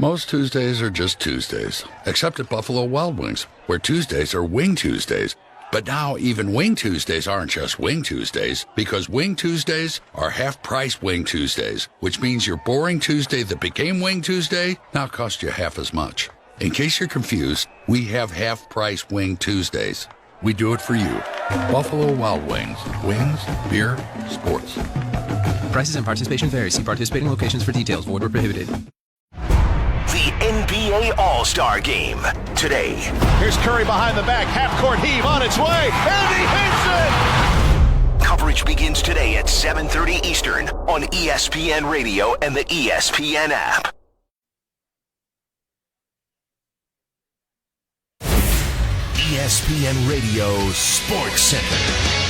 Most Tuesdays are just Tuesdays, except at Buffalo Wild Wings, where Tuesdays are Wing Tuesdays. But now even Wing Tuesdays aren't just Wing Tuesdays, because Wing Tuesdays are half-price Wing Tuesdays, which means your boring Tuesday that became Wing Tuesday now costs you half as much. In case you're confused, we have half-price Wing Tuesdays. We do it for you. Buffalo Wild Wings. Wings, beer, sports. Prices and participation vary. See participating locations for details. Void where prohibited. The NBA All-Star Game today. Here's Curry behind the back, half-court heave on its way, and he hits it! Coverage begins today at 7:30 Eastern on ESPN Radio and the ESPN app. ESPN Radio Sports Center.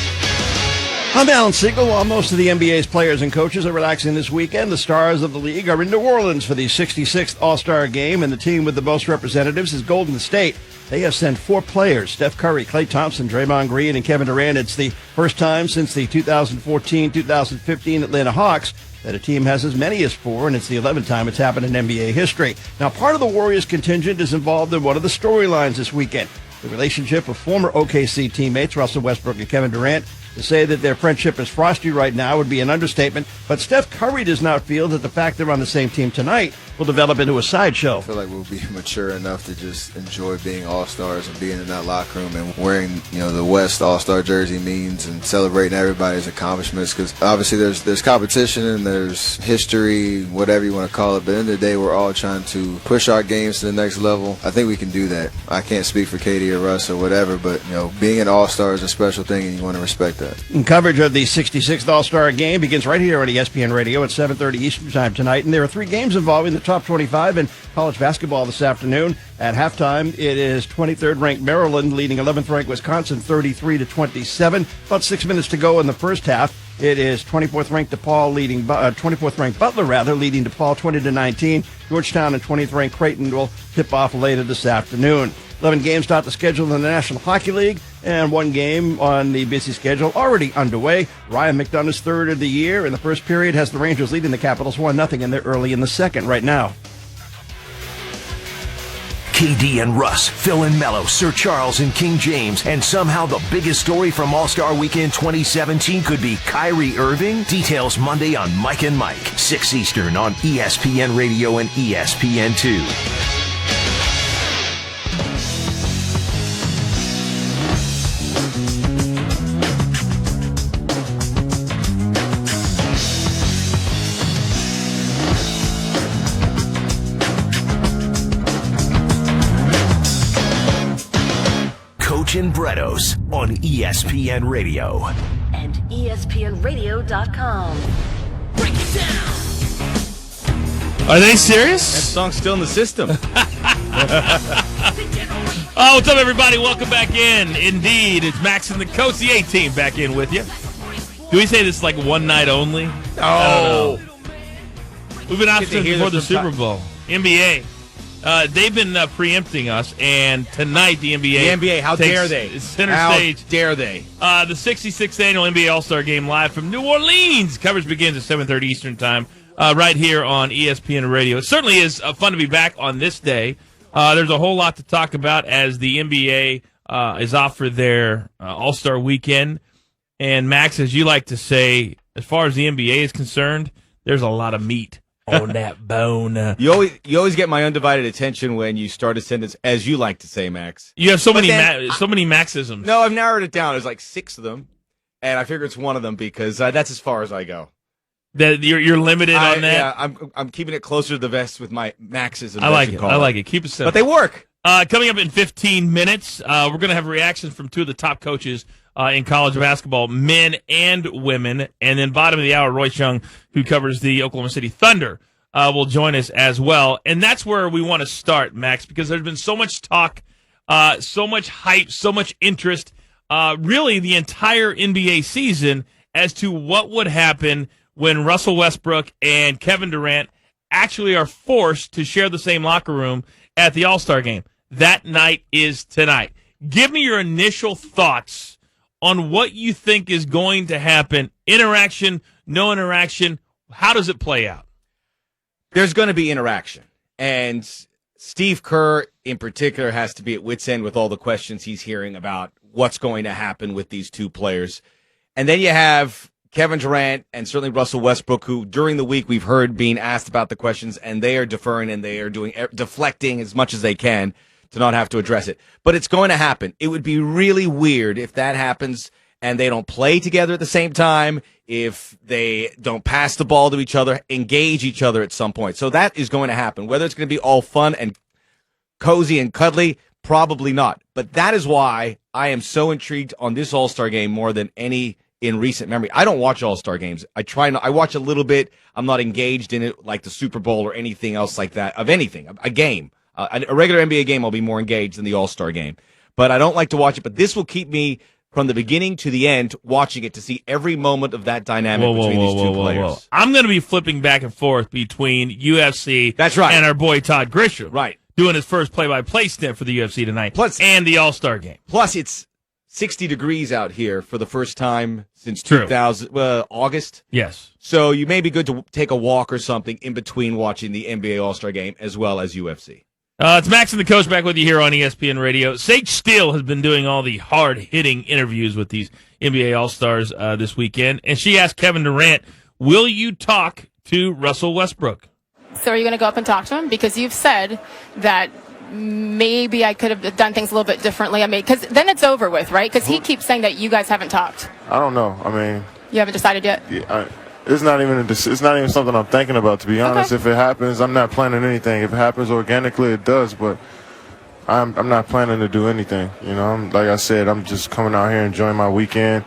I'm Alan Siegel. While most of the NBA's players and coaches are relaxing this weekend, the stars of the league are in New Orleans for the 66th All-Star Game, and the team with the most representatives is Golden State. They have sent 4 players, Steph Curry, Klay Thompson, Draymond Green, and Kevin Durant. It's the first time since the 2014-2015 Atlanta Hawks that a team has as many as 4, and it's the 11th time it's happened in NBA history. Now, part of the Warriors contingent is involved in one of the storylines this weekend, the relationship of former OKC teammates Russell Westbrook and Kevin Durant. To say that their friendship is frosty right now would be an understatement, but Steph Curry does not feel that the fact they're on the same team tonight will develop into a sideshow. I feel like we'll be mature enough to just enjoy being all-stars and being in that locker room and wearing, the West all-star jersey means and celebrating everybody's accomplishments, because obviously there's competition and there's history, whatever you want to call it, but at the end of the day, we're all trying to push our games to the next level. I think we can do that. I can't speak for Katie or Russ or whatever, but, being an all-star is a special thing and you want to respect that. And coverage of the 66th All-Star Game begins right here on ESPN Radio at 7:30 Eastern Time tonight. And there are 3 games involving the top 25 in college basketball this afternoon. At halftime, it is 23rd-ranked Maryland leading 11th-ranked Wisconsin 33-27. About 6 minutes to go in the first half. It is 24th-ranked DePaul leading 24th-ranked Butler leading DePaul 20-19. Georgetown and 20th-ranked Creighton will tip off later this afternoon. 11 games start the schedule in the National Hockey League, and 1 game on the busy schedule already underway. Ryan McDonough's third of the year in the first period has the Rangers leading the Capitals 1-0, and they're early in the second right now. KD and Russ, Phil and Mello, Sir Charles and King James, and somehow the biggest story from All-Star Weekend 2017 could be Kyrie Irving. Details Monday on Mike and Mike, 6 Eastern on ESPN Radio and ESPN2. And Brettos on ESPN Radio and ESPNRadio.com. Break it down. Are they serious? That song's still in the system. Oh, what's up, everybody? Welcome back in. Indeed, it's Max and the Coach, the A-Team, back in with you. Do we say this like one night only? Oh. We've been out since before the Super Bowl. NBA. They've been preempting us, and tonight the NBA. How dare they? Center stage. How dare they? The 66th annual NBA All-Star Game live from New Orleans. Coverage begins at 7:30 Eastern Time, right here on ESPN Radio. It certainly is fun to be back on this day. There's a whole lot to talk about as the NBA is off for their All-Star Weekend. And Max, as you like to say, as far as the NBA is concerned, there's a lot of meat on that bone. You always get my undivided attention when you start a sentence, as you like to say, Max. You have so many Maxisms. No, I've narrowed it down. There's like 6 of them, and I figure it's one of them because that's as far as I go. That you're limited on that. Yeah, I'm keeping it closer to the vest with my Maxisms. I like it. I like it. Keep it simple. But they work. Coming up in 15 minutes, we're going to have reactions from 2 of the top coaches in college basketball, men and women. And then bottom of the hour, Royce Young, who covers the Oklahoma City Thunder, will join us as well. And that's where we want to start, Max, because there's been so much talk, so much hype, so much interest, really the entire NBA season as to what would happen when Russell Westbrook and Kevin Durant actually are forced to share the same locker room at the All-Star Game. That night is tonight. Give me your initial thoughts on what you think is going to happen. Interaction, no interaction. How does it play out? There's going to be interaction. And Steve Kerr, in particular, has to be at wit's end with all the questions he's hearing about what's going to happen with these two players. And then you have Kevin Durant and certainly Russell Westbrook, who during the week we've heard being asked about the questions, and they are deferring and they are deflecting as much as they can to not have to address it. But it's going to happen. It would be really weird if that happens and they don't play together at the same time, if they don't pass the ball to each other, engage each other at some point. So that is going to happen. Whether it's going to be all fun and cozy and cuddly, probably not. But that is why I am so intrigued on this All-Star game more than any in recent memory. I don't watch All-Star games. I watch a little bit. I'm not engaged in it like the Super Bowl or anything else like that, of anything, a game. A regular NBA game, I'll be more engaged than the All-Star game. But I don't like to watch it. But this will keep me from the beginning to the end watching it to see every moment of that dynamic between these two players. I'm going to be flipping back and forth between UFC That's right. and our boy Todd Grisham. Right. Doing his first play-by-play stint for the UFC tonight. And the All-Star game. Plus, it's 60 degrees out here for the first time since True. August. Yes. So you may be good to take a walk or something in between watching the NBA All-Star game as well as UFC. It's Max and the Coach back with you here on ESPN Radio. Sage Steele has been doing all the hard-hitting interviews with these NBA All-Stars this weekend, and she asked Kevin Durant, will you talk to Russell Westbrook? So are you going to go up and talk to him? Because you've said that maybe I could have done things a little bit differently. I mean, because then it's over with, right? Because he keeps saying that you guys haven't talked. I don't know. I mean, you haven't decided yet? It's not even something I'm thinking about, to be honest. Okay. If it happens, I'm not planning anything. If it happens organically, it does, but I'm not planning to do anything. You know, like I said, I'm just coming out here enjoying my weekend.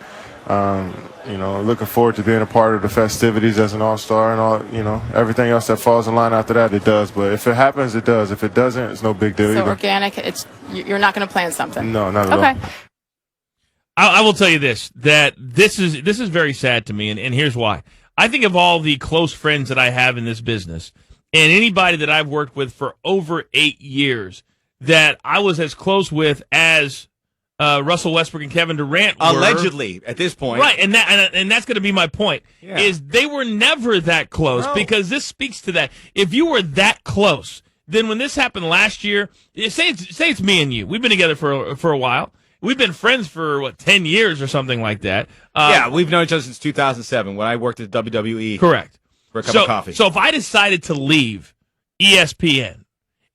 Looking forward to being a part of the festivities as an all-star and all, everything else that falls in line after that, it does. But if it happens, it does. If it doesn't, it's no big deal So either. organic, you're not going to plan something? No, not at all. Okay. I will tell you that this is very sad to me, and here's why. I think of all the close friends that I have in this business, and anybody that I've worked with for over 8 years that I was as close with as Russell Westbrook and Kevin Durant were. Allegedly, at this point. Right, and that's going to be my point, is they were never that close, because this speaks to that. If you were that close, then when this happened last year, say it's me and you. We've been together for a while. We've been friends for, 10 years or something like that. We've known each other since 2007 when I worked at WWE. Correct. For a cup of coffee. So if I decided to leave ESPN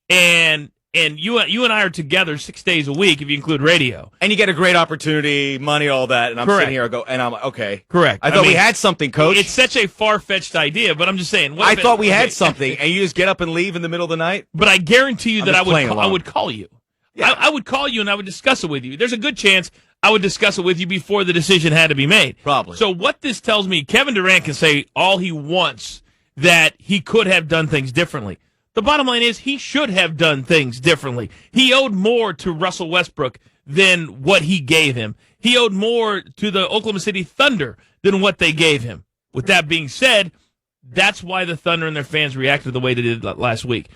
and you and I are together 6 days a week, if you include radio. And you get a great opportunity, money, all that, and I'm Correct. sitting here and I'm like, okay. Correct. I thought we had something, Coach. It's such a far-fetched idea, but I'm just saying. I thought we had something, and you just get up and leave in the middle of the night? But I guarantee you that I would call you. Yeah. I would call you and I would discuss it with you. There's a good chance I would discuss it with you before the decision had to be made. Probably. So what this tells me, Kevin Durant can say all he wants that he could have done things differently. The bottom line is he should have done things differently. He owed more to Russell Westbrook than what he gave him. He owed more to the Oklahoma City Thunder than what they gave him. With that being said, that's why the Thunder and their fans reacted the way they did last week.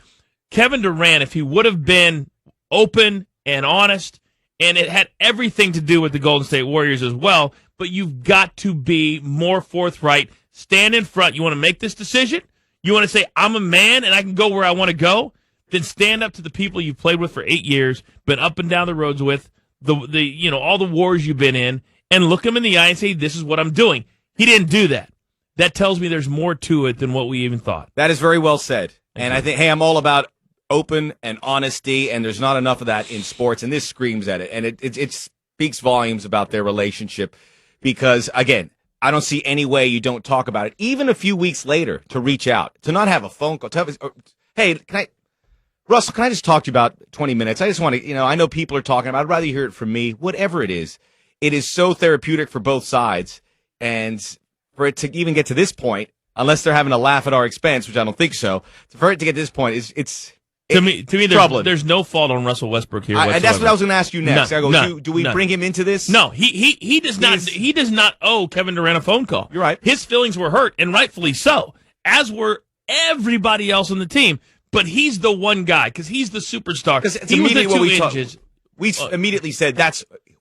Kevin Durant, if he would have been open and honest, and it had everything to do with the Golden State Warriors as well, but you've got to be more forthright. Stand in front. You want to make this decision? You want to say, I'm a man and I can go where I want to go? Then stand up to the people you've played with for 8 years, been up and down the roads with, all the wars you've been in, and look them in the eye and say, this is what I'm doing. He didn't do that. That tells me there's more to it than what we even thought. That is very well said. And I think, I'm all about open and honesty, and there's not enough of that in sports, and this screams at it. And it speaks volumes about their relationship because, again, I don't see any way you don't talk about it, even a few weeks later, to reach out, to not have a phone call. Hey, Russell, can I just talk to you about 20 minutes? I just want to, I know people are talking about it. I'd rather hear it from me, whatever it is. It is so therapeutic for both sides. And for it to even get to this point, unless they're having a laugh at our expense, which I don't think so, for it to get to this point, to me, there's no fault on Russell Westbrook here whatsoever. And that's what I was going to ask you next. None, do we bring him into this? No, he does not. He does not owe Kevin Durant a phone call. You're right. His feelings were hurt, and rightfully so, as were everybody else on the team. But he's the one guy because he's the superstar. Because he was the 2 inches. We immediately said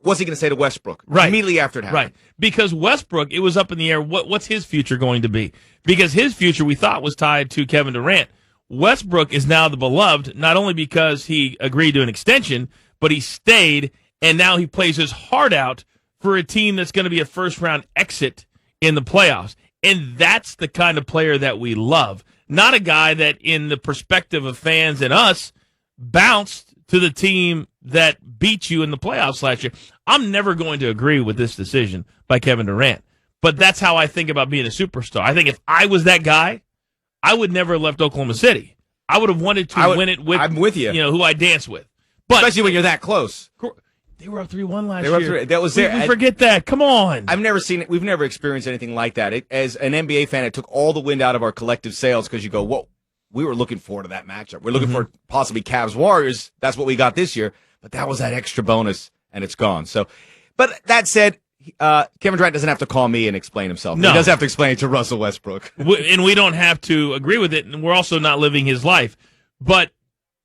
what's he going to say to Westbrook? Right. Immediately after it happened. Right. Because Westbrook, it was up in the air. What's his future going to be? Because his future we thought was tied to Kevin Durant. Westbrook is now the beloved, not only because he agreed to an extension, but he stayed, and now he plays his heart out for a team that's going to be a first-round exit in the playoffs. And that's the kind of player that we love. Not a guy that, in the perspective of fans and us, bounced to the team that beat you in the playoffs last year. I'm never going to agree with this decision by Kevin Durant, but that's how I think about being a superstar. I think if I was that guy, I would never have left Oklahoma City. I would have wanted to win it with, I'm with you. Who I dance with. But especially when you're that close. They were up 3-1 last They were up year. 3. That was there. We forget that. Come on. I've never seen it. We've never experienced anything like that. As an NBA fan, it took all the wind out of our collective sails because you go, whoa, we were looking forward to that matchup. We're looking for possibly Cavs-Warriors. That's what we got this year. But that was that extra bonus, and it's gone. So, but that said, Kevin Durant doesn't have to call me and explain himself. No. He does have to explain it to Russell Westbrook. And we don't have to agree with it, and we're also not living his life. But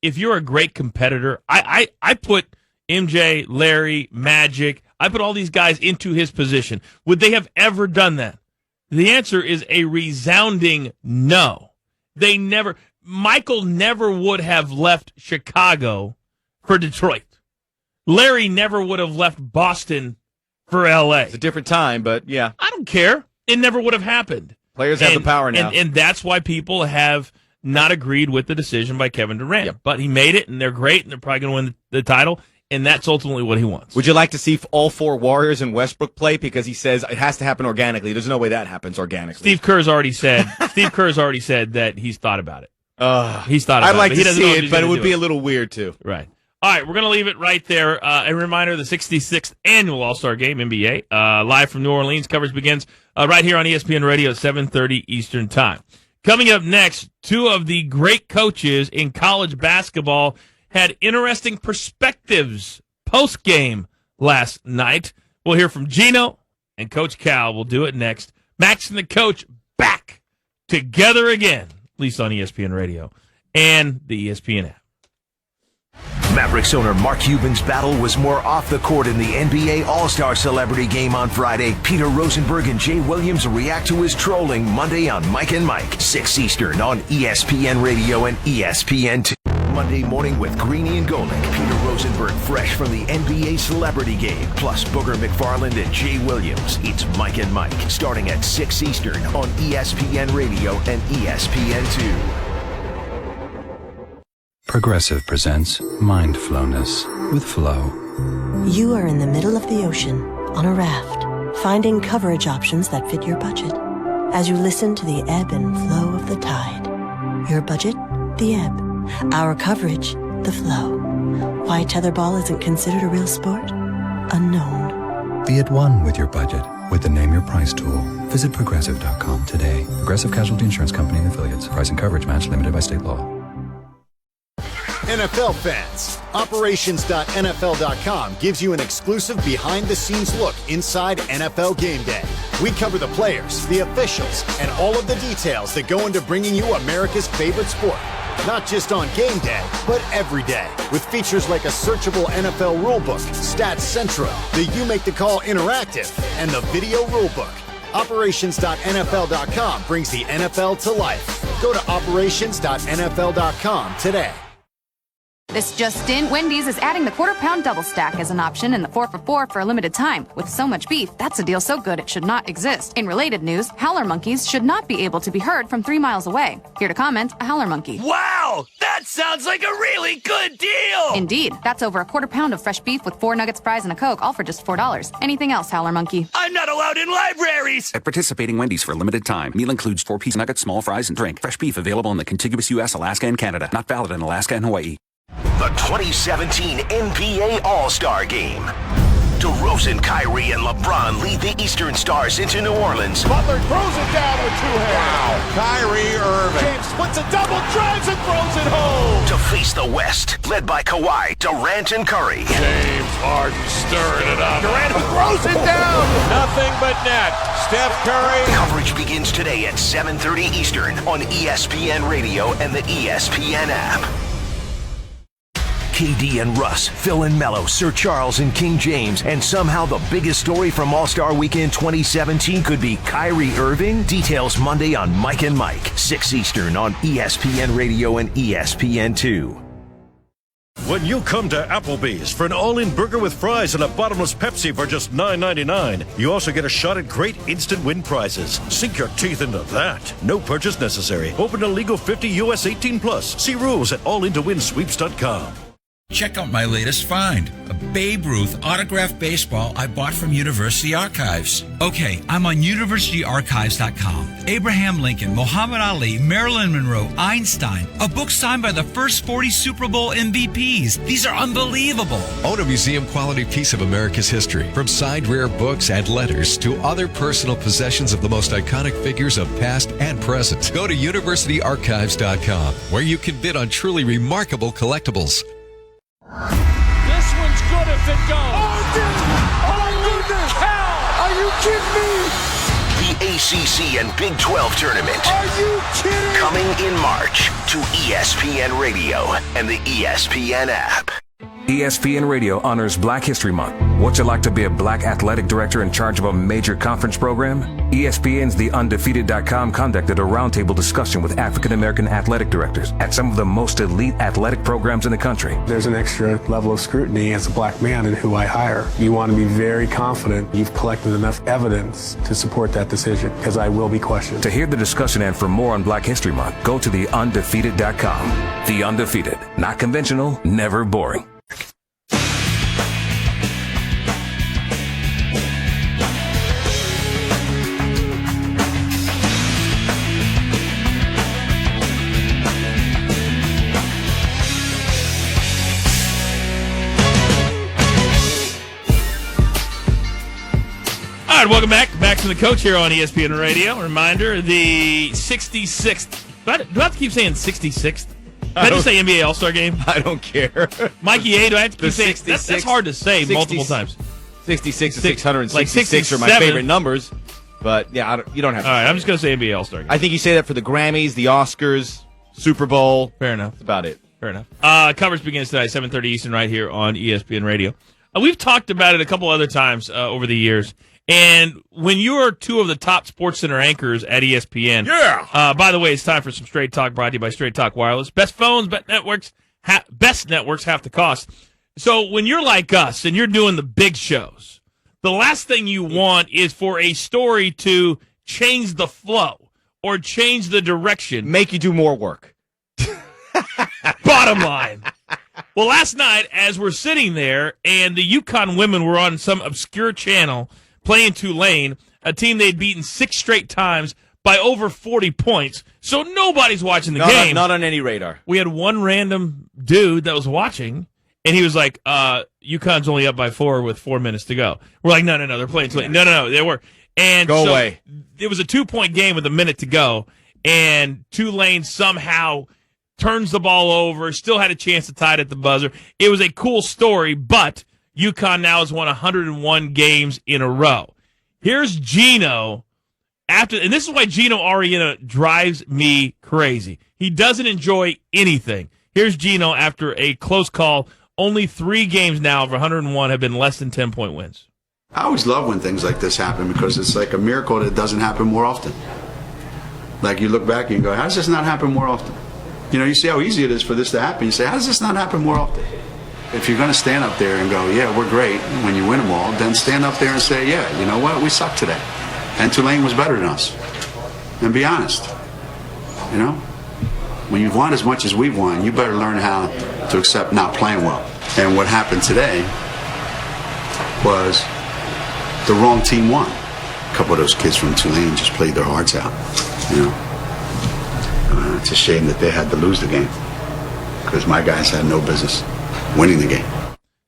if you're a great competitor, I put MJ, Larry, Magic, I put all these guys into his position. Would they have ever done that? The answer is a resounding no. Michael never would have left Chicago for Detroit. Larry never would have left Boston for L.A. It's a different time, but yeah. I don't care. It never would have happened. Players have the power now. And that's why people have not agreed with the decision by Kevin Durant. Yep. But he made it, and they're great, and they're probably going to win the title, and that's ultimately what he wants. Would you like to see all 4 Warriors and Westbrook play? Because he says it has to happen organically. There's no way that happens organically. Steve Kerr's already said that he's thought about it. He's thought about it. I'd like He to doesn't know see if it, he's but it gonna would do be a little weird, too. Right. All right, we're going to leave it right there. A reminder, the 66th Annual All-Star Game, NBA, live from New Orleans. Coverage begins right here on ESPN Radio at 7:30 Eastern Time. Coming up next, 2 of the great coaches in college basketball had interesting perspectives post-game last night. We'll hear from Gino and Coach Cal. We'll do it next. Max and the coach back together again, at least on ESPN Radio and the ESPN app. Mavericks owner Mark Cuban's battle was more off the court in the NBA All-Star Celebrity Game on Friday. Peter Rosenberg and Jay Williams react to his trolling Monday on Mike and Mike, 6 Eastern on ESPN Radio and ESPN2. Monday morning with Greeny and Golick. Peter Rosenberg fresh from the NBA Celebrity Game, plus Booger McFarland and Jay Williams. It's Mike and Mike, starting at 6 Eastern on ESPN Radio and ESPN2. Progressive presents Mindfulness with Flow. You are in the middle of the ocean on a raft, finding coverage options that fit your budget. As you listen to the ebb and flow of the tide. Your budget? The ebb. Our coverage? The flow. Why tetherball isn't considered a real sport? Unknown. Be at one with your budget with the Name Your Price tool. Visit Progressive.com today. Progressive Casualty Insurance Company and Affiliates. Price and coverage match limited by state law. NFL fans, Operations.NFL.com gives you an exclusive behind-the-scenes look inside NFL Game Day. We cover the players, the officials, and all of the details that go into bringing you America's favorite sport. Not just on game day, but every day. With features like a searchable NFL rulebook, Stats Central, the You Make the Call Interactive, and the Video Rulebook. Operations.NFL.com brings the NFL to life. Go to Operations.NFL.com today. This just in, Wendy's is adding the quarter-pound double stack as an option in the 4 for $4 for a limited time. With so much beef, that's a deal so good it should not exist. In related news, howler monkeys should not be able to be heard from 3 miles away. Here to comment, a howler monkey. Wow! That sounds like a really good deal! Indeed. That's over a quarter pound of fresh beef with 4 nuggets, fries, and a Coke, all for just $4. Anything else, howler monkey? I'm not allowed in libraries! At participating Wendy's for a limited time. Meal includes 4-piece nuggets, small fries, and drink. Fresh beef available in the contiguous U.S., Alaska, and Canada. Not valid in Alaska and Hawaii. The 2017 NBA All-Star Game. DeRozan, Kyrie, and LeBron lead the Eastern Stars into New Orleans. Butler throws it down with 2 hands. Wow. Kyrie Irving. James splits a double, drives and throws it home. To face the West, led by Kawhi, Durant, and Curry. James Harden stirring it up. Durant throws it down. Nothing but net. Steph Curry. Coverage begins today at 7:30 Eastern on ESPN Radio and the ESPN app. KD and Russ, Phil and Mello, Sir Charles and King James, and somehow the biggest story from All-Star Weekend 2017 could be Kyrie Irving? Details Monday on Mike and Mike, 6 Eastern on ESPN Radio and ESPN2. When you come to Applebee's for an all-in burger with fries and a bottomless Pepsi for just $9.99, you also get a shot at great instant win prizes. Sink your teeth into that. No purchase necessary. Open to legal 50 US 18+. See rules at allintowinsweeps.com. Check out my latest find, a Babe Ruth autographed baseball I bought from University Archives. Okay, I'm on universityarchives.com. Abraham Lincoln, Muhammad Ali, Marilyn Monroe, Einstein, a book signed by the first 40 Super Bowl MVPs. These are unbelievable. Own a museum-quality piece of America's history, from signed rare books and letters to other personal possessions of the most iconic figures of past and present. Go to universityarchives.com, where you can bid on truly remarkable collectibles. This one's good if it goes. Oh, goodness! Cow! Are you kidding me? The ACC and Big 12 tournament. Are you kidding? Coming in March to ESPN Radio and the ESPN app. ESPN Radio honors Black History Month. What's it like to be a black athletic director in charge of a major conference program? ESPN's TheUndefeated.com conducted a roundtable discussion with African-American athletic directors at some of the most elite athletic programs in the country. There's an extra level of scrutiny as a black man in who I hire. You want to be very confident you've collected enough evidence to support that decision, because I will be questioned. To hear the discussion and for more on Black History Month, go to TheUndefeated.com. The Undefeated. Not conventional, never boring. All right, welcome back to the coach here on ESPN Radio. Reminder, the 66th. Do I have to keep saying 66th? Can I just say NBA All-Star Game? I don't care. Mikey A, do I have to keep saying? That's hard to say multiple times. 66 and 666 are my favorite numbers. But, yeah, you don't have to. All right, I'm just going to say NBA All-Star Game. I think you say that for the Grammys, the Oscars, Super Bowl. Fair enough. That's about it. Fair enough. Coverage begins tonight, 7:30 Eastern, right here on ESPN Radio. We've talked about it a couple other times over the years. And when you are two of the top Sports Center anchors at ESPN, by the way, it's time for some Straight Talk brought to you by Straight Talk Wireless. Best phones, best networks, half the cost. So when you're like us and you're doing the big shows, the last thing you want is for a story to change the flow or change the direction. Make you do more work. Bottom line. Well, last night, as we're sitting there and the UConn women were on some obscure channel playing Tulane, a team they'd beaten 6 straight times by over 40 points. So nobody's watching the game. Not on any radar. We had one random dude that was watching, and he was like, UConn's only up by 4 with 4 minutes to go. We're like, no, they're playing Tulane. No, they were. And Go so away. It was a 2-point game with a minute to go, and Tulane somehow turns the ball over, still had a chance to tie it at the buzzer. It was a cool story, but UConn now has won 101 games in a row. Here's Gino and this is why Gino Arietta drives me crazy. He doesn't enjoy anything. Here's Gino after a close call. Only 3 games now of 101 have been less than 10-point wins. I always love when things like this happen because it's like a miracle that it doesn't happen more often. Like you look back and you go, how does this not happen more often? You know, you see how easy it is for this to happen. You say, how does this not happen more often? If you're going to stand up there and go, yeah, we're great when you win them all, then stand up there and say, yeah, you know what, we suck today. And Tulane was better than us. And be honest. You know? When you've won as much as we've won, you better learn how to accept not playing well. And what happened today was the wrong team won. A couple of those kids from Tulane just played their hearts out. You know? It's a shame that they had to lose the game because my guys had no business winning the game.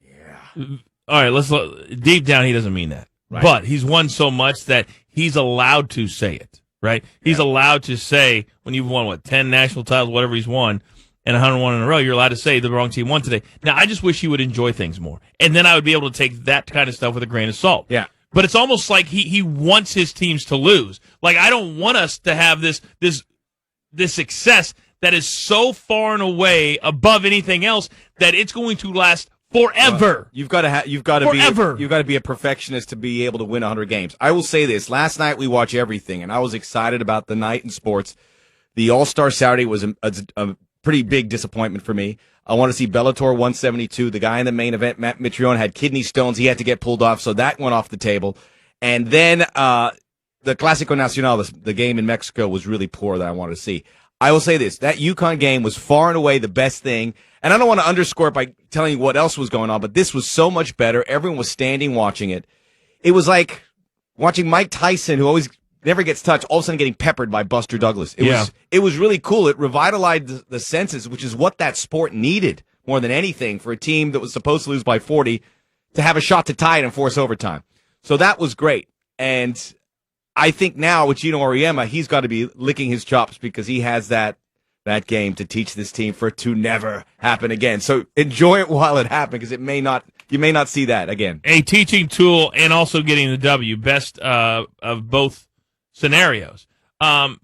Yeah. All right, let's deep down he doesn't mean that. Right. But he's won so much that he's allowed to say it, right? Yeah. He's allowed to say when you've won 10 national titles, whatever he's won, and 101 in a row, you're allowed to say the wrong team won today. Now, I just wish he would enjoy things more. And then I would be able to take that kind of stuff with a grain of salt. Yeah. But it's almost like he wants his teams to lose. Like I don't want us to have this success that is so far and away above anything else that it's going to last forever. You've got to be a perfectionist to be able to win 100 games. I will say this: last night we watched everything, and I was excited about the night in sports. The All-Star Saturday was a pretty big disappointment for me. I want to see Bellator 172. The guy in the main event, Matt Mitrione, had kidney stones. He had to get pulled off, so that went off the table. And then the Clásico Nacional, the game in Mexico, was really poor that I wanted to see. I will say this: that UConn game was far and away the best thing. And I don't want to underscore it by telling you what else was going on, but this was so much better. Everyone was standing watching it. It was like watching Mike Tyson, who always never gets touched, all of a sudden getting peppered by Buster Douglas. It was really cool. It revitalized the senses, which is what that sport needed more than anything for a team that was supposed to lose by 40 to have a shot to tie it and force overtime. So that was great. And I think now with Gino Auriemma, he's got to be licking his chops because he has that game to teach this team for it to never happen again. So enjoy it while it happens because you may not see that again. A teaching tool and also getting the W, best of both scenarios. So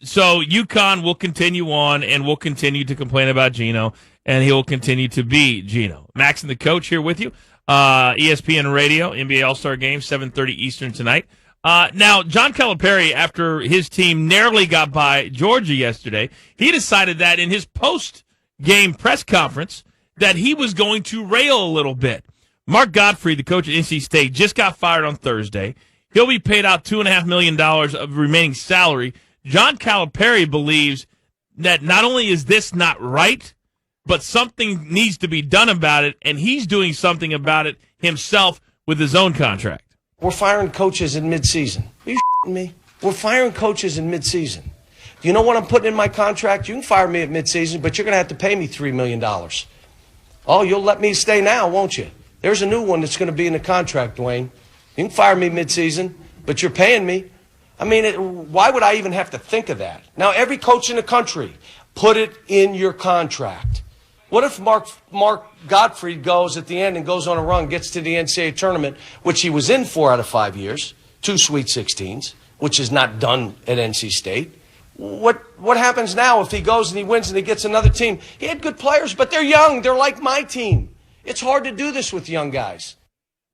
UConn will continue on and will continue to complain about Gino, and he will continue to be Gino. Max and the coach here with you. ESPN Radio, NBA All-Star Game, 7:30 Eastern tonight. Now, John Calipari, after his team narrowly got by Georgia yesterday, he decided that in his post-game press conference that he was going to rail a little bit. Mark Gottfried, the coach at NC State, just got fired on Thursday. He'll be paid out $2.5 million of remaining salary. John Calipari believes that not only is this not right, but something needs to be done about it, and he's doing something about it himself with his own contract. We're firing coaches in midseason. Are you shitting me? We're firing coaches in midseason. Do you know what I'm putting in my contract? You can fire me at midseason, but you're going to have to pay me $3 million. Oh, you'll let me stay now, won't you? There's a new one that's going to be in the contract, Dwayne. You can fire me midseason, but you're paying me. I mean, why would I even have to think of that? Now, every coach in the country, put it in your contract. What if Mark Gottfried goes at the end and goes on a run, gets to the NCAA tournament, which he was in 4 out of 5 years, 2 Sweet 16s, which is not done at NC State. What happens now if he goes and he wins and he gets another team? He had good players, but they're young. They're like my team. It's hard to do this with young guys.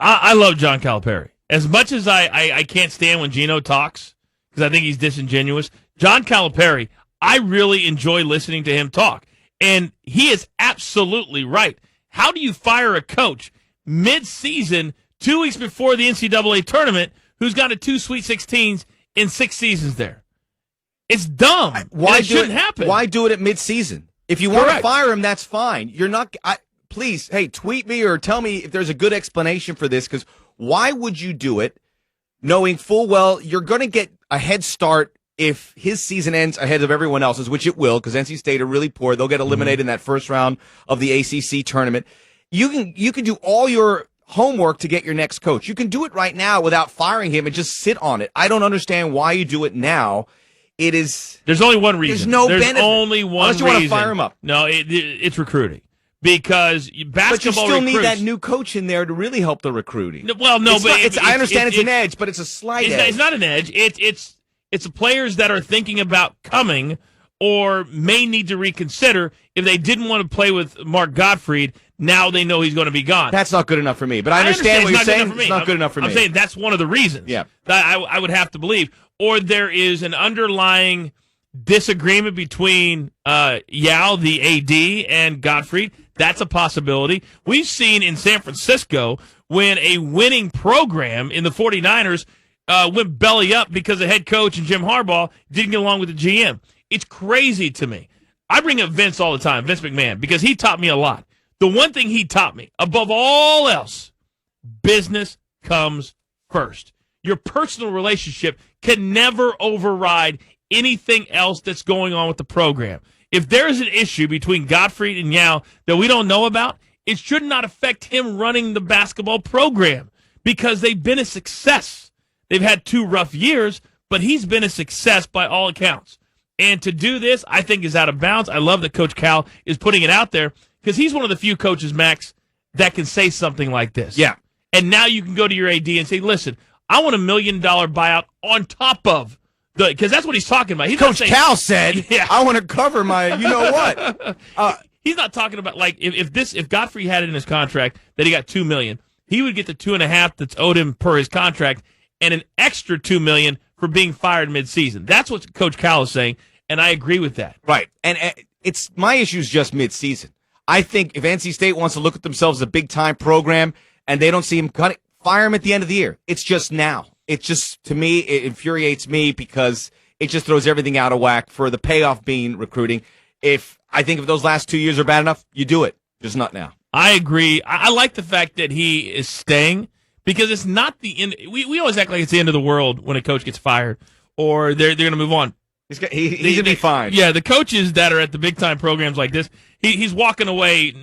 I love John Calipari. As much as I can't stand when Gino talks, because I think he's disingenuous, John Calipari, I really enjoy listening to him talk. And he is absolutely right. How do you fire a coach mid-season, 2 weeks before the NCAA tournament, who's got a 2 Sweet 16s in 6 seasons there? It's dumb. It shouldn't happen. Why do it at mid-season? If you want to fire him, that's fine. You're not. Please, hey, tweet me or tell me if there's a good explanation for this, because why would you do it knowing full well you're going to get a head start if his season ends ahead of everyone else's, which it will, because NC State are really poor. They'll get eliminated in that first round of the ACC tournament. You can do all your homework to get your next coach. You can do it right now without firing him and just sit on it. I don't understand why you do it now. It is. There's only one reason. There's benefit. Only one Unless you reason. Want to fire him up. No, it's recruiting. Because basketball but you still recruits, need that new coach in there to really help the recruiting. Well, no, I understand it's an edge, but it's a slight edge. It's not an edge. It's the players that are thinking about coming or may need to reconsider if they didn't want to play with Mark Gottfried. Now they know he's going to be gone. That's not good enough for me. But I understand what you're saying. It's not good enough for me. I'm saying that's one of the reasons. Yeah. That I would have to believe. Or there is an underlying disagreement between Yao, the AD, and Gottfried. That's a possibility. We've seen in San Francisco when a winning program in the 49ers went belly up because the head coach and Jim Harbaugh didn't get along with the GM. It's crazy to me. I bring up Vince all the time, Vince McMahon, because he taught me a lot. The one thing he taught me, above all else, business comes first. Your personal relationship can never override anything else that's going on with the program. If there's an issue between Gottfried and Yao that we don't know about, it should not affect him running the basketball program because they've been a success. They've had 2 rough years, but he's been a success by all accounts. And to do this, I think is out of bounds. I love that Coach Cal is putting it out there because he's one of the few coaches, Max, that can say something like this. Yeah. And now you can go to your AD and say, listen, I want $1 million buyout on top of Because that's what he's talking about. He's Coach not saying, Cal said, yeah. I want to cover my you-know-what. He's not talking about, like, if Godfrey had it in his contract that he got $2 million, he would get the $2.5 million that's owed him per his contract and an extra $2 million for being fired midseason. That's what Coach Cal is saying, and I agree with that. Right. And it's my issue is just midseason. I think if NC State wants to look at themselves as a big-time program and they don't see him cut it, fire him at the end of the year. It's just now. It just, to me, it infuriates me because it just throws everything out of whack for the payoff being recruiting. I think if those last 2 years are bad enough, you do it. Just not now. I agree. I like the fact that he is staying because it's not the end. We always act like it's the end of the world when a coach gets fired or they're going to move on. He's going to be fine. Yeah, the coaches that are at the big-time programs like this, he's walking away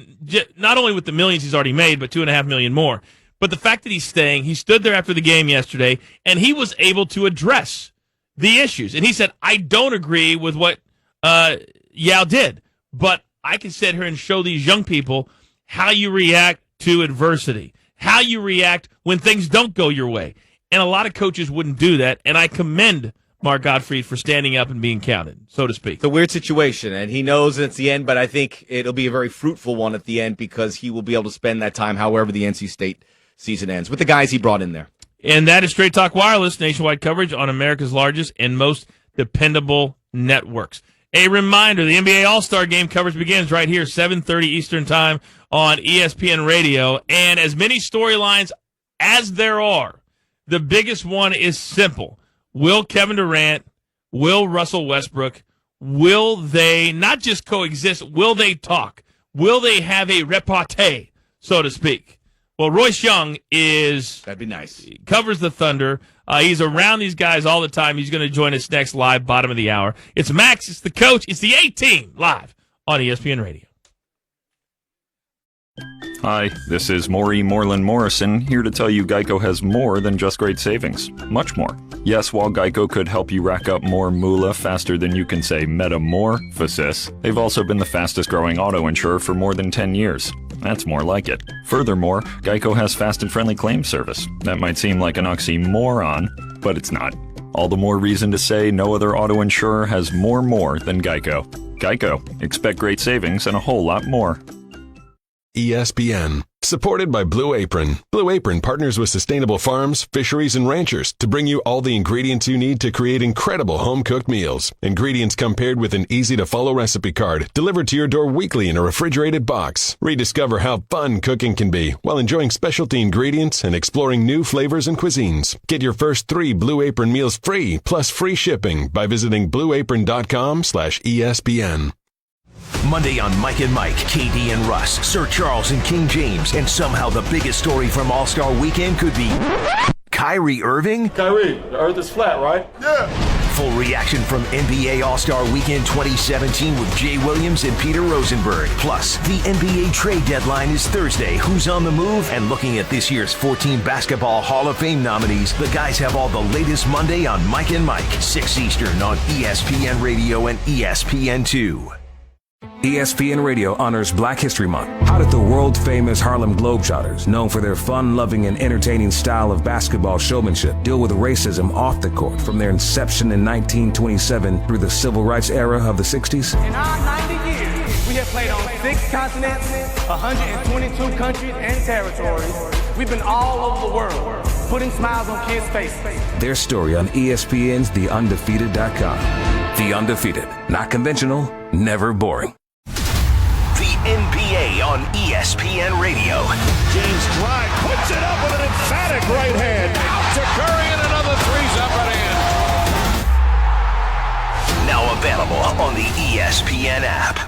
not only with the millions he's already made, but $2.5 million more. But the fact that he's staying, he stood there after the game yesterday, and he was able to address the issues. And he said, I don't agree with what Yao did, but I can sit here and show these young people how you react to adversity, how you react when things don't go your way. And a lot of coaches wouldn't do that, and I commend Mark Gottfried for standing up and being counted, so to speak. It's a weird situation, and he knows it's the end, but I think it'll be a very fruitful one at the end because he will be able to spend that time however the NC State season ends with the guys he brought in there. And that is Straight Talk Wireless, nationwide coverage on America's largest and most dependable networks. A reminder, the NBA All-Star Game coverage begins right here, 7:30 Eastern Time on ESPN Radio. And as many storylines as there are, the biggest one is simple. Will Kevin Durant, will Russell Westbrook, will they not just coexist, will they talk? Will they have a repartee, so to speak? Well, Royce Young That'd be nice. Covers the Thunder. He's around these guys all the time. He's going to join us next live, bottom of the hour. It's Max, it's the coach, it's the A-Team live on ESPN Radio. Hi, this is Maury Moreland Morrison, here to tell you Geico has more than just great savings. Much more. Yes, while Geico could help you rack up more moolah faster than you can say metamorphosis, they've also been the fastest growing auto insurer for more than 10 years. That's more like it. Furthermore, Geico has fast and friendly claim service. That might seem like an oxymoron, but it's not. All the more reason to say no other auto insurer has more than Geico. Geico. Expect great savings and a whole lot more. ESPN. Supported by Blue Apron. Blue Apron partners with sustainable farms, fisheries, and ranchers to bring you all the ingredients you need to create incredible home-cooked meals. Ingredients come paired with an easy-to-follow recipe card delivered to your door weekly in a refrigerated box. Rediscover how fun cooking can be while enjoying specialty ingredients and exploring new flavors and cuisines. Get your first 3 Blue Apron meals free, plus free shipping by visiting blueapron.com/ESPN. Monday on Mike and Mike, KD and Russ, Sir Charles and King James, and somehow the biggest story from All-Star Weekend could be Kyrie Irving? Kyrie, the earth is flat, right? Yeah. Full reaction from NBA All-Star Weekend 2017 with Jay Williams and Peter Rosenberg. Plus, the NBA trade deadline is Thursday. Who's on the move? And looking at this year's 14 Basketball Hall of Fame nominees, the guys have all the latest Monday on Mike and Mike, 6 Eastern on ESPN Radio and ESPN2. ESPN Radio honors Black History Month. How did the world-famous Harlem Globetrotters, known for their fun-loving and entertaining style of basketball showmanship, deal with racism off the court from their inception in 1927 through the civil rights era of the 60s? In our 90 years, we have played on 6 continents, 122 countries and territories. We've been all over the world, putting smiles on kids' faces. Their story on ESPN's TheUndefeated.com. The Undefeated. Not conventional, never boring. The NBA on ESPN Radio. James Clyde puts it up with an emphatic right hand. Out to Curry and another three's up and in. Now available on the ESPN app.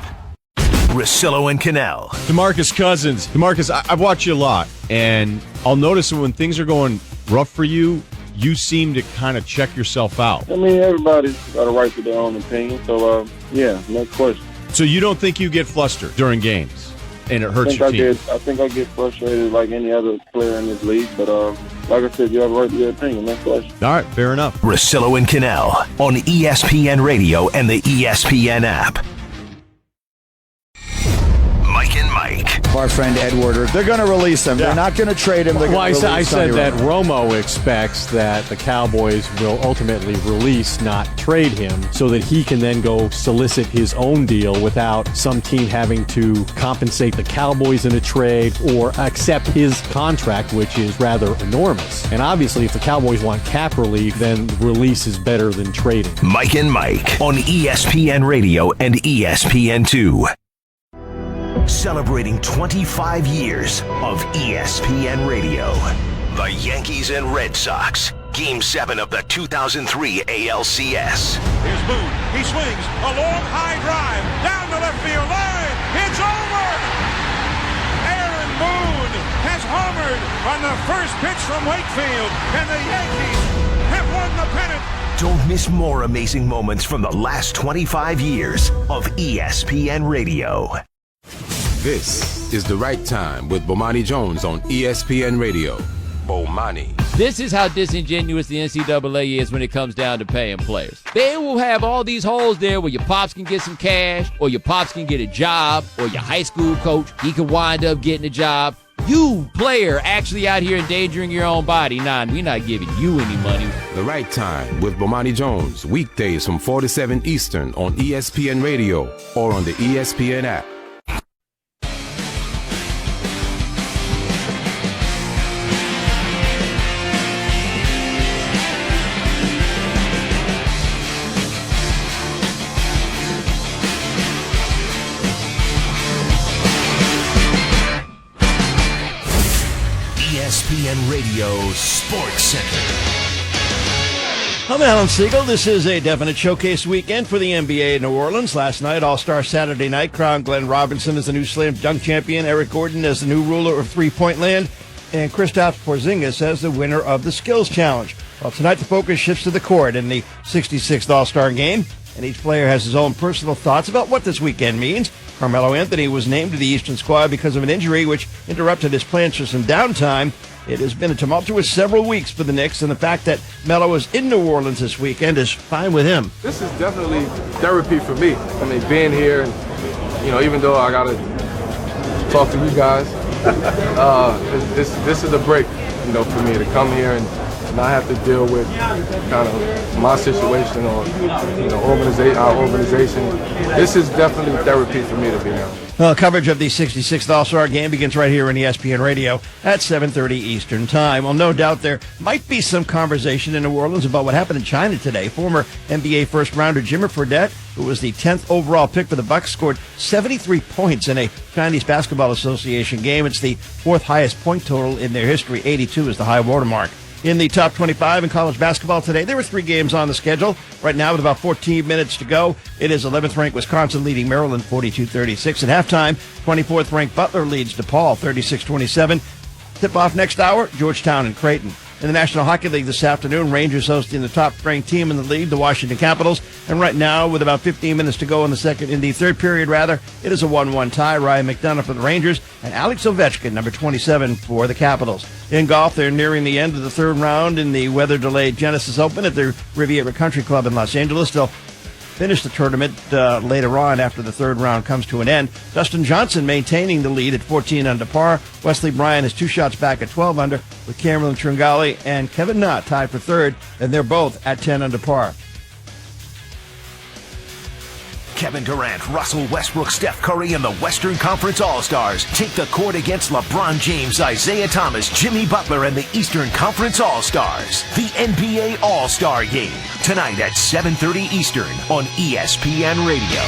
Russillo and Cannell. DeMarcus Cousins. DeMarcus, I've watched you a lot, and I'll notice that when things are going rough for you, you seem to kind of check yourself out. I mean, everybody's got a right to their own opinion, so, yeah, no question. So you don't think you get flustered during games, and it hurts your team? I think I get frustrated like any other player in this league, but like I said, you have a right to your opinion, no question. All right, fair enough. Russillo and Cannell on ESPN Radio and the ESPN app. Mike and Mike. of our friend Ed Werder. They're going to release him. They're not going to trade him. Well, I said that Romo expects that the Cowboys will ultimately release, not trade him, so that he can then go solicit his own deal without some team having to compensate the Cowboys in a trade or accept his contract, which is rather enormous. And obviously, if the Cowboys want cap relief, then release is better than trading. Mike and Mike on ESPN Radio and ESPN2. Celebrating 25 years of ESPN Radio. The Yankees and Red Sox. Game 7 of the 2003 ALCS. Here's Boone. He swings. A long high drive. Down the left field line. It's over. Aaron Boone has homered on the first pitch from Wakefield. And the Yankees have won the pennant. Don't miss more amazing moments from the last 25 years of ESPN Radio. This is The Right Time with Bomani Jones on ESPN Radio. Bomani. This is how disingenuous the NCAA is when it comes down to paying players. They will have all these holes there where your pops can get some cash, or your pops can get a job, or your high school coach, he could wind up getting a job. You, player, actually out here endangering your own body. Nah, we're not giving you any money. The Right Time with Bomani Jones. Weekdays from 4 to 7 Eastern on ESPN Radio or on the ESPN app. ESPN Radio Sports Center. I'm Alan Siegel. This is a definite showcase weekend for the NBA in New Orleans. Last night, All-Star Saturday night, crowned Glenn Robinson as the new slam dunk champion, Eric Gordon as the new ruler of three-point land, and Kristaps Porzingis as the winner of the Skills Challenge. Well, tonight the focus shifts to the court in the 66th All-Star Game, and each player has his own personal thoughts about what this weekend means. Carmelo Anthony was named to the Eastern squad because of an injury which interrupted his plans for some downtime. It has been a tumultuous several weeks for the Knicks, and the fact that Melo is in New Orleans this weekend is fine with him. This is definitely therapy for me. I mean, being here, and, even though I got to talk to you guys, this is a break, for me to come here and not have to deal with kind of my situation or, our organization. This is definitely therapy for me to be here. Well, coverage of the 66th All-Star Game begins right here on ESPN Radio at 7:30 Eastern Time. Well, no doubt there might be some conversation in New Orleans about what happened in China today. Former NBA first-rounder Jimmer Fredette, who was the 10th overall pick for the Bucks, scored 73 points in a Chinese Basketball Association game. It's the fourth highest point total in their history. 82 is the high watermark. In the top 25 in college basketball today, there were 3 games on the schedule. Right now, with about 14 minutes to go, it is 11th-ranked Wisconsin leading Maryland 42-36. At halftime, 24th-ranked Butler leads DePaul 36-27. Tip-off next hour, Georgetown and Creighton. In the National Hockey League this afternoon, Rangers hosting the top-ranked team in the league, the Washington Capitals. And right now, with about 15 minutes to go in the third period, it is a 1-1 tie. Ryan McDonough for the Rangers and Alex Ovechkin, number 27, for the Capitals. In golf, they're nearing the end of the third round in the weather-delayed Genesis Open at the Riviera Country Club in Los Angeles. They'll finish the tournament later on after the third round comes to an end. Dustin Johnson maintaining the lead at 14 under par. Wesley Bryan is 2 shots back at 12 under, with Cameron Tringali and Kevin Na tied for third, and they're both at 10 under par. Kevin Durant, Russell Westbrook, Steph Curry, and the Western Conference All-Stars take the court against LeBron James, Isaiah Thomas, Jimmy Butler, and the Eastern Conference All-Stars. The NBA All-Star Game, tonight at 7:30 Eastern on ESPN Radio.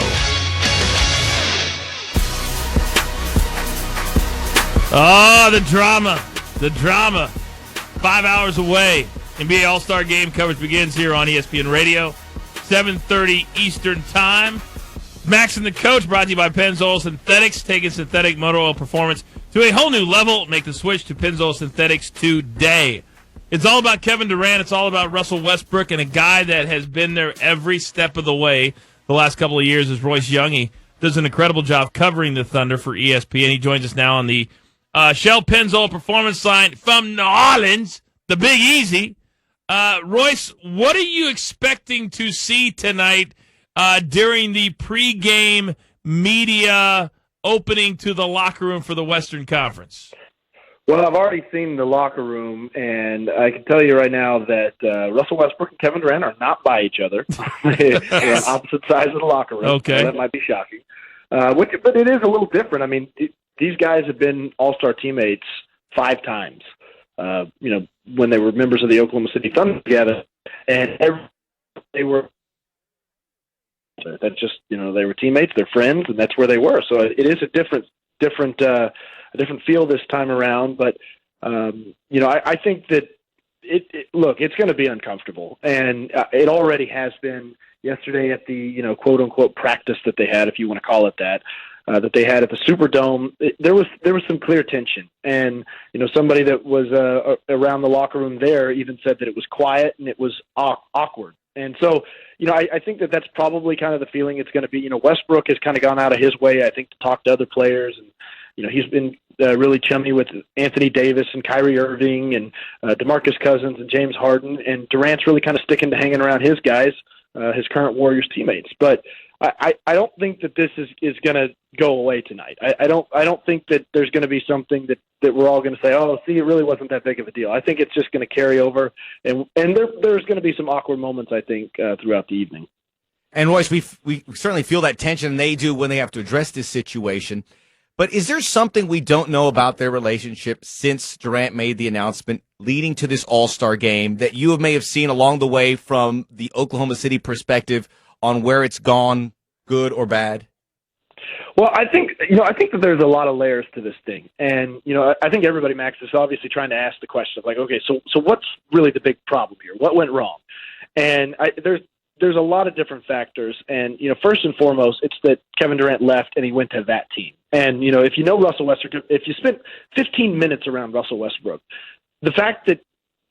Oh, the drama. 5 hours away. NBA All-Star Game coverage begins here on ESPN Radio. 7:30 Eastern Time. Max and the Coach, brought to you by Pennzoil Synthetics, taking synthetic motor oil performance to a whole new level. Make the switch to Pennzoil Synthetics today. It's all about Kevin Durant. It's all about Russell Westbrook, and a guy that has been there every step of the way the last couple of years is Royce Young. He does an incredible job covering the Thunder for ESPN. He joins us now on the Shell Pennzoil Performance line from New Orleans, the Big Easy. Royce, what are you expecting to see tonight during the pregame media opening to the locker room for the Western Conference? Well, I've already seen the locker room, and I can tell you right now that Russell Westbrook and Kevin Durant are not by each other. They're on opposite sides of the locker room. Okay. So that might be shocking. But it is a little different. I mean, these guys have been all-star teammates 5 times, when they were members of the Oklahoma City Thunder together. And they were that's just, they were teammates, they're friends, and that's where they were. So it is a different feel this time around. But, I think that it's going to be uncomfortable. And it already has been yesterday at the, quote unquote practice that they had, if you want to call it that they had at the Superdome. There was some clear tension. And, somebody that was around the locker room there even said that it was quiet and it was awkward. And so, I think that that's probably kind of the feeling it's going to be. Westbrook has kind of gone out of his way, I think, to talk to other players. And, he's been really chummy with Anthony Davis and Kyrie Irving and DeMarcus Cousins and James Harden. And Durant's really kind of sticking to hanging around his guys, his current Warriors teammates. But I don't think that this is going to go away tonight. I don't think that there's going to be something that we're all going to say, oh, see, it really wasn't that big of a deal. I think it's just going to carry over, and there's going to be some awkward moments, I think, throughout the evening. And Royce, we certainly feel that tension. They do when they have to address this situation. But is there something we don't know about their relationship since Durant made the announcement leading to this All-Star game that you may have seen along the way from the Oklahoma City perspective on where it's gone, good or bad? Well, I think that there's a lot of layers to this thing. And, I think everybody, Max, is obviously trying to ask the question of, like, okay, so what's really the big problem here? What went wrong? And there's a lot of different factors. And, first and foremost, it's that Kevin Durant left and he went to that team. And, if you know Russell Westbrook, if you spent 15 minutes around Russell Westbrook, the fact that,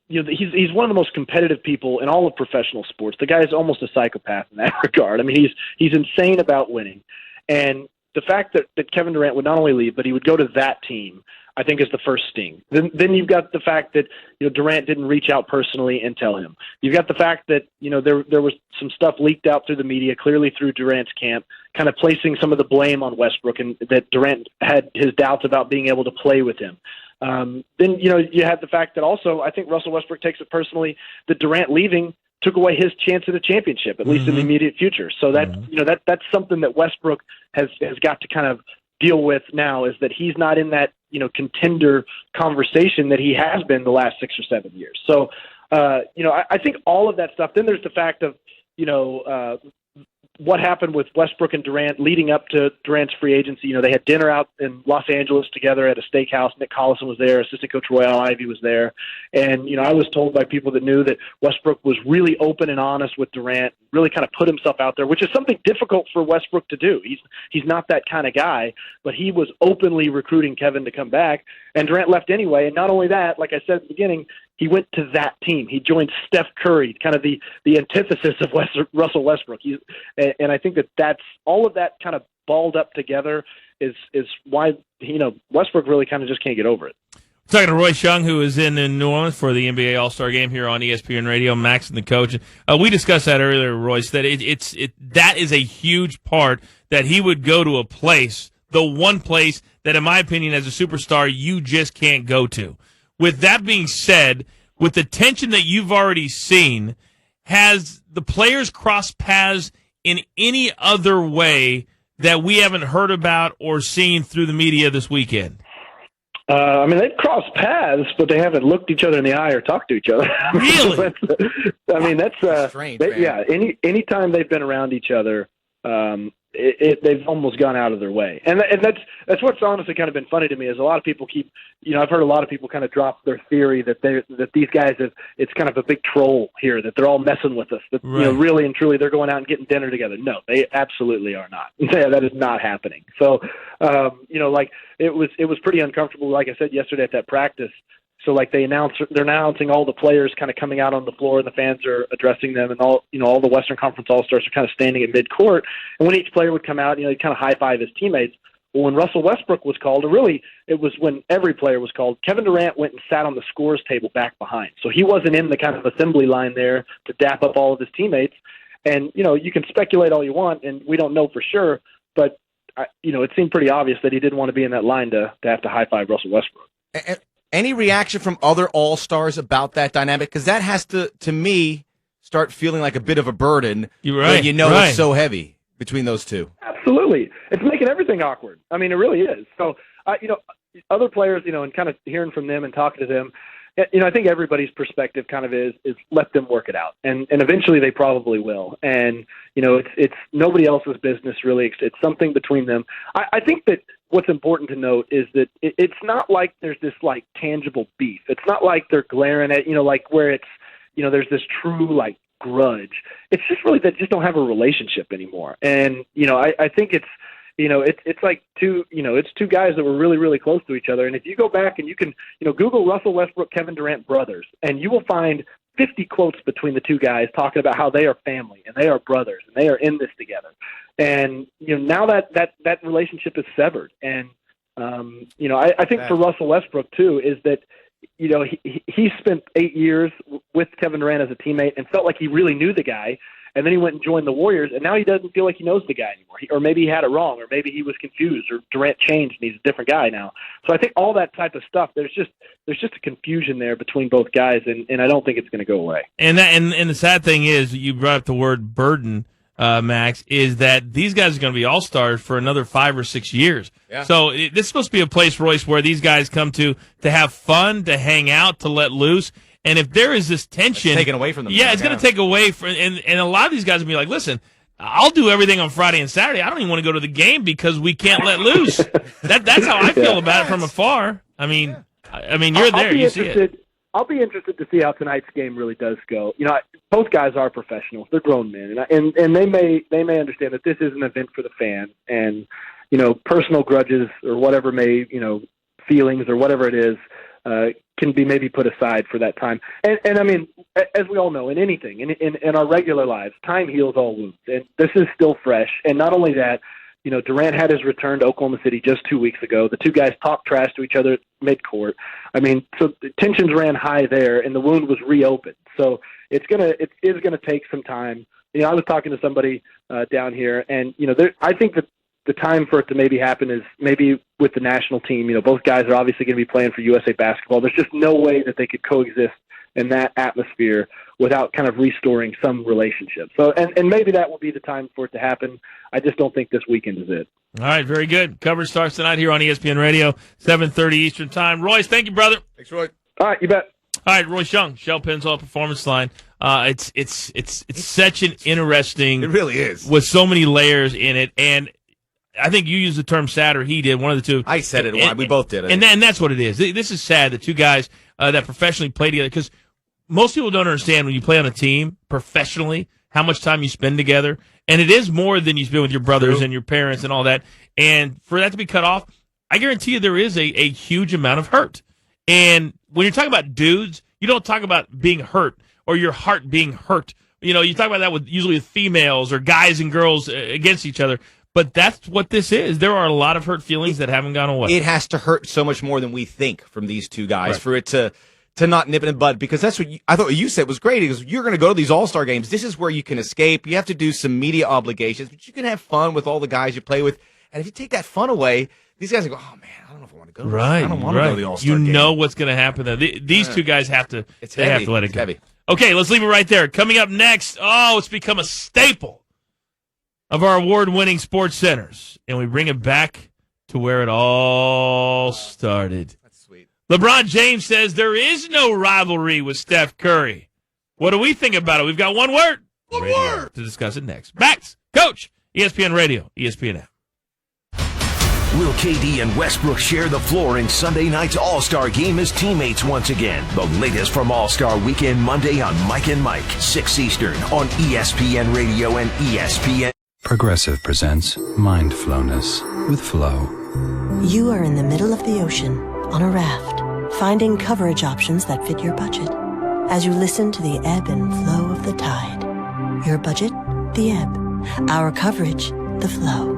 he's one of the most competitive people in all of professional sports. The guy is almost a psychopath in that regard. I mean, he's insane about winning. And the fact that Kevin Durant would not only leave, but he would go to that team, I think is the first sting. Then you've got the fact that, Durant didn't reach out personally and tell him. You've got the fact that, there was some stuff leaked out through the media, clearly through Durant's camp, kind of placing some of the blame on Westbrook, and that Durant had his doubts about being able to play with him. Then, you have the fact that also I think Russell Westbrook takes it personally that Durant leaving took away his chance at a championship, at least in the immediate future. So that's something that Westbrook has got to kind of deal with now, is that he's not in that, contender conversation that he has been the last 6 or 7 years. So, I think all of that stuff. Then there's the fact of, what happened with Westbrook and Durant leading up to Durant's free agency. They had dinner out in Los Angeles together at a steakhouse. Nick Collison was there. Assistant coach Royal Ivey was there. And, I was told by people that knew that Westbrook was really open and honest with Durant, really kind of put himself out there, which is something difficult for Westbrook to do. He's not that kind of guy, but he was openly recruiting Kevin to come back, and Durant left anyway. And not only that, like I said at the beginning, he went to that team. He joined Steph Curry, kind of the antithesis of Russell Westbrook. And I think that's all of that kind of balled up together is why, Westbrook really kind of just can't get over it. Talking to Royce Young, who is in New Orleans for the NBA All-Star Game here on ESPN Radio, Max and the coach. We discussed that earlier, Royce, that that is a huge part, that he would go to a place, the one place that, in my opinion, as a superstar, you just can't go to. With that being said, with the tension that you've already seen, has the players crossed paths in any other way that we haven't heard about or seen through the media this weekend? They've crossed paths, but they haven't looked each other in the eye or talked to each other. Really? That's strange. Anytime they've been around each other, they've almost gone out of their way. And that's what's honestly kind of been funny to me, is a lot of people keep, I've heard a lot of people kind of drop their theory that these guys it's kind of a big troll here, that they're all messing with us, that, right, really and truly they're going out and getting dinner together. No, they absolutely are not. That is not happening. So, it was pretty uncomfortable, like I said yesterday at that practice. So they're announcing all the players kind of coming out on the floor, and the fans are addressing them, and all the Western Conference All-Stars are kind of standing at midcourt. And when each player would come out, he'd kind of high-five his teammates. Well, when Russell Westbrook was called, or really it was when every player was called, Kevin Durant went and sat on the scores table back behind. So he wasn't in the kind of assembly line there to dap up all of his teammates. And, you can speculate all you want, and we don't know for sure, but it seemed pretty obvious that he didn't want to be in that line to have to high-five Russell Westbrook. Any reaction from other All-Stars about that dynamic? Because that has to me, start feeling like a bit of a burden. You're right. When it's so heavy between those two. Absolutely. It's making everything awkward. I mean, it really is. So, other players, and kind of hearing from them and talking to them, I think everybody's perspective kind of is let them work it out. And eventually they probably will. And, it's nobody else's business really. It's something between them. I think that what's important to note is that it's not like there's this like tangible beef. It's not like they're glaring at, like where it's, there's this true like grudge. It's just really that just don't have a relationship anymore. And, I think it's like it's two guys that were really, really close to each other. And if you go back and you can, Google Russell Westbrook, Kevin Durant brothers, and you will find 50 quotes between the two guys talking about how they are family and they are brothers and they are in this together. And, now that relationship is severed. And, I think for Russell Westbrook too, is that, he spent 8 years with Kevin Durant as a teammate and felt like he really knew the guy. And then he went and joined the Warriors, and now he doesn't feel like he knows the guy anymore. Or maybe he had it wrong, or maybe he was confused, or Durant changed and he's a different guy now. So I think all that type of stuff, there's just a confusion there between both guys, and I don't think it's going to go away. And the sad thing is, you brought up the word burden, Max, is that these guys are going to be all-stars for another 5 or 6 years. Yeah. So this is supposed to be a place, Royce, where these guys come to have fun, to hang out, to let loose. And if there is this tension, it's taken away from them. Yeah, it's going to take away from, and a lot of these guys will be like, listen, I'll do everything on Friday and Saturday. I don't even want to go to the game because we can't let loose. That's how I feel about it from afar. I mean, you're there, you see it. I'll be interested to see how tonight's game really does go. Both guys are professionals; they're grown men, and they may understand that this is an event for the fan, and personal grudges or whatever feelings or whatever it is. Can be maybe put aside for that time. And I mean, as we all know, in anything, in our regular lives, time heals all wounds. And this is still fresh. And not only that, Durant had his return to Oklahoma City just 2 weeks ago. The two guys talked trash to each other midcourt. I mean, so the tensions ran high there, and the wound was reopened. So it is gonna take some time. I was talking to somebody down here, and I think that the time for it to maybe happen is maybe with the national team. Both guys are obviously going to be playing for USA Basketball. There's just no way that they could coexist in that atmosphere without kind of restoring some relationship. So, and maybe that will be the time for it to happen. I just don't think this weekend is it. All right, very good. Coverage starts tonight here on ESPN Radio, 7:30 Eastern Time. Royce, thank you, brother. Thanks, Roy. All right, you bet. All right, Royce Young, Shell Pennzoil Performance Line. It's such an interesting. It really is. With so many layers in it, and I think you used the term sad, or he did, one of the two. I said it. We both did. And that's what it is. This is sad, the two guys that professionally play together, because most people don't understand when you play on a team professionally how much time you spend together. And it is more than you spend with your brothers and your parents and all that. And for that to be cut off, I guarantee you there is a huge amount of hurt. And when you're talking about dudes, you don't talk about being hurt or your heart being hurt. You talk about that usually with females or guys and girls against each other. But that's what this is. There are a lot of hurt feelings that haven't gone away. It has to hurt so much more than we think from these two guys for it to not nip in the bud, because that's what I thought what you said was great. Because you're going to go to these All-Star games. This is where you can escape. You have to do some media obligations, but you can have fun with all the guys you play with. And if you take that fun away, these guys go, oh, man, I don't know if I want to go. Right. I don't want to go to the All-Star game. You know what's going to happen there. These two guys have to have to let it go. Heavy. Okay, let's leave it right there. Coming up next, it's become a staple of our award-winning sports centers, and we bring it back to where it all started. That's sweet. LeBron James says there is no rivalry with Steph Curry. What do we think about it? We've got one word to discuss it next. Max, Coach, ESPN Radio, ESPN app. Will KD and Westbrook share the floor in Sunday night's All-Star game as teammates once again? The latest from All-Star Weekend Monday on Mike and Mike, 6 Eastern on ESPN Radio and ESPN. Progressive presents Mindflowness with Flow. You are in the middle of the ocean on a raft, finding coverage options that fit your budget. As you listen to the ebb and flow of the tide. Your budget? The ebb. Our coverage? The flow.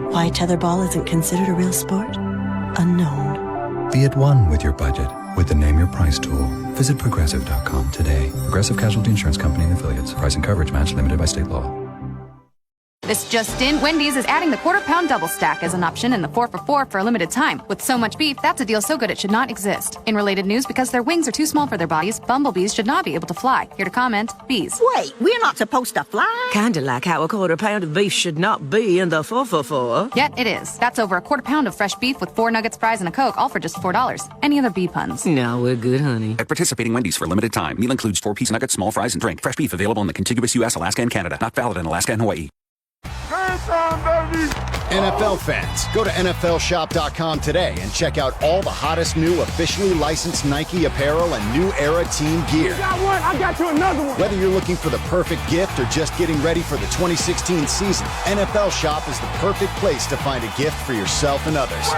Why tetherball isn't considered a real sport? Unknown. Be at one with your budget with the Name Your Price tool. Visit Progressive.com today. Progressive Casualty Insurance Company and Affiliates. Price and coverage match limited by state law. This just in, Wendy's is adding the quarter-pound double stack as an option in the 4 for $4 for a limited time. With so much beef, that's a deal so good it should not exist. In related news, because their wings are too small for their bodies, bumblebees should not be able to fly. Here to comment, bees. Wait, we're not supposed to fly? Kinda like how a quarter pound of beef should not be in the 4 for $4. Yet it is. That's over a quarter pound of fresh beef with 4 nuggets, fries, and a Coke, all for just $4. Any other bee puns? No, we're good, honey. At participating Wendy's for a limited time. Meal includes 4-piece nuggets, small fries, and drink. Fresh beef available in the contiguous U.S., Alaska, and Canada. Not valid in Alaska and Hawaii. NFL fans, go to NFLshop.com today and check out all the hottest new officially licensed Nike apparel and new era team gear. You got one, I got you another one. Whether you're looking for the perfect gift or just getting ready for the 2016 season, NFL Shop is the perfect place to find a gift for yourself and others.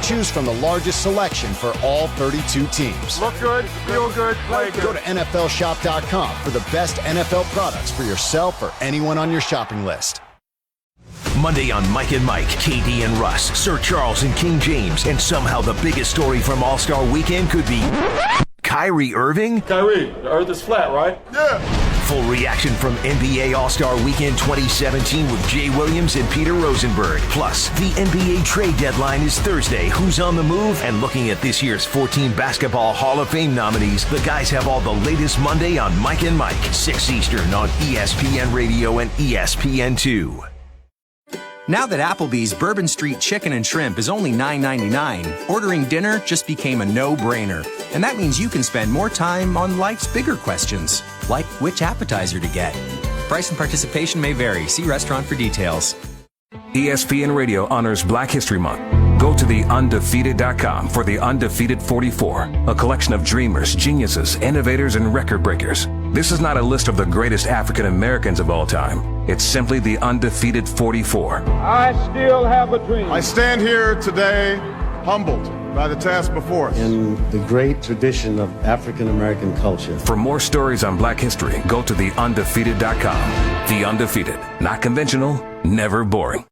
Choose from the largest selection for all 32 teams. Look good, feel good, play good. Go to NFLshop.com for the best NFL products for yourself or anyone on your shopping list. Monday on Mike and Mike, KD and Russ, Sir Charles and King James, and somehow the biggest story from All-Star Weekend could be Kyrie Irving? Kyrie, the earth is flat, right? Yeah. Full reaction from NBA All-Star Weekend 2017 with Jay Williams and Peter Rosenberg. Plus, the NBA trade deadline is Thursday. Who's on the move? And looking at this year's 14 Basketball Hall of Fame nominees, the guys have all the latest Monday on Mike and Mike, 6 Eastern on ESPN Radio and ESPN2. Now that Applebee's Bourbon Street Chicken and Shrimp is only $9.99, ordering dinner just became a no-brainer. And that means you can spend more time on life's bigger questions, like which appetizer to get. Price and participation may vary. See restaurant for details. ESPN Radio honors Black History Month. Go to theundefeated.com for The Undefeated 44, a collection of dreamers, geniuses, innovators, and record breakers. This is not a list of the greatest African Americans of all time. It's simply The Undefeated 44. I still have a dream. I stand here today humbled by the task before us. In the great tradition of African American culture. For more stories on Black history, go to theundefeated.com. The Undefeated. Not conventional, never boring.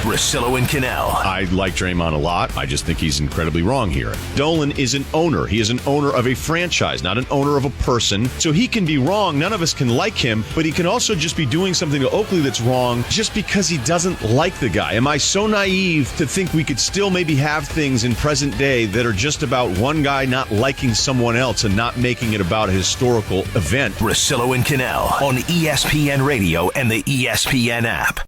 Russillo and Cannell. I like Draymond a lot. I just think he's incredibly wrong here. Dolan is an owner. He is an owner of a franchise, not an owner of a person. So he can be wrong. None of us can like him, but he can also just be doing something to Oakley that's wrong just because he doesn't like the guy. Am I so naive to think we could still maybe have things in present day that are just about one guy not liking someone else and not making it about a historical event? Russillo and Cannell on ESPN Radio and the ESPN app.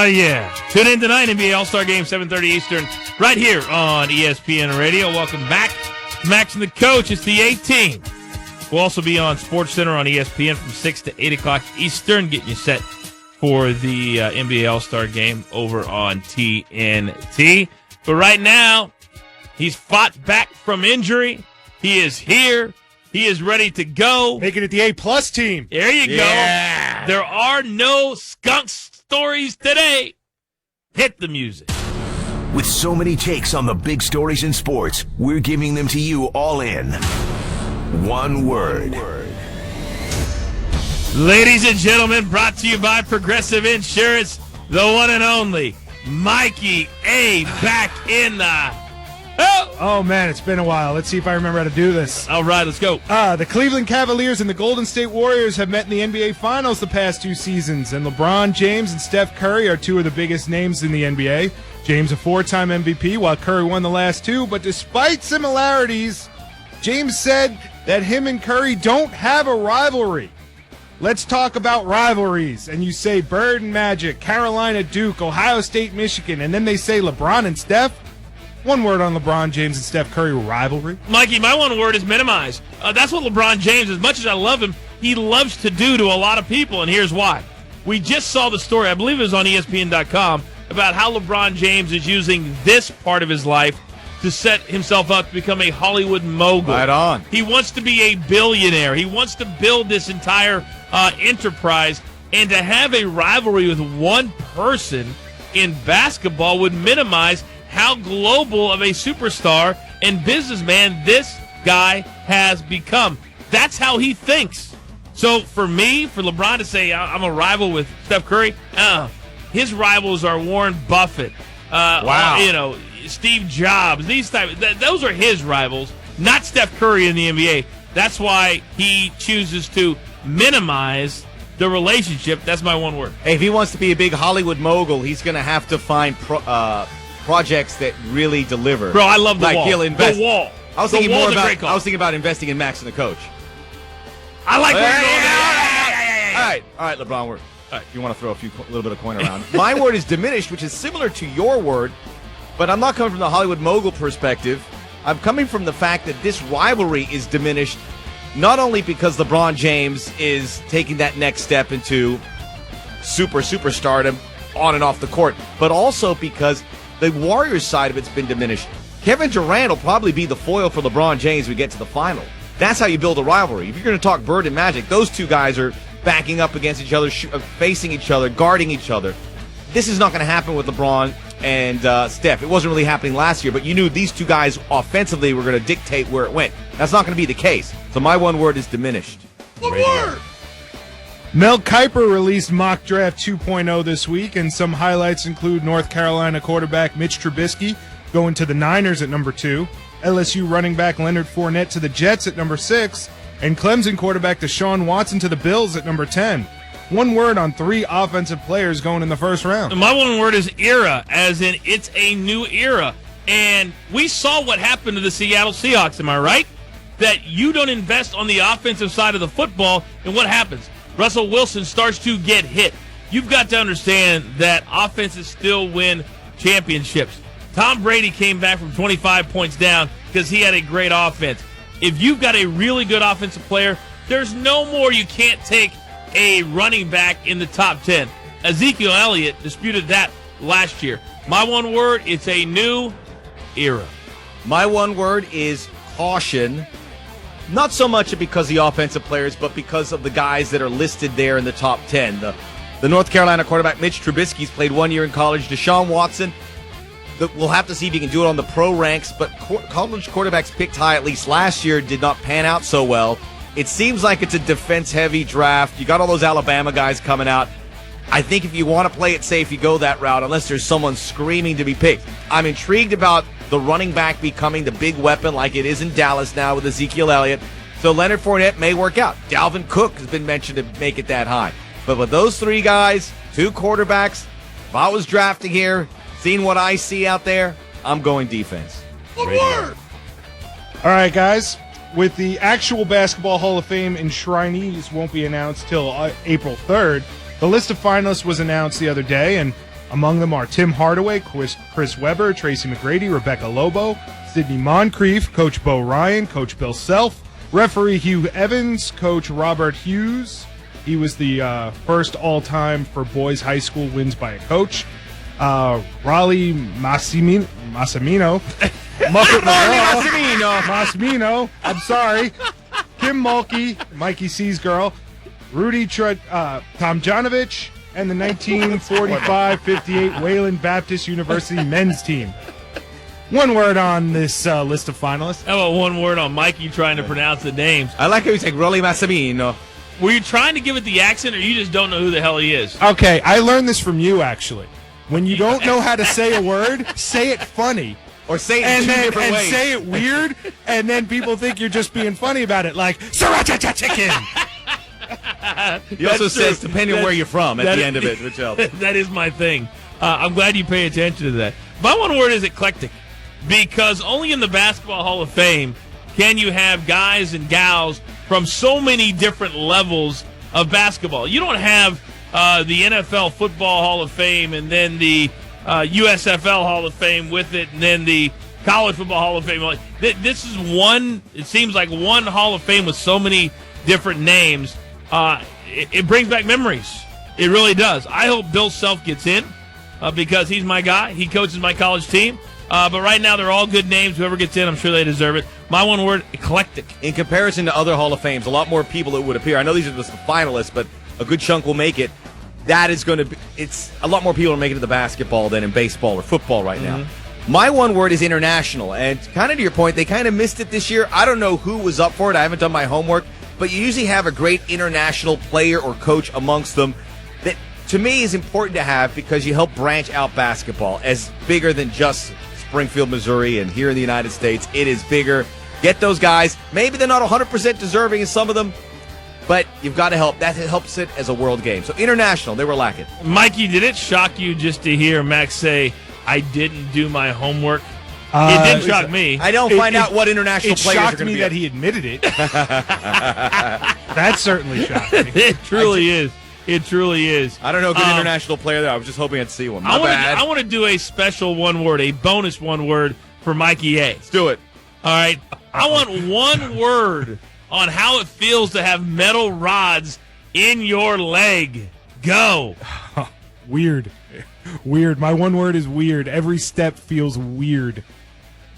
Yeah. Tune in tonight, NBA All-Star Game, 7:30 Eastern, right here on ESPN Radio. Welcome back to Max and the Coach. It's the 18th. We'll also be on SportsCenter on ESPN from 6 to 8 o'clock Eastern, getting you set for the NBA All-Star Game over on TNT. But right now, he's fought back from injury. He is here. He is ready to go. Making it the A-plus team. There you go. There are no skunk stories today. Hit the music. With so many takes on the big stories in sports, we're giving them to you all in one word. Ladies and gentlemen, brought to you by Progressive Insurance, the one and only Mikey A. back in the... Oh, man, it's been a while. Let's see if I remember how to do this. All right, let's go. The Cleveland Cavaliers and the Golden State Warriors have met in the NBA Finals the past 2 seasons, and LeBron James and Steph Curry are 2 of the biggest names in the NBA. James a 4-time MVP, while Curry won the last 2, but despite similarities, James said that him and Curry don't have a rivalry. Let's talk about rivalries. And you say Bird and Magic, Carolina Duke, Ohio State Michigan, and then they say LeBron and Steph. One word on LeBron James and Steph Curry rivalry. Mikey, my one word is minimize. That's what LeBron James, as much as I love him, he loves to do to a lot of people, and here's why. We just saw the story, I believe it was on ESPN.com, about how LeBron James is using this part of his life to set himself up to become a Hollywood mogul. Right on. He wants to be a billionaire. He wants to build this entire enterprise, and to have a rivalry with one person in basketball would minimize how global of a superstar and businessman this guy has become. That's how he thinks. So for me, for LeBron to say I'm a rival with Steph Curry, his rivals are Warren Buffett, Steve Jobs. Those are his rivals, not Steph Curry in the NBA. That's why he chooses to minimize the relationship. That's my one word. Hey, if he wants to be a big Hollywood mogul, he's going to have to find projects that really deliver. Bro, I love the like wall. He'll invest. The wall. I was thinking more about. I was thinking about investing in Max and the coach. I like. All right, LeBron. All right, you want to throw a little bit of coin around? My word is diminished, which is similar to your word, but I'm not coming from the Hollywood mogul perspective. I'm coming from the fact that this rivalry is diminished, not only because LeBron James is taking that next step into superstardom on and off the court, but also because the Warriors side of it's been diminished. Kevin Durant will probably be the foil for LeBron James when we get to the final. That's how you build a rivalry. If you're going to talk Bird and Magic, those two guys are backing up against each other, facing each other, guarding each other. This is not going to happen with LeBron and Steph. It wasn't really happening last year, but you knew these two guys offensively were going to dictate where it went. That's not going to be the case. So my one word is diminished. One word! Mel Kiper released Mock Draft 2.0 this week, and some highlights include North Carolina quarterback Mitch Trubisky going to the Niners at number 2, LSU running back Leonard Fournette to the Jets at number 6, and Clemson quarterback Deshaun Watson to the Bills at number 10. One word on 3 offensive players going in the first round. My one word is era, as in it's a new era. And we saw what happened to the Seattle Seahawks, am I right? That you don't invest on the offensive side of the football, and what happens? Russell Wilson starts to get hit. You've got to understand that offenses still win championships. Tom Brady came back from 25 points down because he had a great offense. If you've got a really good offensive player, there's no more you can't take a running back in the top 10. Ezekiel Elliott disputed that last year. My one word, it's a new era. My one word is caution. Not so much because of the offensive players, but because of the guys that are listed there in the top 10. The North Carolina quarterback Mitch Trubisky's played 1 year in college. Deshaun Watson, we'll have to see if he can do it on the pro ranks, but college quarterbacks picked high at least last year did not pan out so well. It seems like it's a defense-heavy draft. You got all those Alabama guys coming out. I think if you want to play it safe, you go that route unless there's someone screaming to be picked. I'm intrigued about the running back becoming the big weapon like it is in Dallas now with Ezekiel Elliott. So Leonard Fournette may work out. Dalvin Cook has been mentioned to make it that high. But with those 3 guys, 2 quarterbacks, if I was drafting here, seeing what I see out there, I'm going defense. One word! All right, guys. With the actual Basketball Hall of Fame enshrinees won't be announced till April 3rd, the list of finalists was announced the other day, and among them are Tim Hardaway, Chris Webber, Tracy McGrady, Rebecca Lobo, Sidney Moncrief, Coach Bo Ryan, Coach Bill Self, referee Hugh Evans, Coach Robert Hughes. He was the first all-time for boys high school wins by a coach. Raleigh Massimino. Muppet Massimino. I'm sorry. Kim Mulkey, Mikey C's girl. Rudy Tomjanovich, and the 1945-58 Wayland Baptist University men's team. One word on this list of finalists. How about one word on Mikey trying to pronounce the names? I like how you say Raleigh Massimino. Were you trying to give it the accent, or you just don't know who the hell he is? Okay, I learned this from you, actually. When you don't know how to say a word, say it funny. Or say it in 2 different ways. And say it weird, and then people think you're just being funny about it, like, Sriracha chicken. He also says, depending on where you're from, at the end of it, which helps. That is my thing. I'm glad you pay attention to that. My one word is eclectic, because only in the Basketball Hall of Fame can you have guys and gals from so many different levels of basketball. You don't have the NFL Football Hall of Fame and then the USFL Hall of Fame with it, and then the College Football Hall of Fame. This is one, it seems like one Hall of Fame with so many different names. It brings back memories. It really does. I hope Bill Self gets in because he's my guy. He coaches my college team. But right now, they're all good names. Whoever gets in, I'm sure they deserve it. My one word, eclectic. In comparison to other Hall of Fames, a lot more people that would appear. I know these are just the finalists, but a good chunk will make it. That is going to be, it's a lot more people are making it to the basketball than in baseball or football right now. My one word is international, and kind of to your point, they kind of missed it this year. I don't know who was up for it. I haven't done my homework, but you usually have a great international player or coach amongst them that, to me, is important to have because you help branch out basketball as bigger than just Springfield, Missouri, and here in the United States. It is bigger. Get those guys. Maybe they're not 100% deserving in some of them, but you've got to help. That helps it as a world game. So international, they were lacking. Mikey, did it shock you just to hear Max say, I didn't do my homework? It didn't shock me. I don't find out what international players are going to be. It shocked me that he admitted it. That certainly shocked me. It truly is. It truly is. I don't know a good international player there. I was just hoping I'd see one. I want to do a special one word, a bonus one word for Mikey A. Let's do it. All right. I want one word on how it feels to have metal rods in your leg. Go. Weird. Weird. My one word is weird. Every step feels weird.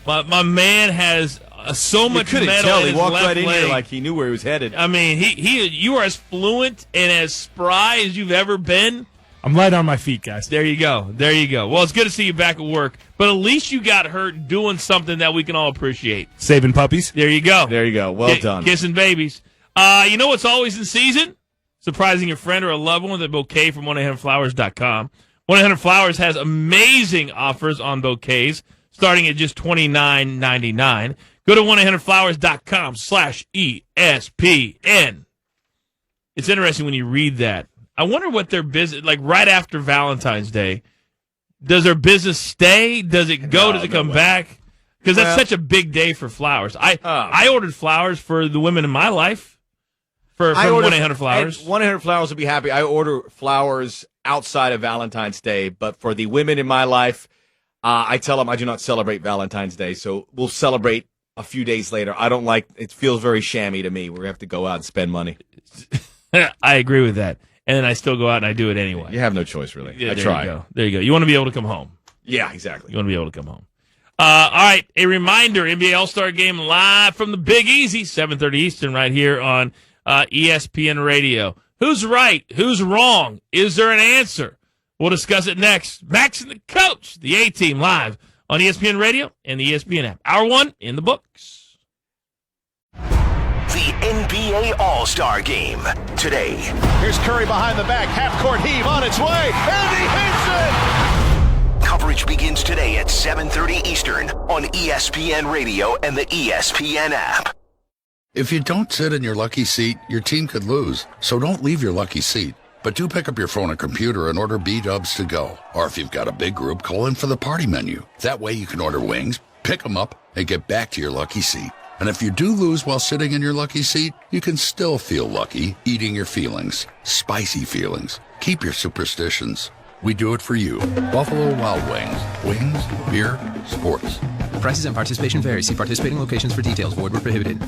My man has so much metal in his left leg. He walked right in here like he knew where he was headed. I mean, you are as fluent and as spry as you've ever been. I'm light on my feet, guys. There you go. There you go. Well, it's good to see you back at work, but at least you got hurt doing something that we can all appreciate. Saving puppies. There you go. There you go. Well done. Kissing babies. You know what's always in season? Surprising your friend or a loved one with a bouquet from 1-800-Flowers.com. 1-800-Flowers has amazing offers on bouquets, starting at just $29.99. Go to 1-800-Flowers.com/ESPN. It's interesting when you read that. I wonder what their business, like right after Valentine's Day, does their business stay? Does it go? Does it come back? Because that's such a big day for flowers. I ordered flowers for the women in my life from 1-800-Flowers. 1-800-Flowers will be happy. I order flowers outside of Valentine's Day, but for the women in my life, I tell them I do not celebrate Valentine's Day, so we'll celebrate a few days later. I don't like it. Feels very shammy to me. We have to go out and spend money. I agree with that. And then I still go out and I do it anyway. You have no choice, really. Yeah, I try. There you go. You want to be able to come home. Yeah, exactly. You want to be able to come home. All right, a reminder, NBA All-Star Game live from the Big Easy, 7:30 Eastern, right here on ESPN Radio. Who's right? Who's wrong? Is there an answer? We'll discuss it next. Max and the Coach, the A-Team, live on ESPN Radio and the ESPN app. Hour one in the books. The NBA All-Star Game today. Here's Curry behind the back, half-court heave on its way, and he hits it! Coverage begins today at 7:30 Eastern on ESPN Radio and the ESPN app. If you don't sit in your lucky seat, your team could lose. So don't leave your lucky seat. But do pick up your phone or computer and order B-Dubs to go. Or if you've got a big group, call in for the party menu. That way you can order wings, pick them up, and get back to your lucky seat. And if you do lose while sitting in your lucky seat, you can still feel lucky eating your feelings. Spicy feelings. Keep your superstitions. We do it for you. Buffalo Wild Wings. Wings, beer, sports. Prices and participation vary. See participating locations for details. Void where prohibited.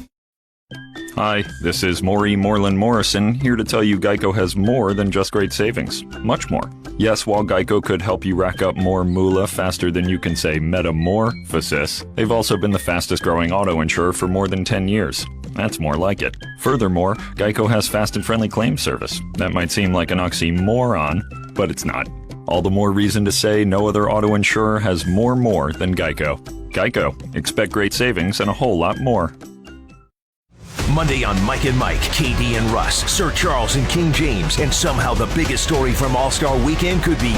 Hi, this is Maury Moreland Morrison, here to tell you Geico has more than just great savings. Much more. Yes, while Geico could help you rack up more moolah faster than you can say metamorphosis, they've also been the fastest growing auto insurer for more than 10 years. That's more like it. Furthermore, Geico has fast and friendly claim service. That might seem like an oxymoron, but it's not. All the more reason to say no other auto insurer has more than Geico. Geico. Expect great savings and a whole lot more. Monday on Mike and Mike, KD and Russ, Sir Charles and King James, and somehow the biggest story from All-Star Weekend could be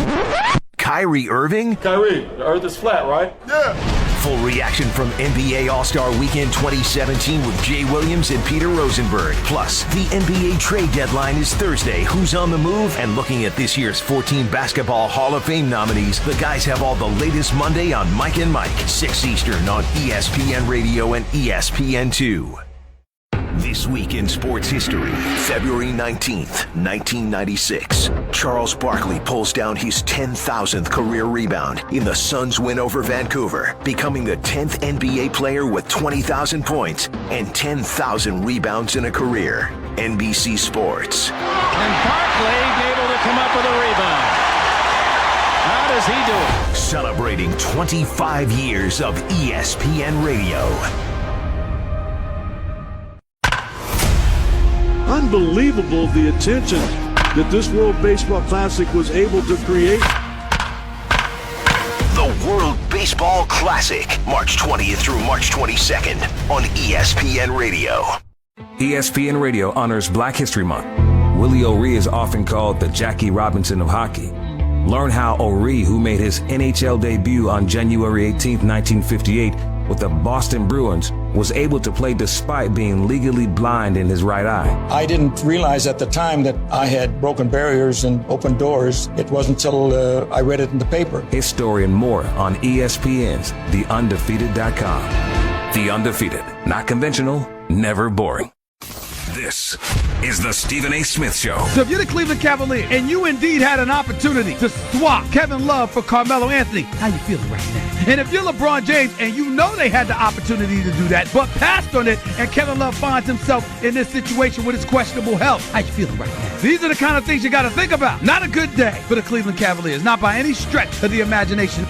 Kyrie Irving? Kyrie, the earth is flat, right? Yeah. Full reaction from NBA All-Star Weekend 2017 with Jay Williams and Peter Rosenberg. Plus, the NBA trade deadline is Thursday. Who's on the move? And looking at this year's 14 Basketball Hall of Fame nominees, the guys have all the latest Monday on Mike and Mike, 6 Eastern on ESPN Radio and ESPN2. This week in sports history, February 19th, 1996. Charles Barkley pulls down his 10,000th career rebound in the Suns' win over Vancouver, becoming the 10th NBA player with 20,000 points and 10,000 rebounds in a career. NBC Sports. And Barkley able to come up with a rebound. How does he do it? Celebrating 25 years of ESPN Radio. Unbelievable the attention that this World Baseball Classic was able to create. The World World Baseball Classic, March 20th through March 22nd on ESPN Radio. ESPN Radio honors Black History Month. Willie O'Ree is often called the Jackie Robinson of hockey. Learn how O'Ree, who made his NHL debut on January 18, 1958, with the Boston Bruins, was able to play despite being legally blind in his right eye. I didn't realize at the time that I had broken barriers and opened doors. It wasn't until I read it in the paper. His story and more on ESPN's TheUndefeated.com. The Undefeated. Not conventional, never boring. This is the Stephen A. Smith Show. So if you're the Cleveland Cavaliers and you indeed had an opportunity to swap Kevin Love for Carmelo Anthony, how you feeling right now? And if you're LeBron James and you know they had the opportunity to do that, but passed on it, and Kevin Love finds himself in this situation with his questionable health, how you feeling right now? These are the kind of things you got to think about. Not a good day for the Cleveland Cavaliers, not by any stretch of the imagination.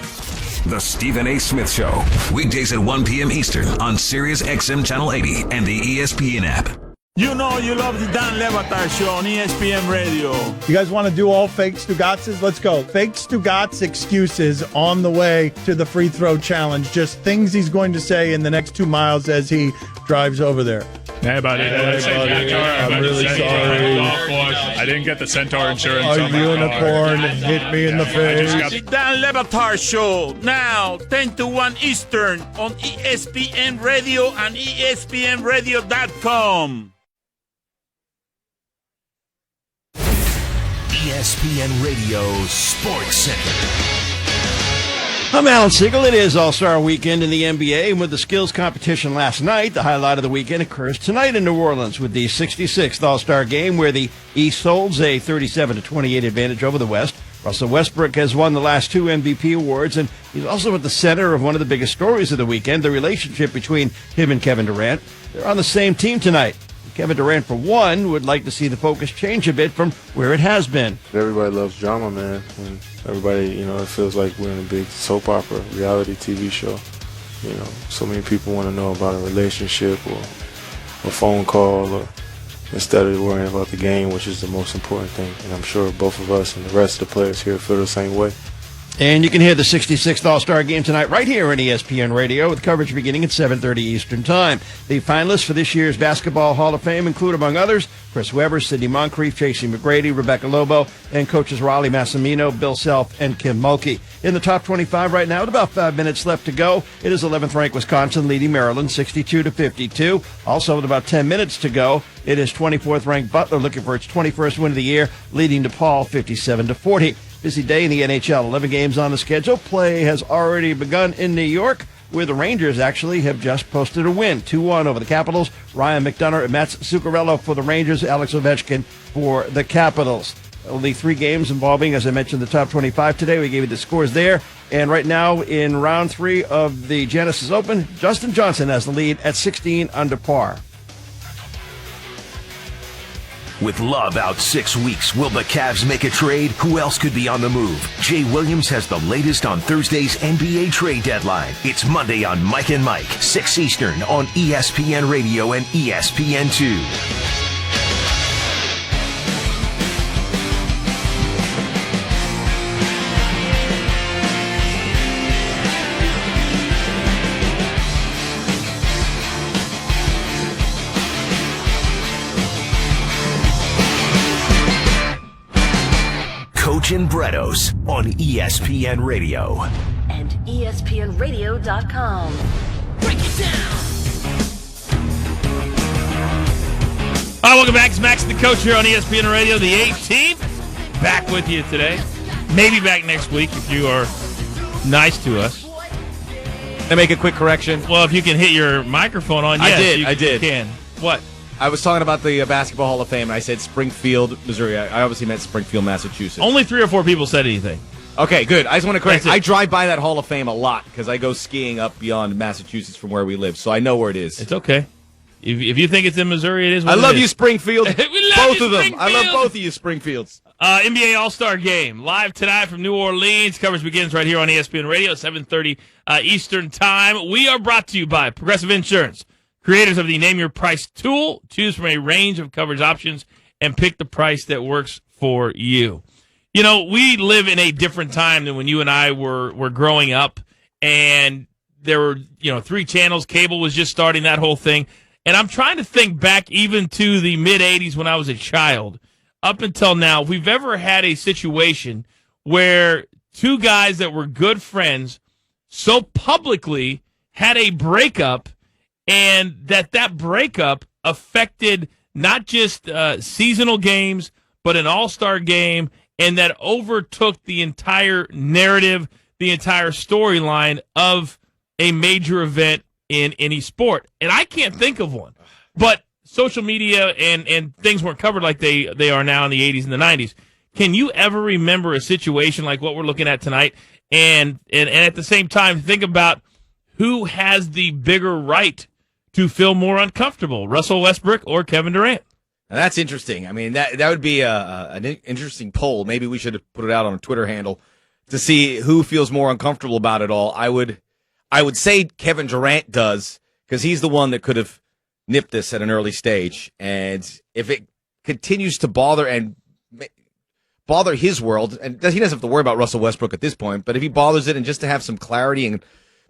The Stephen A. Smith Show. Weekdays at 1 p.m. Eastern on Sirius XM Channel 80 and the ESPN app. You know you love the Dan Le Batard Show on ESPN Radio. You guys want to do all fake Stugatses? Let's go. Fake Stugats excuses on the way to the free throw challenge. Just things he's going to say in the next 2 miles as he drives over there. Hey, buddy. I'm really sorry. I didn't get the Centaur insurance. A unicorn hit me in the face. The Dan Le Batard Show, now 10 to 1 Eastern on ESPN Radio and ESPNRadio.com. ESPN Radio Sports Center. I'm Alan Siegel. It is All-Star Weekend in the NBA, and with the skills competition last night, the highlight of the weekend occurs tonight in New Orleans with the 66th All-Star Game, where the East holds a 37-28 advantage over the West. Russell Westbrook has won the last 2 MVP awards, and he's also at the center of one of the biggest stories of the weekend, the relationship between him and Kevin Durant. They're on the same team tonight. Kevin Durant, for one, would like to see the focus change a bit from where it has been. Everybody loves drama, man. And everybody, it feels like we're in a big soap opera, reality TV show. So many people want to know about a relationship or a phone call, or instead of worrying about the game, which is the most important thing. And I'm sure both of us and the rest of the players here feel the same way. And you can hear the 66th All-Star Game tonight right here on ESPN Radio, with coverage beginning at 7:30 Eastern Time. The finalists for this year's Basketball Hall of Fame include, among others, Chris Webber, Sidney Moncrief, Tracy McGrady, Rebecca Lobo, and coaches Raleigh Massimino, Bill Self, and Kim Mulkey. In the top 25 right now, with about 5 minutes left to go, it is 11th-ranked Wisconsin leading Maryland 62-52. Also, with about 10 minutes to go, it is 24th-ranked Butler looking for its 21st win of the year, leading DePaul 57-40. Busy day in the NHL. 11 games on the schedule. Play has already begun in New York, where the Rangers actually have just posted a win. 2-1 over the Capitals. Ryan McDonough and Mats Zuccarello for the Rangers. Alex Ovechkin for the Capitals. Only 3 games involving, as I mentioned, the top 25 today. We gave you the scores there. And right now, in round 3 of the Genesis Open, Justin Johnson has the lead at 16 under par. With Love out 6 weeks, will the Cavs make a trade? Who else could be on the move? Jay Williams has the latest on Thursday's NBA trade deadline. It's Monday on Mike and Mike, 6 Eastern on ESPN Radio and ESPN2. Coach and Brettos on ESPN Radio. And ESPNRadio.com. Break it down! All right, welcome back. It's Max the Coach here on ESPN Radio, the 18th. Back with you today. Maybe back next week if you are nice to us. Can I make a quick correction? Well, if you can hit your microphone on, yes, I did. You can. What? I was talking about the Basketball Hall of Fame, and I said Springfield, Missouri. I obviously meant Springfield, Massachusetts. Only 3 or 4 people said anything. Okay, good. I just want to correct. I drive by that Hall of Fame a lot because I go skiing up beyond Massachusetts from where we live, so I know where it is. It's okay. If you think it's in Missouri, it is. I love you, Springfield. We love both you, of them. Springfield. I love both of you, Springfields. NBA All-Star Game live tonight from New Orleans. Coverage begins right here on ESPN Radio at 7:30 Eastern Time. We are brought to you by Progressive Insurance, creators of the Name Your Price tool. Choose from a range of coverage options and pick the price that works for you. You know, we live in a different time than when you and I were growing up. and there were 3 channels. Cable was just starting, that whole thing. And I'm trying to think back even to the mid-'80s when I was a child. Up until now, if we've ever had a situation where 2 guys that were good friends so publicly had a breakup, and that breakup affected not just seasonal games, but an all-star game, and that overtook the entire narrative, the entire storyline of a major event in any sport. And I can't think of one. But social media and things weren't covered like they are now in the 80s and the 90s. Can you ever remember a situation like what we're looking at tonight? And at the same time, think about who has the bigger right to feel more uncomfortable, Russell Westbrook or Kevin Durant? Now that's interesting. I mean, that would be an interesting poll. Maybe we should have put it out on a Twitter handle to see who feels more uncomfortable about it all. I would say Kevin Durant does, because he's the one that could have nipped this at an early stage. And if it continues to bother his world, and he doesn't have to worry about Russell Westbrook at this point, but if he bothers it, and just to have some clarity and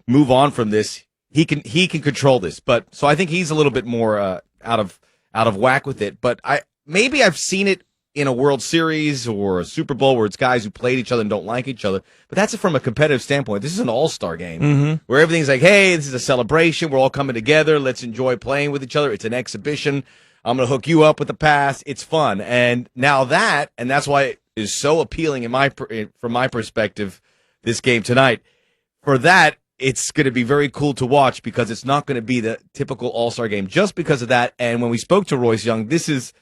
move on from this, he can control this. But so I think he's a little bit more out of whack with it. But maybe I've seen it in a World Series or a Super Bowl where it's guys who played each other and don't like each other. But that's from a competitive standpoint. This is an all-star game where everything's like, hey, this is a celebration. We're all coming together. Let's enjoy playing with each other. It's an exhibition. I'm going to hook you up with the pass. It's fun. And now and that's why it is so appealing from my perspective, this game tonight. For that, it's going to be very cool to watch, because it's not going to be the typical all-star game just because of that. And when we spoke to Royce Young, this is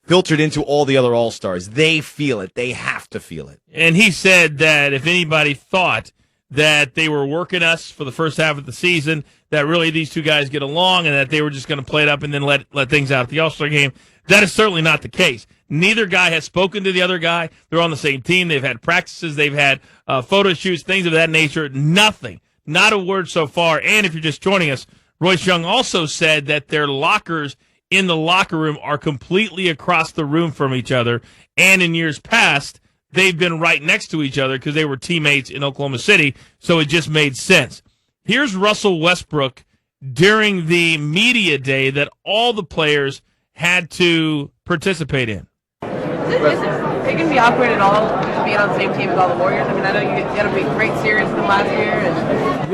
filtered into all the other all-stars. They feel it. They have to feel it. And he said that if anybody thought that they were working us for the first half of the season, that really these 2 guys get along and that they were just going to play it up and then let things out at the all-star game, that is certainly not the case. Neither guy has spoken to the other guy. They're on the same team. They've had practices. They've had photo shoots, things of that nature. Nothing. Not a word so far. And if you're just joining us, Royce Young also said that their lockers in the locker room are completely across the room from each other. And in years past, they've been right next to each other because they were teammates in Oklahoma City. So it just made sense. Here's Russell Westbrook during the media day that all the players had to participate in. Is it going to be awkward at all being on the same team as all the Warriors? I mean, I know you had a big, great series from last year.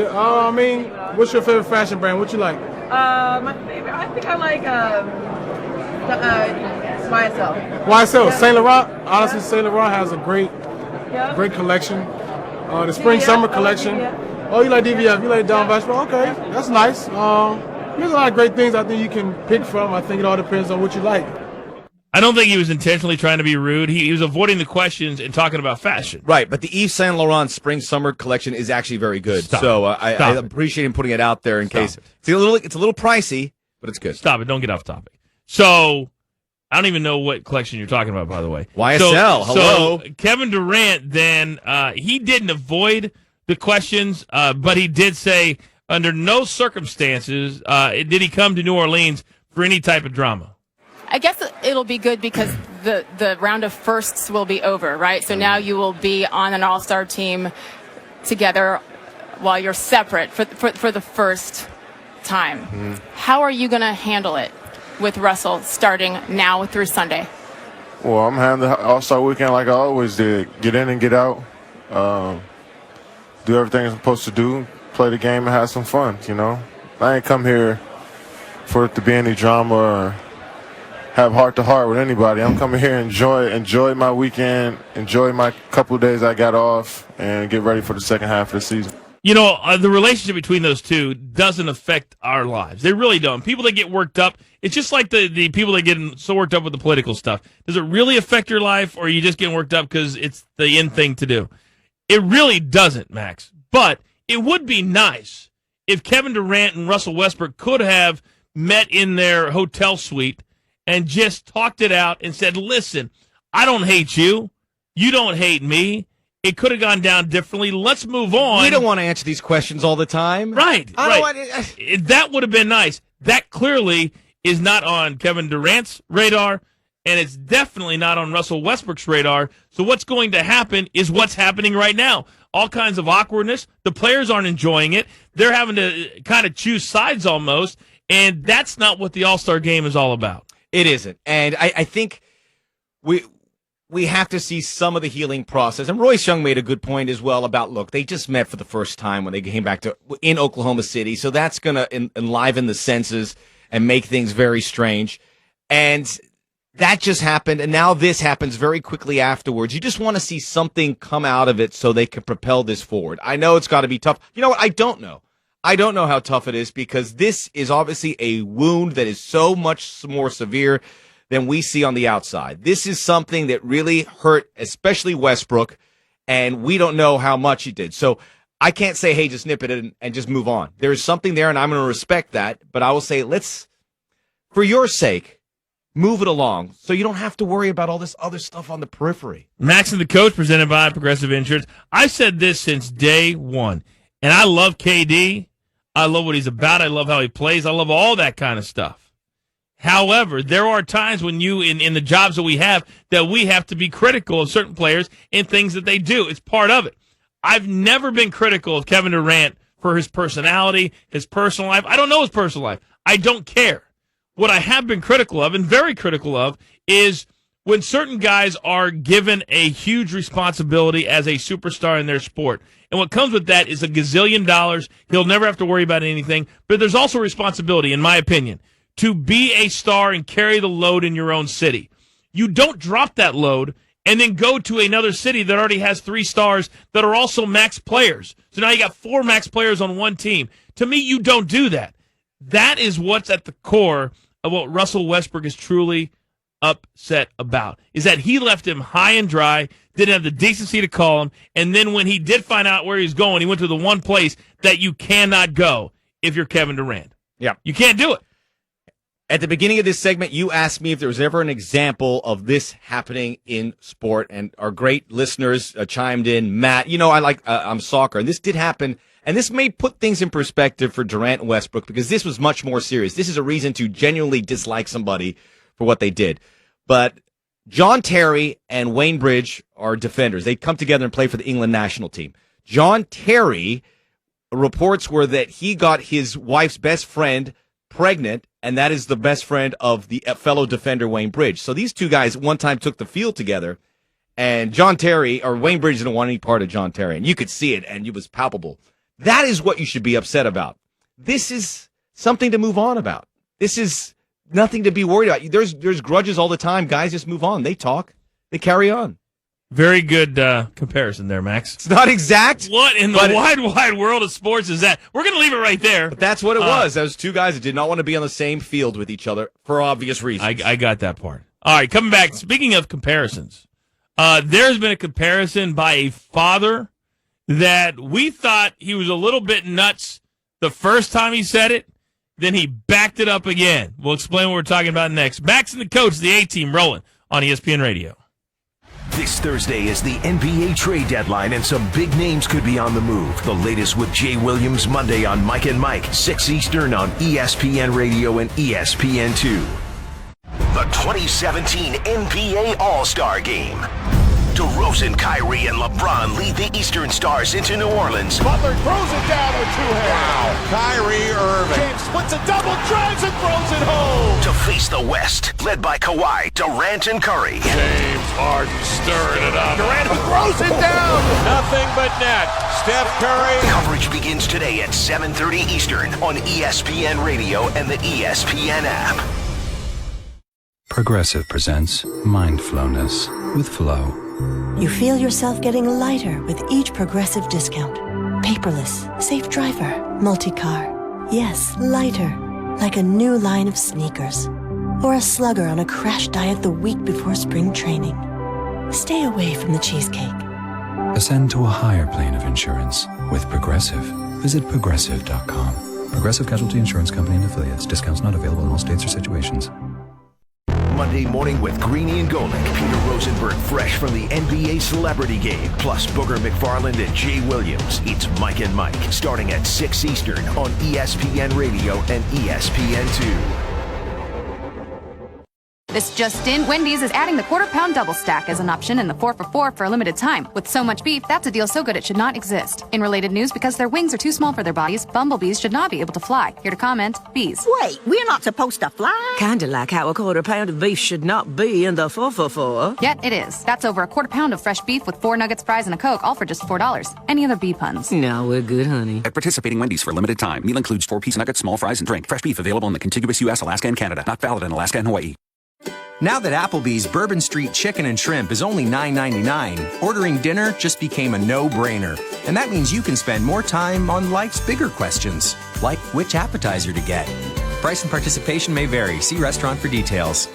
Yeah, I mean, what's your favorite fashion brand? What you like? My favorite, I think I like YSL. YSL, Yeah. Saint Laurent. Honestly, Saint Laurent has a great collection. The spring-summer collection. Oh, you like DVF? You like Don Vashpo? Okay, that's nice. There's a lot of great things I think you can pick from. I think it all depends on what you like. I don't think he was intentionally trying to be rude. He was avoiding the questions and talking about fashion. Right, but the Yves Saint Laurent spring-summer collection is actually very good. I appreciate him putting it out there in case. It's a little pricey, but it's good. Stop it. Don't get off topic. So I don't even know what collection you're talking about, by the way. YSL, hello. So Kevin Durant, then, he didn't avoid the questions, but he did say under no circumstances did he come to New Orleans for any type of drama. I guess it'll be good because the round of firsts will be over, right? So now you will be on an all-star team together while you're separate for the first time. Mm-hmm. How are you going to handle it with Russell starting now through Sunday? Well, I'm handling the all-star weekend like I always did. Get in and get out. Do everything I'm supposed to do. Play the game and have some fun, you know. I ain't come here for it to be any drama or have heart-to-heart with anybody. I'm coming here and enjoy my weekend, enjoy my couple of days I got off, and get ready for the second half of the season. You know, the relationship between those two doesn't affect our lives. They really don't. People that get worked up, it's just like the people that get so worked up with the political stuff. Does it really affect your life, or are you just getting worked up because it's the in thing to do? It really doesn't, Max. But it would be nice if Kevin Durant and Russell Westbrook could have met in their hotel suite and just talked it out and said, listen, I don't hate you. You don't hate me. It could have gone down differently. Let's move on. We don't want to answer these questions all the time. Right. That would have been nice. That clearly is not on Kevin Durant's radar, and it's definitely not on Russell Westbrook's radar. So what's going to happen is what's happening right now. all kinds of awkwardness. The players aren't enjoying it. They're having to kind of choose sides almost, and that's not what the All-Star game is all about. It isn't. And I think we have to see some of the healing process. And Royce Young made a good point as well about, look, they just met for the first time when they came back in Oklahoma City. So that's going to enliven the senses and make things very strange. And that just happened. And now this happens very quickly afterwards. You just want to see something come out of it so they can propel this forward. I know it's got to be tough. You know what? I don't know. I don't know how tough it is because this is obviously a wound that is so much more severe than we see on the outside. This is something that really hurt, especially Westbrook, and we don't know how much he did. So I can't say, hey, just nip it and just move on. There's something there, and I'm going to respect that, but I will say, let's, for your sake, move it along so you don't have to worry about all this other stuff on the periphery. Max and the Coach, presented by Progressive Insurance. I said this since day one, and I love KD. I love what he's about. I love how he plays. I love all that kind of stuff. However, there are times when you, in the jobs that we have to be critical of certain players and things that they do. It's part of it. I've never been critical of Kevin Durant for his personality, his personal life. I don't know his personal life. I don't care. What I have been critical of, and very critical of, is when certain guys are given a huge responsibility as a superstar in their sport. And what comes with that is $1 gazillion. He'll never have to worry about anything. But there's also responsibility, in my opinion, to be a star and carry the load in your own city. You don't drop that load and then go to another city that already has 3 stars that are also max players. So now you got 4 max players on one team. To me, you don't do that. That is what's at the core of what Russell Westbrook is truly upset about, is that he left him high and dry, didn't have the decency to call him, and then when he did find out where he's going, he went to the one place that you cannot go if you're Kevin Durant. Yeah. You can't do it. At the beginning of this segment, you asked me if there was ever an example of this happening in sport, and our great listeners chimed in. Matt, you know, I'm soccer, and this did happen, and this may put things in perspective for Durant and Westbrook because this was much more serious. This is a reason to genuinely dislike somebody for what they did. But John Terry and Wayne Bridge are defenders. They come together and play for the England national team. John Terry, reports were that he got his wife's best friend pregnant, and that is the best friend of the fellow defender Wayne Bridge. So these two guys one time took the field together, and John Terry, or Wayne Bridge, didn't want any part of John Terry, and you could see it, and it was palpable. That is what you should be upset about. This is something to move on about. This is nothing to be worried about. There's grudges all the time. Guys just move on. They talk. They carry on. Very good comparison there, Max. It's not exact. What in the wide world of sports is that? We're going to leave it right there. But that's what it was. Those two guys that did not want to be on the same field with each other for obvious reasons. I got that part. All right, coming back. Speaking of comparisons, there's been a comparison by a father that we thought he was a little bit nuts the first time he said it. Then he backed it up again. We'll explain what we're talking about next. Max and the Coach, the A-Team, rolling on ESPN Radio. This Thursday is the NBA trade deadline, and some big names could be on the move. The latest with Jay Williams Monday on Mike and Mike, 6 Eastern on ESPN Radio and ESPN2. The 2017 NBA All-Star Game. DeRozan, Kyrie, and LeBron lead the Eastern Stars into New Orleans. Butler throws it down with 2 hands. Wow. Kyrie Irving. James splits a double, drives and throws it home. To face the West, led by Kawhi, Durant, and Curry. James Harden stirring it up. Durant throws it down. Nothing but net. Steph Curry. Coverage begins today at 7:30 Eastern on ESPN Radio and the ESPN app. Progressive presents Mindfulness with Flow. You feel yourself getting lighter with each Progressive discount. Paperless, safe driver, multi-car. Yes, lighter, like a new line of sneakers. Or a slugger on a crash diet the week before spring training. Stay away from the cheesecake. Ascend to a higher plane of insurance with Progressive. Visit Progressive.com. Progressive Casualty Insurance Company and Affiliates. Discounts not available in all states or situations. Monday morning with Greeny and Golick. Peter Rosenberg fresh from the NBA Celebrity Game. Plus Booger McFarland and Jay Williams. It's Mike and Mike. Starting at 6 Eastern on ESPN Radio and ESPN2. This just in, Wendy's is adding the quarter-pound double stack as an option in the 4 for $4 for a limited time. With so much beef, that's a deal so good it should not exist. In related news, because their wings are too small for their bodies, bumblebees should not be able to fly. Here to comment, bees. Wait, we're not supposed to fly? Kinda like how a quarter-pound of beef should not be in the 4 for $4. Yet it is. That's over a quarter-pound of fresh beef with 4 nuggets, fries, and a Coke, all for just $4. Any other bee puns? No, we're good, honey. At participating Wendy's for a limited time. Meal includes 4-piece nuggets, small fries, and drink. Fresh beef available in the contiguous U.S., Alaska, and Canada. Not valid in Alaska and Hawaii. Now that Applebee's Bourbon Street Chicken and Shrimp is only $9.99, ordering dinner just became a no-brainer. And that means you can spend more time on life's bigger questions, like which appetizer to get. Price and participation may vary. See restaurant for details.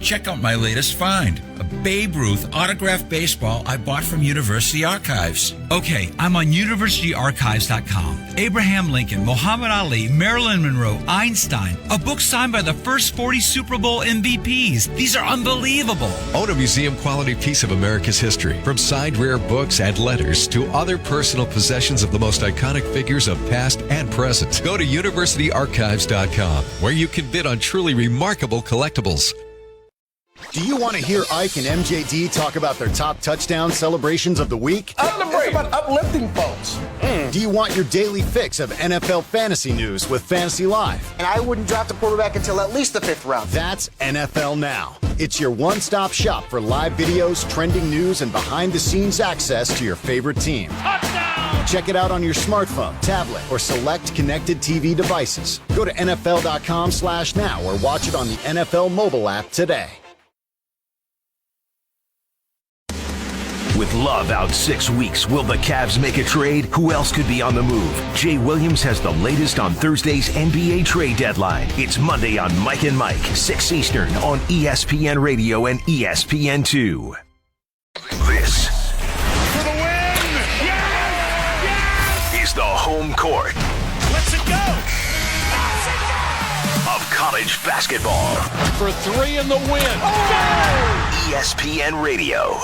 Check out my latest find, a Babe Ruth autographed baseball I bought from University Archives. Okay, I'm on universityarchives.com. Abraham Lincoln, Muhammad Ali, Marilyn Monroe, Einstein, a book signed by the first 40 Super Bowl MVPs. These are unbelievable. Own a museum-quality piece of America's history, from signed rare books and letters to other personal possessions of the most iconic figures of past and present. Go to universityarchives.com, where you can bid on truly remarkable collectibles. Do you want to hear Ike and MJD talk about their top touchdown celebrations of the week? It's about uplifting folks. Do you want your daily fix of NFL fantasy news with Fantasy Live? And I wouldn't draft a quarterback until at least the 5th round. That's NFL Now. It's your one-stop shop for live videos, trending news, and behind-the-scenes access to your favorite team. Touchdown! Check it out on your smartphone, tablet, or select connected TV devices. Go to NFL.com/now or watch it on the NFL mobile app today. With Love out 6 weeks, will the Cavs make a trade? Who else could be on the move? Jay Williams has the latest on Thursday's NBA trade deadline. It's Monday on Mike and Mike, 6 Eastern on ESPN Radio and ESPN2. This For the win! Yes! is the home court Let's it go! of college basketball. For 3 in the win! ESPN Radio.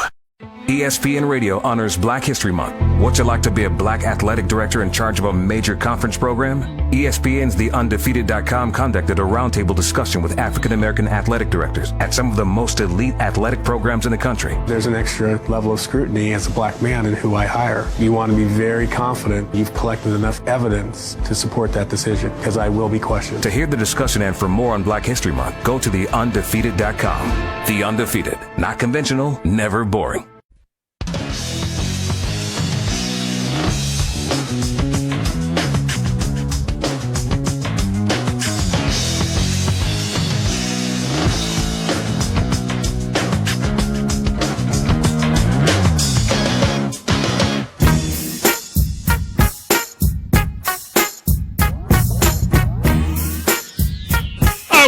ESPN Radio honors Black History Month. What's it like to be a black athletic director in charge of a major conference program? ESPN's The Undefeated.com conducted a roundtable discussion with African American athletic directors at some of the most elite athletic programs in the country. There's an extra level of scrutiny as a black man in who I hire. You want to be very confident you've collected enough evidence to support that decision, because I will be questioned. To hear the discussion and for more on Black History Month, go to TheUndefeated.com. The Undefeated. Not conventional, never boring.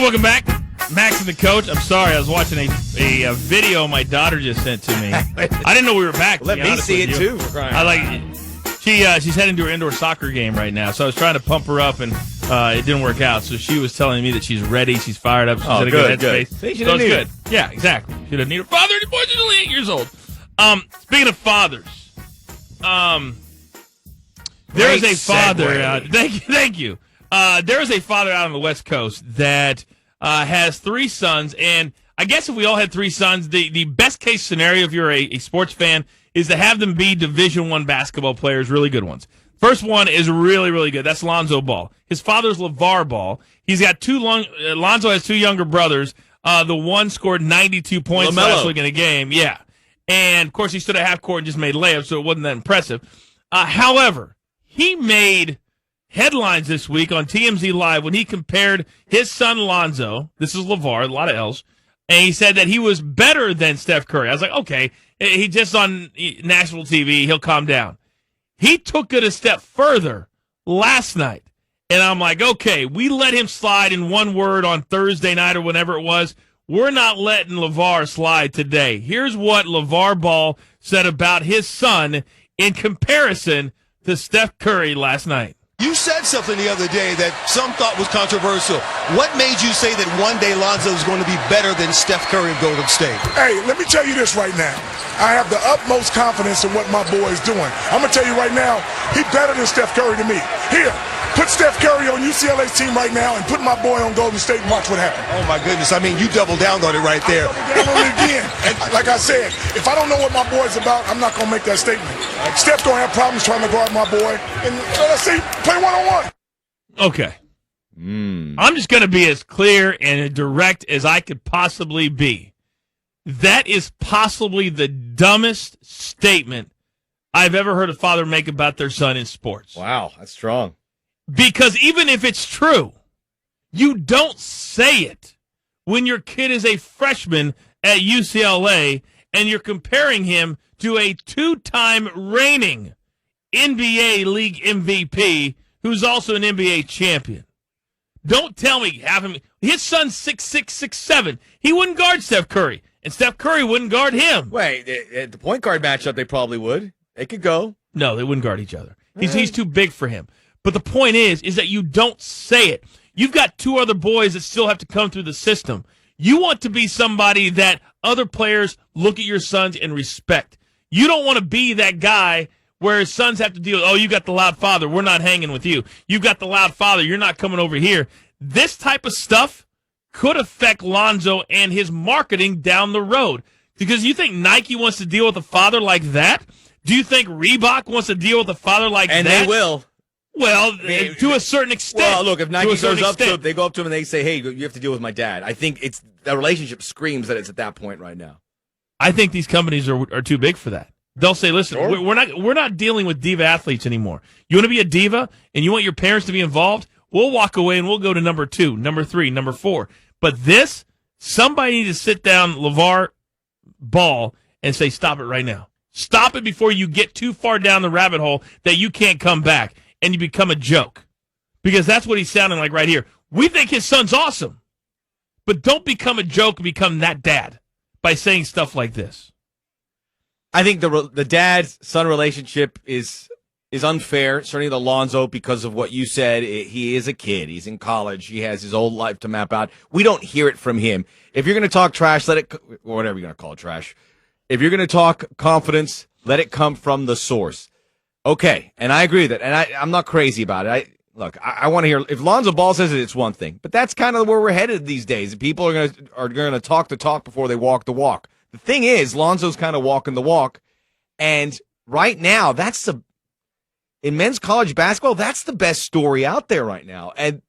Welcome back. Max and the Coach. I'm sorry, I was watching a video my daughter just sent to me. I didn't know we were back. Let me see it too. She's heading to her indoor soccer game right now, so I was trying to pump her up, and it didn't work out. So she was telling me that she's ready, she's fired up, she's in a good headspace. See, she didn't need good. Yeah, exactly. She doesn't need a father anymore. She's only 8 years old. Speaking of fathers, there is a father. Thank you. There is a father out on the West Coast that has 3 sons, and I guess if we all had 3 sons, the best case scenario if you're a sports fan is to have them be Division I basketball players, really good ones. First one is really, really good. That's Lonzo Ball. His father's LeVar Ball. He's got Lonzo has 2 younger brothers. The one scored 92 points last week in a game. Yeah. And, of course, he stood at half court and just made layups, so it wasn't that impressive. However, he made headlines this week on TMZ Live when he compared his son Lonzo, this is LeVar, a lot of L's, and he said that he was better than Steph Curry. I was like, okay, he just on national TV, he'll calm down. He took it a step further last night, and I'm like, okay, we let him slide in one word on Thursday night or whenever it was. We're not letting LeVar slide today. Here's what LeVar Ball said about his son in comparison to Steph Curry last night. You said something the other day that some thought was controversial. What made you say that one day Lonzo is going to be better than Steph Curry of Golden State? Hey, let me tell you this right now. I have the utmost confidence in what my boy is doing. I'm going to tell you right now, he's better than Steph Curry to me. Here, put Put Steph Curry on UCLA's team right now and put my boy on Golden State and watch what happens. Oh, my goodness. I mean, you double down on it right there. Down on it again. And like I said, if I don't know what my boy's about, I'm not going to make that statement. Steph's going to have problems trying to guard my boy. And let's see, play one-on-one. Okay. I'm just going to be as clear and direct as I could possibly be. That is possibly the dumbest statement I've ever heard a father make about their son in sports. Wow, that's strong. Because even if it's true, you don't say it when your kid is a freshman at UCLA and you're comparing him to a two-time reigning NBA League MVP who's also an NBA champion. Don't tell me his son's 6'6", 6'7". He wouldn't guard Steph Curry, and Steph Curry wouldn't guard him. Wait, at the point guard matchup, they probably would. They could go. No, they wouldn't guard each other. He's too big for him. But the point is that you don't say it. You've got two other boys that still have to come through the system. You want to be somebody that other players look at your sons and respect. You don't want to be that guy where his sons have to deal with, oh, you got the loud father, we're not hanging with you. You got the loud father, you're not coming over here. This type of stuff could affect Lonzo and his marketing down the road. Because you think Nike wants to deal with a father like that? Do you think Reebok wants to deal with a father like that? And they will. Well, to a certain extent. Well, look, if Nike goes up to him, they go up to him and they say, hey, you have to deal with my dad. I think the relationship screams that it's at that point right now. I think these companies are too big for that. They'll say, listen, we're not dealing with diva athletes anymore. You want to be a diva and you want your parents to be involved? We'll walk away and we'll go to number 2, number 3, number 4. But somebody needs to sit down LeVar Ball and say, stop it right now. Stop it before you get too far down the rabbit hole that you can't come back and you become a joke. Because that's what he's sounding like right here. We think his son's awesome. But don't become a joke and become that dad by saying stuff like this. I think the dad-son relationship is unfair, certainly to Lonzo, because of what you said. He is a kid. He's in college. He has his whole life to map out. We don't hear it from him. If you're going to talk trash, or whatever you're going to call it, trash. If you're going to talk confidence, let it come from the source. Okay, and I agree with that, and I'm not crazy about it. I want to hear, if Lonzo Ball says it, it's one thing, but that's kind of where we're headed these days. People are going to talk the talk before they walk the walk. The thing is, Lonzo's kind of walking the walk, and right now, in men's college basketball, that's the best story out there right now. And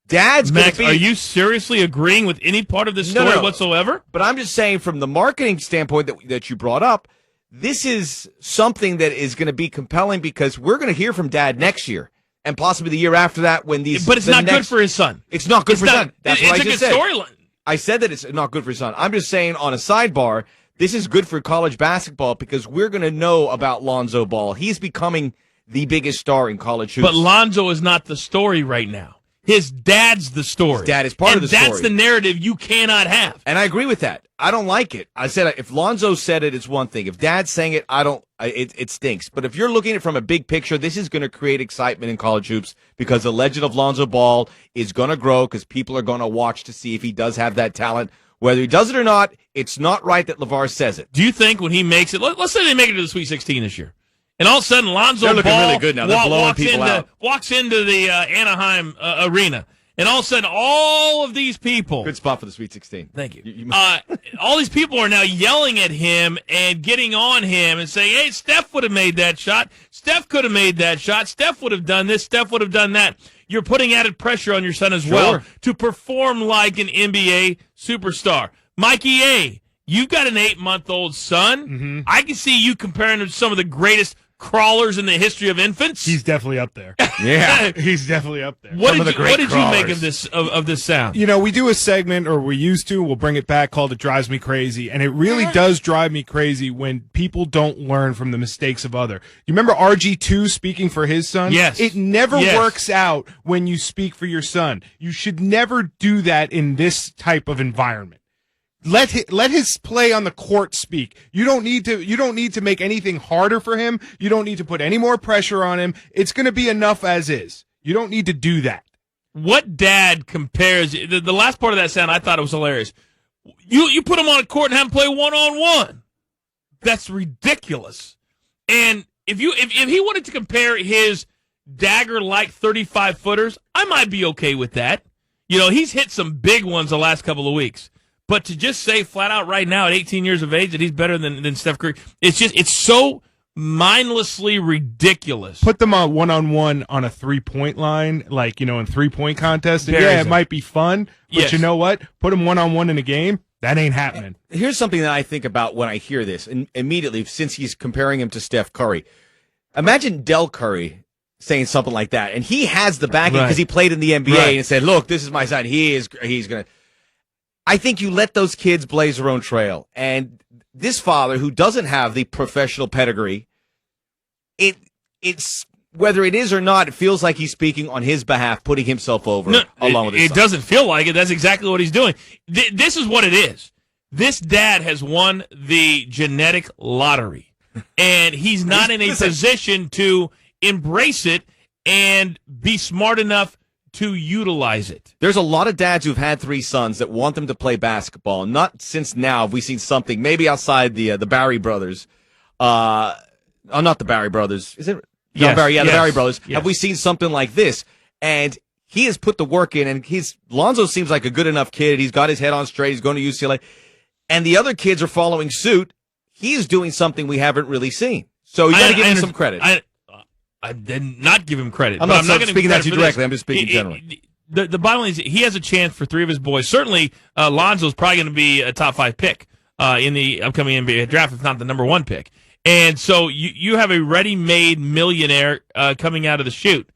Dad's going to be... are you seriously agreeing with any part of this story whatsoever? But I'm just saying, from the marketing standpoint that you brought up, this is something that is going to be compelling because we're going to hear from Dad next year and possibly the year after that when these... But it's not good for his son. It's not good for his son. That's what I just said. It's a good storyline. I said that it's not good for his son. I'm just saying, on a sidebar, this is good for college basketball because we're going to know about Lonzo Ball. He's becoming the biggest star in college hoops. But Lonzo is not the story right now. His dad's the story. His dad is part of the story. And that's the narrative you cannot have. And I agree with that. I don't like it. I said if Lonzo said it, it's one thing. If Dad's saying it, it stinks. But if you're looking at it from a big picture, this is going to create excitement in college hoops because the legend of Lonzo Ball is going to grow because people are going to watch to see if he does have that talent. Whether he does it or not, it's not right that LeVar says it. Do you think when he makes it, let's say they make it to the Sweet 16 this year, and all of a sudden Lonzo They're looking Ball really good now. They're blowing people out. Walks into the Anaheim arena, and all of a sudden all of these people... Good spot for the Sweet 16. Thank you. All these people are now yelling at him and getting on him and saying, hey, Steph would have made that shot. Steph could have made that shot. Steph would have done this. Steph would have done that. You're putting added pressure on your son as well to perform like an NBA superstar. Mikey A., you've got an 8-month-old son. Mm-hmm. I can see you comparing him to some of the greatest crawlers in the history of infants. He's definitely up there. Yeah, he's definitely up there. What did you make of this sound? You know, we do a segment, or we used to, we'll bring it back, called It Drives Me Crazy, and it really does drive me crazy when people don't learn from the mistakes of other. You remember RG2 speaking for his son? Yes. It never works out when you speak for your son. You should never do that in this type of environment. Let his play on the court speak. You don't need to make anything harder for him. You don't need to put any more pressure on him. It's going to be enough as is. You don't need to do that. What dad compares the last part of that sound? I thought it was hilarious. You put him on a court and have him play 1-on-1. That's ridiculous. And if he wanted to compare his dagger-like 35-footers, I might be okay with that. You know, he's hit some big ones the last couple of weeks. But to just say flat out right now at 18 years of age that he's better than Steph Curry, it's so mindlessly ridiculous. Put them on one-on-one on a three-point line, like, you know, in three-point contest. And it might be fun, but you know what? Put them one-on-one in a game. That ain't happening. Here's something that I think about when I hear this, and immediately, since he's comparing him to Steph Curry. Imagine Del Curry saying something like that, and he has the backing because he played in the NBA and said, look, this is my side. He's going to. I think you let those kids blaze their own trail. And this father, who doesn't have the professional pedigree, it's whether it is or not, it feels like he's speaking on his behalf, putting himself over along with his son. It doesn't feel like it. That's exactly what he's doing. This is what it is. This dad has won the genetic lottery, and he's not in a position to embrace it and be smart enough to utilize it. There's a lot of dads who've had 3 sons that want them to play basketball. Not since now have we seen something, maybe outside the Barry brothers. Not the Barry brothers. Is it? Yes, the Barry brothers. Yes. Have we seen something like this? And he has put the work in, and Lonzo seems like a good enough kid. He's got his head on straight. He's going to UCLA. And the other kids are following suit. He is doing something we haven't really seen. So you got to give him some credit. I did not give him credit. I'm not speaking that to you directly. I'm just speaking generally. The bottom line is he has a chance for 3 of his boys. Certainly, Lonzo's probably going to be a top 5 pick in the upcoming NBA draft, if not the number 1 pick. And so you have a ready-made millionaire coming out of the chute.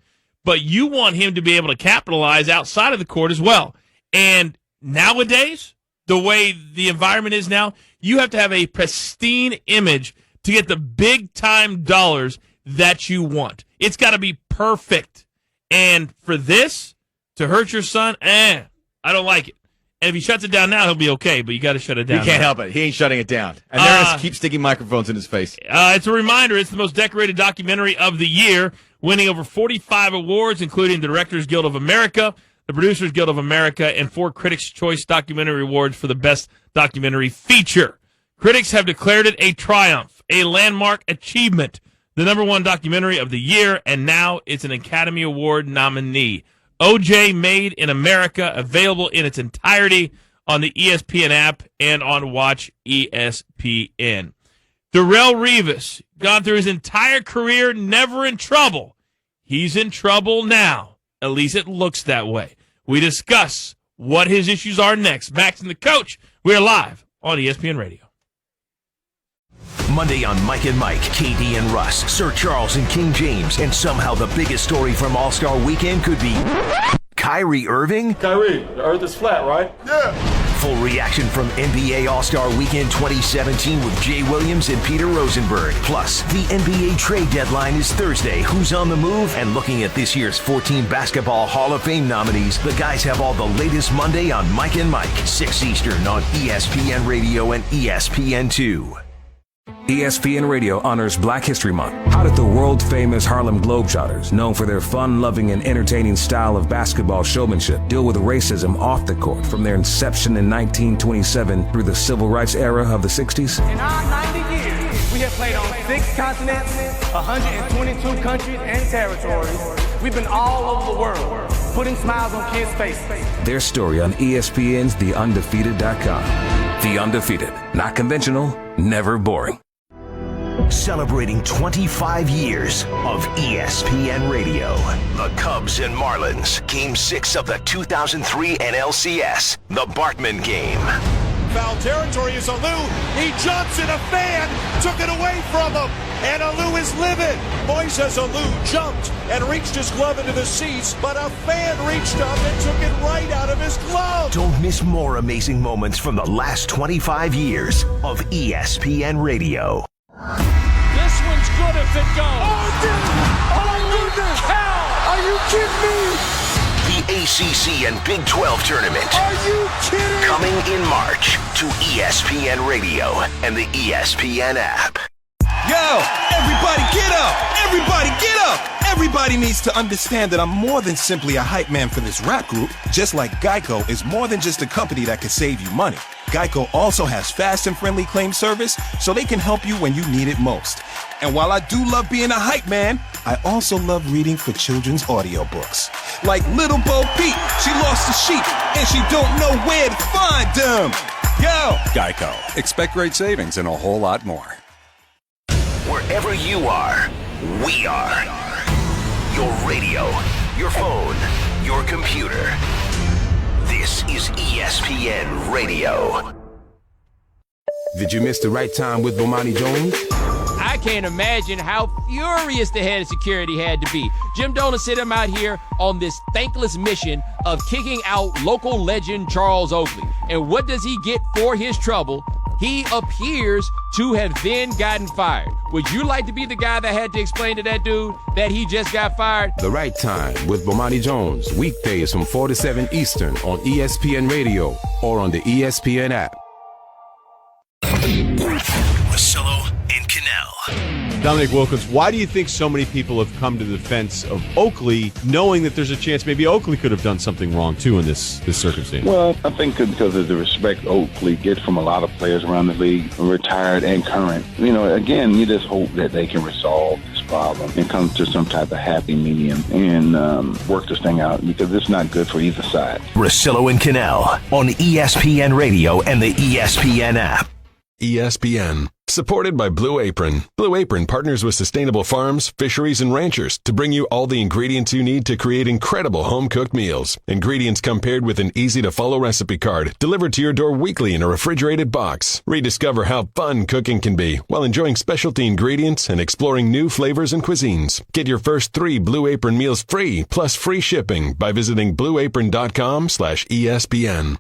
But you want him to be able to capitalize outside of the court as well. And nowadays, the way the environment is now, you have to have a pristine image to get the big-time dollars that you want. It's got to be perfect. And for this to hurt your son, I don't like it. And if he shuts it down now, he'll be okay, but you got to shut it down. He can't help it. He ain't shutting it down. And they're going to keep sticking microphones in his face. It's a reminder. It's the most decorated documentary of the year, winning over 45 awards, including the Directors Guild of America, the Producers Guild of America, and 4 Critics' Choice Documentary Awards for the Best Documentary Feature. Critics have declared it a triumph, a landmark achievement, the number 1 documentary of the year, and now it's an Academy Award nominee. OJ Made in America, available in its entirety on the ESPN app and on Watch ESPN. Darrelle Revis, gone through his entire career, never in trouble. He's in trouble now. At least it looks that way. We discuss what his issues are next. Max and the Coach, we're live on ESPN Radio. Monday on Mike and Mike, KD and Russ, Sir Charles and King James, and somehow the biggest story from All-Star Weekend could be Kyrie Irving? Kyrie, the earth is flat, right? Yeah. Full reaction from NBA All-Star Weekend 2017 with Jay Williams and Peter Rosenberg. Plus, the NBA trade deadline is Thursday. Who's on the move? And looking at this year's 14 Basketball Hall of Fame nominees, the guys have all the latest Monday on Mike and Mike, 6 Eastern on ESPN Radio and ESPN2. ESPN Radio honors Black History Month. How did the world-famous Harlem Globetrotters, known for their fun-loving and entertaining style of basketball showmanship, deal with racism off the court from their inception in 1927 through the civil rights era of the 60s? In our 90 years, we have played on 6 continents, 122 countries and territories. We've been all over the world, putting smiles on kids' faces. Their story on ESPN's TheUndefeated.com. The Undefeated. Not conventional, never boring. Celebrating 25 years of ESPN Radio. The Cubs and Marlins. Game 6 of the 2003 NLCS. The Bartman game. Foul territory is Alou. He jumps and a fan took it away from him. And Alou is livid. Moises Alou jumped and reached his glove into the seats, but a fan reached up and took it right out of his glove. Don't miss more amazing moments from the last 25 years of ESPN Radio. This one's good if it goes. Oh, dude! Oh, goodness! Cow! Are you kidding me? The ACC and Big 12 tournament. Are you kidding? Coming in March to ESPN Radio and the ESPN app. Yo, everybody get up! Everybody get up! Everybody needs to understand that I'm more than simply a hype man for this rap group, just like Geico is more than just a company that could save you money. Geico also has fast and friendly claim service so they can help you when you need it most. And while I do love being a hype man, I also love reading for children's audiobooks. Like Little Bo Peep, she lost a sheep and she don't know where to find them. Yo! Geico. Expect great savings and a whole lot more. Wherever you are, we are. Your radio, your phone, your computer. This is ESPN Radio. Did you miss the right time with Bomani Jones? I can't imagine how furious the head of security had to be. Jim Dolan sent him out here on this thankless mission of kicking out local legend Charles Oakley. And what does he get for his trouble? He appears to have then gotten fired. Would you like to be the guy that had to explain to that dude that he just got fired? The Right Time with Bomani Jones. Weekdays from 4 to 7 Eastern on ESPN Radio or on the ESPN app. Russillo and Cannell. Dominic Wilkins, why do you think so many people have come to the defense of Oakley, knowing that there's a chance maybe Oakley could have done something wrong, too, in this circumstance? Well, I think because of the respect Oakley gets from a lot of players around the league, retired and current. You know, again, you just hope that they can resolve this problem and come to some type of happy medium and work this thing out, because it's not good for either side. Russillo and Cannell on ESPN Radio and the ESPN app. ESPN. Supported by Blue Apron. Blue Apron partners with sustainable farms, fisheries, and ranchers to bring you all the ingredients you need to create incredible home-cooked meals. Ingredients come paired with an easy-to-follow recipe card delivered to your door weekly in a refrigerated box. Rediscover how fun cooking can be while enjoying specialty ingredients and exploring new flavors and cuisines. Get your first 3 Blue Apron meals free, plus free shipping by visiting blueapron.com/ESPN.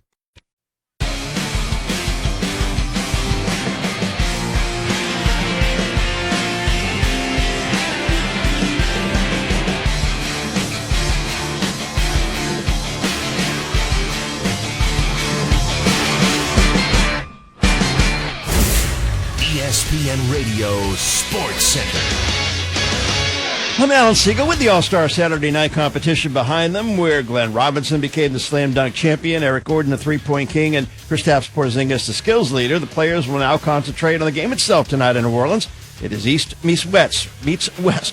ESPN Radio Sports Center. I'm Alan Siegel with the All-Star Saturday Night competition behind them, where Glenn Robinson became the slam dunk champion, Eric Gordon the three-point king, and Kristaps Porzingis the skills leader. The players will now concentrate on the game itself tonight in New Orleans. It is East meets West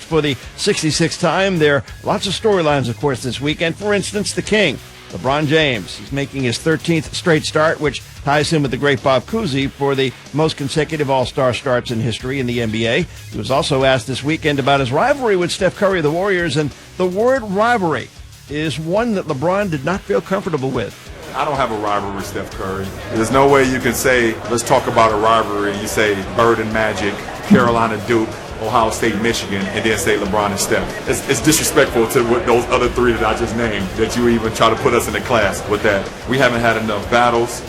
for the 66th time. There are lots of storylines, of course, this weekend. For instance, the king, LeBron James. He's making his 13th straight start, which ties him with the great Bob Cousy for the most consecutive All-Star starts in history in the NBA. He was also asked this weekend about his rivalry with Steph Curry of the Warriors, and the word rivalry is one that LeBron did not feel comfortable with. I don't have a rivalry with Steph Curry. There's no way you can say, let's talk about a rivalry. You say Bird and Magic, Carolina Duke, Ohio State, Michigan, and then say LeBron and Steph. It's disrespectful to those other 3 that I just named, that you even try to put us in a class with that. We haven't had enough battles,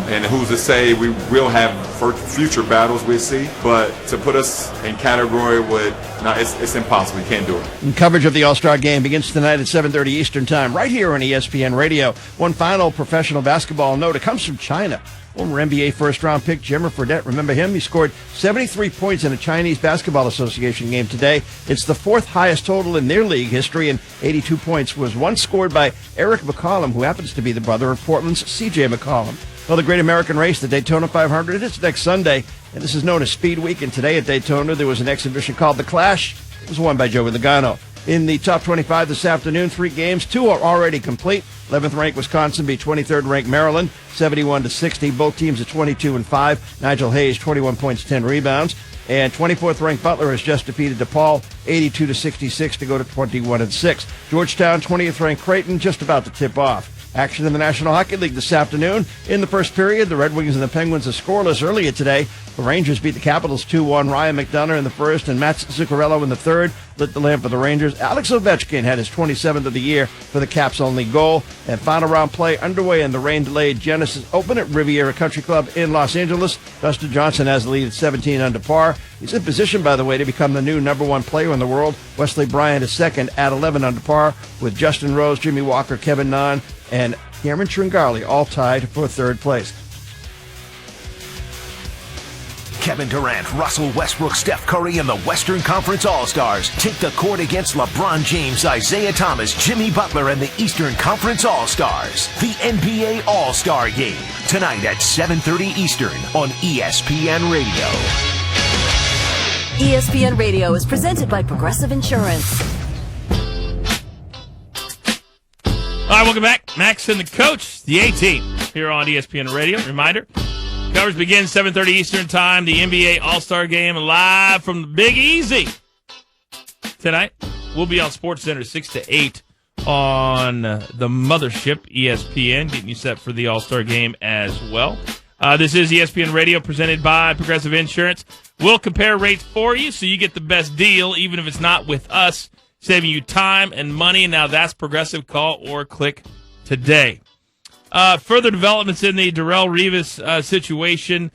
and who's to say we will have future battles, we'll see. But to put us in category with, it's impossible. You can't do it. And coverage of the All-Star Game begins tonight at 7:30 Eastern Time, right here on ESPN Radio. One final professional basketball note. It comes from China. Former NBA first-round pick Jimmer Fredette, remember him? He scored 73 points in a Chinese Basketball Association game today. It's the 4th highest total in their league history, and 82 points was once scored by Eric McCollum, who happens to be the brother of Portland's C.J. McCollum. Well, the Great American Race, the Daytona 500, it's next Sunday, and this is known as Speed Week. And today at Daytona, there was an exhibition called The Clash. It was won by Joey Logano. In the top 25 this afternoon, 3 games, 2 are already complete. 11th ranked Wisconsin beat 23rd ranked Maryland, 71-60. Both teams at 22-5. Nigel Hayes, 21 points, 10 rebounds. And 24th ranked Butler has just defeated DePaul, 82-66 to go to 21-6. Georgetown, 20th ranked Creighton, just about to tip off. Action in the National Hockey League this afternoon. In the first period, the Red Wings and the Penguins are scoreless earlier today. The Rangers beat the Capitals 2-1. Ryan McDonough in the first and Matt Zuccarello in the third lit the lamp for the Rangers. Alex Ovechkin had his 27th of the year for the Caps' only goal. And final round play underway in the rain-delayed Genesis Open at Riviera Country Club in Los Angeles. Dustin Johnson has the lead at 17 under par. He's in position, by the way, to become the new #1 player in the world. Wesley Bryant is second at 11 under par, with Justin Rose, Jimmy Walker, Kevin Na, and Cameron Tringali all tied for third place. Kevin Durant, Russell Westbrook, Steph Curry, and the Western Conference All-Stars take the court against LeBron James, Isaiah Thomas, Jimmy Butler, and the Eastern Conference All-Stars. The NBA All-Star Game, tonight at 7:30 Eastern on ESPN Radio. ESPN Radio is presented by Progressive Insurance. All right, welcome back. Max and the coach, the A-Team, here on ESPN Radio. Reminder, coverage begins 7:30 Eastern Time. The NBA All-Star Game live from the Big Easy. Tonight, we'll be on SportsCenter 6 to 8 on the mothership, ESPN, getting you set for the All-Star Game as well. This is ESPN Radio presented by Progressive Insurance. We'll compare rates for you so you get the best deal, even if it's not with us, saving you time and money. Now that's Progressive. Call or click today. Further developments in the Darrelle Revis situation.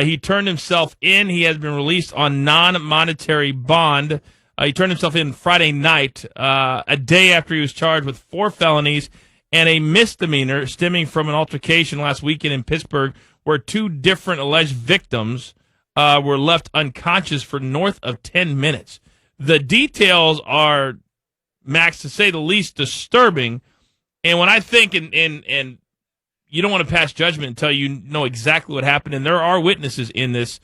He turned himself in. He has been released on non-monetary bond. He turned himself in Friday night, a day after he was charged with 4 felonies and a misdemeanor stemming from an altercation last weekend in Pittsburgh where 2 different alleged victims were left unconscious for north of 10 minutes. The details are, Max, to say the least, disturbing. And when I think, and you don't want to pass judgment until you know exactly what happened, and there are witnesses in this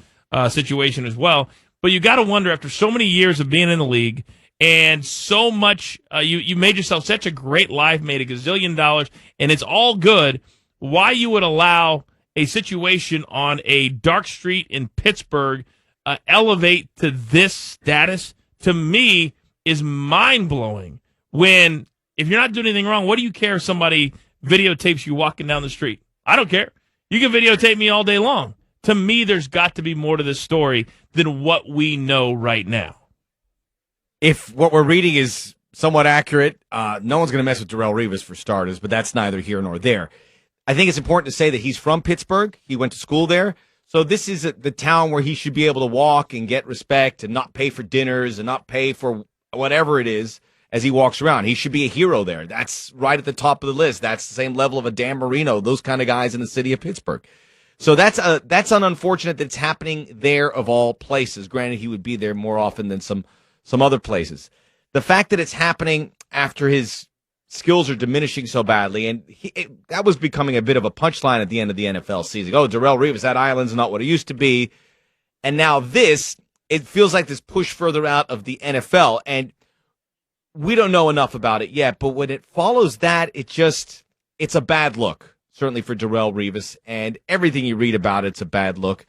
situation as well, but you got to wonder, after so many years of being in the league and so much, you made yourself such a great life, made $1 gazillion, and it's all good, why you would allow a situation on a dark street in Pittsburgh elevate to this status, to me, is mind-blowing. When, if you're not doing anything wrong, what do you care if somebody videotapes you walking down the street? I don't care. You can videotape me all day long. To me, there's got to be more to this story than what we know right now. If what we're reading is somewhat accurate, no one's going to mess with Darrelle Revis for starters, but that's neither here nor there. I think it's important to say that he's from Pittsburgh. He went to school there. So this is the town where he should be able to walk and get respect and not pay for dinners and not pay for whatever it is as he walks around. He should be a hero there. That's right at the top of the list. That's the same level of a Dan Marino, those kind of guys in the city of Pittsburgh. So that's an unfortunate that's happening there of all places. Granted, he would be there more often than some other places. The fact that it's happening after his skills are diminishing so badly, and that was becoming a bit of a punchline at the end of the NFL season. Oh, Darrelle Revis, that island's not what it used to be. And now this, it feels like this push further out of the NFL, and we don't know enough about it yet, but when it follows that, it's a bad look, certainly for Darrelle Revis, and everything you read about it's a bad look.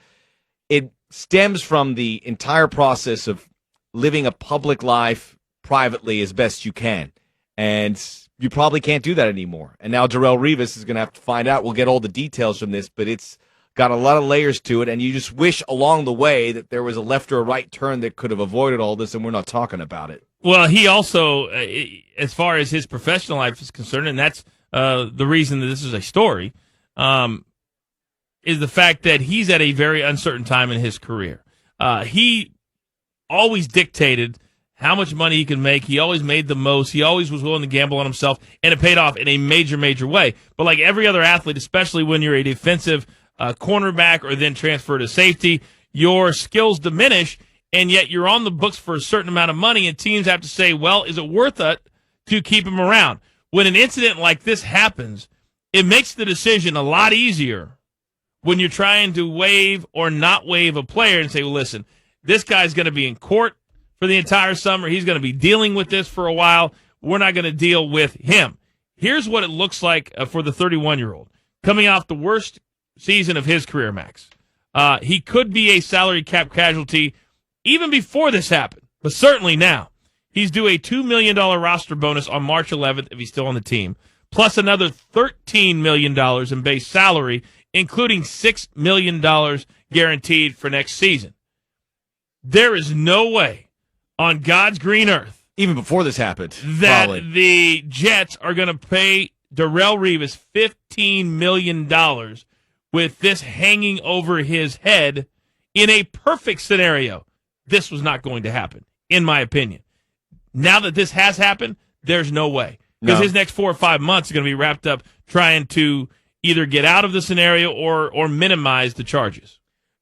It stems from the entire process of living a public life privately as best you can, and you probably can't do that anymore. And now Darrelle Revis is going to have to find out. We'll get all the details from this, but it's got a lot of layers to it, and you just wish along the way that there was a left or a right turn that could have avoided all this, and we're not talking about it. Well, he also, as far as his professional life is concerned, and that's the reason that this is a story, is the fact that he's at a very uncertain time in his career. He always dictated how much money he could make. He always made the most. He always was willing to gamble on himself, and it paid off in a major, major way. But like every other athlete, especially when you're a defensive cornerback or then transfer to safety, your skills diminish, and yet you're on the books for a certain amount of money, and teams have to say, well, is it worth it to keep him around? When an incident like this happens, it makes the decision a lot easier when you're trying to waive or not waive a player and say, well, listen, this guy's going to be in court for the entire summer. He's going to be dealing with this for a while. We're not going to deal with him. Here's what it looks like for the 31-year-old. Coming off the worst season of his career, Max. He could be a salary cap casualty even before this happened, but certainly now. He's due a $2 million roster bonus on March 11th if he's still on the team, plus another $13 million in base salary, including $6 million guaranteed for next season. There is no way on God's green earth, even before this happened, that probably, the Jets are going to pay Darrelle Revis $15 million with this hanging over his head. In a perfect scenario, this was not going to happen, in my opinion. Now that this has happened, there's no way. Because his next 4 or 5 months are going to be wrapped up trying to either get out of the scenario or minimize the charges.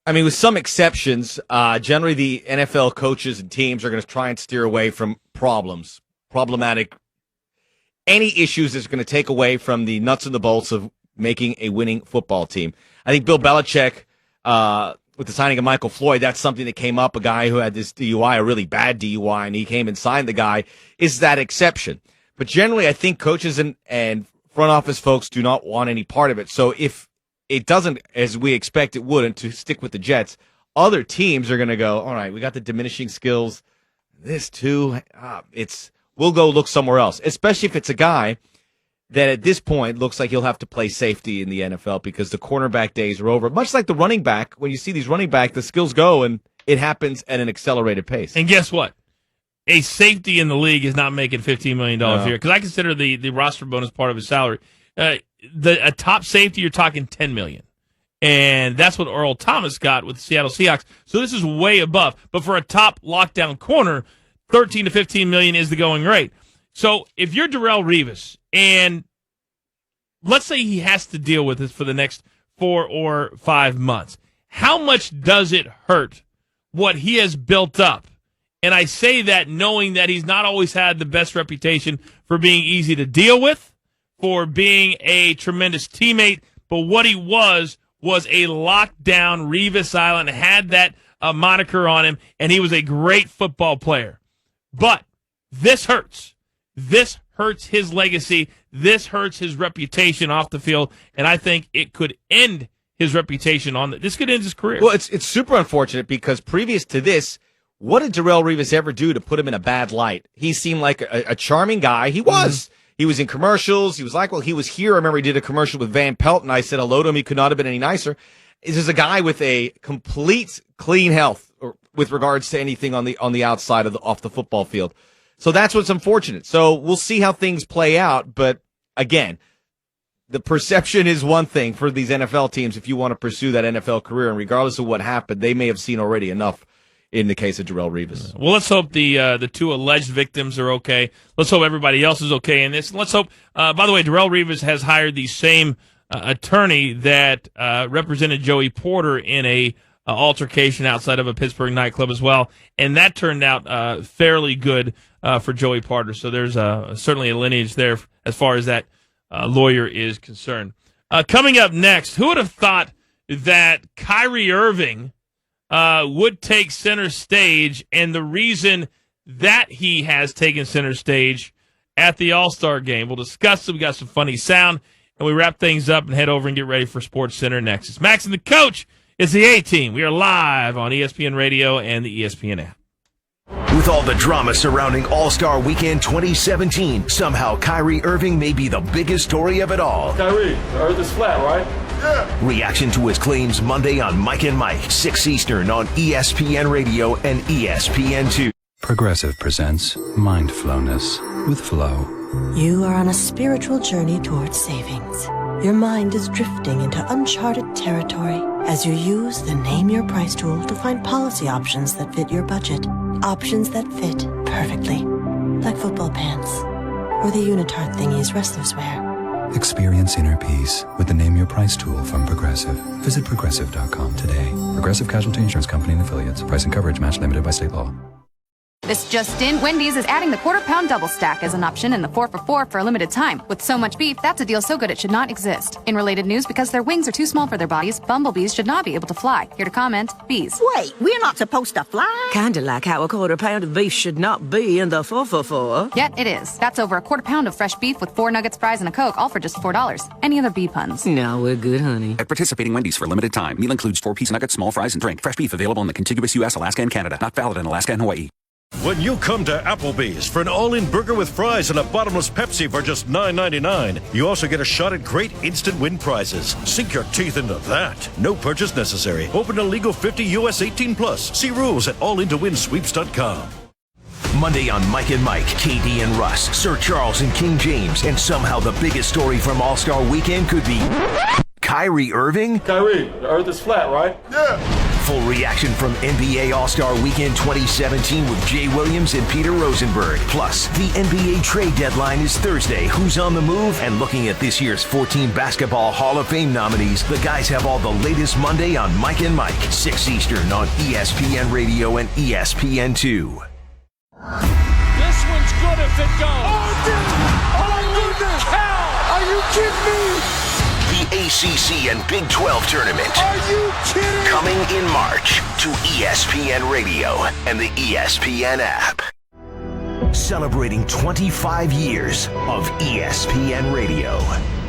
I mean, with some exceptions, generally the NFL coaches and teams are going to try and steer away from problematic, any issues that's going to take away from the nuts and the bolts of making a winning football team. I think Bill Belichick, with the signing of Michael Floyd, that's something that came up, a guy who had this DUI, a really bad DUI, and he came and signed the guy, is that exception. But generally, I think coaches and front office folks do not want any part of it. So if it doesn't, as we expect it wouldn't, to stick with the Jets, other teams are going to go, all right, we got the diminishing skills. This too, we'll go look somewhere else, especially if it's a guy that at this point looks like he'll have to play safety in the NFL because the cornerback days are over. Much like the running back, when you see these running back, the skills go and it happens at an accelerated pace. And guess what? A safety in the league is not making $15 million a year because I consider the roster bonus part of his salary. A top safety, you're talking $10 million. And that's what Earl Thomas got with the Seattle Seahawks. So this is way above. But for a top lockdown corner, $13 to $15 million is the going rate. So if you're Darrelle Revis, and let's say he has to deal with this for the next 4 or 5 months, how much does it hurt what he has built up? And I say that knowing that he's not always had the best reputation for being easy to deal with, for being a tremendous teammate, but what he was a lockdown Revis Island, had that moniker on him, and he was a great football player. But this hurts. This hurts his legacy. This hurts his reputation off the field, and I think it could end his reputation this could end his career. Well, it's super unfortunate because previous to this, what did Darrelle Revis ever do to put him in a bad light? He seemed like a charming guy. He was. Mm-hmm. He was in commercials. He was like, well, he was here. I remember he did a commercial with Van Pelt, and I said hello to him. He could not have been any nicer. This is a guy with a complete clean health with regards to anything on the outside off the football field. So that's what's unfortunate. So we'll see how things play out. But again, the perception is one thing for these NFL teams. If you want to pursue that NFL career, and regardless of what happened, they may have seen already enough in the case of Darrelle Revis. Well, let's hope the two alleged victims are okay. Let's hope everybody else is okay in this. Let's hope, by the way, Darrelle Revis has hired the same attorney that represented Joey Porter in a altercation outside of a Pittsburgh nightclub as well, and that turned out fairly good for Joey Porter. So there's certainly a lineage there as far as that lawyer is concerned. Coming up next, who would have thought that Kyrie Irving would take center stage, and the reason that he has taken center stage at the All-Star game? We'll discuss it. We got some funny sound, and we wrap things up and head over and get ready for Sports Center next. It's Max and the Coach. It's the A-Team. We are live on ESPN Radio and the ESPN app. With all the drama surrounding All-Star Weekend 2017, somehow Kyrie Irving may be the biggest story of it all. Kyrie, the earth is flat, right? Yeah. Reaction to his claims Monday on Mike and Mike, 6 Eastern on ESPN Radio and ESPN2. Progressive presents Mindfulness with Flow. You are on a spiritual journey towards savings. Your mind is drifting into uncharted territory as you use the Name Your Price tool to find policy options that fit your budget. Options that fit perfectly, like football pants or the unitard thingies wrestlers wear. Experience inner peace with the Name Your Price tool from Progressive. Visit Progressive.com today. Progressive Casualty Insurance Company and Affiliates. Price and coverage match limited by state law. This just in, Wendy's is adding the quarter-pound double stack as an option in the 4 for $4 for a limited time. With so much beef, that's a deal so good it should not exist. In related news, because their wings are too small for their bodies, bumblebees should not be able to fly. Here to comment, bees. Wait, we're not supposed to fly? Kinda like how a quarter-pound of beef should not be in the 4 for $4. Yet it is. That's over a quarter-pound of fresh beef with 4 nuggets, fries, and a Coke, all for just $4. Any other bee puns? No, we're good, honey. At participating Wendy's for a limited time. Meal includes 4-piece nuggets, small fries, and drink. Fresh beef available in the contiguous U.S., Alaska, and Canada. Not valid in Alaska and Hawaii. When you come to Applebee's for an all-in burger with fries and a bottomless Pepsi for just $9.99, you also get a shot at great instant win prizes. Sink your teeth into that. No purchase necessary. Open to legal 50 U.S. 18+. See rules at allintowinsweeps.com. Monday on Mike and Mike, KD and Russ, Sir Charles and King James, and somehow the biggest story from All-Star Weekend could be Kyrie Irving? Kyrie, the earth is flat, right? Yeah. Full reaction from NBA All-Star Weekend 2017 with Jay Williams and Peter Rosenberg. Plus, the NBA trade deadline is Thursday. Who's on the move? And looking at this year's 14 Basketball Hall of Fame nominees, the guys have all the latest Monday on Mike and Mike, 6 Eastern on ESPN Radio and ESPN2. This one's good if it goes. Oh, goodness. Cow. Are you kidding me? The ACC and Big 12 tournament. Are you kidding? Coming in March to ESPN Radio and the ESPN app. Celebrating 25 years of ESPN Radio.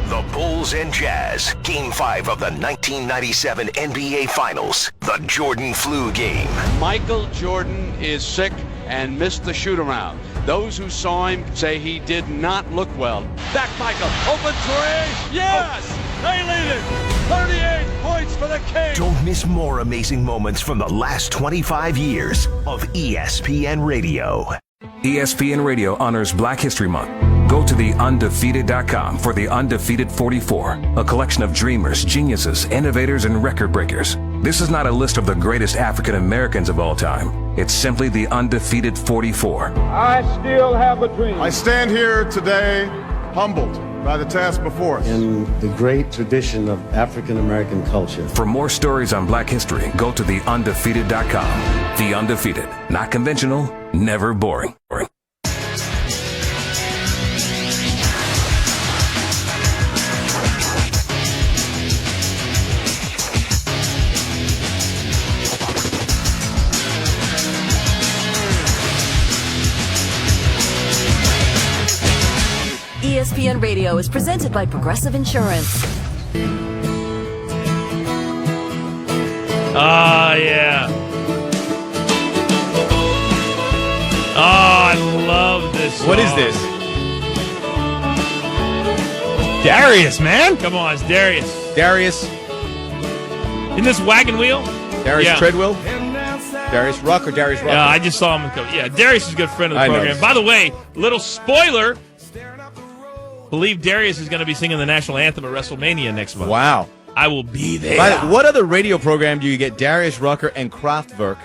The Bulls and Jazz, Game 5 of the 1997 NBA Finals. The Jordan flu game. Michael Jordan is sick and missed the shoot-around. Those who saw him say he did not look well. Back Michael, open three, yes! They lead it, 38 points for the Kings. Don't miss more amazing moments from the last 25 years of ESPN Radio. ESPN Radio honors Black History Month. Go to theundefeated.com for the Undefeated 44, a collection of dreamers, geniuses, innovators, and record breakers. This is not a list of the greatest African Americans of all time. It's simply the Undefeated 44. I still have a dream. I stand here today humbled by the task before us. In the great tradition of African American culture. For more stories on Black history, go to theundefeated.com. The Undefeated. Not conventional, never boring. ESPN Radio is presented by Progressive Insurance. Ah, yeah. Oh, I love this song. What is this? Darius, man. Come on, it's Darius. Darius. In this wagon wheel? Darius Treadwell? Darius Ruck or Darius Rucker? Yeah, I just saw him. Yeah, Darius is a good friend of the program. Know. By the way, little spoiler. Believe Darius is going to be singing the national anthem at WrestleMania next month. Wow. I will be there. What other radio program do you get Darius Rucker and Kraftwerk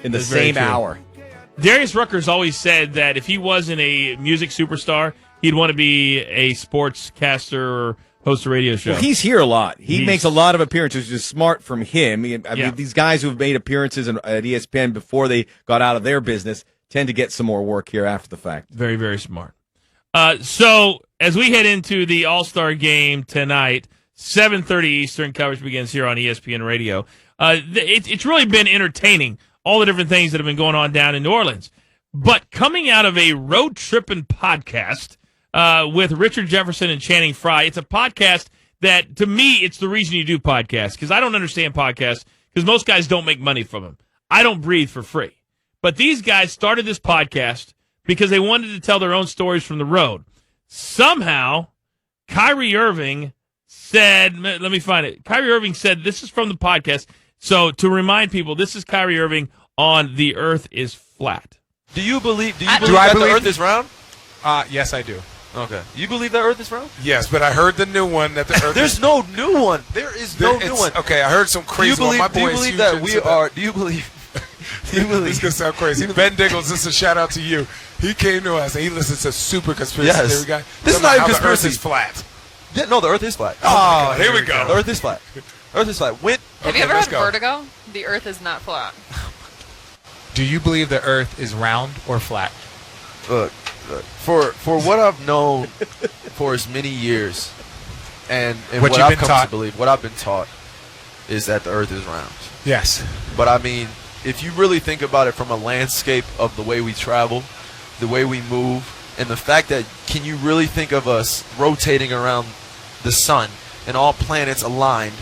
in the same hour? Darius Rucker's always said that if he wasn't a music superstar, he'd want to be a sportscaster or host a radio show. Well, he's here a lot. He makes a lot of appearances, which is smart from him. I mean, these guys who have made appearances at ESPN before they got out of their business tend to get some more work here after the fact. Very, very smart. So as we head into the All-Star game tonight, 7:30 Eastern, coverage begins here on ESPN Radio. It's really been entertaining, all the different things that have been going on down in New Orleans. But coming out of a road tripping podcast with Richard Jefferson and Channing Frye, it's a podcast that, to me, it's the reason you do podcasts, because I don't understand podcasts, because most guys don't make money from them. I don't breathe for free. But these guys started this podcast because they wanted to tell their own stories from the road. Somehow, Kyrie Irving said, let me find it. Kyrie Irving said, this is from the podcast. So to remind people, this is Kyrie Irving on The Earth is Flat. Do you believe that the Earth is round? Yes, I do. Okay. You believe that Earth is round? Yes, but I heard the new one that the Earth There's no new one. There is no new one. Okay, I heard some crazy one. My boy do you believe that we are... Do you believe... This is going to sound crazy. Ben Diggles, this is a shout out to you. He came to us and he listens to super conspiracy theory guy. This is not even conspiracy. The Earth is flat. Yeah, no, the Earth is flat. Oh, here we go. The Earth is flat. Earth is flat. Have you ever had vertigo? The Earth is not flat. Do you believe the Earth is round or flat? Look, for what I've known for as many years, and what I've come to believe, what I've been taught, is that the Earth is round. Yes. But I mean, if you really think about it from a landscape of the way we travel, the way we move, and the fact that, can you really think of us rotating around the sun and all planets aligned,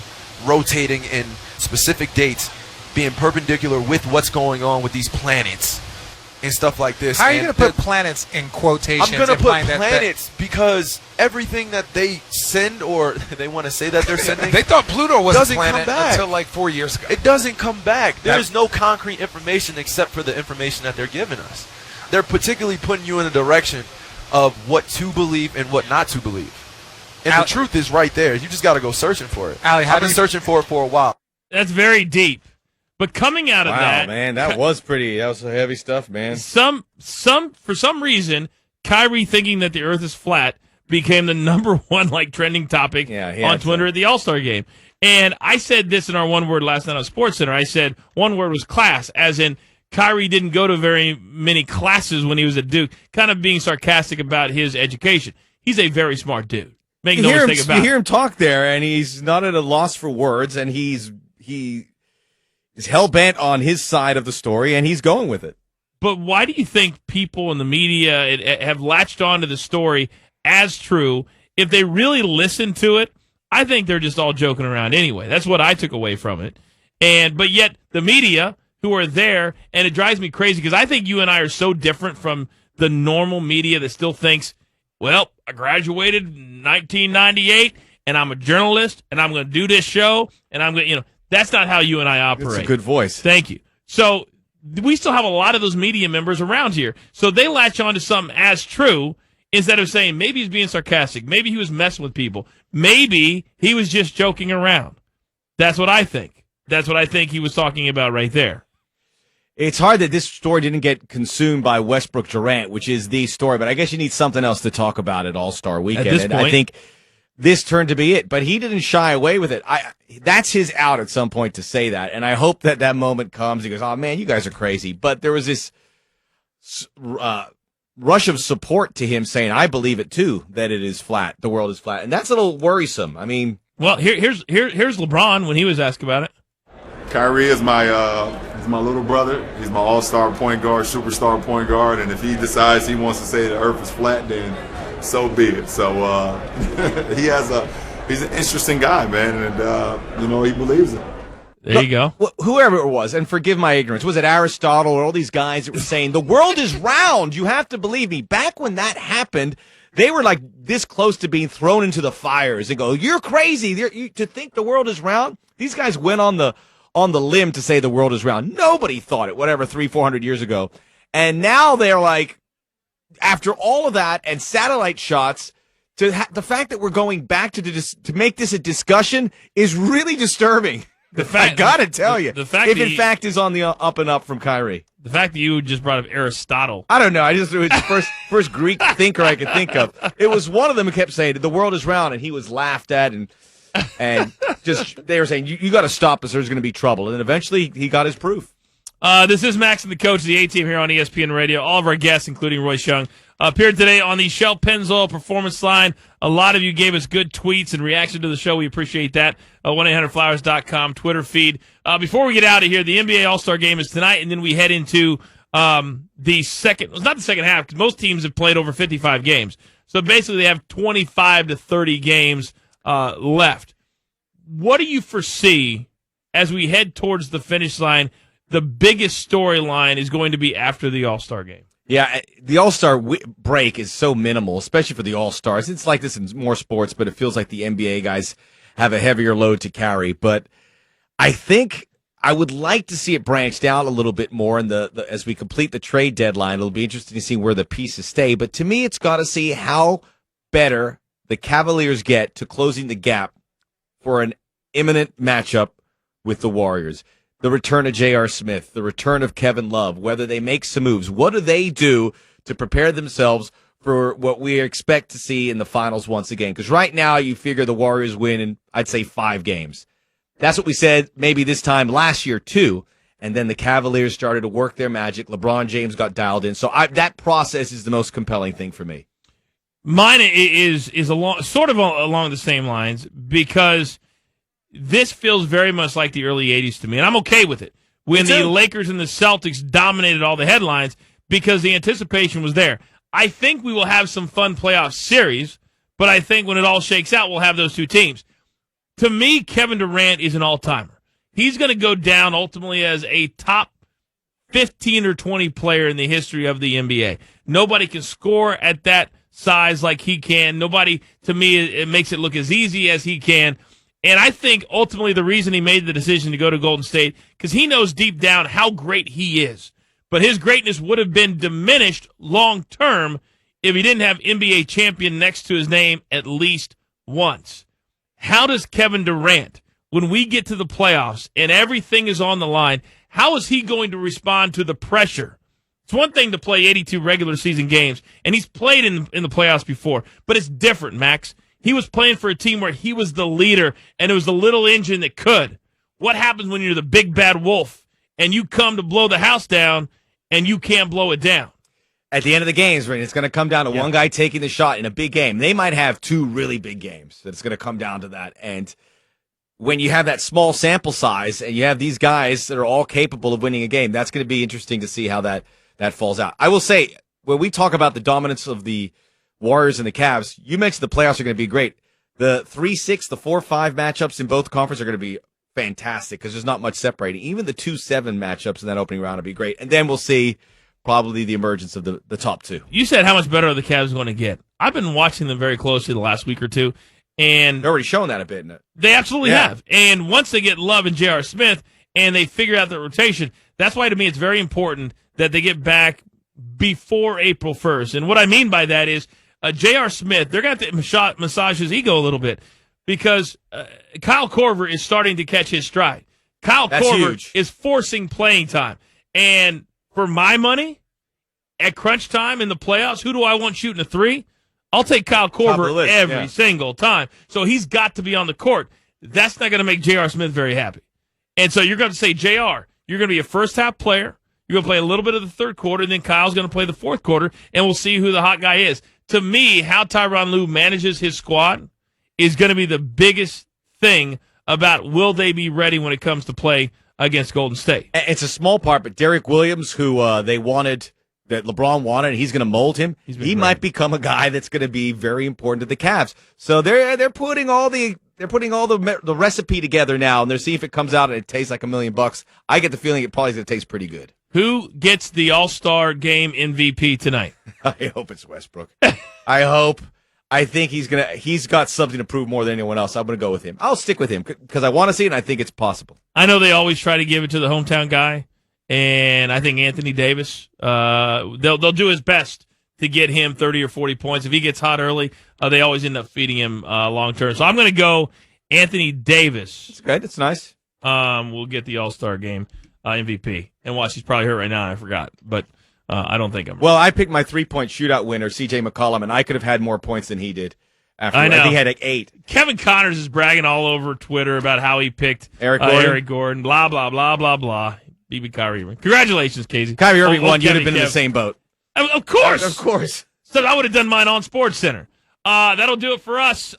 rotating in specific dates, being perpendicular with what's going on with these planets and stuff like this? How are you going to put planets in quotations? I'm going to put planets because everything that they send, or they want to say that they're sending, they thought Pluto was a planet come back until like 4 years ago. It doesn't come back. There's no concrete information except for the information that they're giving us. They're particularly putting you in a direction of what to believe and what not to believe. And the truth is right there. You just got to go searching for it. Allie, I've been searching for it for a while. That's very deep. But coming out of wow, man, that was heavy stuff, man. For some reason, Kyrie thinking that the Earth is flat became the number one trending topic on Twitter at the All-Star game. And I said this in our one word last night on SportsCenter. I said one word was class, as in Kyrie didn't go to very many classes when he was at Duke, kind of being sarcastic about his education. He's a very smart dude. Make no mistake about it. You hear him talk there, and he's not at a loss for words, and he is hell-bent on his side of the story, and he's going with it. But why do you think people in the media have latched onto the story as true? If they really listen to it, I think they're just all joking around anyway. That's what I took away from it. But yet the media who are there, and it drives me crazy because I think you and I are so different from the normal media that still thinks, well, I graduated in 1998 and I'm a journalist and I'm going to do this show and I'm going to, that's not how you and I operate. That's a good voice. Thank you. So we still have a lot of those media members around here. So they latch on to something as true instead of saying maybe he's being sarcastic. Maybe he was messing with people. Maybe he was just joking around. That's what I think. That's what I think he was talking about right there. It's hard that this story didn't get consumed by Westbrook Durant, which is the story, but I guess you need something else to talk about at All-Star Weekend. At this point, I think this turned to be it, but he didn't shy away with it. That's his out at some point to say that, and I hope that moment comes. He goes, oh, man, you guys are crazy. But there was this rush of support to him saying, I believe it too, that it is flat, the world is flat. And that's a little worrisome. I mean, well, here's LeBron when he was asked about it. Kyrie is my little brother. He's my all-star point guard, superstar point guard, and if he decides he wants to say the earth is flat, then so be it. So he's an interesting guy, man, and he believes it. There you go. Whoever it was, and forgive my ignorance, was it Aristotle or all these guys that were saying the world is round? You have to believe me. Back when that happened, they were like this close to being thrown into the fires and go, "You're crazy to think the world is round." These guys went on the limb to say the world is round. Nobody thought it, 300-400 years ago. And now they're like, after all of that and satellite shots, the fact that we're going back to make this a discussion is really disturbing. I gotta tell you, the fact if in fact is on the up and up from Kyrie. The fact that you just brought up Aristotle. I don't know. It was the first Greek thinker I could think of. It was one of them who kept saying the world is round, and he was laughed at and just they were saying you got to stop us. There's going to be trouble, and then eventually he got his proof. This is Max and the coach of the A-Team here on ESPN Radio. All of our guests, including Royce Young, appeared today on the Shell Pennzoil Performance Line. A lot of you gave us good tweets and reaction to the show. We appreciate that. 1-800-Flowers.com Twitter feed. Before we get out of here, the NBA All-Star Game is tonight, and then we head into the second. It's not the second half because most teams have played over 55 games. So basically, they have 25 to 30 games left. What do you foresee as we head towards the finish line? The biggest storyline is going to be after the All-Star game. Yeah, the All-Star break is so minimal, especially for the All-Stars. It's like this in more sports, but it feels like the NBA guys have a heavier load to carry. But I think I would like to see it branched out a little bit more as we complete the trade deadline. It'll be interesting to see where the pieces stay. But to me, it's got to see how better the Cavaliers get to closing the gap for an imminent matchup with the Warriors. The return of J.R. Smith, the return of Kevin Love, whether they make some moves. What do they do to prepare themselves for what we expect to see in the finals once again? Because right now you figure the Warriors win in, I'd say, 5 games. That's what we said maybe this time last year, too. And then the Cavaliers started to work their magic. LeBron James got dialed in. So that process is the most compelling thing for me. Mine is sort of along the same lines because this feels very much like the early 80s to me, and I'm okay with it. When the Lakers and the Celtics dominated all the headlines because the anticipation was there. I think we will have some fun playoff series, but I think when it all shakes out, we'll have those two teams. To me, Kevin Durant is an all-timer. He's going to go down ultimately as a top 15 or 20 player in the history of the NBA. Nobody can score at that size like he can. Nobody, to me, it makes it look as easy as he can. And I think ultimately the reason he made the decision to go to Golden State, because he knows deep down how great he is. But his greatness would have been diminished long term if he didn't have NBA champion next to his name at least once. How does Kevin Durant, when we get to the playoffs and everything is on the line, how is he going to respond to the pressure? It's one thing to play 82 regular season games, and he's played in the playoffs before, but it's different, Max. He was playing for a team where he was the leader, and it was the little engine that could. What happens when you're the big bad wolf and you come to blow the house down and you can't blow it down? At the end of the games, right, it's going to come down to one guy taking the shot in a big game. They might have two really big games. It's going to come down to that. And when you have that small sample size and you have these guys that are all capable of winning a game, that's going to be interesting to see how that falls out. I will say, when we talk about the dominance of the Warriors and the Cavs, you mentioned the playoffs are going to be great. The 3-6, the 4-5 matchups in both conferences are going to be fantastic because there's not much separating. Even the 2-7 matchups in that opening round will be great. And then we'll see probably the emergence of the top two. You said how much better are the Cavs going to get. I've been watching them very closely the last week or two, and they're already showing that a bit. Isn't it? They absolutely have. And once they get Love and J.R. Smith and they figure out the rotation, that's why to me it's very important that they get back before April 1st. And what I mean by that is J.R. Smith, they're going to have to massage his ego a little bit because Kyle Korver is starting to catch his stride. Kyle Korver is forcing playing time. And for my money, at crunch time in the playoffs, who do I want shooting a three? I'll take Kyle Korver every single time. So he's got to be on the court. That's not going to make J.R. Smith very happy. And so you're going to say, J.R., you're going to be a first-half player. You're going to play a little bit of the third quarter, and then Kyle's going to play the fourth quarter, and we'll see who the hot guy is. To me, how Tyronn Lue manages his squad is going to be the biggest thing about will they be ready when it comes to play against Golden State. It's a small part, but Derek Williams, who they wanted, that LeBron wanted, and he's going to mold him. He might become a guy that's going to be very important to the Cavs. So they're putting all the recipe together now, and they're seeing if it comes out and it tastes like $1 million. I get the feeling it probably is going to taste pretty good. Who gets the All-Star Game MVP tonight? I hope it's Westbrook. I think he's got something to prove more than anyone else. I'm going to go with him. I'll stick with him because I want to see it, and I think it's possible. I know they always try to give it to the hometown guy, and I think Anthony Davis, they'll do his best to get him 30 or 40 points. If he gets hot early, they always end up feeding him long-term. So I'm going to go Anthony Davis. That's good. That's nice. We'll get the All-Star Game MVP. And watch, he's probably hurt right now. I forgot, but I don't think I'm right. Well, I picked my 3-point shootout winner, C.J. McCollum, and I could have had more points than he did. I know. I think he had like 8. Kevin Connors is bragging all over Twitter about how he picked Eric Gordon, blah, blah, blah, blah, blah. BB Kyrie Irving. Congratulations, Casey. Kyrie Irving won. You'd have been in the same boat. Of course. Of course. So I would have done mine on SportsCenter. That'll do it for us.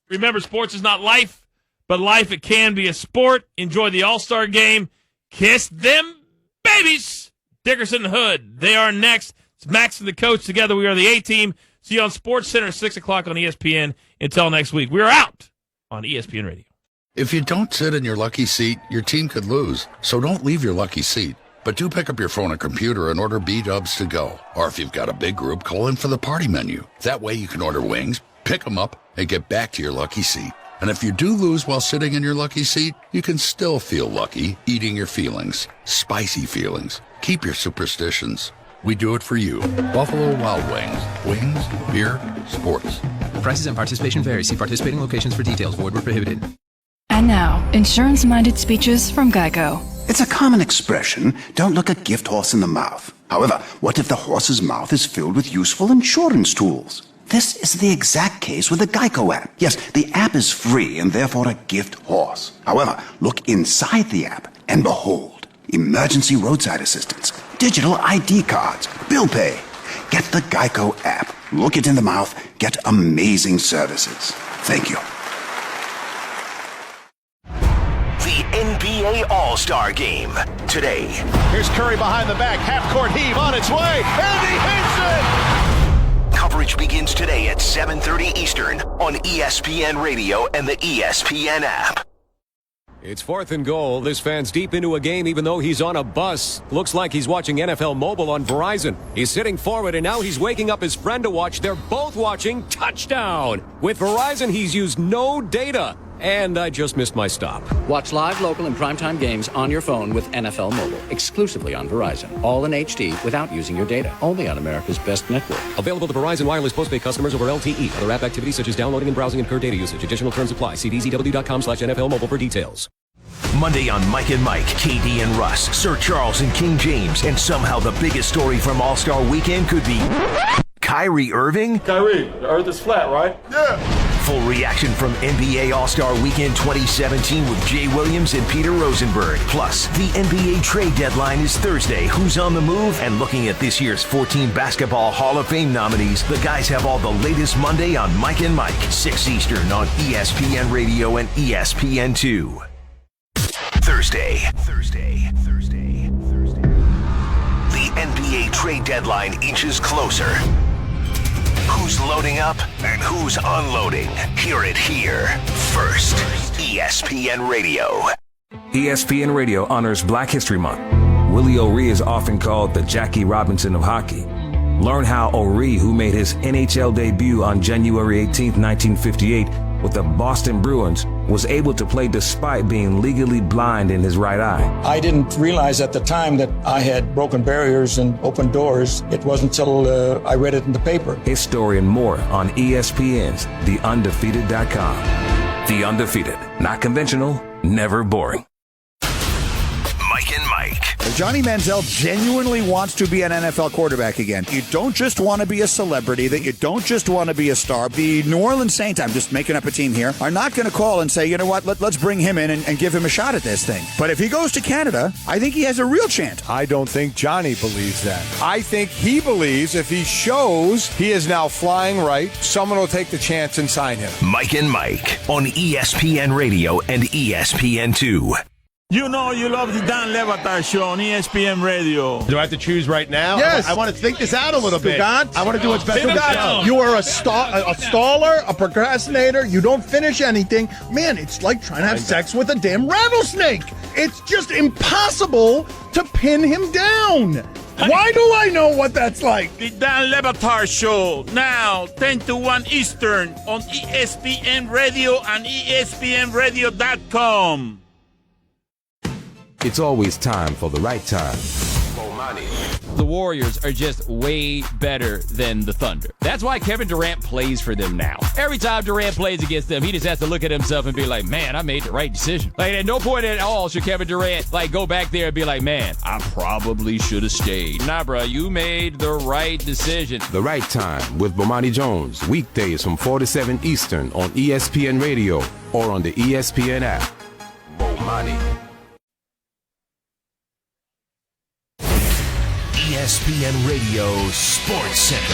Remember, sports is not life, but life, it can be a sport. Enjoy the All-Star Game. Kiss them babies. Dickerson and Hood. They are next. It's Max and the coach. Together we are the A-Team. See you on SportsCenter at 6 o'clock on ESPN. Until next week, we are out on ESPN Radio. If you don't sit in your lucky seat, your team could lose. So don't leave your lucky seat. But do pick up your phone or computer and order B-Dubs to go. Or if you've got a big group, call in for the party menu. That way you can order wings, pick them up, and get back to your lucky seat. And if you do lose while sitting in your lucky seat, you can still feel lucky eating your feelings. Spicy feelings. Keep your superstitions. We do it for you. Buffalo Wild Wings. Wings, beer, sports. Prices and participation vary. See participating locations for details. Void where prohibited. And now, insurance-minded speeches from Geico. It's a common expression, don't look a gift horse in the mouth. However, what if the horse's mouth is filled with useful insurance tools? This is the exact case with the Geico app. Yes, the app is free and therefore a gift horse. However, look inside the app and behold, emergency roadside assistance, digital ID cards, bill pay. Get the Geico app. Look it in the mouth. Get amazing services. Thank you. The NBA All-Star Game today. Here's Curry behind the back. Half-court heave on its way. And he hits it! Coverage begins today at 7:30 Eastern on ESPN Radio and the ESPN app. It's 4th and goal. This fan's deep into a game even though he's on a bus. Looks like he's watching NFL Mobile on Verizon. He's sitting forward and now he's waking up his friend to watch. They're both watching touchdown. With Verizon, he's used no data. And I just missed my stop. Watch live, local, and primetime games on your phone with NFL Mobile, exclusively on Verizon. All in HD without using your data. Only on America's best network. Available to Verizon Wireless postpaid customers over LTE. Other app activities such as downloading and browsing incur data usage. Additional terms apply. See dzw.com/NFL Mobile for details. Monday on Mike and Mike, KD and Russ, Sir Charles and King James, and somehow the biggest story from All-Star Weekend could be Kyrie Irving? Kyrie, the earth is flat, right? Yeah. Full reaction from NBA All-Star Weekend 2017 with Jay Williams and Peter Rosenberg. Plus, the NBA trade deadline is Thursday. Who's on the move? And looking at this year's 14 Basketball Hall of Fame nominees, the guys have all the latest Monday on Mike and Mike, 6 Eastern on ESPN Radio and ESPN2. Thursday. The NBA trade deadline inches closer. Who's loading up and who's unloading? Hear it here first. ESPN Radio. ESPN Radio honors Black History Month. Willie O'Ree is often called the Jackie Robinson of hockey. Learn how O'Ree, who made his NHL debut on January 18, 1958, with the Boston Bruins, was able to play despite being legally blind in his right eye. I didn't realize at the time that I had broken barriers and opened doors. It wasn't until I read it in the paper. His story and more on ESPN's TheUndefeated.com. The Undefeated. Not conventional, never boring. Mike and Mike. If Johnny Manziel genuinely wants to be an NFL quarterback again, you don't just want to be a celebrity, that you don't just want to be a star. The New Orleans Saints, I'm just making up a team here, are not going to call and say, you know what, let's bring him in and give him a shot at this thing. But if he goes to Canada, I think he has a real chance. I don't think Johnny believes that. I think he believes if he shows he is now flying right, someone will take the chance and sign him. Mike and Mike on ESPN Radio and ESPN2. You know you love the Dan Levatar Show on ESPN Radio. Do I have to choose right now? Yes. I want to think this out a little bit. I want to do what's best for the show. You are a staller, a procrastinator. You don't finish anything. Man, it's like trying to have sex with a damn rattlesnake. It's just impossible to pin him down. Why do I know what that's like? The Dan Levatar Show, now 10 to 1 Eastern on ESPN Radio and ESPNRadio.com. It's always time for the right time. The Warriors are just way better than the Thunder. That's why Kevin Durant plays for them now. Every time Durant plays against them, he just has to look at himself and be like, man, I made the right decision. Like, at no point at all should Kevin Durant, go back there and be like, man, I probably should have stayed. Nah, bro, you made the right decision. The Right Time with Bomani Jones. Weekdays from 4 to 7 Eastern on ESPN Radio or on the ESPN app. Bomani. ESPN Radio Sports Center.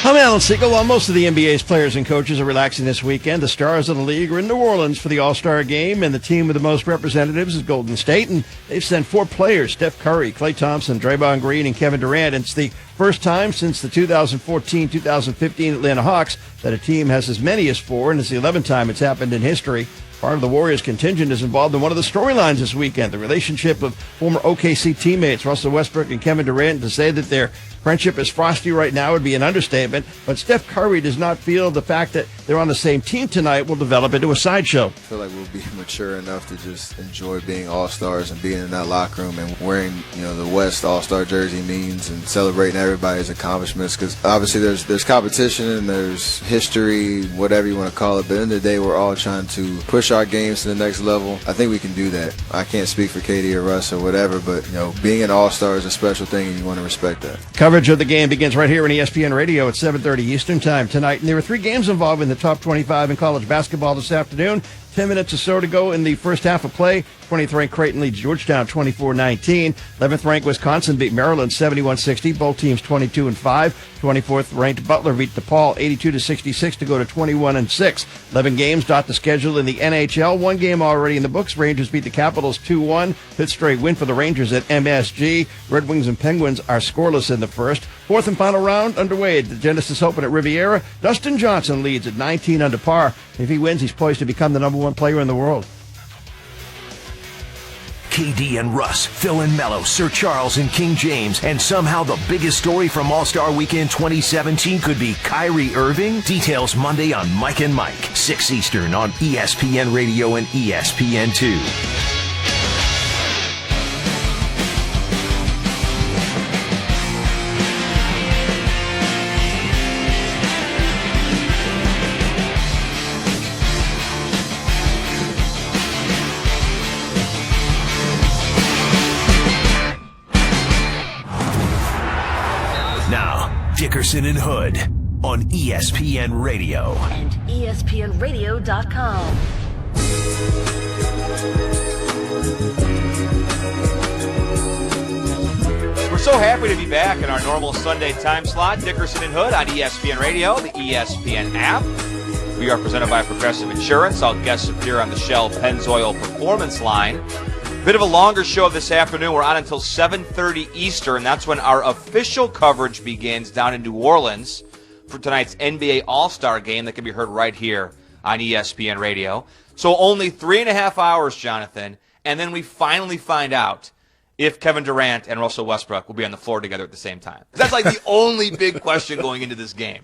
I'm Alan Siegel. While most of the NBA's players and coaches are relaxing this weekend, the stars of the league are in New Orleans for the All-Star Game, and the team with the most representatives is Golden State, and they've sent 4 players, Steph Curry, Klay Thompson, Draymond Green, and Kevin Durant. It's the first time since the 2014-2015 Atlanta Hawks that a team has as many as 4, and it's the 11th time it's happened in history. Part of the Warriors contingent is involved in one of the storylines this weekend, the relationship of former OKC teammates Russell Westbrook and Kevin Durant. To say that their friendship is frosty right now would be an understatement, but Steph Curry does not feel the fact that they're on the same team tonight will develop into a sideshow. I feel like we'll be mature enough to just enjoy being all-stars and being in that locker room and wearing, the West all-star jersey means and celebrating everybody's accomplishments, because obviously there's competition and there's history, whatever you want to call it, but at the end of the day, we're all trying to push our games to the next level. I think we can do that. I can't speak for KD or Russ or whatever, but being an all-star is a special thing and you want to respect that. Coverage of the game begins right here on ESPN Radio at 7:30 Eastern Time tonight, and there were 3 games involved in the top 25 in college basketball this afternoon. 10 minutes or so to go in the first half of play. 20th ranked Creighton leads Georgetown 24-19. 11th ranked Wisconsin beat Maryland 71-60. Both teams 22-5. 24th ranked Butler beat DePaul 82-66 to go to 21-6. 11 games dot the schedule in the NHL. 1 game already in the books. Rangers beat the Capitals 2-1. 5th straight win for the Rangers at MSG. Red Wings and Penguins are scoreless in the first. 4th and final round underway at the Genesis Open at Riviera. Dustin Johnson leads at 19 under par. If he wins, he's poised to become the #1 player in the world. KD and Russ, Phil and Mello, Sir Charles and King James, and somehow the biggest story from All-Star Weekend 2017 could be Kyrie Irving? Details Monday on Mike and Mike, 6 Eastern on ESPN Radio and ESPN2. Dickerson and Hood on ESPN Radio. And ESPNRadio.com. We're so happy to be back in our normal Sunday time slot. Dickerson and Hood on ESPN Radio, the ESPN app. We are presented by Progressive Insurance. All guests appear on the Shell Pennzoil Performance Line. Bit of a longer show this afternoon. We're on until 7:30 Eastern. That's when our official coverage begins down in New Orleans for tonight's NBA All-Star Game that can be heard right here on ESPN Radio. So only 3.5 hours, Jonathan, and then we finally find out if Kevin Durant and Russell Westbrook will be on the floor together at the same time. That's like the only big question going into this game.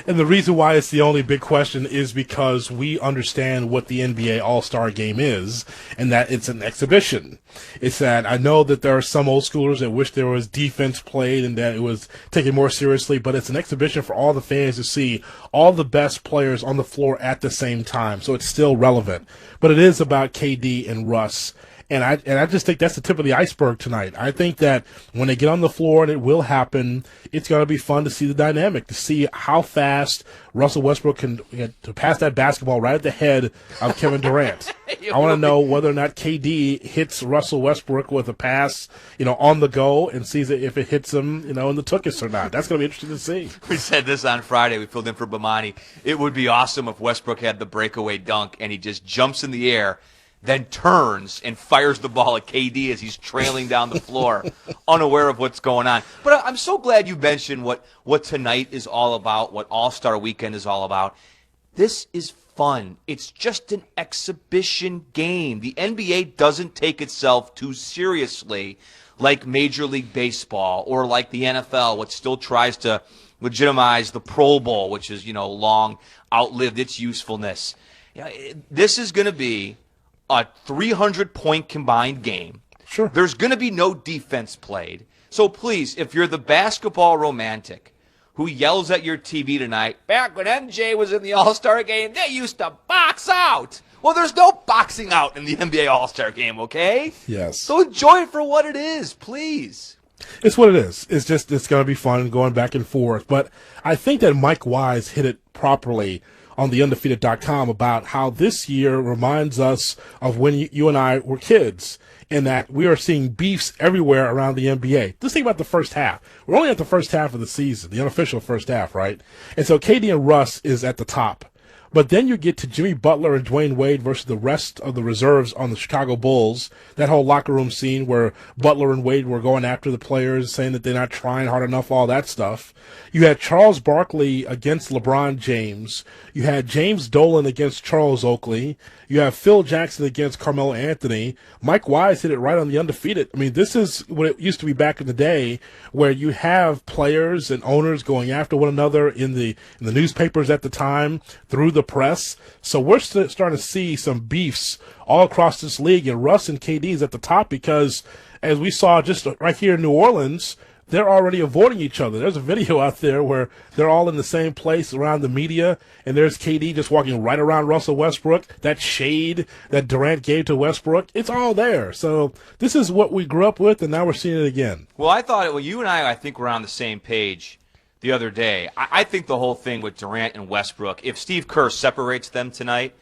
And the reason why it's the only big question is because we understand what the NBA All-Star Game is, and that it's an exhibition. It's that I know that there are some old schoolers that wish there was defense played and that it was taken more seriously, but it's an exhibition for all the fans to see all the best players on the floor at the same time, so it's still relevant. But it is about KD and Russ. And I just think that's the tip of the iceberg tonight. I think that when they get on the floor, and it will happen, it's going to be fun to see the dynamic, to see how fast Russell Westbrook can to pass that basketball right at the head of Kevin Durant. I want to know whether or not KD hits Russell Westbrook with a pass, on the go, and sees if it hits him, in the tuchus or not. That's going to be interesting to see. We said this on Friday. We filled in for Bomani. It would be awesome if Westbrook had the breakaway dunk and he just jumps in the air, then turns and fires the ball at KD as he's trailing down the floor, unaware of what's going on. But I'm so glad you mentioned what tonight is all about, what All-Star Weekend is all about. This is fun. It's just an exhibition game. The NBA doesn't take itself too seriously like Major League Baseball or like the NFL, which still tries to legitimize the Pro Bowl, which is, long outlived its usefulness. This is going to be a 300-point combined game. Sure. There's going to be no defense played. So please, if you're the basketball romantic who yells at your TV tonight, back when MJ was in the All-Star Game, they used to box out. Well, there's no boxing out in the NBA All-Star Game, okay? Yes. So enjoy it for what it is, please. It's what it is. It's going to be fun going back and forth. But I think that Mike Wise hit it properly on the undefeated.com about how this year reminds us of when you and I were kids, and that we are seeing beefs everywhere around the NBA. Just think about the first half. We're only at the first half of the season, the unofficial first half, right? And so KD and Russ is at the top. But then you get to Jimmy Butler and Dwayne Wade versus the rest of the reserves on the Chicago Bulls. That whole locker room scene where Butler and Wade were going after the players, saying that they're not trying hard enough, all that stuff. You had Charles Barkley against LeBron James. You had James Dolan against Charles Oakley. You have Phil Jackson against Carmelo Anthony. Mike Wise hit it right on the undefeated. I mean, this is what it used to be back in the day, where you have players and owners going after one another in the newspapers at the time, through the press. So we're starting to see some beefs all across this league, and Russ and KD is at the top because, as we saw just right here in New Orleans, they're already avoiding each other. There's a video out there where they're all in the same place around the media, and there's KD just walking right around Russell Westbrook. That shade that Durant gave to Westbrook, it's all there. So this is what we grew up with, and now we're seeing it again. Well, you and I think we're on the same page the other day. I think the whole thing with Durant and Westbrook, if Steve Kerr separates them tonight,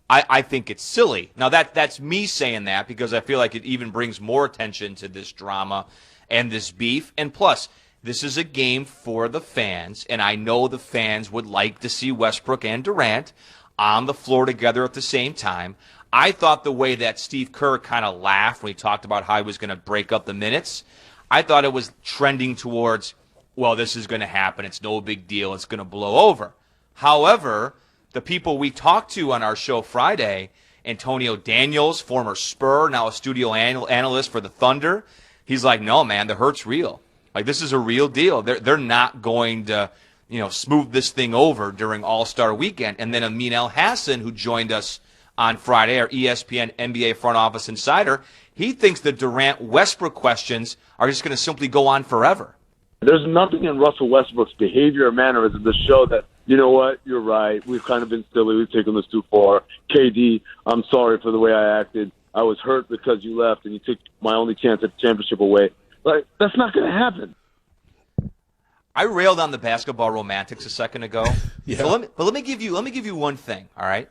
I think it's silly. Now, that's me saying that because I feel like it even brings more attention to this drama and this beef. And plus, this is a game for the fans, and I know the fans would like to see Westbrook and Durant on the floor together at the same time. I thought the way that Steve Kerr kind of laughed when he talked about how he was going to break up the minutes, I thought it was trending towards, well, this is going to happen. It's no big deal. It's going to blow over. However, the people we talked to on our show Friday, Antonio Daniels, former Spur, now a studio analyst for the Thunder. He's like, no, man, the hurt's real. Like, this is a real deal. They're not going to, smooth this thing over during All-Star Weekend. And then Amin El Hassan, who joined us on Friday, our ESPN NBA front office insider, he thinks the Durant-Westbrook questions are just going to simply go on forever. There's nothing in Russell Westbrook's behavior or mannerism to show that, you know what, you're right, we've kind of been silly, we've taken this too far. KD, I'm sorry for the way I acted. I was hurt because you left and you took my only chance at the championship away. Like, that's not going to happen. I railed on the basketball romantics a second ago. Yeah. But let me give you one thing, all right?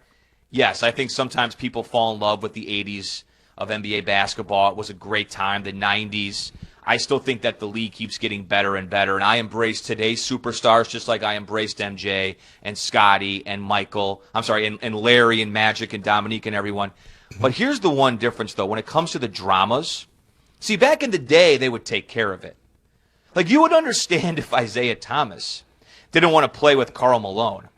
Yes, I think sometimes people fall in love with the 80s of NBA basketball. It was a great time, the 90s. I still think that the league keeps getting better and better, and I embrace today's superstars just like I embraced MJ and Scotty and Michael. I'm sorry, and Larry and Magic and Dominique and everyone. But here's the one difference, though. When it comes to the dramas, see, back in the day, they would take care of it. Like, you would understand if Isaiah Thomas didn't want to play with Karl Malone.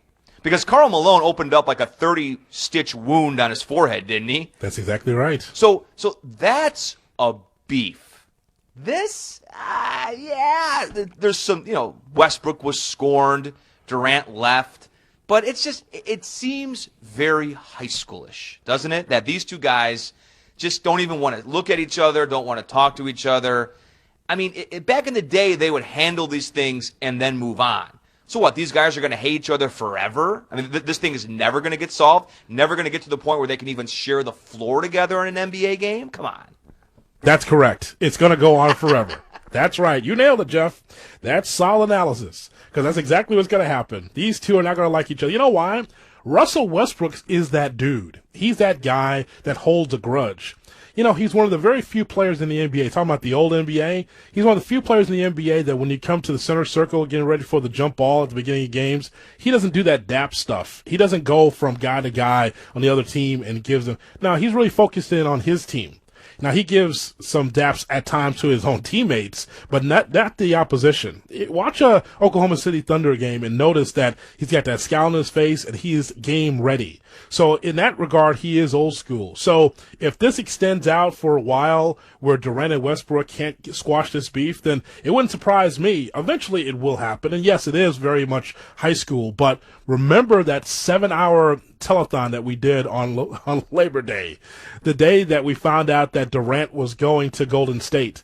Because Karl Malone opened up like a 30-stitch wound on his forehead, didn't he? That's exactly right. So that's a beef. This, yeah, there's some, Westbrook was scorned, Durant left. But it's just, it seems very high schoolish, doesn't it? That these two guys just don't even want to look at each other, don't want to talk to each other. I mean, back in the day, they would handle these things and then move on. So what, these guys are going to hate each other forever? I mean, this thing is never going to get solved, never going to get to the point where they can even share the floor together in an NBA game? Come on. That's correct. It's going to go on forever. That's right. You nailed it, Jeff. That's solid analysis, because that's exactly what's going to happen. These two are not going to like each other. You know why? Russell Westbrook is that dude. He's that guy that holds a grudge. He's one of the very few players in the NBA, talking about the old NBA, he's one of the few players in the NBA that when you come to the center circle getting ready for the jump ball at the beginning of games, he doesn't do that dap stuff. He doesn't go from guy to guy on the other team and gives them. No, he's really focused in on his team. Now, he gives some daps at times to his own teammates, but not the opposition. Watch a Oklahoma City Thunder game and notice that he's got that scowl on his face and he's game ready. So in that regard, he is old school. So if this extends out for a while where Durant and Westbrook can't squash this beef, then it wouldn't surprise me. Eventually it will happen. And yes, it is very much high school, but remember that 7-hour telethon that we did on Labor Day, the day that we found out that Durant was going to Golden State.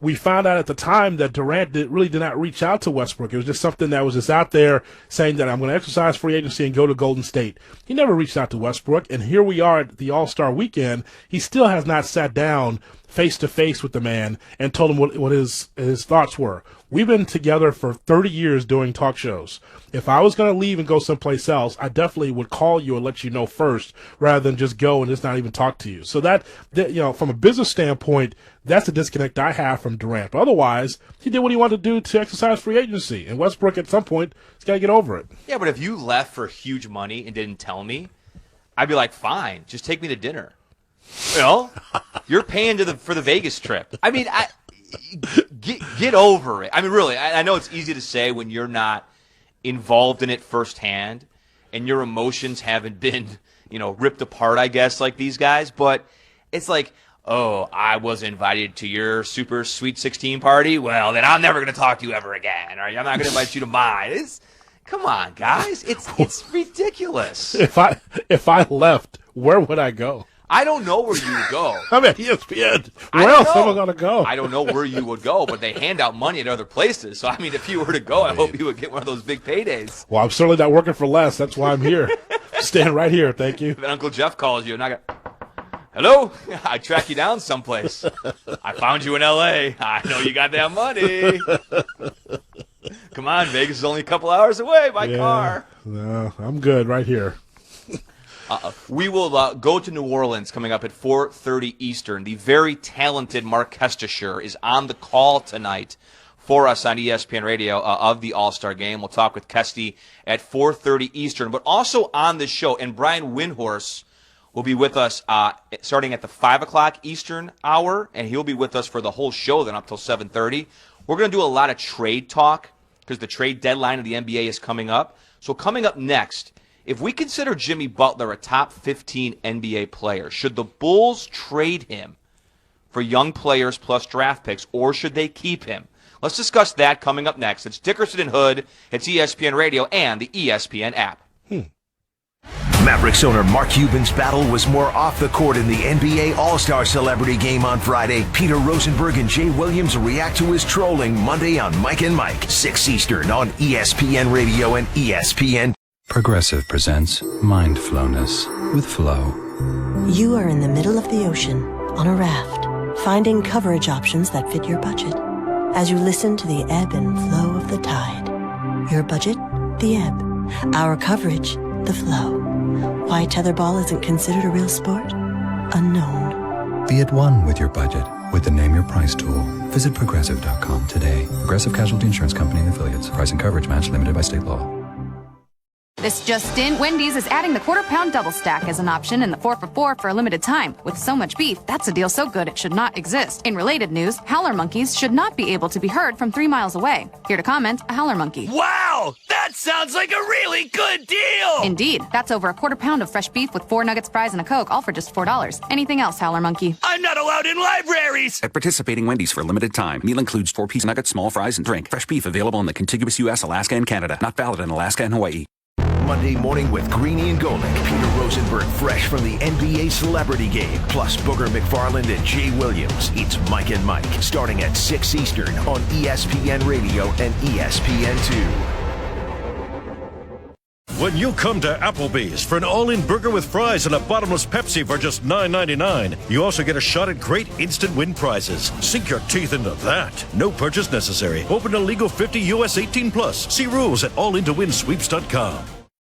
We found out at the time that Durant really did not reach out to Westbrook. It was just something that was just out there saying that I'm going to exercise free agency and go to Golden State. He never reached out to Westbrook, and here we are at the All-Star Weekend. He still has not sat down face-to-face with the man and told him what his thoughts were. We've been together for 30 years doing talk shows. If I was going to leave and go someplace else, I definitely would call you and let you know first rather than just go and just not even talk to you. So that from a business standpoint, that's the disconnect I have from Durant. But otherwise, he did what he wanted to do to exercise free agency. And Westbrook, at some point, has got to get over it. Yeah, but if you left for huge money and didn't tell me, I'd be like, fine, just take me to dinner. You're paying for the Vegas trip. I mean, get over it. I mean, really, I know it's easy to say when you're not involved in it firsthand and your emotions haven't been, ripped apart, I guess, like these guys. But it's like, oh, I was invited to your super sweet 16 party. Well, then I'm never going to talk to you ever again. Or I'm not going to invite you to mine. Come on, guys. It's ridiculous. If I left, where would I go? I don't know where you would go. I'm at ESPN. Where else am I going to go? I don't know where you would go, but they hand out money at other places. So, I mean, if you were to go, I hope you would get one of those big paydays. Well, I'm certainly not working for less. That's why I'm here. Staying right here. Thank you. If Uncle Jeff calls you and I go, hello? I track you down someplace. I found you in L.A. I know you got that money. Come on, Vegas is only a couple hours away by car. No, I'm good right here. We will go to New Orleans coming up at 4:30 Eastern. The very talented Mark Kestisher is on the call tonight for us on ESPN Radio of the All-Star Game. We'll talk with Kesty at 4:30 Eastern, but also on the show. And Brian Windhorst will be with us starting at the 5 o'clock Eastern hour, and he'll be with us for the whole show then up till 7:30. We're going to do a lot of trade talk because the trade deadline of the NBA is coming up. So coming up next if we consider Jimmy Butler a top 15 NBA player, should the Bulls trade him for young players plus draft picks, or should they keep him? Let's discuss that coming up next. It's Dickerson and Hood. It's ESPN Radio and the ESPN app. Mavericks owner Mark Cuban's battle was more off the court in the NBA All-Star Celebrity Game on Friday. Peter Rosenberg and Jay Williams react to his trolling Monday on Mike and Mike, 6 Eastern on ESPN Radio and ESPN. Progressive presents Mindflowness with Flow. You are in the middle of the ocean on a raft, finding coverage options that fit your budget. As you listen to the ebb and flow of the tide. Your budget, the ebb. Our coverage, the flow. Why tetherball isn't considered a real sport? Unknown. Be at one with your budget with the Name Your Price tool. Visit Progressive.com today. Progressive Casualty Insurance Company and Affiliates. Price and coverage match limited by state law. This just in, Wendy's is adding the quarter-pound double stack as an option in the 4 for $4 for a limited time. With so much beef, that's a deal so good it should not exist. In related news, howler monkeys should not be able to be heard from 3 miles away. Here to comment, a howler monkey. Wow! That sounds like a really good deal! Indeed. That's over a quarter pound of fresh beef with 4 nuggets, fries, and a Coke, all for just $4. Anything else, howler monkey? I'm not allowed in libraries! At participating Wendy's for a limited time. Meal includes 4-piece nuggets, small fries, and drink. Fresh beef available in the contiguous U.S., Alaska, and Canada. Not valid in Alaska and Hawaii. Monday morning with Greeny and Golick. Peter Rosenberg fresh from the NBA Celebrity Game. Plus Booger McFarland and Jay Williams. It's Mike and Mike. Starting at 6 Eastern on ESPN Radio and ESPN2. When you come to Applebee's for an all-in burger with fries and a bottomless Pepsi for just $9.99, you also get a shot at great instant win prizes. Sink your teeth into that. No purchase necessary. Open to legal 50 U.S. 18+. See rules at allintowinsweeps.com.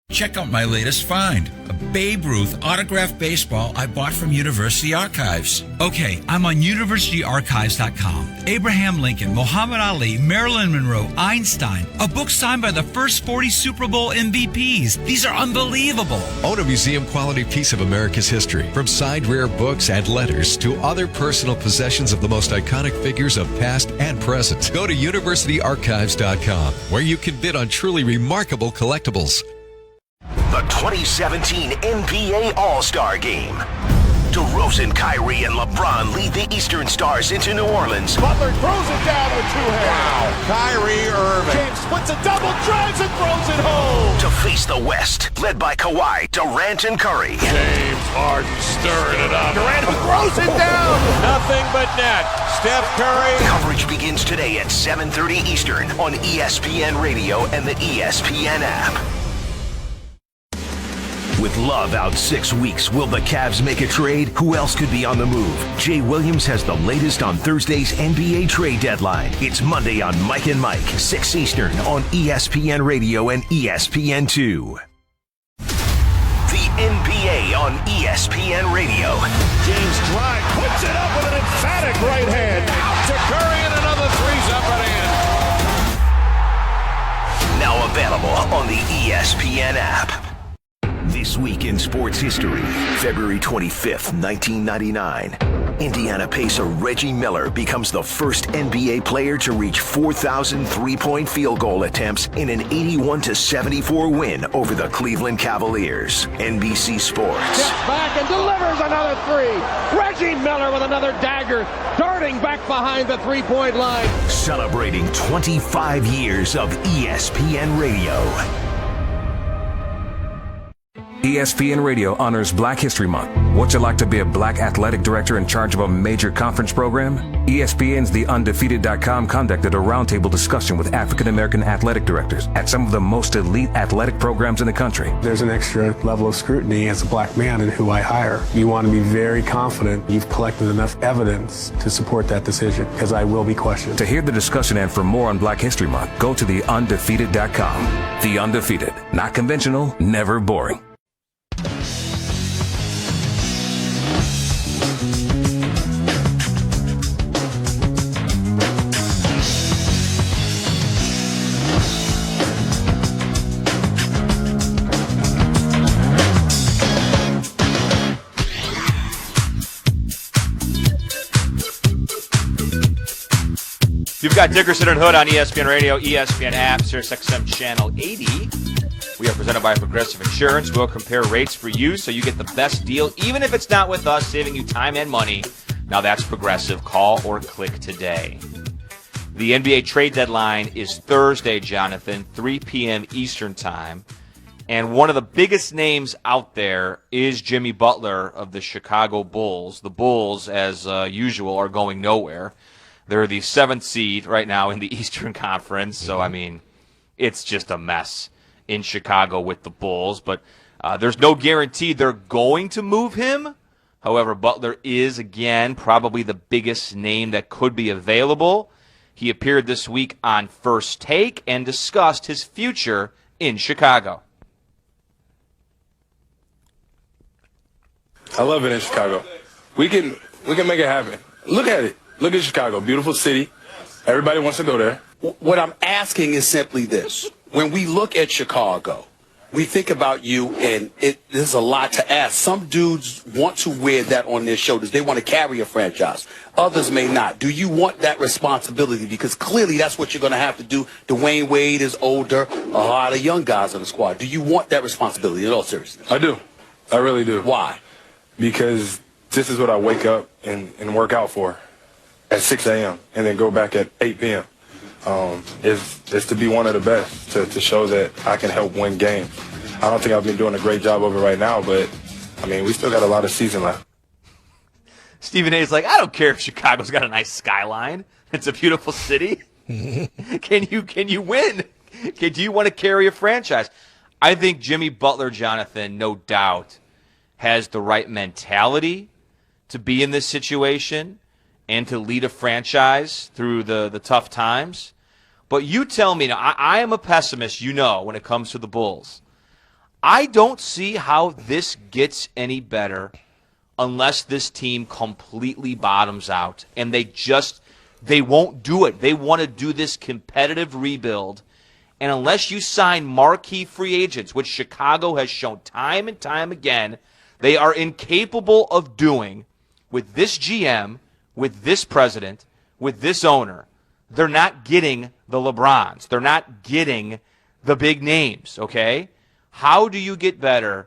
Check out my latest find, a Babe Ruth autographed baseball I bought from University Archives. Okay, I'm on universityarchives.com. Abraham Lincoln, Muhammad Ali, Marilyn Monroe, Einstein, a book signed by the first 40 Super Bowl MVPs. These are unbelievable. Own a museum-quality piece of America's history, from signed rare books and letters to other personal possessions of the most iconic figures of past and present. Go to universityarchives.com, where you can bid on truly remarkable collectibles. The 2017 NBA All-Star Game. DeRozan, Kyrie, and LeBron lead the Eastern Stars into New Orleans. Butler throws it down with 2 hands. Wow. Kyrie Irving. James splits a double, drives and throws it home. To face the West, led by Kawhi, Durant, and Curry. James Harden stirring it up. Durant throws it down. Nothing but net. Steph Curry. Coverage begins today at 7:30 Eastern on ESPN Radio and the ESPN app. With Love out 6 weeks, will the Cavs make a trade? Who else could be on the move? Jay Williams has the latest on Thursday's NBA trade deadline. It's Monday on Mike and Mike, 6 Eastern on ESPN Radio and ESPN2. The NBA on ESPN Radio. James drive, puts it up with an emphatic right hand. Out to Curry and another 3's up and in. Now available on the ESPN app. This week in sports history, February 25th, 1999. Indiana Pacer Reggie Miller becomes the first NBA player to reach 4,000 three-point field goal attempts in an 81-74 win over the Cleveland Cavaliers. NBC Sports. Steps back and delivers another 3. Reggie Miller with another dagger, darting back behind the three-point line. Celebrating 25 years of ESPN Radio. ESPN Radio honors Black History Month. What's it like to be a black athletic director in charge of a major conference program? ESPN's TheUndefeated.com conducted a roundtable discussion with African-American athletic directors at some of the most elite athletic programs in the country. There's an extra level of scrutiny as a black man in who I hire. You want to be very confident you've collected enough evidence to support that decision, because I will be questioned. To hear the discussion and for more on Black History Month, go to TheUndefeated.com. The Undefeated. Not conventional, never boring. You've got Dickerson and Hood on ESPN Radio, ESPN app, SiriusXM Channel 80. We are presented by Progressive Insurance. We'll compare rates for you so you get the best deal, even if it's not with us, saving you time and money. Now that's Progressive. Call or click today. The NBA trade deadline is Thursday, Jonathan, 3 p.m. Eastern Time. And one of the biggest names out there is Jimmy Butler of the Chicago Bulls. The Bulls, as usual, are going nowhere. They're the 7th seed right now in the Eastern Conference. So, I mean, it's just a mess in Chicago with the Bulls. But there's no guarantee they're going to move him. However, Butler is, again, probably the biggest name that could be available. He appeared this week on First Take and discussed his future in Chicago. I love it in Chicago. We can make it happen. Look at it. Look at Chicago. Beautiful city. Everybody wants to go there. What I'm asking is simply this. When we look at Chicago, we think about you, and there's a lot to ask. Some dudes want to wear that on their shoulders. They want to carry a franchise. Others may not. Do you want that responsibility? Because clearly that's what you're going to have to do. Dwayne Wade is older. A lot of young guys on the squad. Do you want that responsibility in all seriousness? I do. I really do. Why? Because this is what I wake up and work out for at 6 a.m. and then go back at 8 p.m. Is to be one of the best, to show that I can help win games. I don't think I've been doing a great job of it right now, but, I mean, we still got a lot of season left. Stephen A. is like, I don't care if Chicago's got a nice skyline. It's a beautiful city. Can you win? Do you want to carry a franchise? I think Jimmy Butler, Jonathan, no doubt, has the right mentality to be in this situation and to lead a franchise through the tough times. But you tell me, now, I am a pessimist, when it comes to the Bulls. I don't see how this gets any better unless this team completely bottoms out. And they won't do it. They want to do this competitive rebuild. And unless you sign marquee free agents, which Chicago has shown time and time again, they are incapable of doing with this GM, with this president, with this owner. They're not getting the LeBrons. They're not getting the big names, okay? How do you get better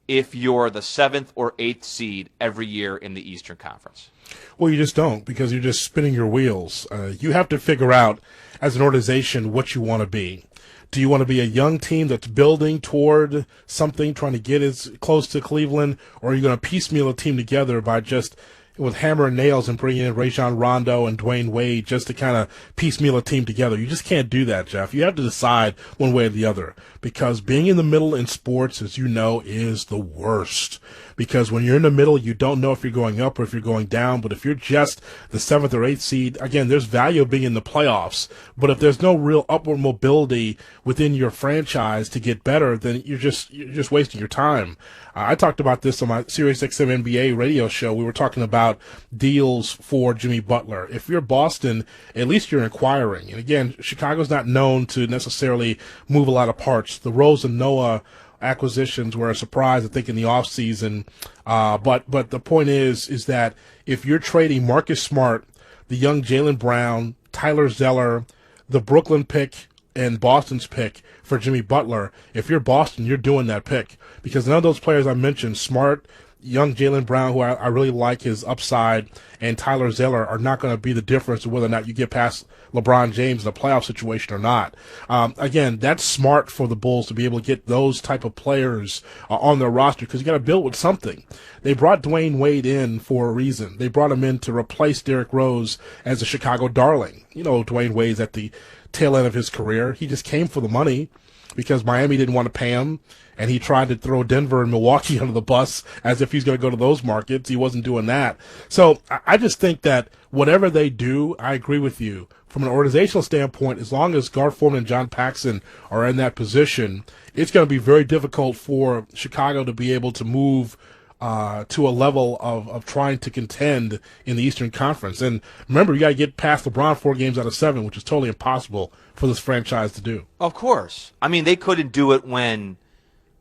if you're the 7th or 8th seed every year in the Eastern Conference? Well, you just don't, because you're just spinning your wheels. You have to figure out, as an organization, what you want to be. Do you want to be a young team that's building toward something, trying to get as close to Cleveland, or are you going to piecemeal a team together by just with hammer and nails and bringing in Rajon Rondo and Dwayne Wade just to kind of piecemeal a team together? You just can't do that, Jeff. You have to decide one way or the other, because being in the middle in sports, as you know, is the worst. Because when you're in the middle, you don't know if you're going up or if you're going down. But if you're just the 7th or 8th seed, again, there's value of being in the playoffs. But if there's no real upward mobility within your franchise to get better, then you're just wasting your time. I talked about this on my SiriusXM NBA radio show. We were talking about deals for Jimmy Butler. If you're Boston, at least you're inquiring. And again, Chicago's not known to necessarily move a lot of parts. The Rose and Noah acquisitions were a surprise, I think, in the offseason. But the point is that if you're trading Marcus Smart, the young Jaylen Brown, Tyler Zeller, the Brooklyn pick, and Boston's pick for Jimmy Butler, if you're Boston, you're doing that pick. Because none of those players I mentioned, Smart, young Jaylen Brown, who I really like his upside, and Tyler Zeller are not going to be the difference of whether or not you get past LeBron James in a playoff situation or not. Again, that's smart for the Bulls to be able to get those type of players on their roster, because you got to build with something. They brought Dwayne Wade in for a reason. They brought him in to replace Derrick Rose as a Chicago darling. Dwayne Wade's at the tail end of his career. He just came for the money because Miami didn't want to pay him, and he tried to throw Denver and Milwaukee under the bus as if he's going to go to those markets. He wasn't doing that. So I just think that whatever they do, I agree with you. From an organizational standpoint, as long as Gar Forman and John Paxson are in that position, it's going to be very difficult for Chicago to be able to move to a level of trying to contend in the Eastern Conference. And remember, you got to get past LeBron 4 games out of 7, which is totally impossible for this franchise to do. Of course. I mean, they couldn't do it when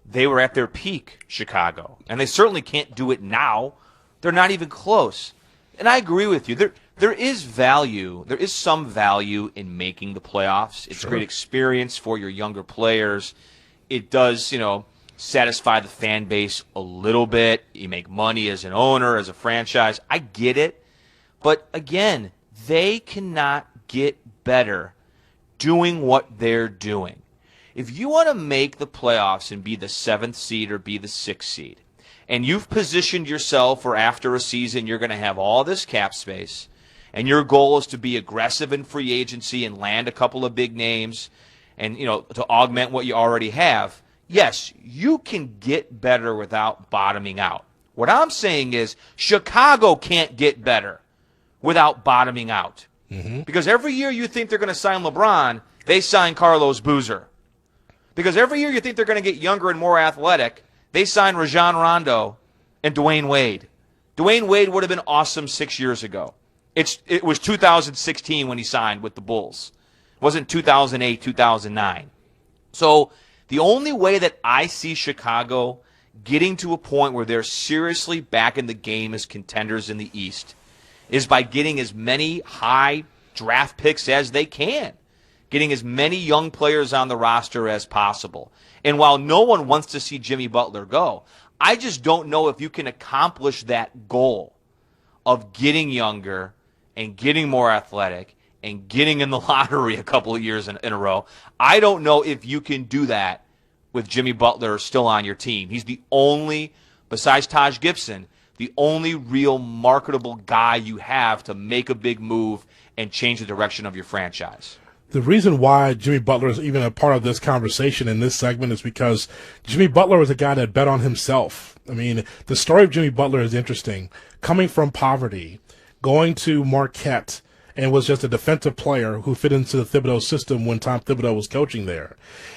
they were at their peak, Chicago. And they certainly can't do it now. They're not even close. And I agree with you. There is value. There is some value in making the playoffs. It's a great experience for your younger players. it does, satisfy the fan base a little bit. You make money as an owner, as a franchise. I get it. But again, they cannot get better doing what they're doing. If you want to make the playoffs and be the 7th seed or be the 6th seed, and you've positioned yourself for after a season you're going to have all this cap space, and your goal is to be aggressive in free agency and land a couple of big names and, to augment what you already have, yes, you can get better without bottoming out. What I'm saying is Chicago can't get better without bottoming out. Mm-hmm. Because every year you think they're going to sign LeBron, they sign Carlos Boozer. Because every year you think they're going to get younger and more athletic, they sign Rajon Rondo and Dwayne Wade. Dwayne Wade would have been awesome 6 years ago. It was 2016 when he signed with the Bulls. It wasn't 2008, 2009. So the only way that I see Chicago getting to a point where they're seriously back in the game as contenders in the East is by getting as many high draft picks as they can, getting as many young players on the roster as possible. And while no one wants to see Jimmy Butler go, I just don't know if you can accomplish that goal of getting younger and getting more athletic and getting in the lottery a couple of years in a row. I don't know if you can do that with Jimmy Butler still on your team. He's the only, besides Taj Gibson, the only real marketable guy you have to make a big move and change the direction of your franchise. The reason why Jimmy Butler is even a part of this conversation in this segment is because Jimmy Butler was a guy that bet on himself. I mean, the story of Jimmy Butler is interesting. Coming from poverty, going to Marquette, and was just a defensive player who fit into the Thibodeau system when Tom Thibodeau was coaching there.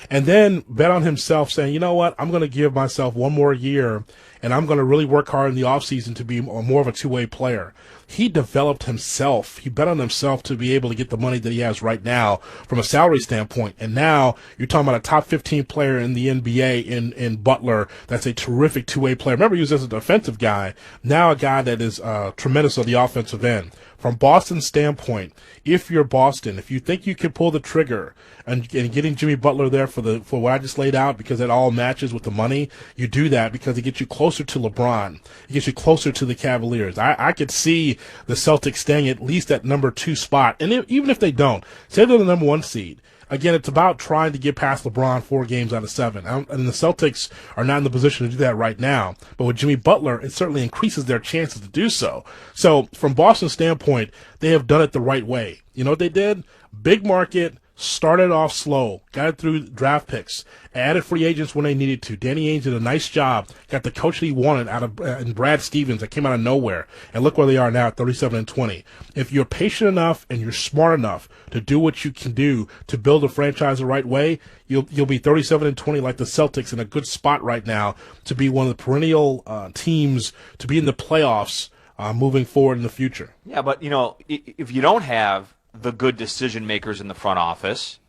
And then bet on himself saying, you know what, I'm going to give myself one more year, and I'm going to really work hard in the offseason to be more of a two-way player. He developed himself. He bet on himself to be able to get the money that he has right now from a salary standpoint. And now you're talking about a top 15 player in the NBA in Butler that's a terrific two-way player. Remember, he was just a defensive guy. Now a guy that is tremendous on the offensive end. From Boston's standpoint, if you're Boston, if you think you can pull the trigger and getting Jimmy Butler there for what I just laid out, because it all matches with the money, you do that because it gets you closer to LeBron. It gets you closer to the Cavaliers. I could see the Celtics staying at least at number 2 spot. And even if they don't, say they're the number 1 seed. Again, it's about trying to get past LeBron 4 games out of 7. And the Celtics are not in the position to do that right now. But with Jimmy Butler, it certainly increases their chances to do so. So from Boston's standpoint, they have done it the right way. You know what they did? Big market, started off slow, got it through draft picks, added free agents when they needed to. Danny Ainge did a nice job, got the coach that he wanted out of and Brad Stevens that came out of nowhere. And look where they are now at 37-20. If you're patient enough and you're smart enough to do what you can do to build a franchise the right way, you'll be 37-20 like the Celtics, in a good spot right now to be one of the perennial teams to be in the playoffs moving forward in the future. Yeah, but if you don't have the good decision makers in the front office,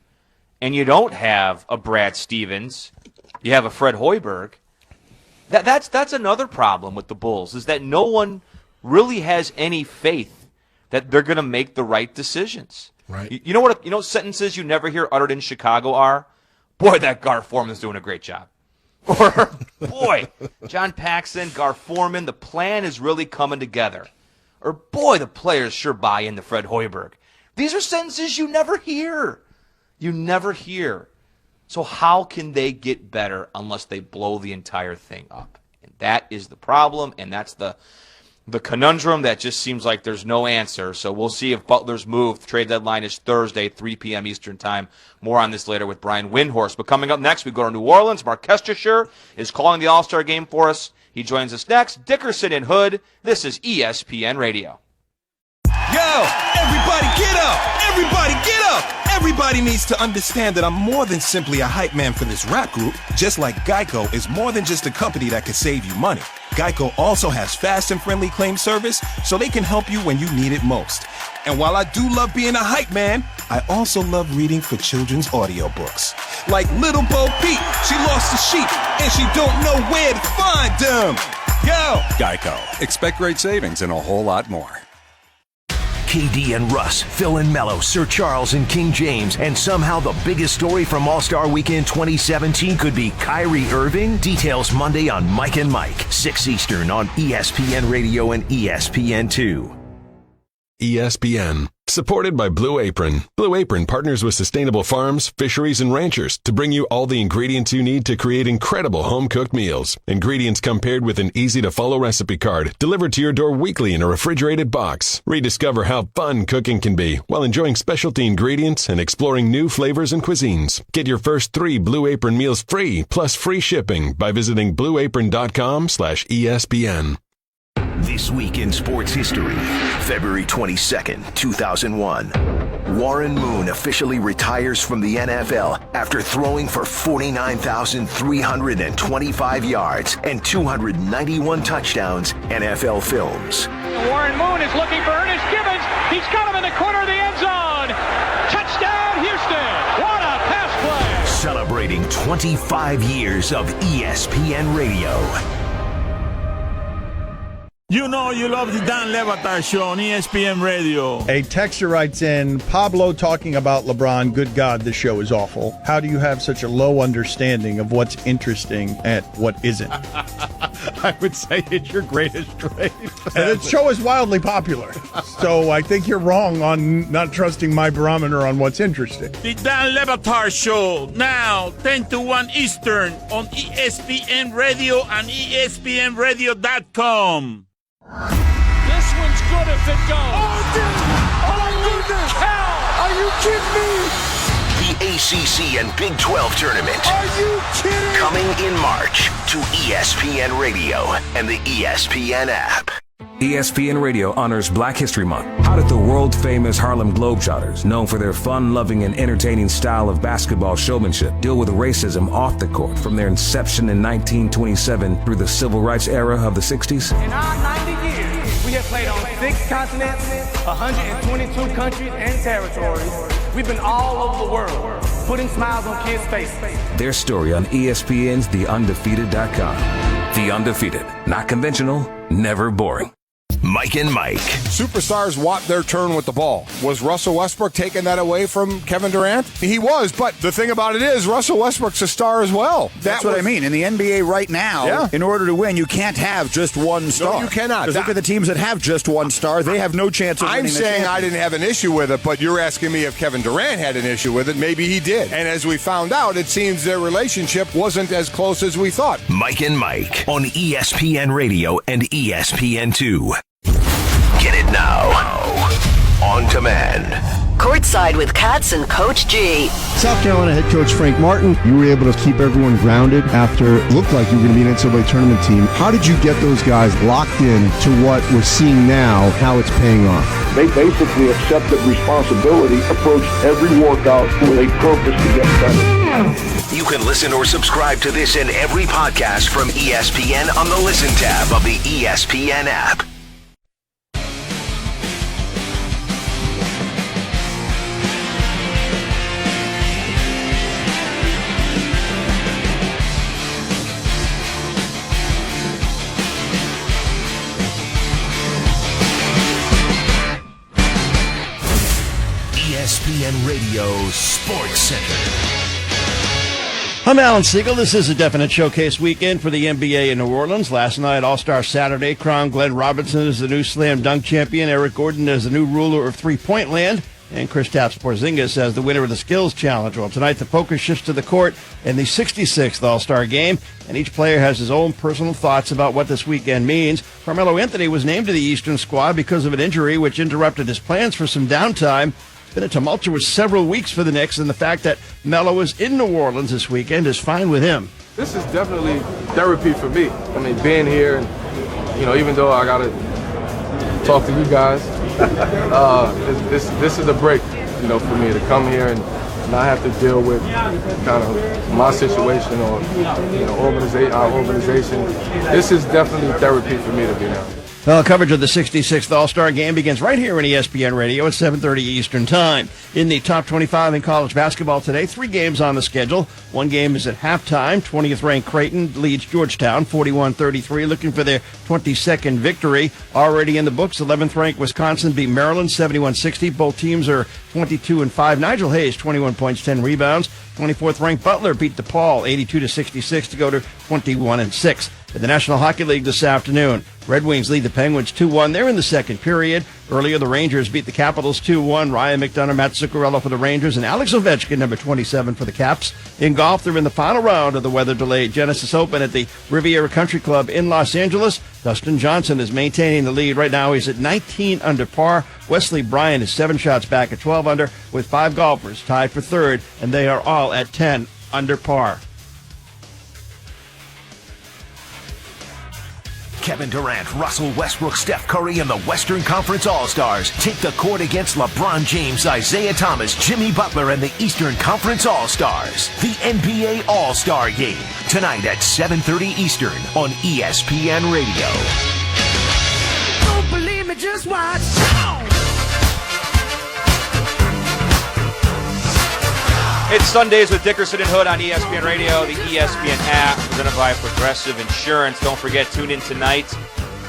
and you don't have a Brad Stevens, you have a Fred Hoiberg, that's another problem with the Bulls, is that no one really has any faith that they're going to make the right decisions. Right. You know what sentences you never hear uttered in Chicago are? Boy, that Gar Forman's doing a great job. Or, boy, John Paxson, Gar Forman, the plan is really coming together. Or, boy, the players sure buy into Fred Hoiberg. These are sentences you never hear. You never hear. So how can they get better unless they blow the entire thing up? And that is the problem, and that's the conundrum that just seems like there's no answer. So we'll see if Butler's move. The trade deadline is Thursday, 3 p.m. Eastern Time. More on this later with Brian Windhorst. But coming up next, we go to New Orleans. Mark Kestershire is calling the All-Star game for us. He joins us next. Dickerson and Hood. This is ESPN Radio. Yo, everybody get up! Everybody get up! Everybody needs to understand that I'm more than simply a hype man for this rap group, just like Geico is more than just a company that can save you money. Geico also has fast and friendly claim service, so they can help you when you need it most. And while I do love being a hype man, I also love reading for children's audiobooks. Like Little Bo Peep, she lost the sheep, and she don't know where to find them. Yo! Geico. Expect great savings and a whole lot more. KD and Russ, Phil and Mello, Sir Charles and King James, and somehow the biggest story from All-Star Weekend 2017 could be Kyrie Irving? Details Monday on Mike and Mike, 6 Eastern on ESPN Radio and ESPN2. ESPN. Supported by Blue Apron. Blue Apron partners with sustainable farms, fisheries, and ranchers to bring you all the ingredients you need to create incredible home-cooked meals. Ingredients come paired with an easy-to-follow recipe card delivered to your door weekly in a refrigerated box. Rediscover how fun cooking can be while enjoying specialty ingredients and exploring new flavors and cuisines. Get your first 3 Blue Apron meals free plus free shipping by visiting blueapron.com/ESPN. This week in sports history, February 22nd, 2001. Warren Moon officially retires from the NFL after throwing for 49,325 yards and 291 touchdowns. NFL Films. Warren Moon is looking for Ernest Gibbons. He's got him in the corner of the end zone. Touchdown, Houston. What a pass play. Celebrating 25 years of ESPN Radio. You know you love the Dan Le Batard Show on ESPN Radio. A texter writes in, Pablo talking about LeBron, good God, this show is awful. How do you have such a low understanding of what's interesting and what isn't? I would say it's your greatest trait. And the show is wildly popular. So I think you're wrong on not trusting my barometer on what's interesting. The Dan Le Batard Show, now 10 to 1 Eastern on ESPN Radio and ESPNradio.com. This one's good if it goes. Oh, dude! Oh, goodness! Cow! Are you kidding me? The ACC and Big 12 tournament. Are you kidding? Coming in March to ESPN Radio and the ESPN app. ESPN Radio honors Black History Month. How did the world-famous Harlem Globetrotters, known for their fun-loving and entertaining style of basketball showmanship, deal with racism off the court from their inception in 1927 through the civil rights era of the 60s? In our 90 years, we have played on 6 continents, 122 countries and territories. We've been all over the world, putting smiles on kids' faces. Their story on ESPN's TheUndefeated.com. The Undefeated. Not conventional, never boring. Mike and Mike. Superstars want their turn with the ball. Was Russell Westbrook taking that away from Kevin Durant? He was, but the thing about it is Russell Westbrook's a star as well. That's what I mean. In the NBA right now, in order to win, you can't have just one star. No, you cannot. Because look at the teams that have just one star. They have no chance of winning. I'm saying I didn't have an issue with it, but you're asking me if Kevin Durant had an issue with it. Maybe he did. And as we found out, it seems their relationship wasn't as close as we thought. Mike and Mike on ESPN Radio and ESPN2. Get it now. On demand. Courtside with Katz and Coach G. South Carolina head coach Frank Martin, you were able to keep everyone grounded after it looked like you were going to be an NCAA tournament team. How did you get those guys locked in to what we're seeing now, how it's paying off? They basically accepted responsibility, approached every workout with a purpose to get better. You can listen or subscribe to this and every podcast from ESPN on the Listen tab of the ESPN app. ESPN Radio Sports Center. I'm Alan Siegel. This is a definite showcase weekend for the NBA in New Orleans. Last night, All-Star Saturday, crowned Glenn Robinson as the new slam dunk champion, Eric Gordon as the new ruler of three-point land, and Kristaps Porzingis as the winner of the Skills Challenge. Well, tonight the focus shifts to the court in the 66th All-Star Game, and each player has his own personal thoughts about what this weekend means. Carmelo Anthony was named to the Eastern squad because of an injury which interrupted his plans for some downtime. It's been a tumultuous several weeks for the Knicks, and the fact that Melo is in New Orleans this weekend is fine with him. This is definitely therapy for me. I mean, being here, and even though I gotta talk to you guys, this is a break, for me to come here and not have to deal with kind of my situation or our organization. This is definitely therapy for me to be now. Well, coverage of the 66th All-Star Game begins right here on ESPN Radio at 7:30 Eastern Time. In the top 25 in college basketball today, 3 games on the schedule. One game is at halftime. 20th-ranked Creighton leads Georgetown 41-33, looking for their 22nd victory. Already in the books, 11th-ranked Wisconsin beat Maryland 71-60. Both teams are 22-5. Nigel Hayes, 21 points, 10 rebounds. 24th-ranked Butler beat DePaul 82-66 to go to 21-6. In the National Hockey League this afternoon, Red Wings lead the Penguins 2-1. They're in the second period. Earlier, the Rangers beat the Capitals 2-1. Ryan McDonough, Matt Zuccarello for the Rangers, and Alex Ovechkin, number 27 for the Caps. In golf, they're in the final round of the weather-delayed Genesis Open at the Riviera Country Club in Los Angeles. Dustin Johnson is maintaining the lead. Right now, he's at 19 under par. Wesley Bryan is 7 shots back at 12 under, with 5 golfers tied for third, and they are all at 10 under par. Kevin Durant, Russell Westbrook, Steph Curry, and the Western Conference All-Stars take the court against LeBron James, Isaiah Thomas, Jimmy Butler, and the Eastern Conference All-Stars. The NBA All-Star Game, tonight at 7:30 Eastern on ESPN Radio. Don't believe me, just watch. It's Sundays with Dickerson and Hood on ESPN Radio, the ESPN app, presented by Progressive Insurance. Don't forget, tune in tonight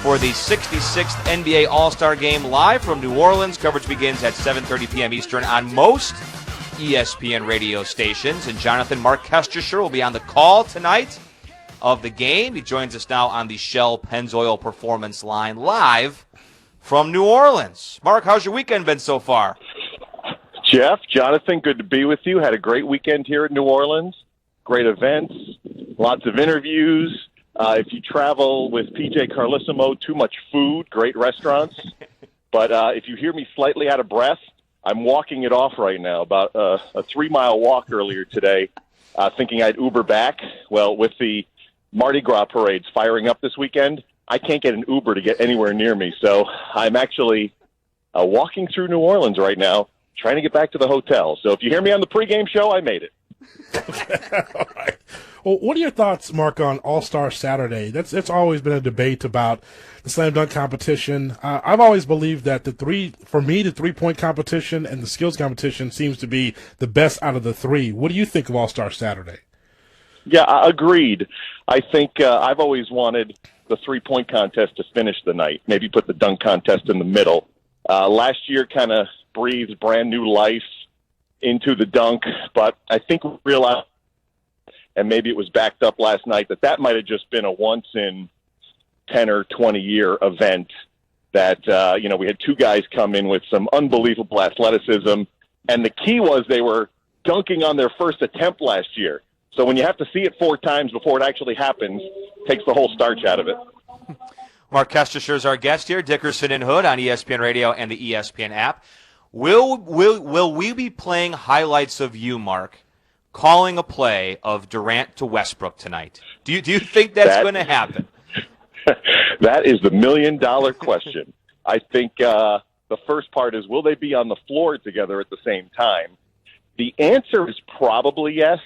for the 66th NBA All-Star Game live from New Orleans. Coverage begins at 7:30 p.m. Eastern on most ESPN radio stations. And Jonathan Mark Kestershire will be on the call tonight of the game. He joins us now on the Shell Pennzoil Performance Line live from New Orleans. Mark, how's your weekend been so far? Jeff, Jonathan, good to be with you. Had a great weekend here in New Orleans. Great events, lots of interviews. If you travel with PJ Carlissimo, too much food, great restaurants. But if you hear me slightly out of breath, I'm walking it off right now, about a 3-mile walk earlier today, thinking I'd Uber back. Well, with the Mardi Gras parades firing up this weekend, I can't get an Uber to get anywhere near me. So I'm actually walking through New Orleans right now, trying to get back to the hotel. So if you hear me on the pregame show, I made it. All right. Well, what are your thoughts, Mark, on All-Star Saturday? That's always been a debate about the slam dunk competition. I've always believed that the 3-point competition and the skills competition seems to be the best out of the 3. What do you think of All-Star Saturday? Yeah, agreed. I think I've always wanted the 3-point contest to finish the night, maybe put the dunk contest in the middle. Last year kind of breathed brand new life into the dunk, but I think we realized, and maybe it was backed up last night, that might have just been a once in 10 or 20 year event that, we had 2 guys come in with some unbelievable athleticism, and the key was they were dunking on their first attempt last year. So when you have to see it 4 times before it actually happens, it takes the whole starch out of it. Mark Kestershire is our guest here, Dickerson and Hood on ESPN Radio and the ESPN app. Will we be playing highlights of you, Mark, calling a play of Durant to Westbrook tonight? Do you think that's going to happen? That is the $1 million question. I think the first part is, will they be on the floor together at the same time? The answer is probably yes.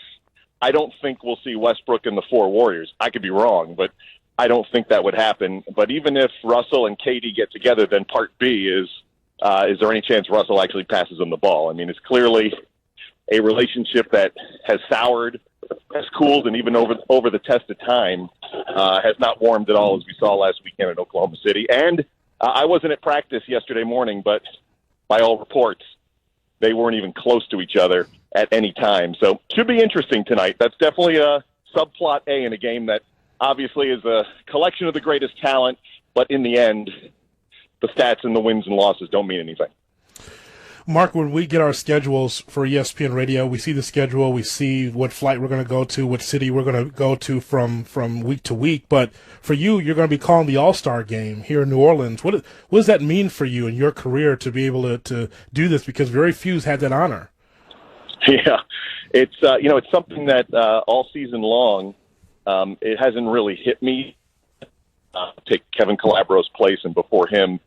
I don't think we'll see Westbrook and the 4 Warriors. I could be wrong, but I don't think that would happen. But even if Russell and KD get together, then part B is there any chance Russell actually passes them the ball? I mean, it's clearly a relationship that has soured, has cooled, and even over the test of time has not warmed at all, as we saw last weekend in Oklahoma City. And I wasn't at practice yesterday morning, but by all reports, they weren't even close to each other at any time. So should be interesting tonight. That's definitely a subplot A in a game that obviously is a collection of the greatest talent, but in the end, the stats and the wins and losses don't mean anything. Mark, when we get our schedules for ESPN Radio, we see the schedule, we see what flight we're going to go to, what city we're going to go to from week to week. But for you, you're going to be calling the All-Star Game here in New Orleans. What does that mean for you in your career to be able to do this? Because very few's had that honor. Yeah, it's it's something that all season long it hasn't really hit me. Take Kevin Calabro's place, and before him,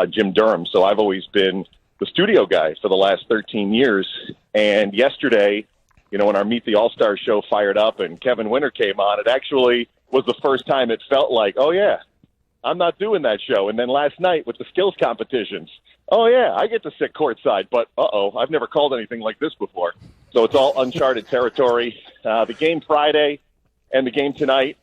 Jim Durham. So I've always been the studio guy for the last 13 years. And yesterday, when our Meet the All-Star show fired up and Kevin Winter came on, it actually was the first time it felt like, oh yeah, I'm not doing that show. And then last night with the skills competitions, oh, yeah, I get to sit courtside, but I've never called anything like this before. So it's all uncharted territory. The game Friday and the game tonight,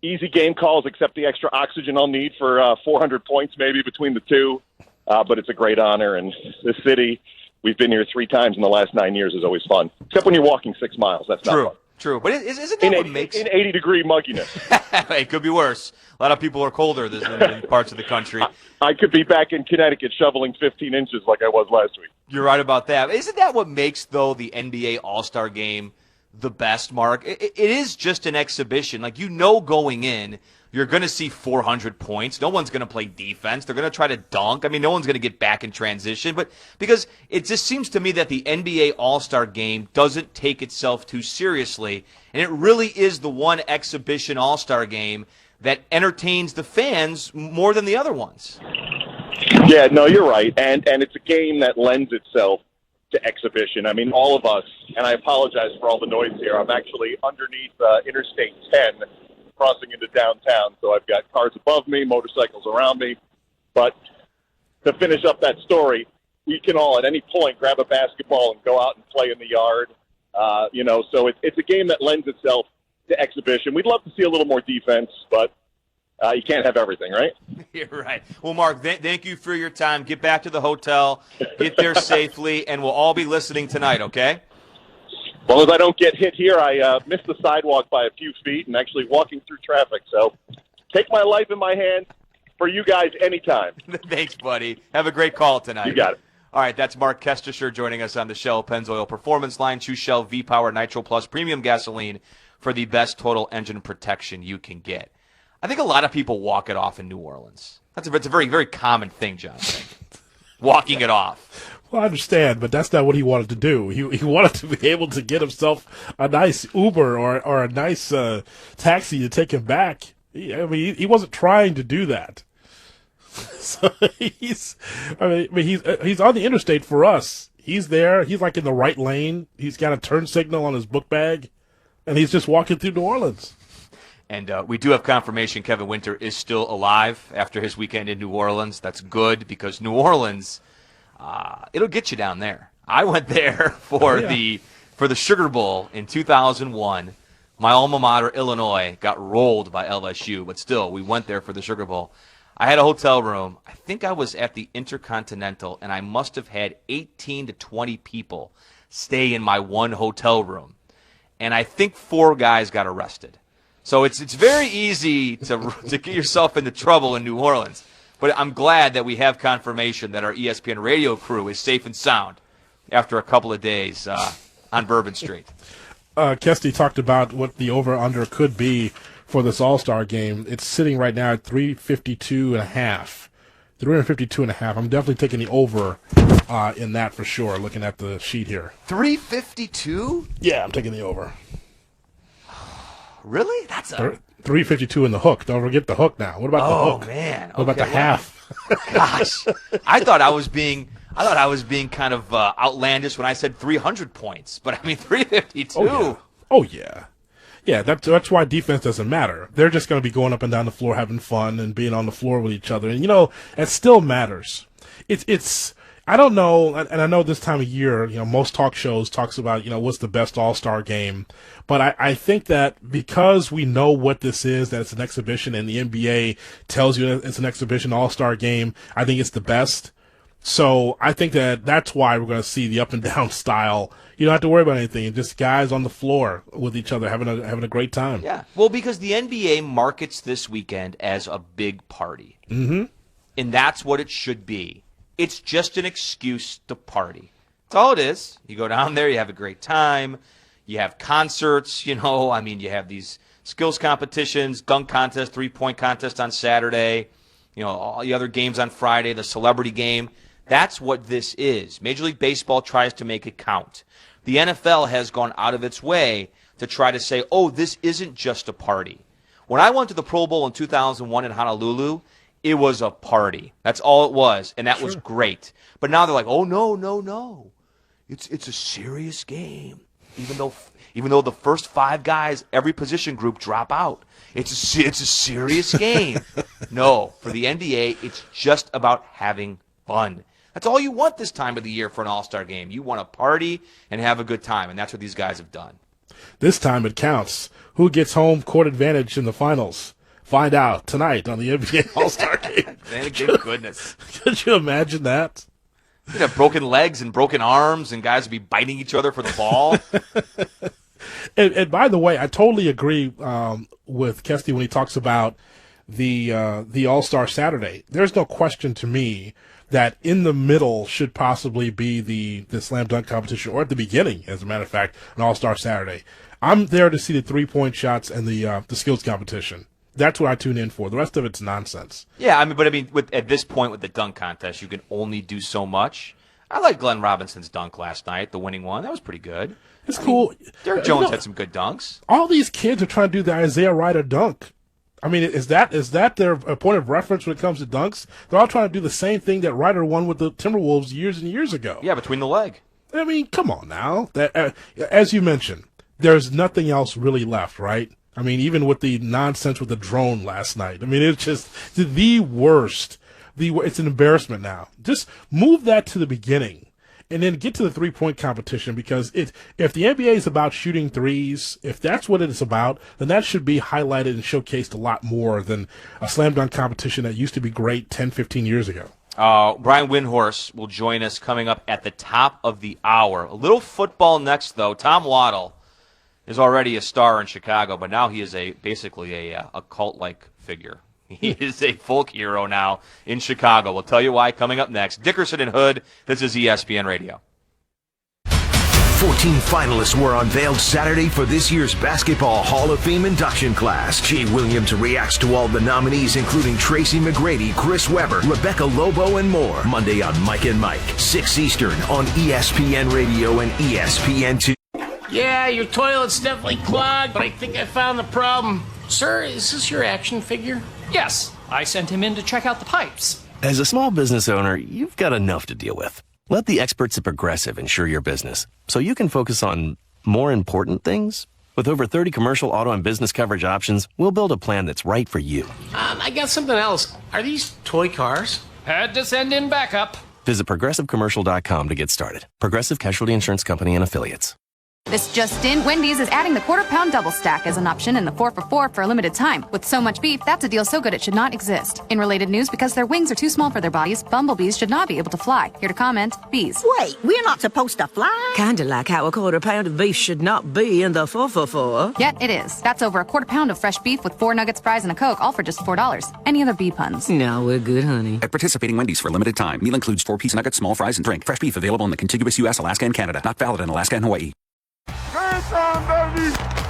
easy game calls except the extra oxygen I'll need for 400 points maybe between the two. But it's a great honor, and this city, we've been here 3 times in the last 9 years, is always fun. Except when you're walking 6 miles. That's not fun. True. But isn't that what makes... In 80-degree mugginess. It could be worse. A lot of people are colder in parts of the country. I could be back in Connecticut shoveling 15 inches like I was last week. You're right about that. Isn't that what makes, though, the NBA All-Star Game the best, Mark? It is just an exhibition. Like, going in, you're going to see 400 points. No one's going to play defense. They're going to try to dunk. I mean, no one's going to get back in transition. But because it just seems to me that the NBA All-Star Game doesn't take itself too seriously, and it really is the one exhibition All-Star Game that entertains the fans more than the other ones. Yeah, no, you're right. And it's a game that lends itself to exhibition. I mean, all of us, and I apologize for all the noise here. I'm actually underneath Interstate 10 crossing into downtown, so I've got cars above me, motorcycles around me. But to finish up that story, we can all at any point grab a basketball and go out and play in the yard. So it's a game that lends itself to exhibition. We'd love to see a little more defense, but you can't have everything, right? You're right. Well, Mark, thank you for your time. Get back to the hotel, get there safely, and we'll all be listening tonight, okay? As long as I don't get hit here, I missed the sidewalk by a few feet and actually walking through traffic. So take my life in my hands for you guys anytime. Thanks, buddy. Have a great call tonight. You got it. All right, that's Mark Kestisher joining us on the Shell Pennzoil Performance Line. Choose Shell V-Power Nitro Plus Premium Gasoline for the best total engine protection you can get. I think a lot of people walk it off in New Orleans. It's a very, very common thing, John. Walking it off. Well, I understand, but that's not what he wanted to do. He wanted to be able to get himself a nice Uber or a nice taxi to take him back. He wasn't trying to do that. So he's on the interstate for us. He's there. He's like in the right lane. He's got a turn signal on his book bag, and he's just walking through New Orleans. And we do have confirmation Kevin Winter is still alive after his weekend in New Orleans. That's good because New Orleans, it'll get you down there. I went there for the Sugar Bowl in 2001. My alma mater, Illinois, got rolled by LSU, but still, we went there for the Sugar Bowl. I had a hotel room. I think I was at the Intercontinental, and I must have had 18 to 20 people stay in my one hotel room. And I think 4 guys got arrested. So it's very easy to get yourself into trouble in New Orleans. But I'm glad that we have confirmation that our ESPN radio crew is safe and sound after a couple of days on Bourbon Street. Kesty talked about what the over-under could be for this All-Star game. It's sitting right now at 352.5. 352.5. I'm definitely taking the over in that for sure, looking at the sheet here. 352? Yeah, I'm taking the over. Really? That's 352 in the hook. Don't forget the hook now. What about the hook? Oh, man. What about the half? Gosh. I thought I was being kind of outlandish when I said 300 points. But, 352. Oh, yeah. Yeah, that's why defense doesn't matter. They're just going to be going up and down the floor having fun and being on the floor with each other. And, it still matters. It's I don't know, and I know this time of year, most talk shows talks about, what's the best All-Star game. But I think that because we know what this is, that it's an exhibition, and the NBA tells you it's an exhibition All-Star game, I think it's the best. So I think that's why we're going to see the up and down style. You don't have to worry about anything. Just guys on the floor with each other having a great time. Yeah. Well, because the NBA markets this weekend as a big party. Mm-hmm. And that's what it should be. It's just an excuse to party. That's all it is. You go down there, you have a great time. You have concerts, you have these skills competitions, dunk contest, three-point contest on Saturday, all the other games on Friday, the celebrity game. That's what this is. Major League Baseball tries to make it count. The NFL has gone out of its way to try to say, this isn't just a party. When I went to the Pro Bowl in 2001 in Honolulu, it was a party. That's all it was, and that was great. But now they're like, no. It's a serious game. Even though the first 5 guys, every position group drop out. It's a serious game. No, for the NBA, it's just about having fun. That's all you want this time of the year for an all-star game. You want to party and have a good time, and that's what these guys have done. This time it counts. Who gets home court advantage in the finals? Find out tonight on the NBA All-Star Game. Thank goodness. Could you imagine that? You'd have broken legs and broken arms, and guys would be biting each other for the ball. And by the way, I totally agree with Kesty when he talks about the All-Star Saturday. There's no question to me that in the middle should possibly be the slam dunk competition, or at the beginning, as a matter of fact, an All-Star Saturday. I'm there to see the three-point shots and the skills competition. That's what I tune in for. The rest of it's nonsense. Yeah, at this point with the dunk contest, you can only do so much. I like Glenn Robinson's dunk last night, the winning one. That was pretty good. It's cool. Derrick Jones had some good dunks. All these kids are trying to do the Isaiah Ryder dunk. I mean, is that their point of reference when it comes to dunks? They're all trying to do the same thing that Ryder won with the Timberwolves years and years ago. Yeah, between the leg. I mean, come on now. That as you mentioned, there's nothing else really left, right? I mean, even with the nonsense with the drone last night. I mean, it's just the worst. It's an embarrassment now. Just move that to the beginning. And then get to the three-point competition, because if the NBA is about shooting threes, if that's what it is about, then that should be highlighted and showcased a lot more than a slam dunk competition that used to be great 10, 15 years ago. Brian Windhorst will join us coming up at the top of the hour. A little football next, though. Tom Waddle is already a star in Chicago, but now he is basically a cult-like figure. He is a folk hero now in Chicago. We'll tell you why coming up next. Dickerson and Hood, this is ESPN Radio. 14 finalists were unveiled Saturday for this year's Basketball Hall of Fame induction class. Jay Williams reacts to all the nominees, including Tracy McGrady, Chris Webber, Rebecca Lobo, and more. Monday on Mike and Mike, 6 Eastern on ESPN Radio and ESPN2. Yeah, your toilet's definitely clogged, but I think I found the problem. Sir, is this your action figure? Yes, I sent him in to check out the pipes. As a small business owner, you've got enough to deal with. Let the experts at Progressive insure your business so you can focus on more important things. With over 30 commercial, auto, and business coverage options, we'll build a plan that's right for you. I got something else. Are these toy cars? Had to send in backup. Visit ProgressiveCommercial.com to get started. Progressive Casualty Insurance Company and Affiliates. This just in, Wendy's is adding the quarter-pound double stack as an option in the 4 for $4 for a limited time. With so much beef, that's a deal so good it should not exist. In related news, because their wings are too small for their bodies, bumblebees should not be able to fly. Here to comment, bees. Wait, we're not supposed to fly? Kinda like how a quarter-pound of beef should not be in the 4 for $4. Yet it is. That's over a quarter-pound of fresh beef with 4 nuggets, fries, and a Coke, all for just $4. Any other bee puns? No, we're good, honey. At participating Wendy's for a limited time. Meal includes 4-piece nuggets, small fries, and drink. Fresh beef available in the contiguous U.S., Alaska, and Canada. Not valid in Alaska and Hawaii.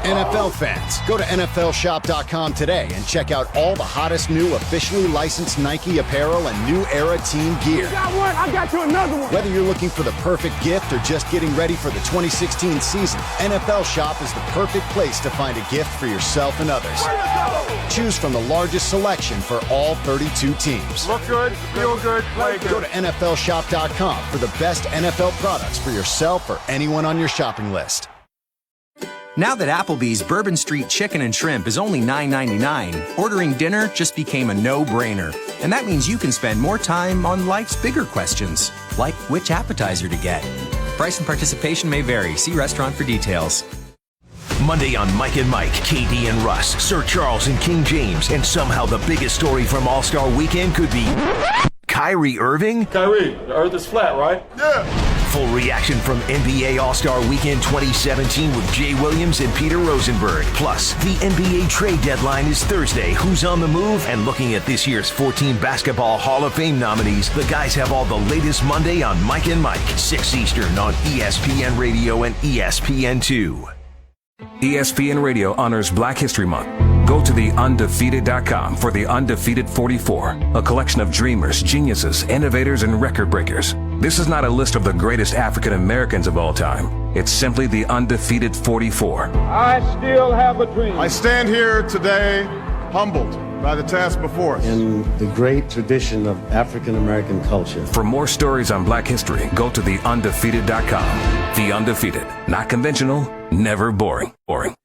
NFL fans, go to NFLshop.com today and check out all the hottest new officially licensed Nike apparel and new era team gear. You got one, I got you another one. Whether you're looking for the perfect gift or just getting ready for the 2016 season, NFL Shop is the perfect place to find a gift for yourself and others. Choose from the largest selection for all 32 teams. Look good, feel good, play good. Go to NFLshop.com for the best NFL products for yourself or anyone on your shopping list. Now that Applebee's Bourbon Street Chicken and Shrimp is only $9.99, ordering dinner just became a no-brainer. And that means you can spend more time on life's bigger questions, like which appetizer to get. Price and participation may vary. See restaurant for details. Monday on Mike and Mike, KD and Russ, Sir Charles and King James, and somehow the biggest story from All-Star Weekend could be Kyrie Irving? Kyrie, the earth is flat, right? Yeah. Full reaction from NBA All-Star Weekend 2017 with Jay Williams and Peter Rosenberg. Plus, the NBA trade deadline is Thursday. Who's on the move? And looking at this year's 14 Basketball Hall of Fame nominees, the guys have all the latest Monday on Mike and Mike, 6 Eastern on ESPN Radio and ESPN2. ESPN Radio honors Black History Month. Go to theundefeated.com for the Undefeated 44, a collection of dreamers, geniuses, innovators, and record breakers. This is not a list of the greatest African Americans of all time. It's simply the Undefeated 44. I still have a dream. I stand here today humbled by the task before us. In the great tradition of African American culture. For more stories on Black history, go to theundefeated.com. The Undefeated. Not conventional, never boring. Boring.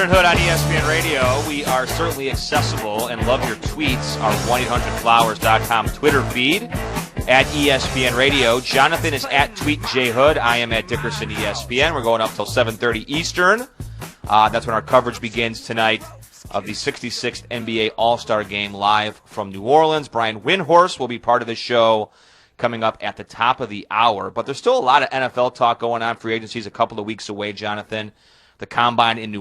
Hood and Hood on ESPN Radio. We are certainly accessible and love your tweets. Our 1-800-Flowers.com Twitter feed at ESPN Radio. Jonathan is at TweetJHood. I am at Dickerson ESPN. We're going up till 7:30 Eastern. That's when our coverage begins tonight of the 66th NBA All-Star Game live from New Orleans. Brian Windhorst will be part of the show coming up at the top of the hour. But there's still a lot of NFL talk going on. Free agency is a couple of weeks away, Jonathan. The Combine in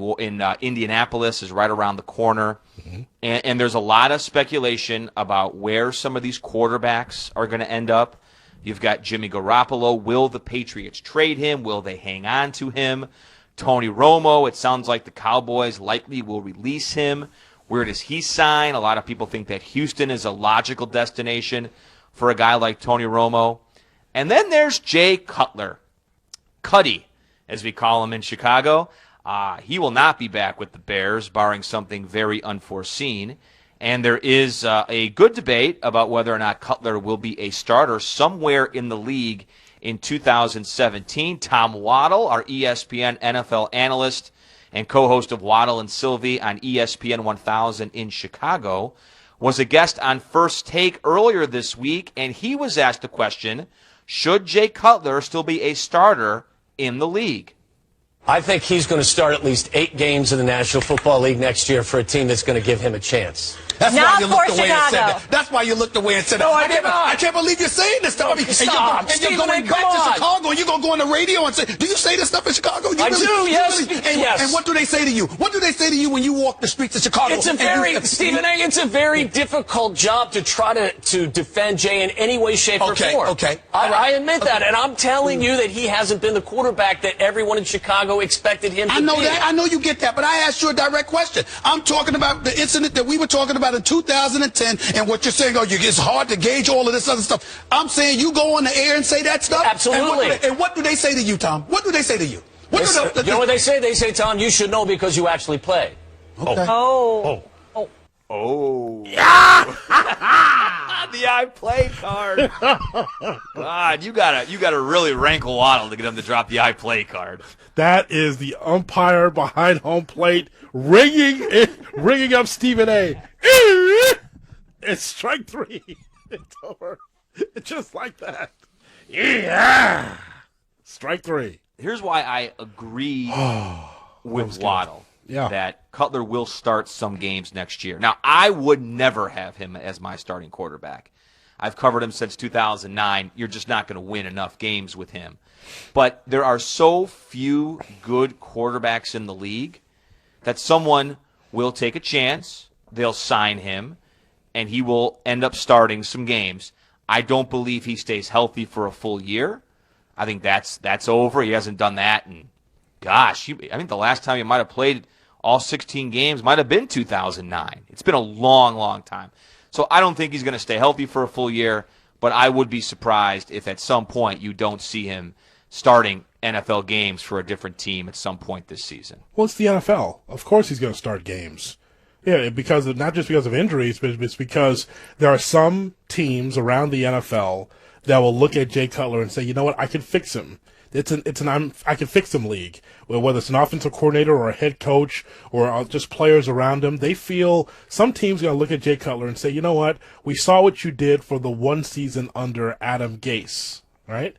Indianapolis is right around the corner. Mm-hmm. And there's a lot of speculation about where some of these quarterbacks are going to end up. You've got Jimmy Garoppolo. Will the Patriots trade him? Will they hang on to him? Tony Romo, it sounds like the Cowboys likely will release him. Where does he sign? A lot of people think that Houston is a logical destination for a guy like Tony Romo. And then there's Jay Cutler. Cuddy, as we call him in Chicago. He will not be back with the Bears, barring something very unforeseen. And there is a good debate about whether or not Cutler will be a starter somewhere in the league in 2017. Tom Waddle, our ESPN NFL analyst and co-host of Waddle and Sylvie on ESPN 1000 in Chicago, was a guest on First Take earlier this week, and he was asked the question, should Jay Cutler still be a starter in the league? I think he's going to start at least 8 games in the National Football League next year for a team that's going to give him a chance. That's why you look the way it said that. That's why you look the way it said that. I can't believe you're saying this stuff. You're going back to Chicago, and you're going to go on the radio and say, do you say this stuff in Chicago? I do, yes. Yes. And what do they say to you? What do they say to you when you walk the streets of Chicago? Stephen A., it's a very difficult job to try to defend Jay in any way, shape, or form. Okay. I admit that, and I'm telling you that he hasn't been the quarterback that everyone in Chicago expected him to be. I know that. I know you get that, but I asked you a direct question. I'm talking about the incident that we were talking about in 2010, and what you're saying, it's hard to gauge all of this other stuff. I'm saying you go on the air and say that stuff? Absolutely. And what do they say to you, Tom? What do they say to you? You know what they say? They say, Tom, you should know because you actually play. Okay. The I play card. God, you gotta really rankle Waddle to get him to drop the I play card. That is the umpire behind home plate ringing up Stephen A. It's strike 3. It's over. It's just like that. Yeah. Strike 3. Here's why I agree with Waddle. Yeah. That Cutler will start some games next year. Now, I would never have him as my starting quarterback. I've covered him since 2009. You're just not going to win enough games with him. But there are so few good quarterbacks in the league that someone will take a chance, they'll sign him, and he will end up starting some games. I don't believe he stays healthy for a full year. I think that's over. He hasn't done that. And, gosh, I think the last time he might have played all 16 games might have been 2009. It's been a long, long time. So I don't think he's going to stay healthy for a full year, but I would be surprised if at some point you don't see him starting NFL games for a different team at some point this season. Well, it's the NFL. Of course he's going to start games. Yeah, not just because of injuries, but it's because there are some teams around the NFL that will look at Jay Cutler and say, you know what, I can fix him. It's an I can fix him league. Whether it's an offensive coordinator or a head coach or just players around him, they feel some teams are going to look at Jay Cutler and say, you know what, we saw what you did for the one season under Adam Gase, right?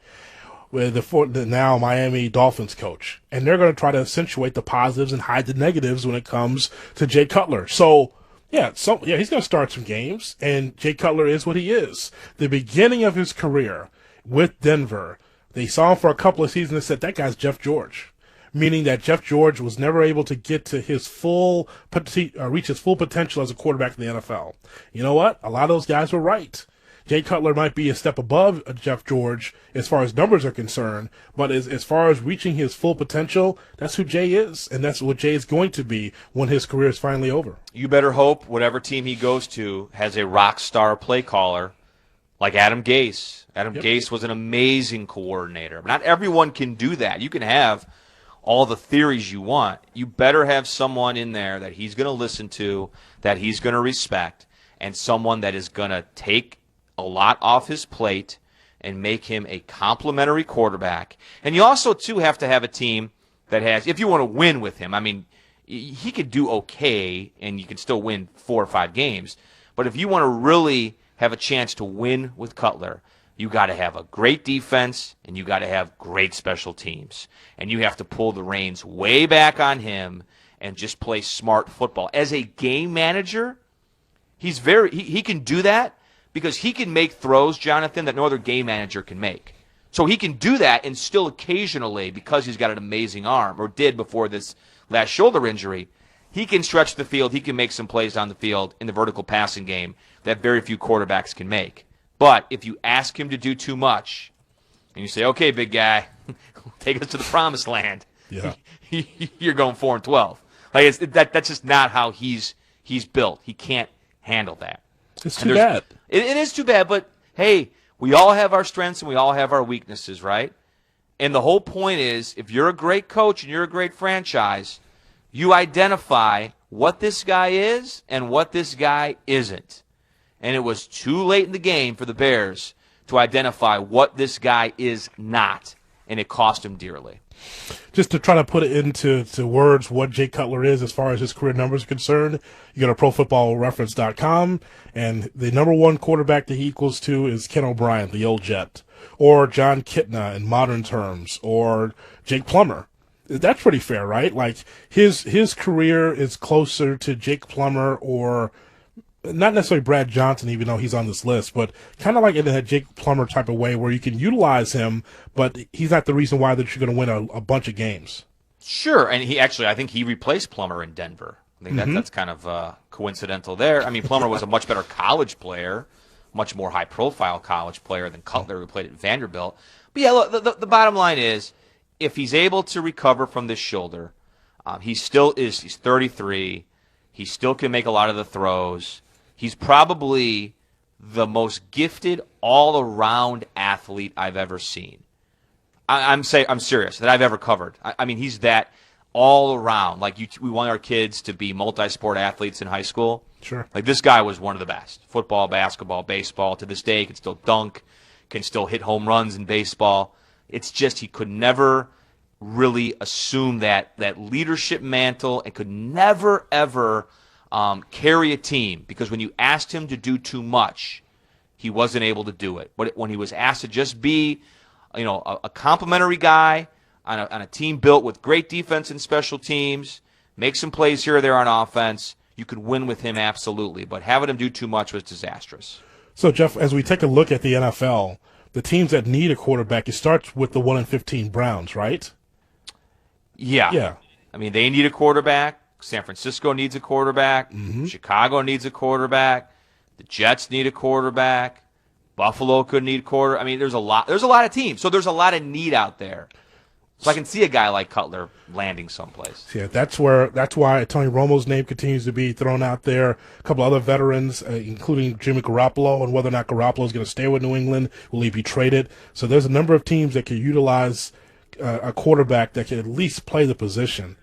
With the now Miami Dolphins coach, and they're going to try to accentuate the positives and hide the negatives when it comes to Jay Cutler. So he's going to start some games, and Jay Cutler is what he is. The beginning of his career with Denver, they saw him for a couple of seasons and said, that guy's Jeff George, meaning that Jeff George was never able to get to his reach his full potential as a quarterback in the NFL. You know what? A lot of those guys were right. Jay Cutler might be a step above Jeff George as far as numbers are concerned, but as far as reaching his full potential, that's who Jay is, and that's what Jay is going to be when his career is finally over. You better hope whatever team he goes to has a rock star play caller like Adam Gase. Adam Gase was an amazing coordinator. Not everyone can do that. You can have all the theories you want. You better have someone in there that he's going to listen to, that he's going to respect, and someone that is going to take a lot off his plate and make him a complimentary quarterback. And you also, too, have to have a team that has, if you want to win with him, I mean, he could do okay, and you can still win 4 or 5 games. But if you want to really have a chance to win with Cutler, you got to have a great defense, and you got to have great special teams. And you have to pull the reins way back on him and just play smart football. As a game manager, he can do that because he can make throws, Jonathan, that no other game manager can make. So he can do that and still occasionally, because he's got an amazing arm, or did before this last shoulder injury, he can stretch the field. He can make some plays down the field in the vertical passing game that very few quarterbacks can make. But if you ask him to do too much, and you say, okay, big guy, take us to the promised land, you're going 4-12. Like that's just not how he's built. He can't handle that. It's too bad. It is too bad, but hey, we all have our strengths and we all have our weaknesses, right? And the whole point is, if you're a great coach and you're a great franchise, you identify what this guy is and what this guy isn't. And it was too late in the game for the Bears to identify what this guy is not, and it cost him dearly. Just to try to put it into words what Jay Cutler is as far as his career numbers are concerned, you go to ProFootballReference.com, and the number one quarterback that he equals to is Ken O'Brien, the old Jet, or John Kitna in modern terms, or Jake Plummer. That's pretty fair, right? Like his career is closer to Jake Plummer, or not necessarily Brad Johnson, even though he's on this list, but kind of like in that Jake Plummer type of way where you can utilize him, but he's not the reason why that you're going to win a bunch of games. Sure, and I think he replaced Plummer in Denver. I think that's kind of coincidental there. I mean, Plummer was a much better college player, much more high-profile college player than Cutler, who played at Vanderbilt. But yeah, look, the bottom line is, if he's able to recover from this shoulder, he's 33, he still can make a lot of the throws. He's probably the most gifted all-around athlete I've ever seen. I'm serious, that I've ever covered. I mean, he's that all around. Like we want our kids to be multi-sport athletes in high school. Sure. Like this guy was one of the best. Football, basketball, baseball. To this day, he can still dunk, can still hit home runs in baseball. It's just he could never really assume that leadership mantle and could never, ever carry a team, because when you asked him to do too much, he wasn't able to do it. But when he was asked to just be a complimentary guy on a team built with great defense and special teams, make some plays here or there on offense, you could win with him absolutely. But having him do too much was disastrous. So, Jeff, as we take a look at the NFL, the teams that need a quarterback, it starts with the 1-15 Browns, right? Yeah. Yeah. I mean, they need a quarterback. San Francisco needs a quarterback. Mm-hmm. Chicago needs a quarterback. The Jets need a quarterback. Buffalo could need quarter. I mean, there's a lot of teams. So there's a lot of need out there. So I can see a guy like Cutler landing someplace. Yeah, that's why Tony Romo's name continues to be thrown out there. A couple other veterans, including Jimmy Garoppolo, and whether or not Garoppolo is going to stay with New England, will he be traded? So there's a number of teams that can utilize a quarterback that can at least play the position.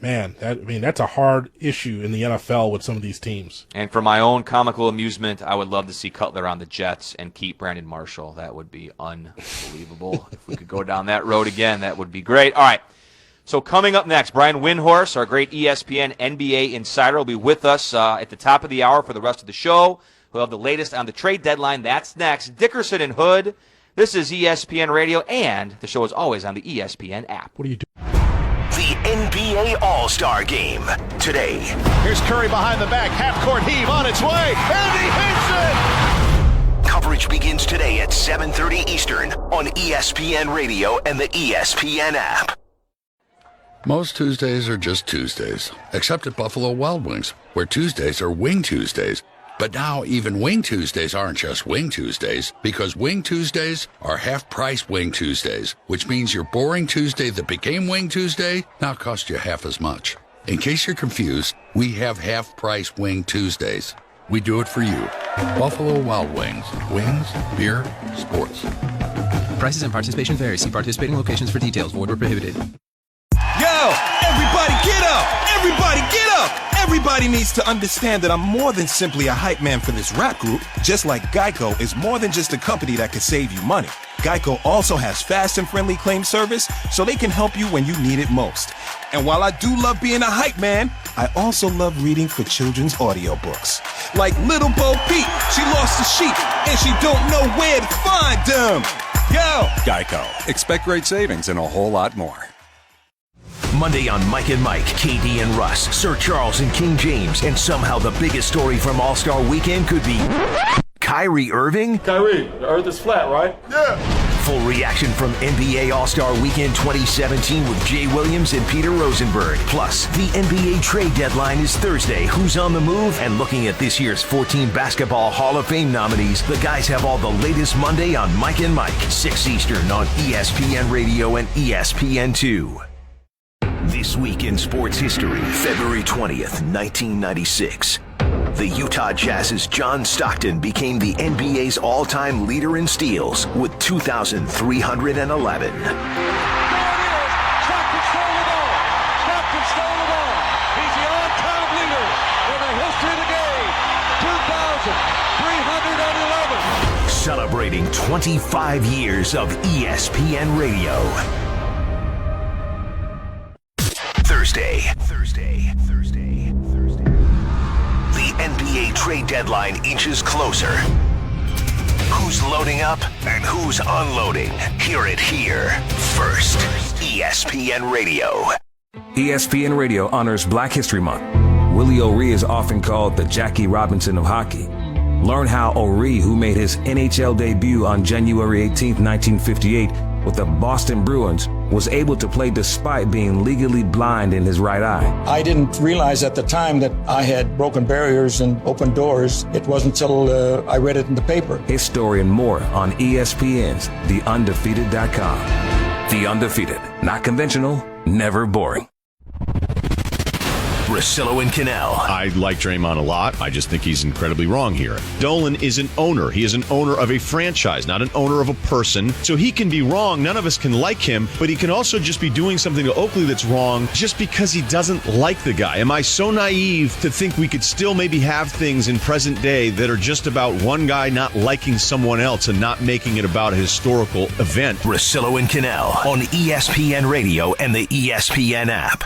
Man, that's a hard issue in the NFL with some of these teams. And for my own comical amusement, I would love to see Cutler on the Jets and keep Brandon Marshall. That would be unbelievable. If we could go down that road again, that would be great. All right, so coming up next, Brian Windhorst, our great ESPN NBA insider, will be with us at the top of the hour for the rest of the show. We'll have the latest on the trade deadline. That's next. Dickerson and Hood. This is ESPN Radio, and the show is always on the ESPN app. What are you doing? The NBA All-Star Game today. Here's Curry behind the back, half-court heave on its way, and he hits it! Coverage begins today at 7:30 Eastern on ESPN Radio and the ESPN app. Most Tuesdays are just Tuesdays, except at Buffalo Wild Wings, where Tuesdays are Wing Tuesdays. But now even Wing Tuesdays aren't just Wing Tuesdays, because Wing Tuesdays are half-price Wing Tuesdays, which means your boring Tuesday that became Wing Tuesday now costs you half as much. In case you're confused, we have half-price Wing Tuesdays. We do it for you. Buffalo Wild Wings. Wings, beer, sports. Prices and participation vary. See participating locations for details. Void where prohibited. Yo, everybody get up! Everybody get up! Everybody needs to understand that I'm more than simply a hype man for this rap group, just like Geico is more than just a company that can save you money. Geico also has fast and friendly claim service, so they can help you when you need it most. And while I do love being a hype man, I also love reading for children's audiobooks. Like Little Bo Peep, she lost the sheep, and she don't know where to find them. Yo! Geico. Expect great savings and a whole lot more. Monday on Mike and Mike, KD and Russ, Sir Charles and King James, and somehow the biggest story from All-Star Weekend could be Kyrie Irving? Kyrie, the earth is flat, right? Yeah. Full reaction from NBA All-Star Weekend 2017 with Jay Williams and Peter Rosenberg. Plus, the NBA trade deadline is Thursday. Who's on the move? And looking at this year's 14 Basketball Hall of Fame nominees, the guys have all the latest Monday on Mike and Mike, 6 Eastern on ESPN Radio and ESPN2. This week in sports history, February 20th, 1996. The Utah Jazz's John Stockton became the NBA's all-time leader in steals with 2,311. Stockton stole the ball. He's the all-time leader in the history of the game. 2,311. Celebrating 25 years of ESPN Radio. Thursday. The NBA trade deadline inches closer. Who's loading up and who's unloading? Hear it here first. ESPN Radio. ESPN Radio honors Black History Month. Willie O'Ree is often called the Jackie Robinson of hockey. Learn how O'Ree, who made his NHL debut on January 18, 1958, with the Boston Bruins, was able to play despite being legally blind in his right eye. I didn't realize at the time that I had broken barriers and opened doors. It wasn't until I read it in the paper. His story and more on ESPN's TheUndefeated.com. The Undefeated. Not conventional, never boring. Russillo and Cannell. I like Draymond a lot. I just think he's incredibly wrong here. Dolan is an owner. He is an owner of a franchise, not an owner of a person. So he can be wrong. None of us can like him, but he can also just be doing something to Oakley that's wrong just because he doesn't like the guy. Am I so naive to think we could still maybe have things in present day that are just about one guy not liking someone else and not making it about a historical event? Russillo and Cannell on ESPN Radio and the ESPN app.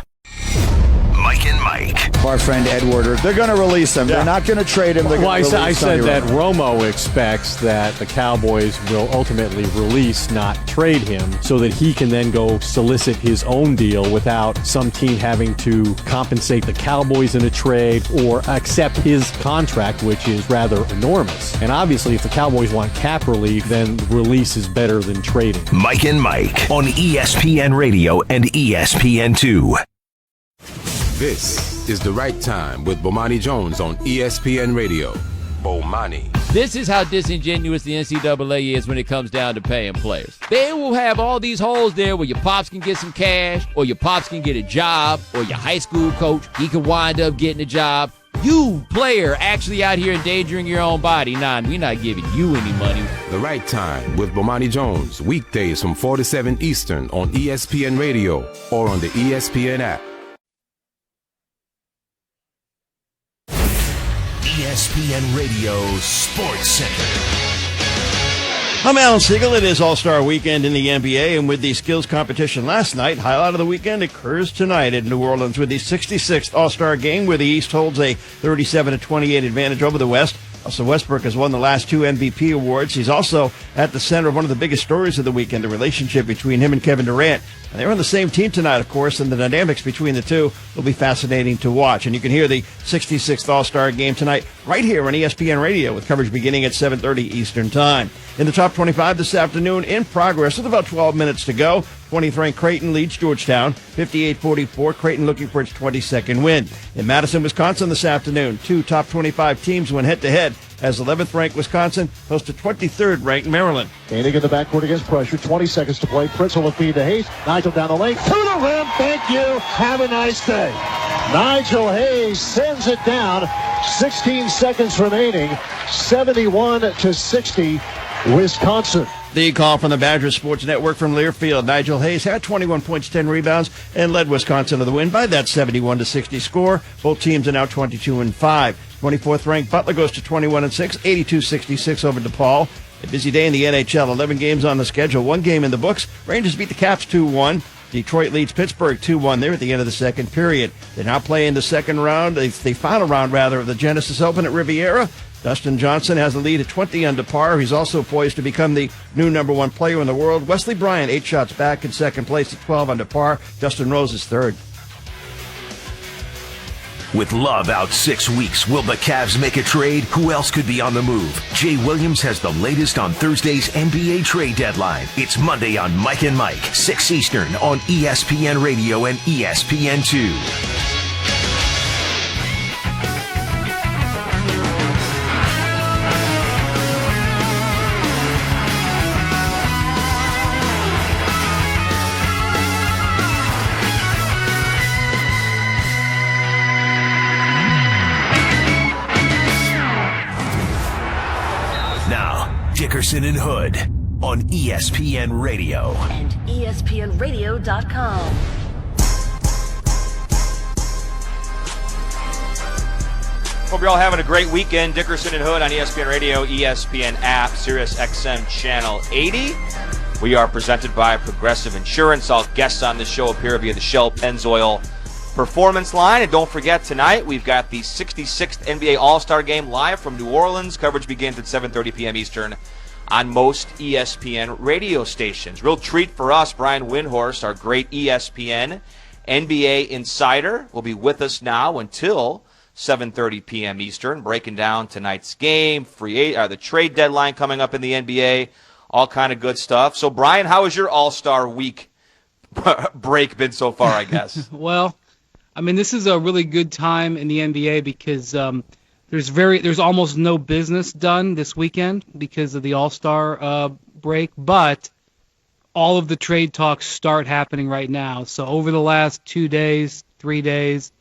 Mike and Mike. Our friend Ed Werder, they're going to release him. Yeah. They're not going to trade him. Well, I said that Romo expects that the Cowboys will ultimately release, not trade him, so that he can then go solicit his own deal without some team having to compensate the Cowboys in a trade or accept his contract, which is rather enormous. And obviously, if the Cowboys want cap relief, then release is better than trading. Mike and Mike on ESPN Radio and ESPN2. This is The Right Time with Bomani Jones on ESPN Radio. Bomani. This is how disingenuous the NCAA is when it comes down to paying players. They will have all these holes there where your pops can get some cash, or your pops can get a job, or your high school coach, he can wind up getting a job. You, player, actually out here endangering your own body. Nah, we're not giving you any money. The Right Time with Bomani Jones. Weekdays from 4 to 7 Eastern on ESPN Radio or on the ESPN app. ESPN Radio Sports Center. I'm Alan Siegel. It is All-Star Weekend in the NBA, and with the skills competition last night, highlight of the weekend occurs tonight in New Orleans with the 66th All-Star Game, where the East holds a 37-28 advantage over the West. Russell Westbrook has won the last 2 MVP awards. He's also at the center of one of the biggest stories of the weekend, the relationship between him and Kevin Durant. And they're on the same team tonight, of course, and the dynamics between the two will be fascinating to watch. And you can hear the 66th All-Star Game tonight right here on ESPN Radio with coverage beginning at 7:30 Eastern Time. In the top 25 this afternoon, in progress with about 12 minutes to go, 20th-ranked Creighton leads Georgetown, 58-44. Creighton looking for its 22nd win. In Madison, Wisconsin this afternoon, 2 top 25 teams went head-to-head as 11th-ranked Wisconsin hosts to 23rd-ranked Maryland. Koenig in the backcourt against pressure. 20 seconds to play. Prince will feed to Hayes. Nigel down the lane. To the rim. Thank you. Have a nice day. Nigel Hayes sends it down. 16 seconds remaining. 71-60. Wisconsin. The call from the Badgers Sports Network from Learfield. Nigel Hayes had 21 points, 10 rebounds, and led Wisconsin to the win by that 71-60 score. Both teams are now 22-5. 24th-ranked Butler goes to 21-6, 82-66 over DePaul. A busy day in the NHL. 11 games on the schedule. One game in the books. Rangers beat the Caps 2-1. Detroit leads Pittsburgh 2-1 there at the end of the second period. They now play in the second round, the final round, rather, of the Genesis Open at Riviera. Dustin Johnson has the lead at 20 under par. He's also poised to become the new number one player in the world. Wesley Bryant, 8 shots back in second place at 12 under par. Justin Rose is third. With Love out 6 weeks, will the Cavs make a trade? Who else could be on the move? Jay Williams has the latest on Thursday's NBA trade deadline. It's Monday on Mike and Mike, 6 Eastern on ESPN Radio and ESPN2. Dickerson and Hood on ESPN Radio. And ESPNRadio.com. Hope you're all having a great weekend. Dickerson and Hood on ESPN Radio, ESPN app, Sirius XM Channel 80. We are presented by Progressive Insurance. All guests on this show appear via the Shell Pennzoil Performance Line. And don't forget, tonight we've got the 66th NBA All-Star Game live from New Orleans. Coverage begins at 7:30 p.m. Eastern on most ESPN radio stations. Real treat for us. Brian Windhorst, our great ESPN NBA insider, will be with us now until 7:30 p.m. Eastern, breaking down tonight's game, the trade deadline coming up in the NBA, all kind of good stuff. So, Brian, how has your All-Star week break been so far, I guess? Well, I mean, this is a really good time in the NBA because there's almost no business done this weekend because of the All-Star break, but all of the trade talks start happening right now. So over the last 2 days, 3 days,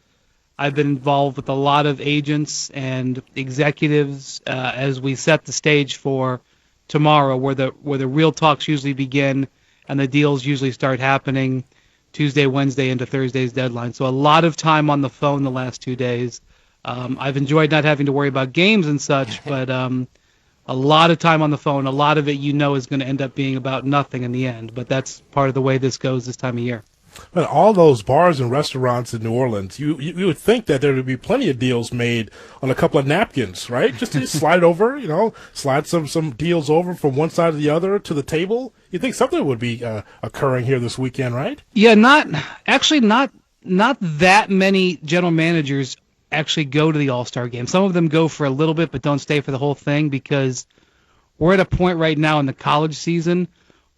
I've been involved with a lot of agents and executives as we set the stage for tomorrow, where the real talks usually begin and the deals usually start happening Tuesday, Wednesday into Thursday's deadline. So a lot of time on the phone the last 2 days. I've enjoyed not having to worry about games and such, but a lot of time on the phone. A lot of it, is going to end up being about nothing in the end. But that's part of the way this goes this time of year. But all those bars and restaurants in New Orleans, you would think that there would be plenty of deals made on a couple of napkins, right? Just to slide over, slide some deals over from one side to the other to the table. You think something would be occurring here this weekend, right? Yeah, not that many general managers actually go to the All-Star game. Some of them go for a little bit but don't stay for the whole thing because we're at a point right now in the college season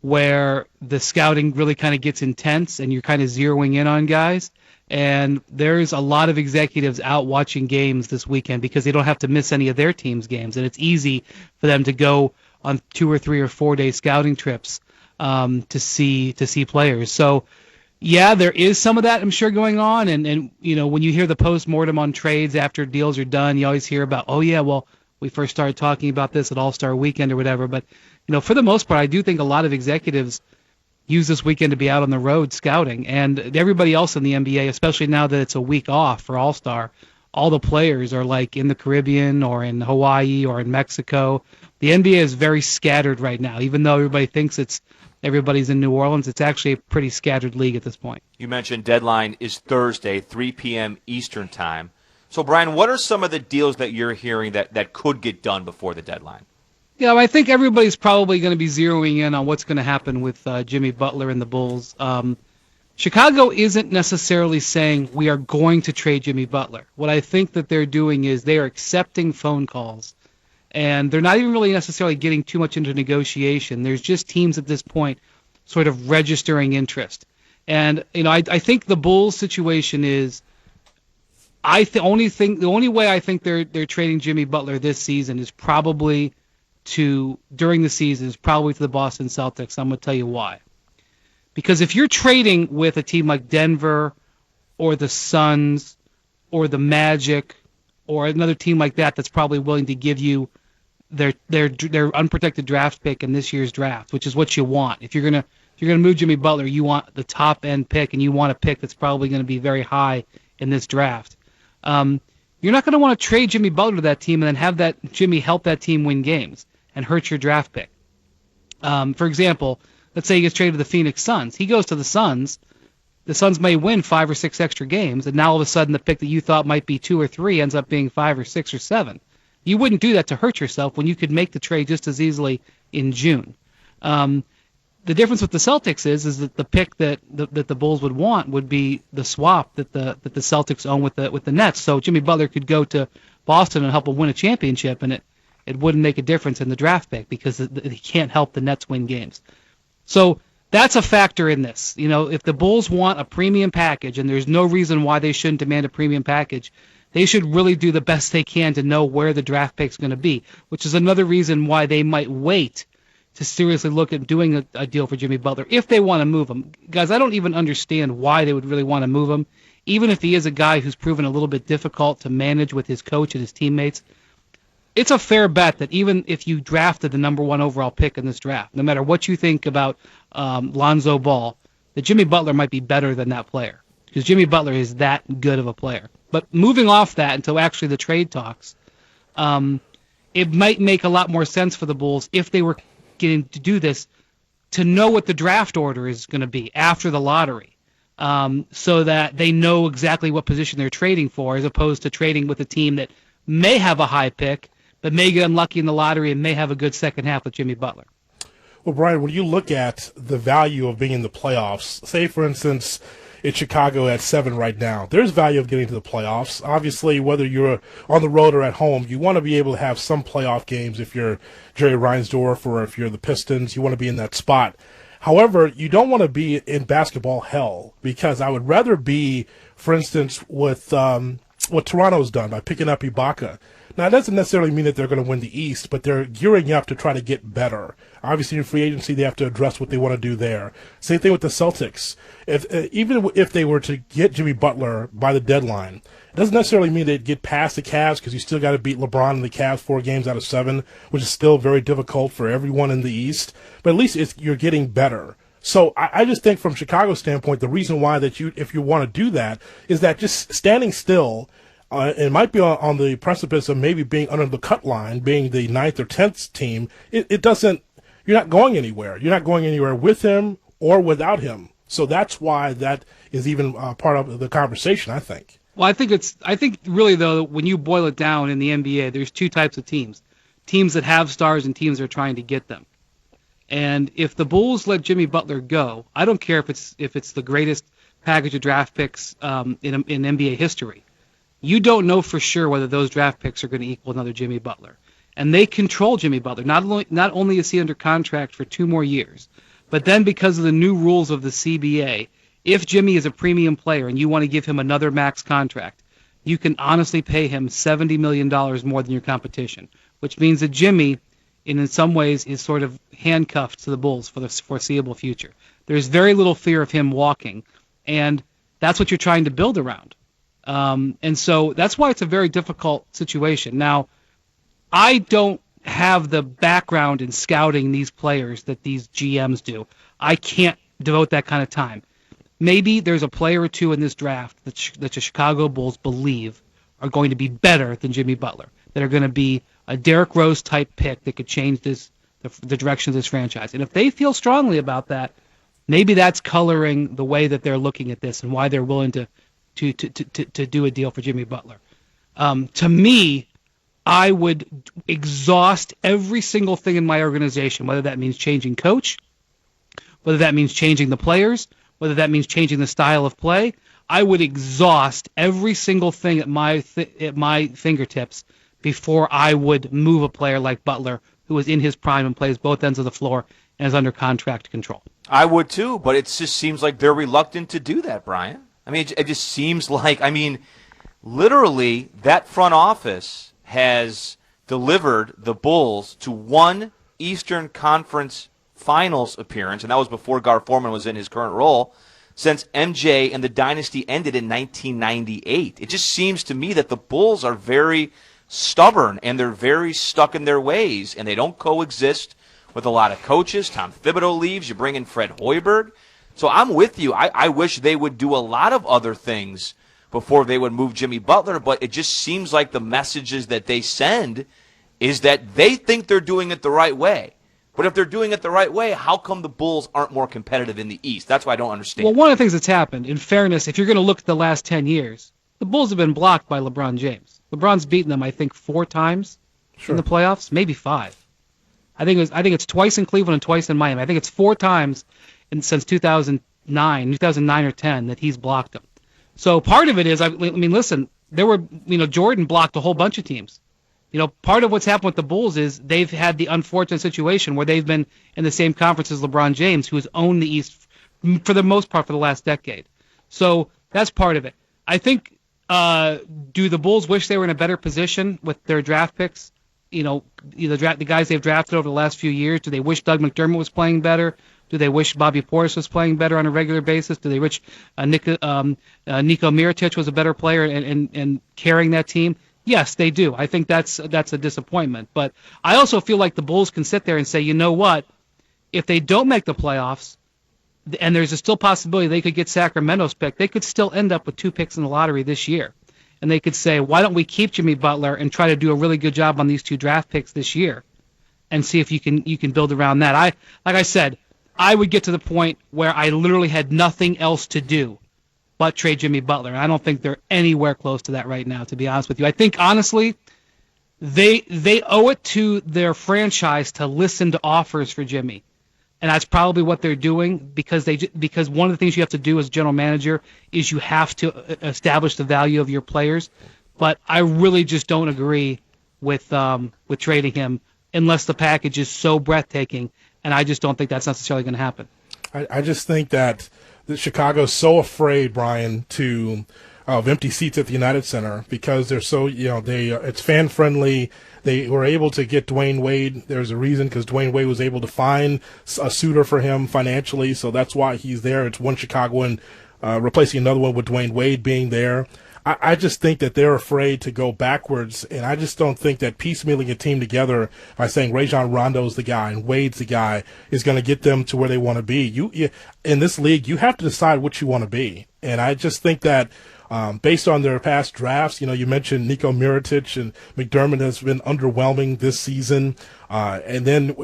where the scouting really kind of gets intense and you're kind of zeroing in on guys. And there's a lot of executives out watching games this weekend because they don't have to miss any of their team's games. And it's easy for them to go on 2 or 3 or 4 day scouting trips to see players. So, yeah, there is some of that, I'm sure, going on. And when you hear the post-mortem on trades after deals are done, you always hear about, oh, yeah, well, we first started talking about this at All-Star Weekend or whatever. But, for the most part, I do think a lot of executives use this weekend to be out on the road scouting. And everybody else in the NBA, especially now that it's a week off for All-Star, all the players are like in the Caribbean or in Hawaii or in Mexico. The NBA is very scattered right now. Even though everybody thinks everybody's in New Orleans, it's actually a pretty scattered league at this point. You mentioned deadline is Thursday, 3 p.m. Eastern time. So, Brian, what are some of the deals that you're hearing that could get done before the deadline? Yeah, I think everybody's probably going to be zeroing in on what's going to happen with Jimmy Butler and the Bulls. Chicago isn't necessarily saying we are going to trade Jimmy Butler. What I think that they're doing is they are accepting phone calls, and they're not even really necessarily getting too much into negotiation. There's just teams at this point sort of registering interest. And, I think the Bulls situation is the only way I think they're trading Jimmy Butler this season is probably during the season is probably to the Boston Celtics. I'm going to tell you why. Because if you're trading with a team like Denver or the Suns or the Magic or another team like that that's probably willing to give you their unprotected draft pick in this year's draft, which is what you want. If you're gonna move Jimmy Butler, you want the top end pick, and you want a pick that's probably going to be very high in this draft. You're not going to want to trade Jimmy Butler to that team and then have that Jimmy help that team win games. and hurt your draft pick. For example, let's say he gets traded to the Phoenix Suns. He goes to the Suns. The Suns may win 5 or 6 extra games, and now all of a sudden the pick that you thought might be 2 or 3 ends up being 5 or 6 or 7. You wouldn't do that to hurt yourself when you could make the trade just as easily in June. The difference with the Celtics is that the pick that the Bulls would want would be the swap that the Celtics own with the Nets. So Jimmy Butler could go to Boston and help them win a championship, and it wouldn't make a difference in the draft pick because he can't help the Nets win games. So that's a factor in this. If the Bulls want a premium package, and there's no reason why they shouldn't demand a premium package, they should really do the best they can to know where the draft pick's going to be, which is another reason why they might wait to seriously look at doing a deal for Jimmy Butler if they want to move him. Guys, I don't even understand why they would really want to move him, even if he is a guy who's proven a little bit difficult to manage with his coach and his teammates. It's a fair bet that even if you drafted the number 1 overall pick in this draft, no matter what you think about Lonzo Ball, that Jimmy Butler might be better than that player because Jimmy Butler is that good of a player. But moving off that until actually the trade talks, it might make a lot more sense for the Bulls if they were getting to do this to know what the draft order is going to be after the lottery, so that they know exactly what position they're trading for, as opposed to trading with a team that may have a high pick but may get unlucky in the lottery and may have a good second half with Jimmy Butler. Well, Brian, when you look at the value of being in the playoffs, say, for instance, it's Chicago at 7 right now. There's value of getting to the playoffs. Obviously, whether you're on the road or at home, you want to be able to have some playoff games. If you're Jerry Reinsdorf or if you're the Pistons, you want to be in that spot. However, you don't want to be in basketball hell, because I would rather be, for instance, with what Toronto's done by picking up Ibaka. Now, it doesn't necessarily mean that they're going to win the East, but they're gearing up to try to get better. Obviously, in free agency, they have to address what they want to do there. Same thing with the Celtics. Even if they were to get Jimmy Butler by the deadline, it doesn't necessarily mean they'd get past the Cavs, because you still got to beat LeBron and the Cavs 4 games out of 7, which is still very difficult for everyone in the East. But at least you're getting better. So I just think from Chicago's standpoint, the reason why that if you want to do that is that just standing still, it might be on the precipice of maybe being under the cut line, being the 9th or 10th team. It doesn't. You're not going anywhere. You're not going anywhere with him or without him. So that's why that is even part of the conversation, I think. Well, I think really, though, when you boil it down in the NBA, there's 2 types of teams: teams that have stars and teams that are trying to get them. And if the Bulls let Jimmy Butler go, I don't care if it's the greatest package of draft picks in NBA history. You don't know for sure whether those draft picks are going to equal another Jimmy Butler. And they control Jimmy Butler. Not only is he under contract for 2 more years, but then because of the new rules of the CBA, if Jimmy is a premium player and you want to give him another max contract, you can honestly pay him $70 million more than your competition, which means that Jimmy, in some ways, is sort of handcuffed to the Bulls for the foreseeable future. There's very little fear of him walking, and that's what you're trying to build around. And so that's why it's a very difficult situation. Now, I don't have the background in scouting these players that these GMs do. I can't devote that kind of time. Maybe there's a player or 2 in this draft that the Chicago Bulls believe are going to be better than Jimmy Butler, that are going to be a Derrick Rose type pick that could change the direction of this franchise. And if they feel strongly about that, maybe that's coloring the way that they're looking at this and why they're willing to do a deal for Jimmy Butler. To me, I would exhaust every single thing in my organization, whether that means changing coach, whether that means changing the players, whether that means changing the style of play. I would exhaust every single thing at my fingertips before I would move a player like Butler, who is in his prime and plays both ends of the floor and is under contract control. I would too, but it just seems like they're reluctant to do that, Brian. I mean, it just seems like, literally that front office has delivered the Bulls to 1 Eastern Conference Finals appearance, and that was before Gar Forman was in his current role, since MJ and the dynasty ended in 1998. It just seems to me that the Bulls are very stubborn, and they're very stuck in their ways, and they don't coexist with a lot of coaches. Tom Thibodeau leaves. You bring in Fred Hoiberg. So I'm with you. I wish they would do a lot of other things before they would move Jimmy Butler, but it just seems like the messages that they send is that they think they're doing it the right way. But if they're doing it the right way, how come the Bulls aren't more competitive in the East? That's what I don't understand. Well, one of the things that's happened, in fairness, if you're going to look at the last 10 years, the Bulls have been blocked by LeBron James. LeBron's beaten them, I think, 4 times in the playoffs, maybe 5. I think it's twice in Cleveland and twice in Miami. I think it's 4 times since 2009 or 10 that he's blocked them. So part of it is, I mean, listen, Jordan blocked a whole bunch of teams. Part of what's happened with the Bulls is they've had the unfortunate situation where they've been in the same conference as LeBron James, who has owned the East for the most part for the last decade. So that's part of it. I think, do the Bulls wish they were in a better position with their draft picks? The guys they've drafted over the last few years. Do they wish Doug McDermott was playing better? Do they wish Bobby Portis was playing better on a regular basis? Do they wish Niko Mirotic was a better player and carrying that team? Yes, they do. I think that's a disappointment. But I also feel like the Bulls can sit there and say, you know what? If they don't make the playoffs, and there's a still possibility they could get Sacramento's pick, they could still end up with 2 picks in the lottery this year. And they could say, why don't we keep Jimmy Butler and try to do a really good job on these 2 draft picks this year and see if you can build around that. Like I said, I would get to the point where I literally had nothing else to do but trade Jimmy Butler. And I don't think they're anywhere close to that right now, to be honest with you. I think, honestly, they owe it to their franchise to listen to offers for Jimmy. And that's probably what they're doing because one of the things you have to do as general manager is you have to establish the value of your players. But I really just don't agree with trading him unless the package is so breathtaking, and I just don't think that's necessarily going to happen. I just think that Chicago's so afraid, Brian, of empty seats at the United Center because they're so, it's fan friendly. They were able to get Dwayne Wade. There's a reason because Dwayne Wade was able to find a suitor for him financially, so that's why he's there. It's one Chicagoan replacing another one with Dwayne Wade being there. I just think that they're afraid to go backwards, and I just don't think that piecemealing a team together by saying Rajon Rondo's the guy and Wade's the guy is going to get them to where they want to be. You in this league, you have to decide what you want to be, and I just think that based on their past drafts, you mentioned Niko Mirotic and McDermott has been underwhelming this season. And then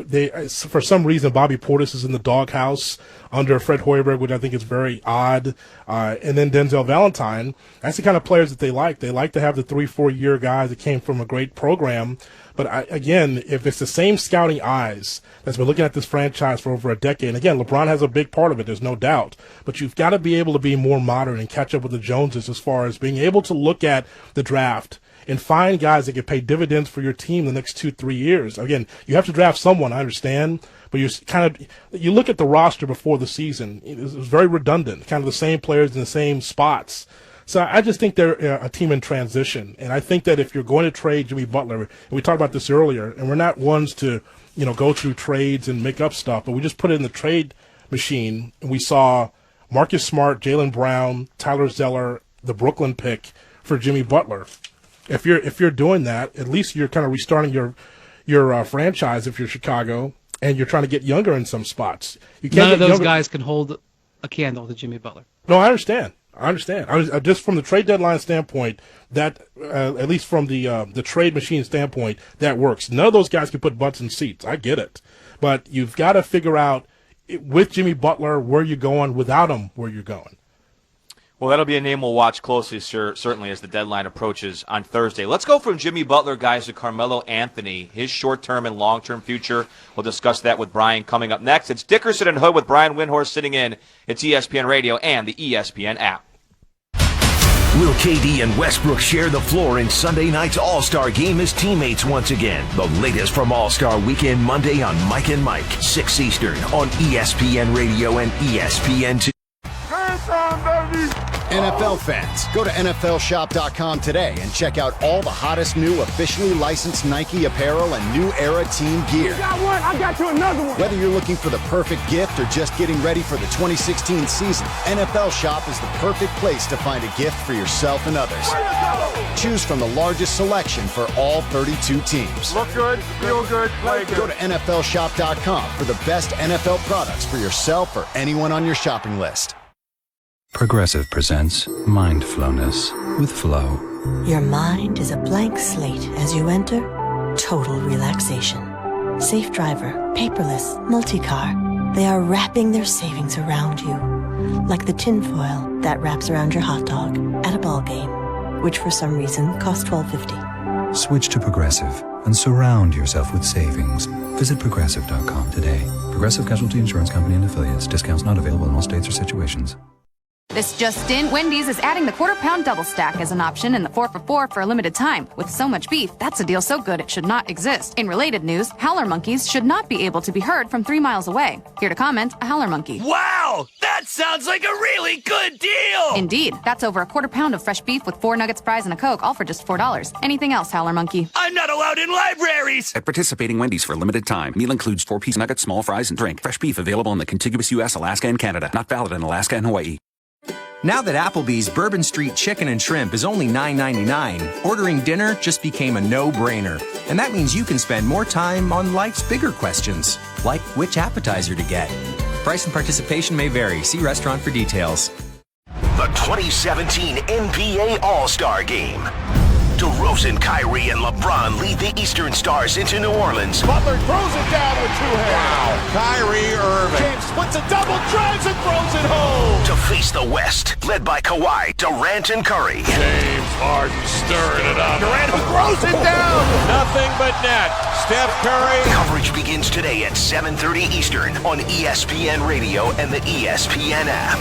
for some reason, Bobby Portis is in the doghouse under Fred Hoiberg, which I think is very odd. And then Denzel Valentine, that's the kind of players that they like. They like to have the 3-4 year guys that came from a great program. But again, if it's the same scouting eyes that's been looking at this franchise for over a decade, and again, LeBron has a big part of it, there's no doubt, but you've got to be able to be more modern and catch up with the Joneses as far as being able to look at the draft and find guys that can pay dividends for your team the next 2-3 years. Again, you have to draft someone, I understand, but you look at the roster before the season, it was very redundant, kind of the same players in the same spots. So I just think they're a team in transition, and I think that if you're going to trade Jimmy Butler, and we talked about this earlier, and we're not ones to go through trades and make up stuff, but we just put it in the trade machine, and we saw Marcus Smart, Jaylen Brown, Tyler Zeller, the Brooklyn pick for Jimmy Butler. If you're doing that, at least you're kind of restarting your franchise if you're Chicago, and you're trying to get younger in some spots. None of those guys can hold a candle to Jimmy Butler. No, I understand. I was just from the trade deadline standpoint, that at least from the trade machine standpoint, that works. None of those guys can put butts in seats. I get it, but you've got to figure out with Jimmy Butler where you're going, without him where you're going. Well, that'll be a name we'll watch closely, sir, certainly as the deadline approaches on Thursday. Let's go from Jimmy Butler, guys, to Carmelo Anthony, his short-term and long-term future. We'll discuss that with Brian coming up next. It's Dickerson and Hood with Brian Windhorst sitting in. It's ESPN Radio and the ESPN app. Will KD and Westbrook share the floor in Sunday night's All-Star game as teammates once again? The latest from All-Star Weekend Monday on Mike and Mike, 6 Eastern on ESPN Radio and ESPN2. NFL fans, go to NFLshop.com today and check out all the hottest new officially licensed Nike apparel and new era team gear. You got one, I got you another one. Whether you're looking for the perfect gift or just getting ready for the 2016 season, NFL Shop is the perfect place to find a gift for yourself and others. Choose from the largest selection for all 32 teams. Look good, feel good, play good. Go to NFLshop.com for the best NFL products for yourself or anyone on your shopping list. Progressive presents Mindfulness with Flow. Your mind is a blank slate as you enter. total relaxation. Safe driver, paperless, multi-car. They are wrapping their savings around you. Like the tinfoil that wraps around your hot dog at a ball game, which for some reason costs $12.50. Switch to Progressive and surround yourself with savings. Visit Progressive.com today. Progressive Casualty Insurance Company and Affiliates. Discounts not available in all states or situations. This just in, Wendy's is adding the quarter-pound double stack as an option in the 4 for $4 for a limited time. With so much beef, that's a deal so good it should not exist. In related news, howler monkeys should not be able to be heard from 3 miles away. Here to comment, a howler monkey. Wow! That sounds like a really good deal! Indeed. That's over a quarter pound of fresh beef with 4 nuggets, fries, and a Coke, all for just $4. Anything else, howler monkey? I'm not allowed in libraries! At participating Wendy's for a limited time. Meal includes 4-piece nuggets, small fries, and drink. Fresh beef available in the contiguous U.S., Alaska, and Canada. Not valid in Alaska and Hawaii. Now that Applebee's Bourbon Street Chicken and Shrimp is only $9.99, ordering dinner just became a no-brainer. And that means you can spend more time on life's bigger questions, like which appetizer to get. Price and participation may vary. See restaurant for details. The 2017 NBA All-Star Game. DeRozan, Kyrie, and LeBron lead the Eastern Stars into New Orleans. Butler throws it down with 2 hands. Wow. Kyrie Irving. James splits a double, drives and throws it home. To face the West, led by Kawhi, Durant, and Curry. James Harden stirring it up. Durant throws it down. Nothing but net. Steph Curry. Coverage begins today at 7:30 Eastern on ESPN Radio and the ESPN app.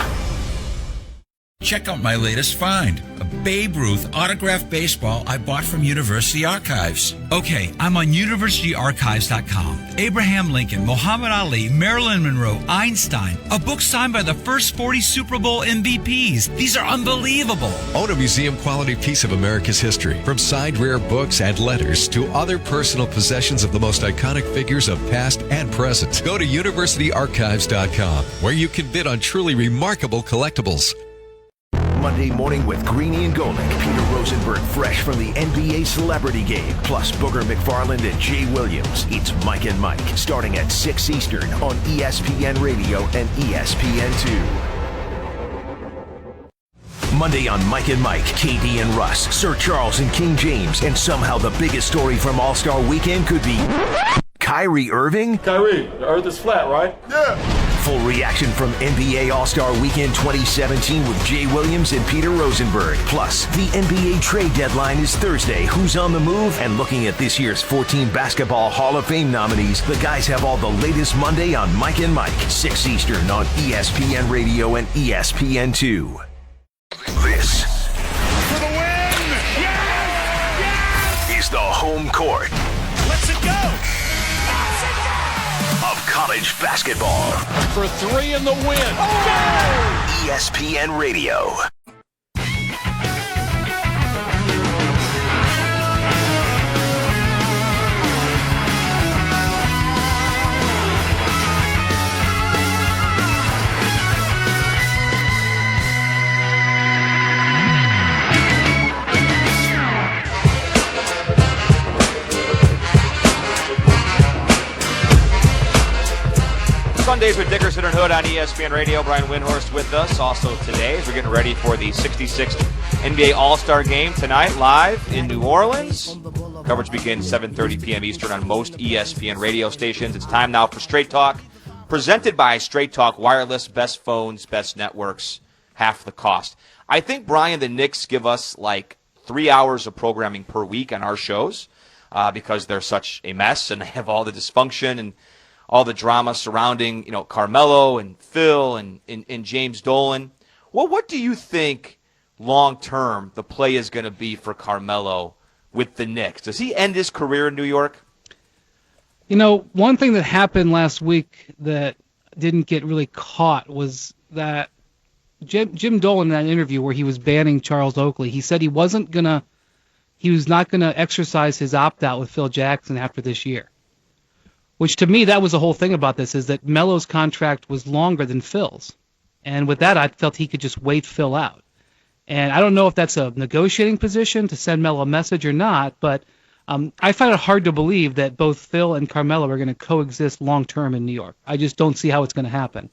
Check out my latest find, a Babe Ruth autographed baseball I bought from University Archives. Okay, I'm on universityarchives.com. Abraham Lincoln, Muhammad Ali, Marilyn Monroe, Einstein, a book signed by the first 40 Super Bowl MVPs. These are unbelievable. Own a museum-quality piece of America's history, from signed rare books and letters to other personal possessions of the most iconic figures of past and present. Go to universityarchives.com, where you can bid on truly remarkable collectibles. Monday morning with Greeny and Golick. Peter Rosenberg fresh from the NBA Celebrity Game. Plus Booger McFarland and Jay Williams. It's Mike and Mike. Starting at 6 Eastern on ESPN Radio and ESPN2. Monday on Mike and Mike, KD and Russ, Sir Charles and King James. And somehow the biggest story from All-Star Weekend could be Kyrie Irving? Kyrie, the earth is flat, right? Yeah. Full reaction from NBA All-Star Weekend 2017 with Jay Williams and Peter Rosenberg. Plus, the NBA trade deadline is Thursday. Who's on the move? And looking at this year's 14 Basketball Hall of Fame nominees, the guys have all the latest Monday on Mike and Mike, 6 Eastern on ESPN Radio and ESPN2. This For the win! Yes! is the home court Let's it go! of college basketball. For 3 in the win. ESPN Radio. Sundays with Dickerson and Hood on ESPN Radio. Brian Windhorst with us also today as we're getting ready for the 66th NBA All-Star Game tonight live in New Orleans. Coverage begins 7:30 p.m. Eastern on most ESPN radio stations. It's time now for Straight Talk, presented by Straight Talk Wireless. Best phones, best networks, half the cost. I think, Brian, the Knicks give us like 3 hours of programming per week on our shows because they're such a mess and they have all the dysfunction and all the drama surrounding, Carmelo and Phil and James Dolan. Well, what do you think long-term the play is going to be for Carmelo with the Knicks? Does he end his career in New York? One thing that happened last week that didn't get really caught was that Jim Dolan, in that interview where he was banning Charles Oakley, he said he was not going to exercise his opt-out with Phil Jackson after this year. Which, to me, that was the whole thing about this, is that Melo's contract was longer than Phil's. And with that, I felt he could just wait Phil out. And I don't know if that's a negotiating position to send Melo a message or not, but I find it hard to believe that both Phil and Carmelo are going to coexist long-term in New York. I just don't see how it's going to happen.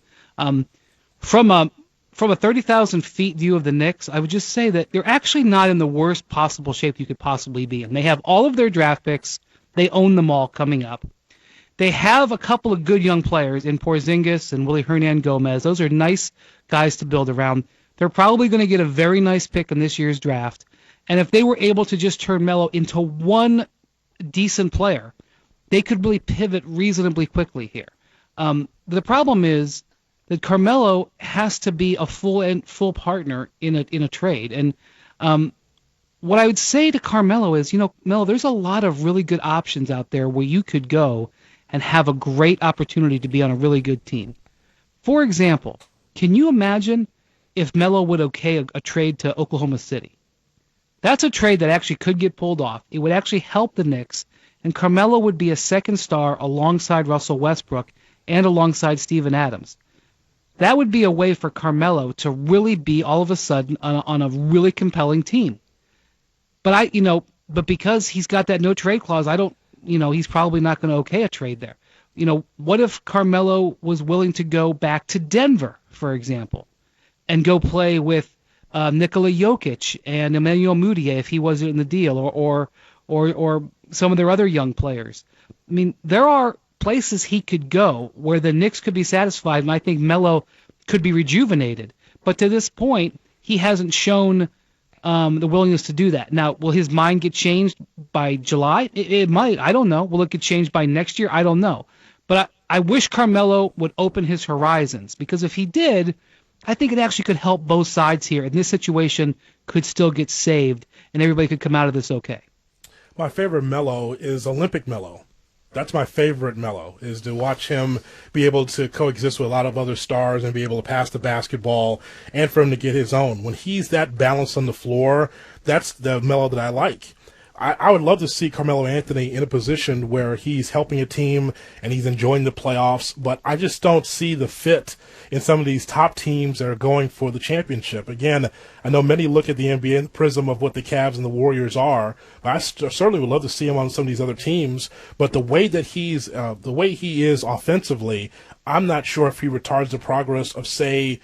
From a 30,000 feet view of the Knicks, I would just say that they're actually not in the worst possible shape you could possibly be in. They have all of their draft picks. They own them all coming up. They have a couple of good young players in Porzingis and Willie Hernan-Gomez. Those are nice guys to build around. They're probably going to get a very nice pick in this year's draft. And if they were able to just turn Melo into one decent player, they could really pivot reasonably quickly here. The problem is that Carmelo has to be a full partner in a trade. And what I would say to Carmelo is, Melo, there's a lot of really good options out there where you could go and have a great opportunity to be on a really good team. For example, can you imagine if Melo would okay a trade to Oklahoma City? That's a trade that actually could get pulled off. It would actually help the Knicks, and Carmelo would be a second star alongside Russell Westbrook and alongside Steven Adams. That would be a way for Carmelo to really be all of a sudden on a really compelling team. But because he's got that no trade clause, he's probably not going to okay a trade there. What if Carmelo was willing to go back to Denver, for example, and go play with Nikola Jokic and Emmanuel Mudiay if he wasn't in the deal, or some of their other young players? I mean, there are places he could go where the Knicks could be satisfied, and I think Melo could be rejuvenated. But to this point, he hasn't shown the willingness to do that. Now, will his mind get changed by July? It might. I don't know. Will it get changed by next year? I don't know. But I wish Carmelo would open his horizons, because if he did, I think it actually could help both sides here, and this situation could still get saved, and everybody could come out of this okay. My favorite Melo is Olympic Melo. That's my favorite Melo, is to watch him be able to coexist with a lot of other stars and be able to pass the basketball, and for him to get his own. When he's that balanced on the floor, that's the Melo that I like. I would love to see Carmelo Anthony in a position where he's helping a team and he's enjoying the playoffs, but I just don't see the fit in some of these top teams that are going for the championship. Again, I know many look at the NBA prism of what the Cavs and the Warriors are, but I certainly would love to see him on some of these other teams. But the way that he is offensively, I'm not sure if he retards the progress of, say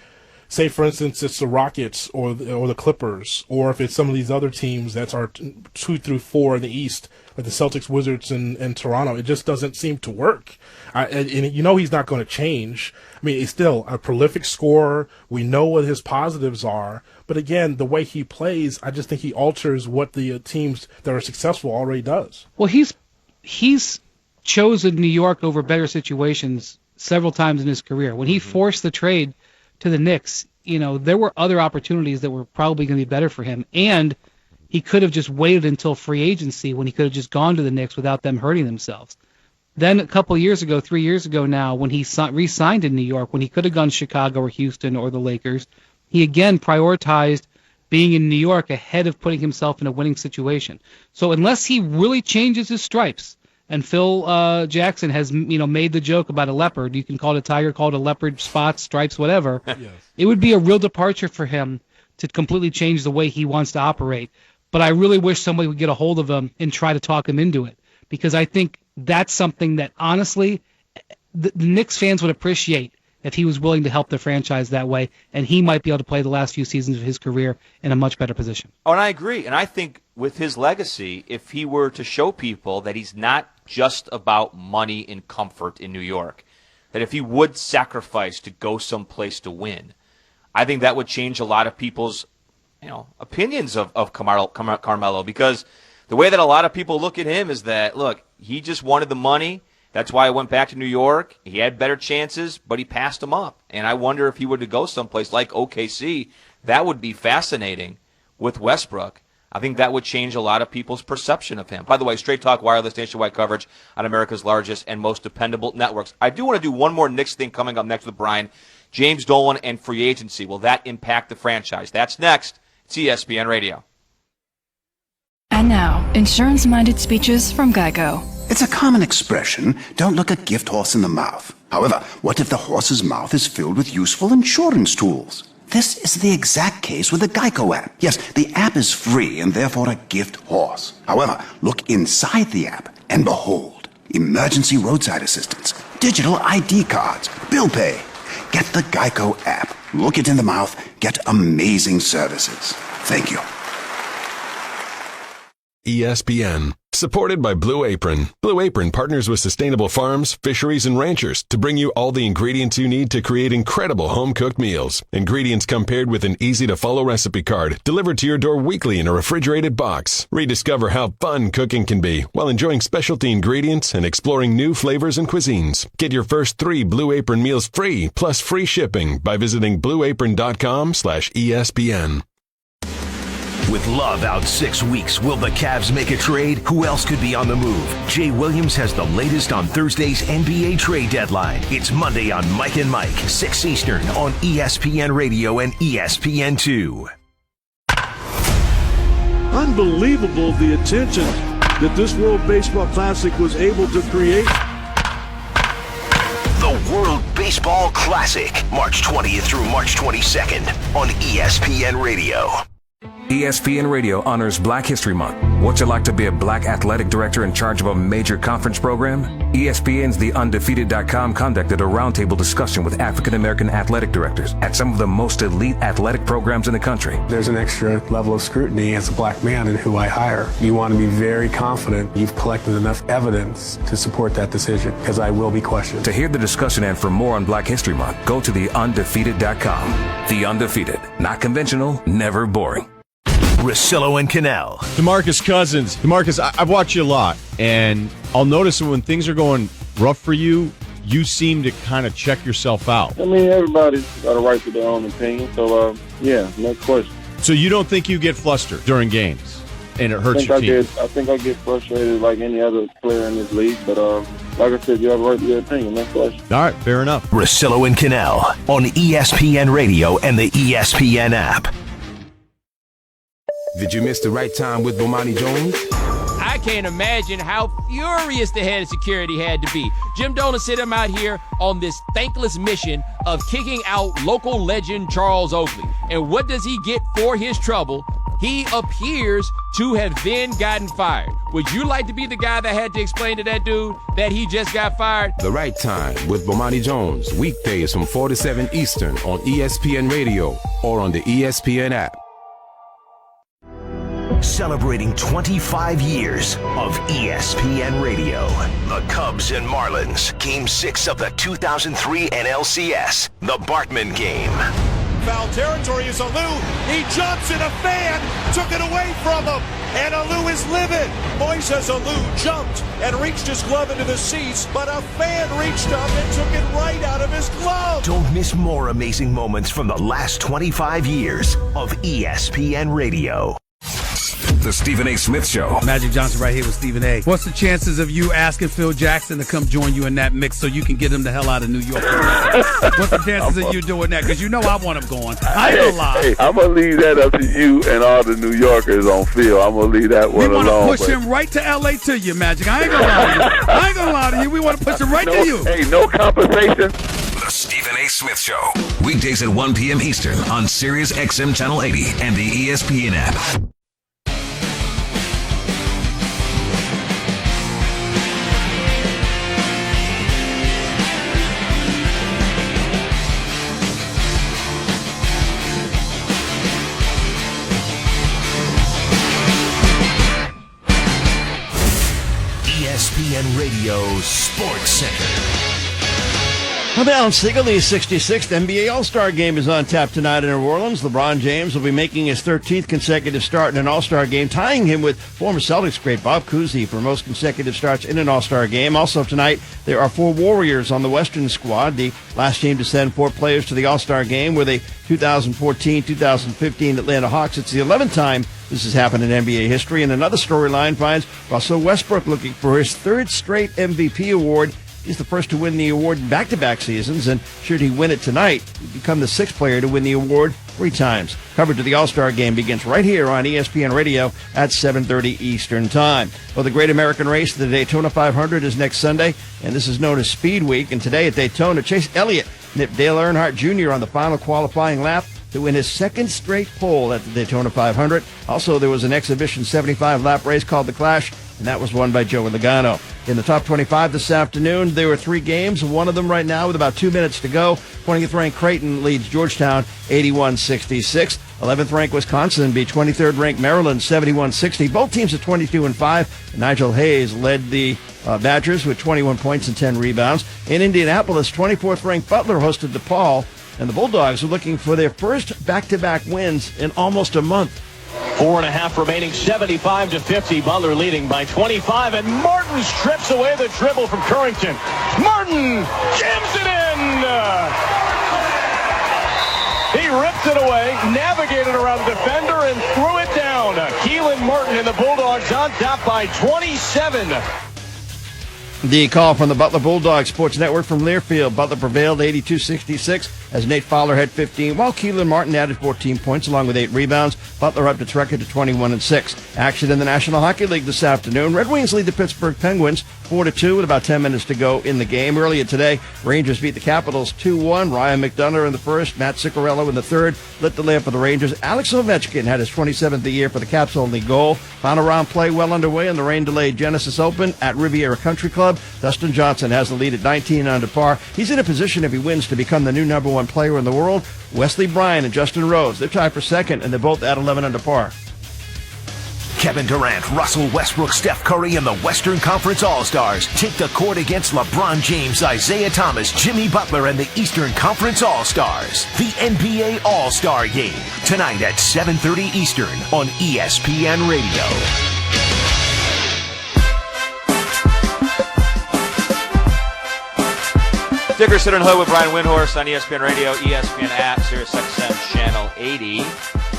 for instance, it's the Rockets or the Clippers, or if it's some of these other teams that are 2 through 4 in the East, like the Celtics, Wizards, and Toronto. It just doesn't seem to work. And he's not going to change. I mean, he's still a prolific scorer. We know what his positives are. But again, the way he plays, I just think he alters what the teams that are successful already does. Well, he's chosen New York over better situations several times in his career. When he forced the trade to the Knicks, there were other opportunities that were probably going to be better for him, and he could have just waited until free agency when he could have just gone to the Knicks without them hurting themselves. Then a couple of years ago, 3 years ago now, when he re-signed in New York, when he could have gone to Chicago or Houston or the Lakers, he again prioritized being in New York ahead of putting himself in a winning situation. So unless he really changes his stripes, and Phil Jackson has made the joke about a leopard. You can call it a tiger, call it a leopard, spots, stripes, whatever. Yes. It would be a real departure for him to completely change the way he wants to operate. But I really wish somebody would get a hold of him and try to talk him into it, because I think that's something that, honestly, the Knicks fans would appreciate if he was willing to help the franchise that way, and he might be able to play the last few seasons of his career in a much better position. Oh, and I agree. And I think with his legacy, if he were to show people that he's not just about money and comfort in New York, that if he would sacrifice to go someplace to win, I think that would change a lot of people's opinions of Carmelo, because the way that a lot of people look at him is that, look, he just wanted the money. That's why I went back to New York. He had better chances, but he passed them up. And I wonder if he were to go someplace like OKC, that would be fascinating with Westbrook. I think that would change a lot of people's perception of him. By the way, Straight Talk Wireless nationwide coverage on America's largest and most dependable networks. I do want to do one more Knicks thing coming up next with Brian. James Dolan and free agency. Will that impact the franchise? That's next. It's ESPN Radio. And now, insurance-minded speeches from Geico. It's a common expression, don't look a gift horse in the mouth. However, what if the horse's mouth is filled with useful insurance tools? This is the exact case with the Geico app. Yes, the app is free and therefore a gift horse. However, look inside the app and behold, emergency roadside assistance, digital ID cards, bill pay. Get the Geico app. Look it in the mouth. Get amazing services. Thank you. ESPN Supported by Blue Apron. Blue Apron partners with sustainable farms, fisheries, and ranchers to bring you all the ingredients you need to create incredible home-cooked meals. Ingredients come paired with an easy-to-follow recipe card delivered to your door weekly in a refrigerated box. Rediscover how fun cooking can be while enjoying specialty ingredients and exploring new flavors and cuisines. Get your first 3 Blue Apron meals free plus free shipping by visiting blueapron.com/ESPN. With Love out 6 weeks, will the Cavs make a trade? Who else could be on the move? Jay Williams has the latest on Thursday's NBA trade deadline. It's Monday on Mike and Mike, 6 Eastern on ESPN Radio and ESPN2. Unbelievable the attention that this World Baseball Classic was able to create. The World Baseball Classic, March 20th through March 22nd on ESPN Radio. ESPN Radio honors Black History Month. What's it like to be a black athletic director in charge of a major conference program? ESPN's TheUndefeated.com conducted a roundtable discussion with African-American athletic directors at some of the most elite athletic programs in the country. There's an extra level of scrutiny as a black man in who I hire. You want to be very confident you've collected enough evidence to support that decision, because I will be questioned. To hear the discussion and for more on Black History Month, go to TheUndefeated.com. The Undefeated. Not conventional, never boring. Russillo and Cannell. DeMarcus Cousins. DeMarcus, I've watched you a lot, and I'll notice when things are going rough for you, you seem to kind of check yourself out. I mean, everybody's got a right to their own opinion, so, yeah, no question. So you don't think you get flustered during games, and it hurts your team? I think I get frustrated like any other player in this league, but like I said, you have a right to your opinion, no question. All right, fair enough. Russillo and Cannell on ESPN Radio and the ESPN app. Did you miss the right time with Bomani Jones? I can't imagine how furious the head of security had to be. Jim Dolan sent him out here on this thankless mission of kicking out local legend Charles Oakley. And what does he get for his trouble? He appears to have then gotten fired. Would you like to be the guy that had to explain to that dude that he just got fired? The Right Time with Bomani Jones, weekdays from 4 to 7 Eastern on ESPN Radio or on the ESPN app. Celebrating 25 years of ESPN Radio. The Cubs and Marlins, Game 6 of the 2003 NLCS, the Bartman game. Foul territory is Alou. He jumps and a fan took it away from him. And Alou is livid. Moises Alou jumped and reached his glove into the seats, but a fan reached up and took it right out of his glove. Don't miss more amazing moments from the last 25 years of ESPN Radio. The Stephen A. Smith Show. Magic Johnson right here with Stephen A. What's the chances of you asking Phil Jackson to come join you in that mix so you can get him the hell out of New York? What's the chances of you doing that? Because you know I want him going. I ain't gonna lie. Hey, I'm going to leave that up to you and all the New Yorkers on Phil. I'm going to leave that one alone. We want to push him right to L.A. to you, Magic. I ain't gonna lie to you. I ain't gonna lie to you. We want to push him right to you. Hey, no compensation. The Stephen A. Smith Show. Weekdays at 1 p.m. Eastern on Sirius XM Channel 80 and the ESPN app. ESPN Radio Sports Center. I'm Alan Siegel. The 66th NBA All-Star Game is on tap tonight in New Orleans. LeBron James will be making his 13th consecutive start in an All-Star Game, tying him with former Celtics great Bob Cousy for most consecutive starts in an All-Star Game. Also tonight, there are 4 Warriors on the Western squad, the last team to send 4 players to the All-Star Game were the 2014-2015 Atlanta Hawks. It's the 11th time this has happened in NBA history. And another storyline finds Russell Westbrook looking for his 3rd straight MVP award. He's the first to win the award in back-to-back seasons, and should he win it tonight, he'd become the 6th player to win the award 3 times. Coverage of the All-Star Game begins right here on ESPN Radio at 7:30 Eastern Time. Well, the Great American Race, the Daytona 500, is next Sunday, and this is known as Speed Week. And today at Daytona, Chase Elliott nipped Dale Earnhardt Jr. on the final qualifying lap to win his 2nd straight pole at the Daytona 500. Also, there was an exhibition 75-lap race called the Clash, and that was won by Joey Logano. In the top 25 this afternoon, there were 3 games. One of them right now with about 2 minutes to go. 20th-ranked Creighton leads Georgetown 81-66. 11th-ranked Wisconsin beat 23rd-ranked Maryland 71-60. Both teams at 22-5. Nigel Hayes led the Badgers with 21 points and 10 rebounds. In Indianapolis, 24th-ranked Butler hosted DePaul, and the Bulldogs are looking for their first back-to-back wins in almost a month. 4.5 remaining, 75-50. Butler leading by 25, and Martin strips away the dribble from Currington. Martin jams it in! He ripped it away, navigated around the defender, and threw it down. Keelan Martin and the Bulldogs on top by 27. The call from the Butler Bulldogs Sports Network from Learfield. Butler prevailed 82-66 as Nate Fowler had 15, while Keelan Martin added 14 points along with 8 rebounds. Butler upped its record to 21-6. Action in the National Hockey League this afternoon. Red Wings lead the Pittsburgh Penguins 4-2 with about 10 minutes to go in the game. Earlier today, Rangers beat the Capitals 2-1. Ryan McDonough in the first, Matt Ciccarello in the third lit the lamp for the Rangers. Alex Ovechkin had his 27th of the year for the Caps' only goal. Final round play well underway in the rain-delayed Genesis Open at Riviera Country Club. Dustin Johnson has the lead at 19 under par. He's in a position, if he wins, to become the new number 1 player in the world. Wesley Bryan and Justin Rose, they're tied for second, and they're both at 11 under par. Kevin Durant, Russell Westbrook, Steph Curry, and the Western Conference All-Stars take the court against LeBron James, Isaiah Thomas, Jimmy Butler, and the Eastern Conference All-Stars. The NBA All-Star Game, tonight at 7:30 Eastern on ESPN Radio. Dicker, Sit and Hood with Brian Windhorst on ESPN Radio, ESPN app, SiriusXM Channel 80.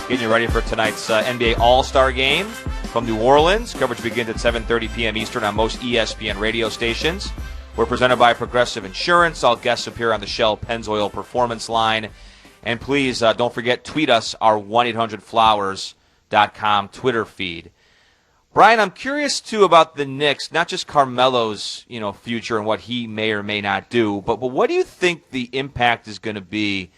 Getting you ready for tonight's NBA All-Star Game from New Orleans. Coverage begins at 7:30 p.m. Eastern on most ESPN radio stations. We're presented by Progressive Insurance. All guests appear on the Shell Pennzoil Performance Line. And please don't forget, tweet us our 1-800-Flowers.com Twitter feed. Brian, I'm curious, too, about the Knicks, not just Carmelo's future and what he may or may not do, but what do you think the impact is going to be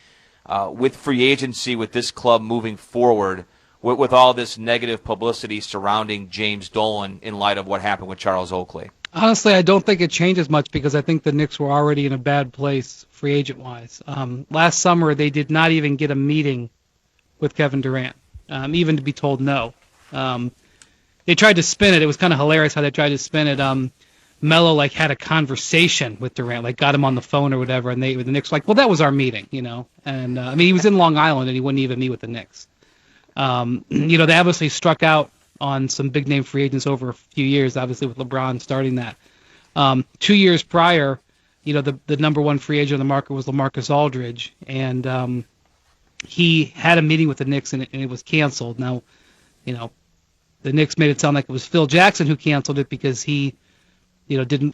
with free agency, with this club moving forward, with all this negative publicity surrounding James Dolan in light of what happened with Charles Oakley? Honestly, I don't think it changes much because I think the Knicks were already in a bad place free agent-wise. Last summer, they did not even get a meeting with Kevin Durant, even to be told no. They tried to spin it. It was kind of hilarious how they tried to spin it. Melo had a conversation with Durant, got him on the phone or whatever, and the Knicks were like, well, that was our meeting, And he was in Long Island and he wouldn't even meet with the Knicks. They obviously struck out on some big name free agents over a few years, obviously with LeBron starting that. 2 years prior, the number 1 free agent on the market was LaMarcus Aldridge, and he had a meeting with the Knicks and it was canceled. Now, the Knicks made it sound like it was Phil Jackson who canceled it because he, didn't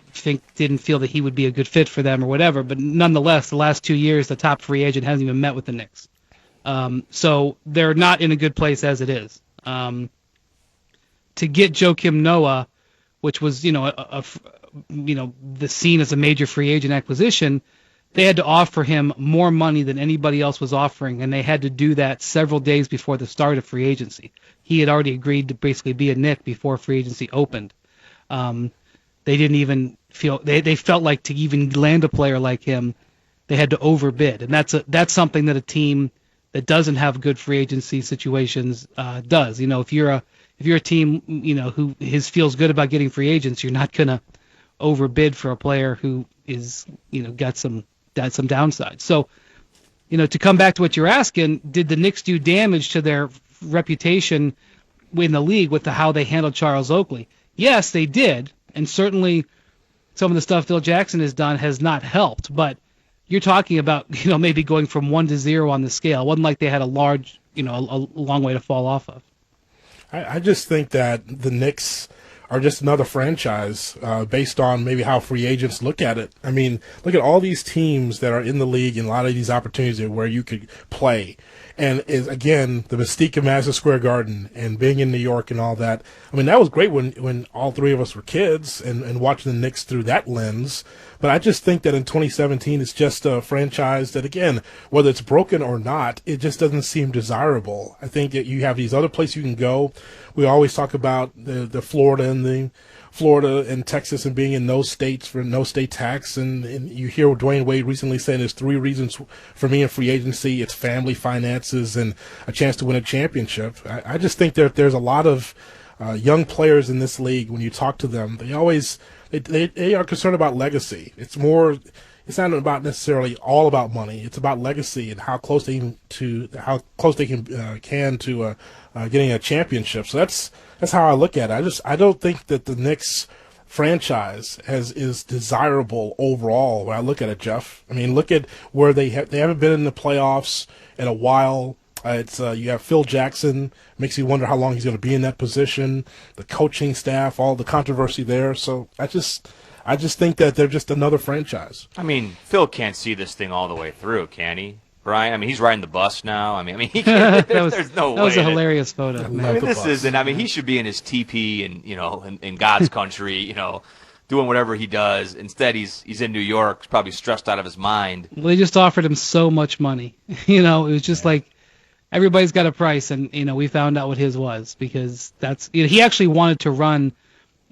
feel that he would be a good fit for them or whatever. But nonetheless, the last 2 years, the top free agent hasn't even met with the Knicks. So they're not in a good place as it is. To get Joakim Noah, which was, the seen as a major free agent acquisition, they had to offer him more money than anybody else was offering, and they had to do that several days before the start of free agency. He had already agreed to basically be a Knick before free agency opened. They didn't even feel they felt like to even land a player like him, they had to overbid, and that's something that a team that doesn't have good free agency situations does. If you're a team who feels good about getting free agents, you're not gonna overbid for a player who is got some downside. So, to come back to what you're asking, did the Knicks do damage to their reputation in the league with how they handled Charles Oakley? Yes, they did, and certainly some of the stuff Phil Jackson has done has not helped. But you're talking about maybe going from 1 to 0 on the scale. It wasn't like they had a long way to fall off of. I just think that the Knicks are just another franchise based on maybe how free agents look at it. I mean, look at all these teams that are in the league and a lot of these opportunities where you could play. And again, the mystique of Madison Square Garden and being in New York and all that. I mean, that was great when all three of us were kids and watching the Knicks through that lens. But I just think that in 2017, it's just a franchise that, again, whether it's broken or not, it just doesn't seem desirable. I think that you have these other places you can go. We always talk about the Florida and the Florida and Texas and being in those states for no state tax. And you hear Dwayne Wade recently saying there's 3 reasons for me in free agency. It's family, finances, and a chance to win a championship. I just think that there's a lot of young players in this league. When you talk to them, they are concerned about legacy. It's not about necessarily all about money. It's about legacy and how close they can to getting a championship. So that's how I look at it. I don't think that the Knicks franchise is desirable overall when I look at it, Jeff. I mean, look at where they haven't been in the playoffs in a while. You have Phil Jackson, makes you wonder how long he's going to be in that position. The coaching staff, all the controversy there. So I just think that they're just another franchise. I mean, Phil can't see this thing all the way through, can he, Brian? I mean, he's riding the bus now. I mean, he can't, there's no way. That was a hilarious photo. I mean, this isn't. I mean, he should be in his teepee and in God's country, doing whatever he does. Instead, he's in New York, he's probably stressed out of his mind. Well, they just offered him so much money. It was just like everybody's got a price, and we found out what his was, because that's he actually wanted to run.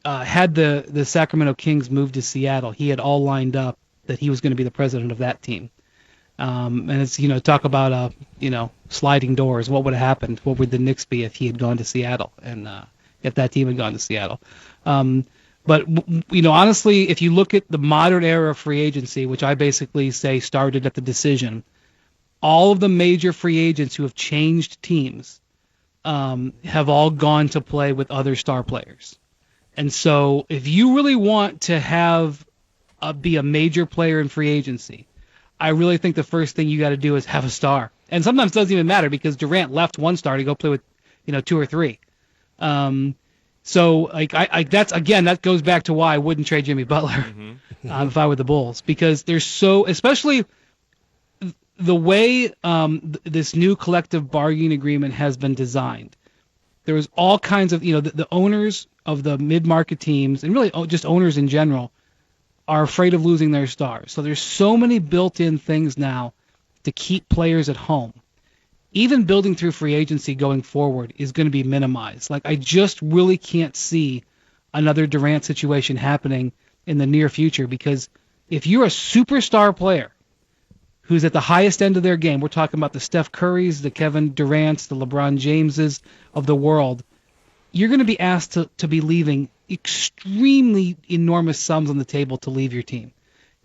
Had the Sacramento Kings moved to Seattle, he had all lined up that he was going to be the president of that team. And it's talk about sliding doors. What would have happened? What would the Knicks be if he had gone to Seattle and if that team had gone to Seattle? But honestly, if you look at the modern era of free agency, which I basically say started at the decision, all of the major free agents who have changed teams have all gone to play with other star players. And so if you really want to be a major player in free agency, I really think the first thing you got to do is have a star. And sometimes it doesn't even matter, because Durant left one star to go play with 2 or 3. So that goes back to why I wouldn't trade Jimmy Butler if I were the Bulls, because there's especially the way this new collective bargaining agreement has been designed. There was all kinds of, the owners of the mid-market teams, and really just owners in general, are afraid of losing their stars. So there's so many built-in things now to keep players at home. Even building through free agency going forward is going to be minimized. Like, I just really can't see another Durant situation happening in the near future, because if you're a superstar player who's at the highest end of their game, we're talking about the Steph Currys, the Kevin Durants, the LeBron Jameses of the world, you're going to be asked to be leaving extremely enormous sums on the table to leave your team.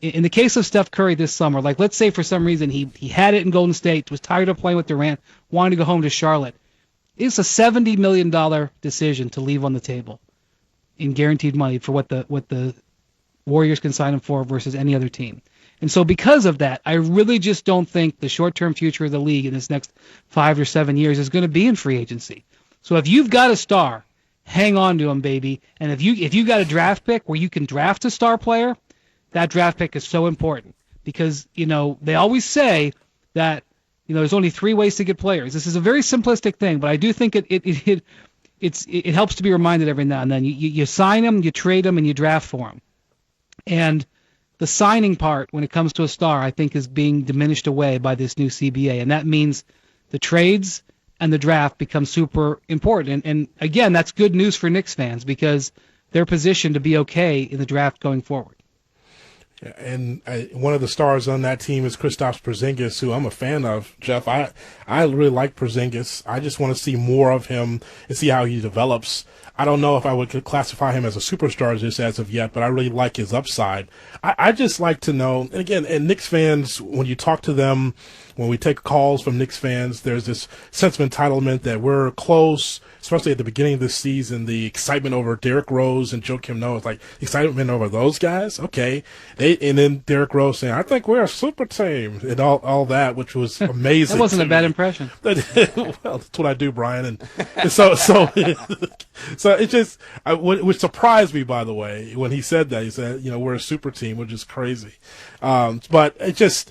In the case of Steph Curry this summer, like, let's say for some reason he had it in Golden State, was tired of playing with Durant, wanted to go home to Charlotte. It's a $70 million decision to leave on the table in guaranteed money for what the Warriors can sign him for versus any other team. And so because of that, I really just don't think the short-term future of the league in this next 5 or 7 years is going to be in free agency. So if you've got a star, hang on to him, baby. And if you got a draft pick where you can draft a star player, that draft pick is so important, because they always say that there's only 3 ways to get players. This is a very simplistic thing, but I do think it helps to be reminded every now and then. You sign them, you trade them, and you draft for them. And the signing part, when it comes to a star, I think is being diminished away by this new CBA, and that means the trades and the draft become super important. And again, that's good news for Knicks fans, because they're positioned to be okay in the draft going forward. And one of the stars on that team is Kristaps Porzingis, who I'm a fan of, Jeff. I really like Porzingis. I just want to see more of him and see how he develops. I don't know if I would classify him as a superstar just as of yet, but I really like his upside. I just like to know, and again, and Knicks fans, when you talk to them, when we take calls from Knicks fans, there's this sense of entitlement that we're close, especially at the beginning of this season. The excitement over Derrick Rose and Joakim Noah, it's like excitement over those guys. Okay. And then Derrick Rose saying, I think we're a super team, and all that, which was amazing. That wasn't a bad impression. Well, that's what I do, Brian. And so it just, which surprised me, by the way, when he said that. He said, we're a super team, which is crazy. But it just,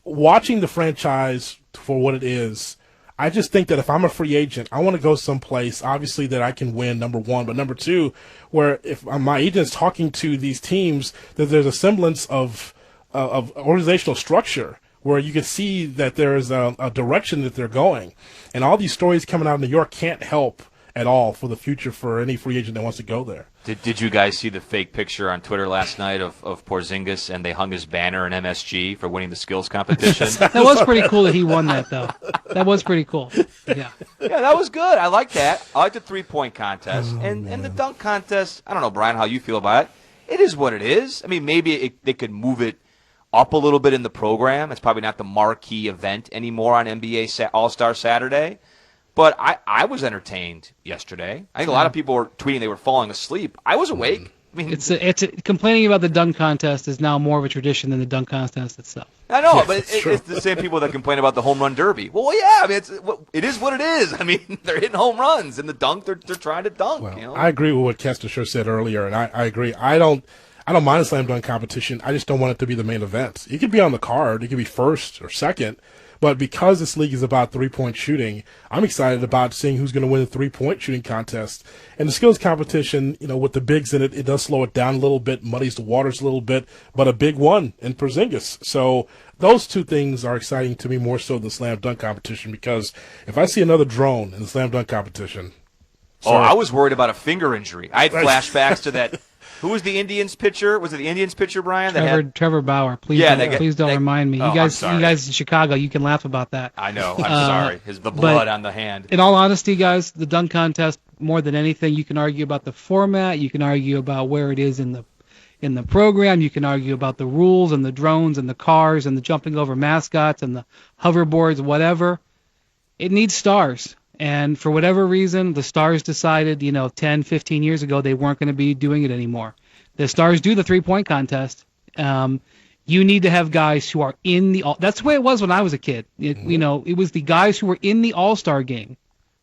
watching the franchise for what it is, I just think that if I'm a free agent, I want to go someplace, obviously, that I can win, number one, but number two, where if my agent's talking to these teams, that there's a semblance of organizational structure where you can see that there's a direction that they're going. And all these stories coming out of New York can't help at all for the future for any free agent that wants to go there. Did you guys see the fake picture on Twitter last night of Porzingis, and they hung his banner in MSG for winning the skills competition? That was pretty cool that he won that, though. That was pretty cool. Yeah. Yeah, that was good. I like that. I like the 3-point contest. And the dunk contest, I don't know, Brian, how you feel about it. It is what it is. I mean, maybe they could move it up a little bit in the program. It's probably not the marquee event anymore on NBA All-Star Saturday. But I was entertained yesterday. I think a lot of people were tweeting they were falling asleep. I was awake. I mean, it's complaining about the dunk contest is now more of a tradition than the dunk contest itself. I know, but it's the same people that complain about the home run derby. Well, yeah, I mean, it is what it is. I mean, they're hitting home runs. In the dunk, they're trying to dunk. Well, you know? I agree with what Kester sure said earlier, and I agree. I don't mind a slam dunk competition. I just don't want it to be the main event. It could be on the card. It could be first or second. But because this league is about 3-point shooting, I'm excited about seeing who's going to win the 3-point shooting contest. And the skills competition, with the bigs in it, it does slow it down a little bit, muddies the waters a little bit, but a big one in Porzingis. So those two things are exciting to me more so than the slam dunk competition, because if I see another drone in the slam dunk competition. I was worried about a finger injury. I had flashbacks to that. Who was the Indians pitcher? Was it the Indians pitcher, Brian? Trevor Bauer. Please don't remind me. You guys in Chicago, you can laugh about that. I know. I'm sorry. The blood on the hand. In all honesty, guys, the dunk contest, more than anything, you can argue about the format. You can argue about where it is in the program. You can argue about the rules and the drones and the cars and the jumping over mascots and the hoverboards, whatever. It needs stars. And for whatever reason, the Stars decided, 10, 15 years ago, they weren't going to be doing it anymore. The Stars do the 3-point contest. You need to have guys who are in the that's the way it was when I was a kid. It was the guys who were in the All-Star game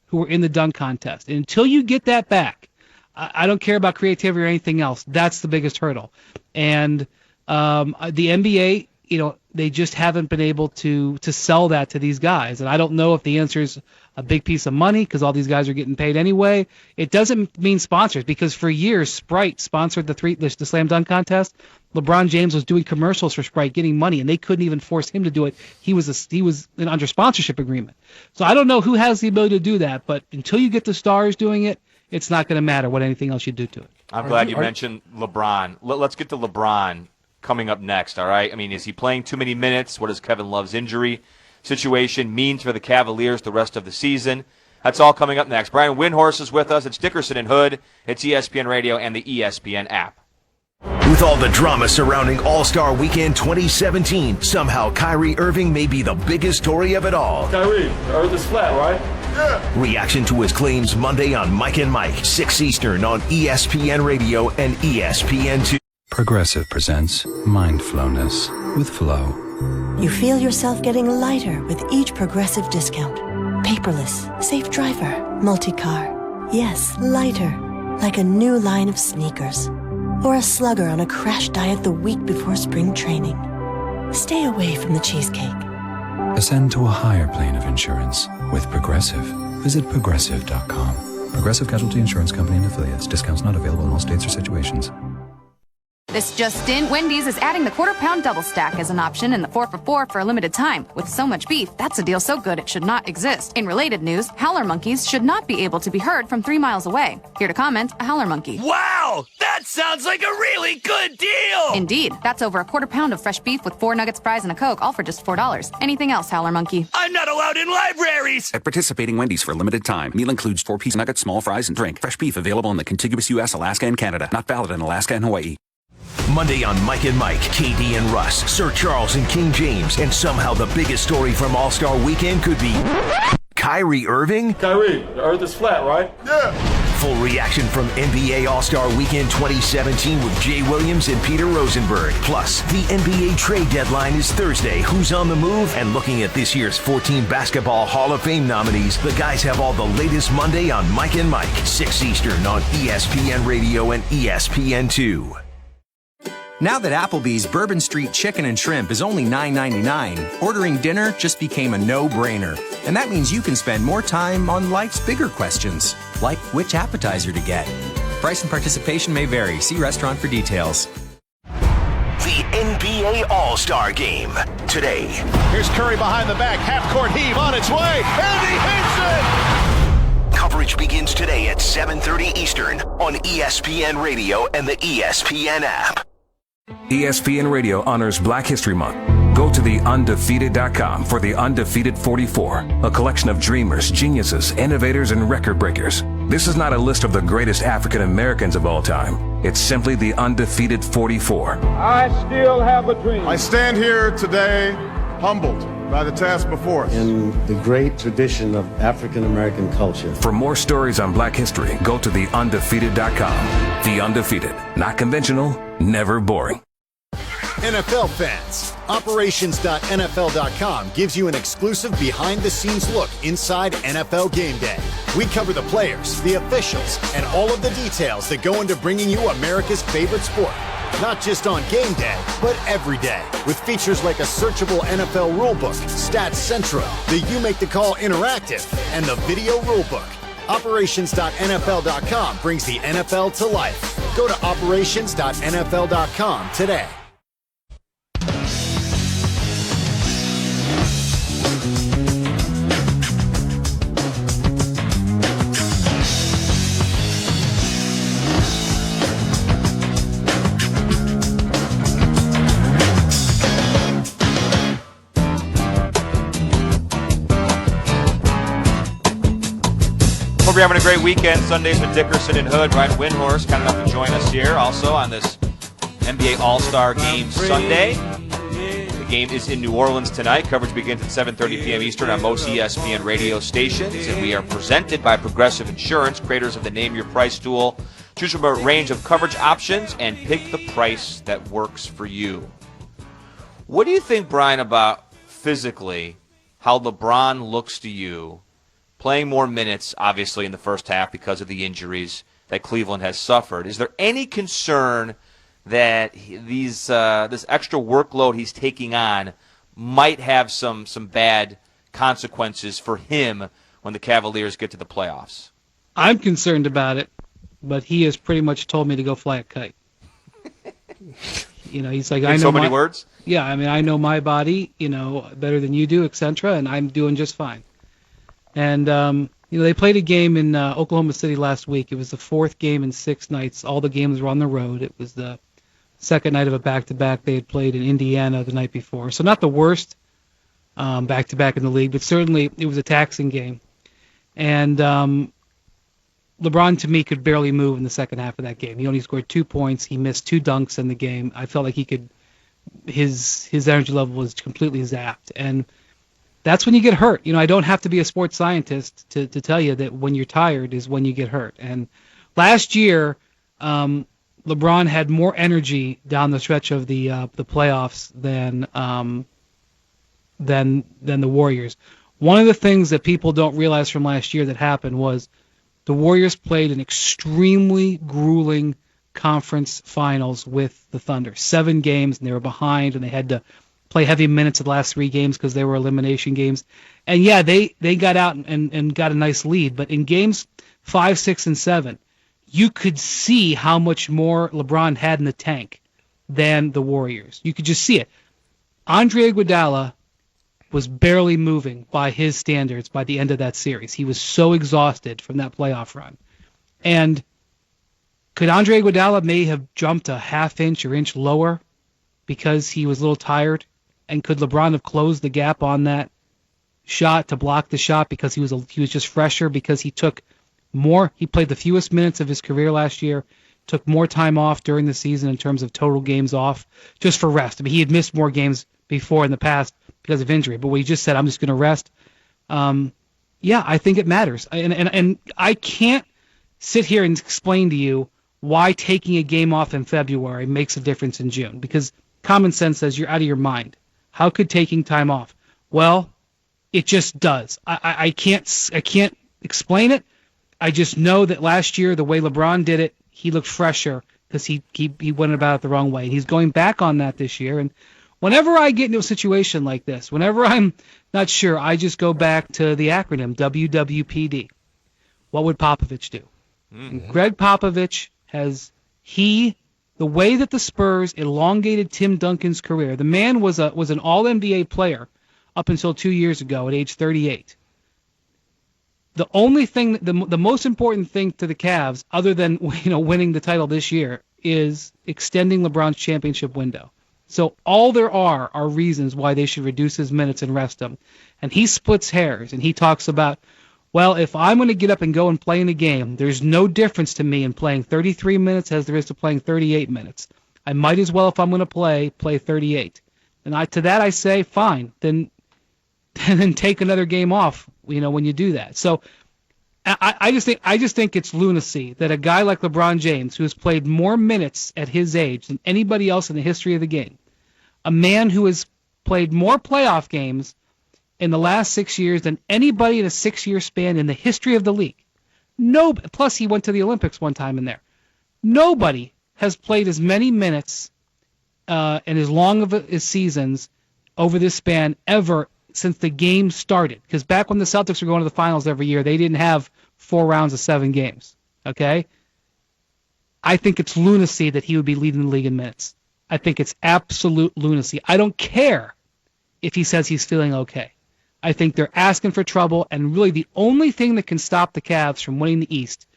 who were in the dunk contest. And until you get that back, I don't care about creativity or anything else. That's the biggest hurdle. And the NBA, they just haven't been able to sell that to these guys. And I don't know if the answer is a big piece of money because all these guys are getting paid anyway. It doesn't mean sponsors, because for years Sprite sponsored the slam dunk contest. LeBron James was doing commercials for Sprite, getting money, and they couldn't even force him to do it. He was under sponsorship agreement. So I don't know who has the ability to do that, but until you get the stars doing it, it's not going to matter what anything else you do to it. I'm glad you mentioned LeBron. Let's get to LeBron coming up next, all right? I mean, is he playing too many minutes? What does Kevin Love's injury situation mean for the Cavaliers the rest of the season? That's all coming up next. Brian Windhorst is with us. It's Dickerson and Hood. It's ESPN Radio and the ESPN app. With all the drama surrounding All-Star Weekend 2017, somehow Kyrie Irving may be the biggest story of it all. Kyrie, the earth is flat, right? Yeah. Reaction to his claims Monday on Mike and Mike, 6 Eastern on ESPN Radio and ESPN2. Progressive presents Mindfulness with Flow. You feel yourself getting lighter with each Progressive discount. Paperless, safe driver, multi-car. Yes, lighter, like a new line of sneakers. Or a slugger on a crash diet the week before spring training. Stay away from the cheesecake. Ascend to a higher plane of insurance with Progressive. Visit Progressive.com. Progressive Casualty Insurance Company and Affiliates. Discounts not available in all states or situations. This just in, Wendy's is adding the quarter-pound double stack as an option in the 4 for $4 for a limited time. With so much beef, that's a deal so good it should not exist. In related news, howler monkeys should not be able to be heard from 3 miles away. Here to comment, a howler monkey. Wow! That sounds like a really good deal! Indeed. That's over a quarter-pound of fresh beef with 4 nuggets, fries, and a Coke, all for just $4. Anything else, howler monkey? I'm not allowed in libraries! At participating Wendy's for a limited time. Meal includes 4-piece nuggets, small fries, and drink. Fresh beef available in the contiguous U.S., Alaska, and Canada. Not valid in Alaska and Hawaii. Monday on Mike and Mike, KD and Russ, Sir Charles and King James, and somehow the biggest story from All-Star Weekend could be Kyrie Irving? Kyrie, the earth is flat, right? Yeah. Full reaction from NBA All-Star Weekend 2017 with Jay Williams and Peter Rosenberg. Plus, the NBA trade deadline is Thursday. Who's on the move? And looking at this year's 14 Basketball Hall of Fame nominees, the guys have all the latest Monday on Mike and Mike, 6 Eastern on ESPN Radio and ESPN2. Now that Applebee's Bourbon Street Chicken and Shrimp is only $9.99, ordering dinner just became a no-brainer. And that means you can spend more time on life's bigger questions, like which appetizer to get. Price and participation may vary. See restaurant for details. The NBA All-Star Game today. Here's Curry behind the back, half-court heave on its way, and he hits it! Coverage begins today at 7:30 Eastern on ESPN Radio and the ESPN app. ESPN Radio honors Black History Month. Go to theundefeated.com for the Undefeated 44, a collection of dreamers, geniuses, innovators, and record breakers. This is not a list of the greatest African Americans of all time. It's simply the Undefeated 44. I still have a dream. I stand here today humbled by the task before us. In the great tradition of African American culture. For more stories on Black history, go to theundefeated.com. The Undefeated. Not conventional, never boring. NFL fans, Operations.NFL.com gives you an exclusive behind-the-scenes look inside NFL Game Day. We cover the players, the officials, and all of the details that go into bringing you America's favorite sport. Not just on game day, but every day. With features like a searchable NFL rulebook, Stats Central, the You Make the Call Interactive, and the Video Rulebook. Operations.NFL.com brings the NFL to life. Go to Operations.NFL.com today. Hope you're having a great weekend. Sundays with Dickerson and Hood. Ryan Windhorst kind enough to join us here also on this NBA All-Star Game Sunday. The game is in New Orleans tonight. Coverage begins at 7:30 p.m. Eastern on most ESPN radio stations. And we are presented by Progressive Insurance, creators of the Name Your Price tool. Choose from a range of coverage options and pick the price that works for you. What do you think, Brian, about physically how LeBron looks to you? Playing more minutes, obviously, in the first half because of the injuries that Cleveland has suffered. Is there any concern that this extra workload he's taking on might have some bad consequences for him when the Cavaliers get to the playoffs? I'm concerned about it, but he has pretty much told me to go fly a kite. He's like, I know many words? Yeah, I mean, I know my body, better than you do, etc., and I'm doing just fine. And, they played a game in Oklahoma City last week. It was the fourth game in 6 nights. All the games were on the road. It was the second night of a back-to-back. They had played in Indiana the night before. So not the worst back-to-back in the league, but certainly it was a taxing game. And LeBron, to me, could barely move in the second half of that game. He only scored 2 points. He missed 2 dunks in the game. I felt like his energy level was completely zapped. And that's when you get hurt. I don't have to be a sports scientist to tell you that when you're tired is when you get hurt. And last year, LeBron had more energy down the stretch of the playoffs than the Warriors. One of the things that people don't realize from last year that happened was the Warriors played an extremely grueling conference finals with the Thunder. 7 games, and they were behind, and they had to play heavy minutes of the last 3 games because they were elimination games. And yeah, they got out and got a nice lead. But in games 5, 6, and 7, you could see how much more LeBron had in the tank than the Warriors. You could just see it. Andre Iguodala was barely moving by his standards by the end of that series. He was so exhausted from that playoff run. And could Andre Iguodala may have jumped a half inch or inch lower because he was a little tired? And could LeBron have closed the gap on that shot to block the shot because he was just fresher because he took more? He played the fewest minutes of his career last year, took more time off during the season in terms of total games off just for rest. I mean, he had missed more games before in the past because of injury, but when he just said, I'm just going to rest, yeah, I think it matters. And I can't sit here and explain to you why taking a game off in February makes a difference in June, because common sense says you're out of your mind. How could taking time off? Well, it just does. I can't explain it. I just know that last year, the way LeBron did it, he looked fresher because he went about it the wrong way. And he's going back on that this year. And whenever I get into a situation like this, whenever I'm not sure, I just go back to the acronym WWPD. What would Popovich do? Mm-hmm. Greg Popovich the way that the Spurs elongated Tim Duncan's career, the man was an All-NBA player up until 2 years ago at age 38. The only thing, the most important thing to the Cavs, other than winning the title this year, is extending LeBron's championship window. So all there are reasons why they should reduce his minutes and rest him. And he splits hairs, and he talks about, well, if I'm going to get up and go and play in a game, there's no difference to me in playing 33 minutes as there is to playing 38 minutes. I might as well, if I'm going to play 38. And to that I say, fine, then take another game off, when you do that. So I just think it's lunacy that a guy like LeBron James, who has played more minutes at his age than anybody else in the history of the game, a man who has played more playoff games in the last 6 years than anybody in a 6-year span in the history of the league. Plus he went to the Olympics one time in there. Nobody has played as many minutes and as long of his seasons over this span ever since the game started. Because back when the Celtics were going to the finals every year, they didn't have 4 rounds of 7 games. Okay? I think it's lunacy that he would be leading the league in minutes. I think it's absolute lunacy. I don't care if he says he's feeling okay. I think they're asking for trouble, and really the only thing that can stop the Cavs from winning the East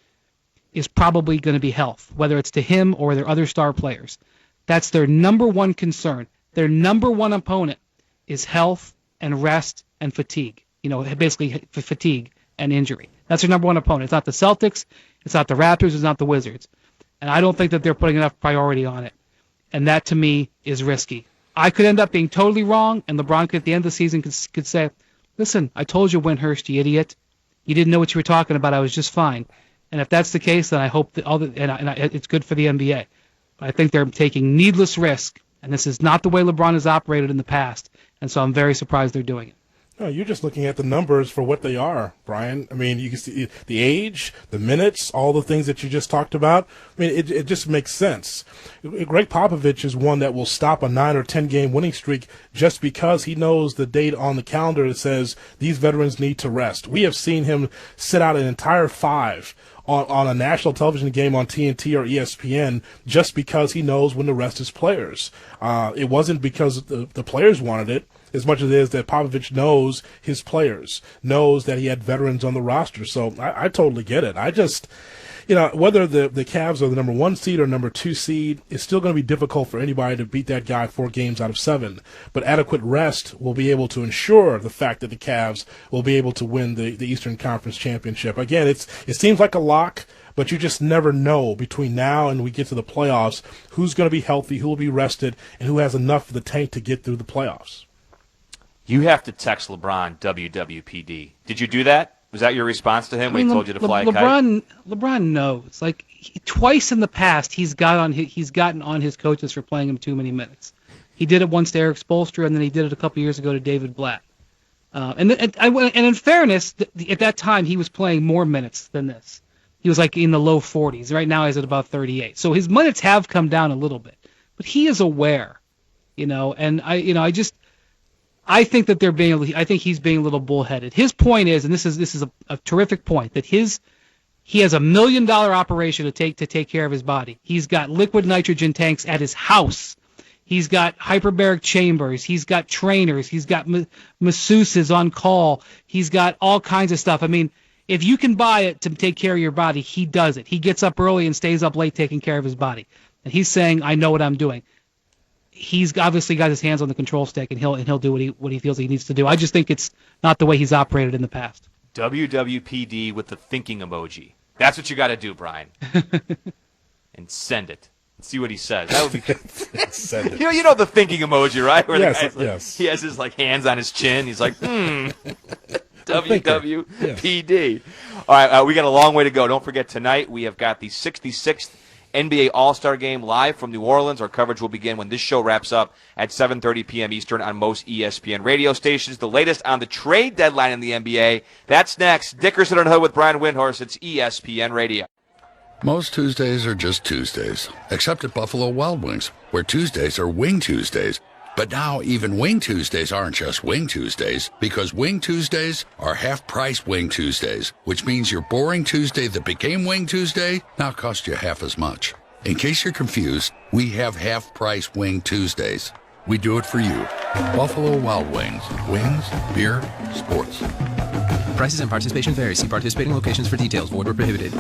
is probably going to be health, whether it's to him or their other star players. That's their number one concern. Their number one opponent is health and rest and fatigue. Basically fatigue and injury. That's their number one opponent. It's not the Celtics. It's not the Raptors. It's not the Wizards. And I don't think that they're putting enough priority on it. And that, to me, is risky. I could end up being totally wrong, and LeBron could, at the end of the season, could say, listen, I told you, Windhurst, you idiot. You didn't know what you were talking about. I was just fine. And if that's the case, then I hope that it's good for the NBA. But I think they're taking needless risk, and this is not the way LeBron has operated in the past. And so I'm very surprised they're doing it. No, you're just looking at the numbers for what they are, Brian. I mean, you can see the age, the minutes, all the things that you just talked about. I mean, it just makes sense. Greg Popovich is one that will stop a 9 or 10 game winning streak just because he knows the date on the calendar that says these veterans need to rest. We have seen him sit out an entire 5 on a national television game on TNT or ESPN just because he knows when to rest his players. It wasn't because the players wanted it, as much as it is that Popovich knows his players, knows that he had veterans on the roster. So I totally get it. I just, whether the Cavs are the number 1 seed or number 2 seed, it's still going to be difficult for anybody to beat that guy 4 games out of 7. But adequate rest will be able to ensure the fact that the Cavs will be able to win the Eastern Conference Championship. Again, it seems like a lock, but you just never know between now and we get to the playoffs who's going to be healthy, who will be rested, and who has enough of the tank to get through the playoffs. You have to text LeBron WWPD. Did you do that? Was that your response to him when he told you to fly a kite? LeBron knows. Twice in the past, he's gotten on his coaches for playing him too many minutes. He did it once to Eric Spoelstra, and then he did it a couple years ago to David Blatt. And in fairness, at that time, he was playing more minutes than this. He was in the low 40s. Right now, he's at about 38. So his minutes have come down a little bit, but he is aware, And I think that I think he's being a little bullheaded. His point is, and this is a terrific point, that he has $1 million operation to take care of his body. He's got liquid nitrogen tanks at his house. He's got hyperbaric chambers. He's got trainers. He's got masseuses on call. He's got all kinds of stuff. I mean, if you can buy it to take care of your body, he does it. He gets up early and stays up late taking care of his body. And he's saying, I know what I'm doing. He's obviously got his hands on the control stick, and he'll do what he feels he needs to do. I just think it's not the way he's operated in the past. WWPD with the thinking emoji. That's what you got to do, Brian. And send it. See what he says. That would be good. Send it. You know the thinking emoji, right? Where yes, the guy's yes. He has his hands on his chin. He's like, WWPD. Yes. All right, we got a long way to go. Don't forget, tonight we have got the 66th NBA All-Star Game live from New Orleans. Our coverage will begin when this show wraps up at 7:30 p.m. Eastern on most ESPN radio stations. The latest on the trade deadline in the NBA. That's next. Dickerson and Hood with Brian Windhorst. It's ESPN Radio. Most Tuesdays are just Tuesdays, except at Buffalo Wild Wings, where Tuesdays are Wing Tuesdays. But now even Wing Tuesdays aren't just Wing Tuesdays, because Wing Tuesdays are half-price Wing Tuesdays, which means your boring Tuesday that became Wing Tuesday now costs you half as much. In case you're confused, we have half-price Wing Tuesdays. We do it for you. Buffalo Wild Wings. Wings, beer, sports. Prices and participation vary. See participating locations for details. Void where prohibited.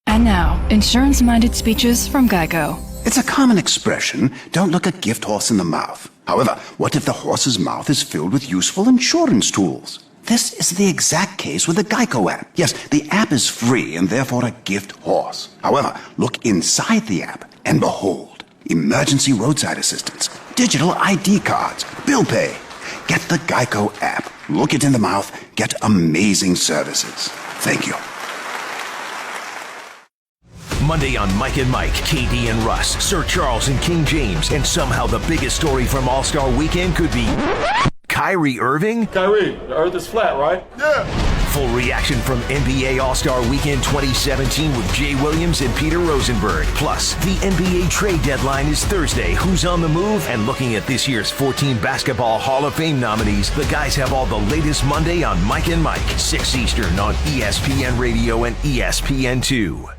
And now, insurance-minded speeches from Geico. It's a common expression, don't look a gift horse in the mouth. However, what if the horse's mouth is filled with useful insurance tools? This is the exact case with the Geico app. Yes, the app is free and therefore a gift horse. However, look inside the app and behold, emergency roadside assistance, digital ID cards, bill pay. Get the Geico app. Look it in the mouth. Get amazing services. Thank you. Monday on Mike and Mike, KD and Russ, Sir Charles and King James, and somehow the biggest story from All-Star Weekend could be Kyrie Irving? Kyrie, the earth is flat, right? Yeah. Full reaction from NBA All-Star Weekend 2017 with Jay Williams and Peter Rosenberg. Plus, the NBA trade deadline is Thursday. Who's on the move? And looking at this year's 14 Basketball Hall of Fame nominees, the guys have all the latest Monday on Mike and Mike, 6 Eastern on ESPN Radio and ESPN2.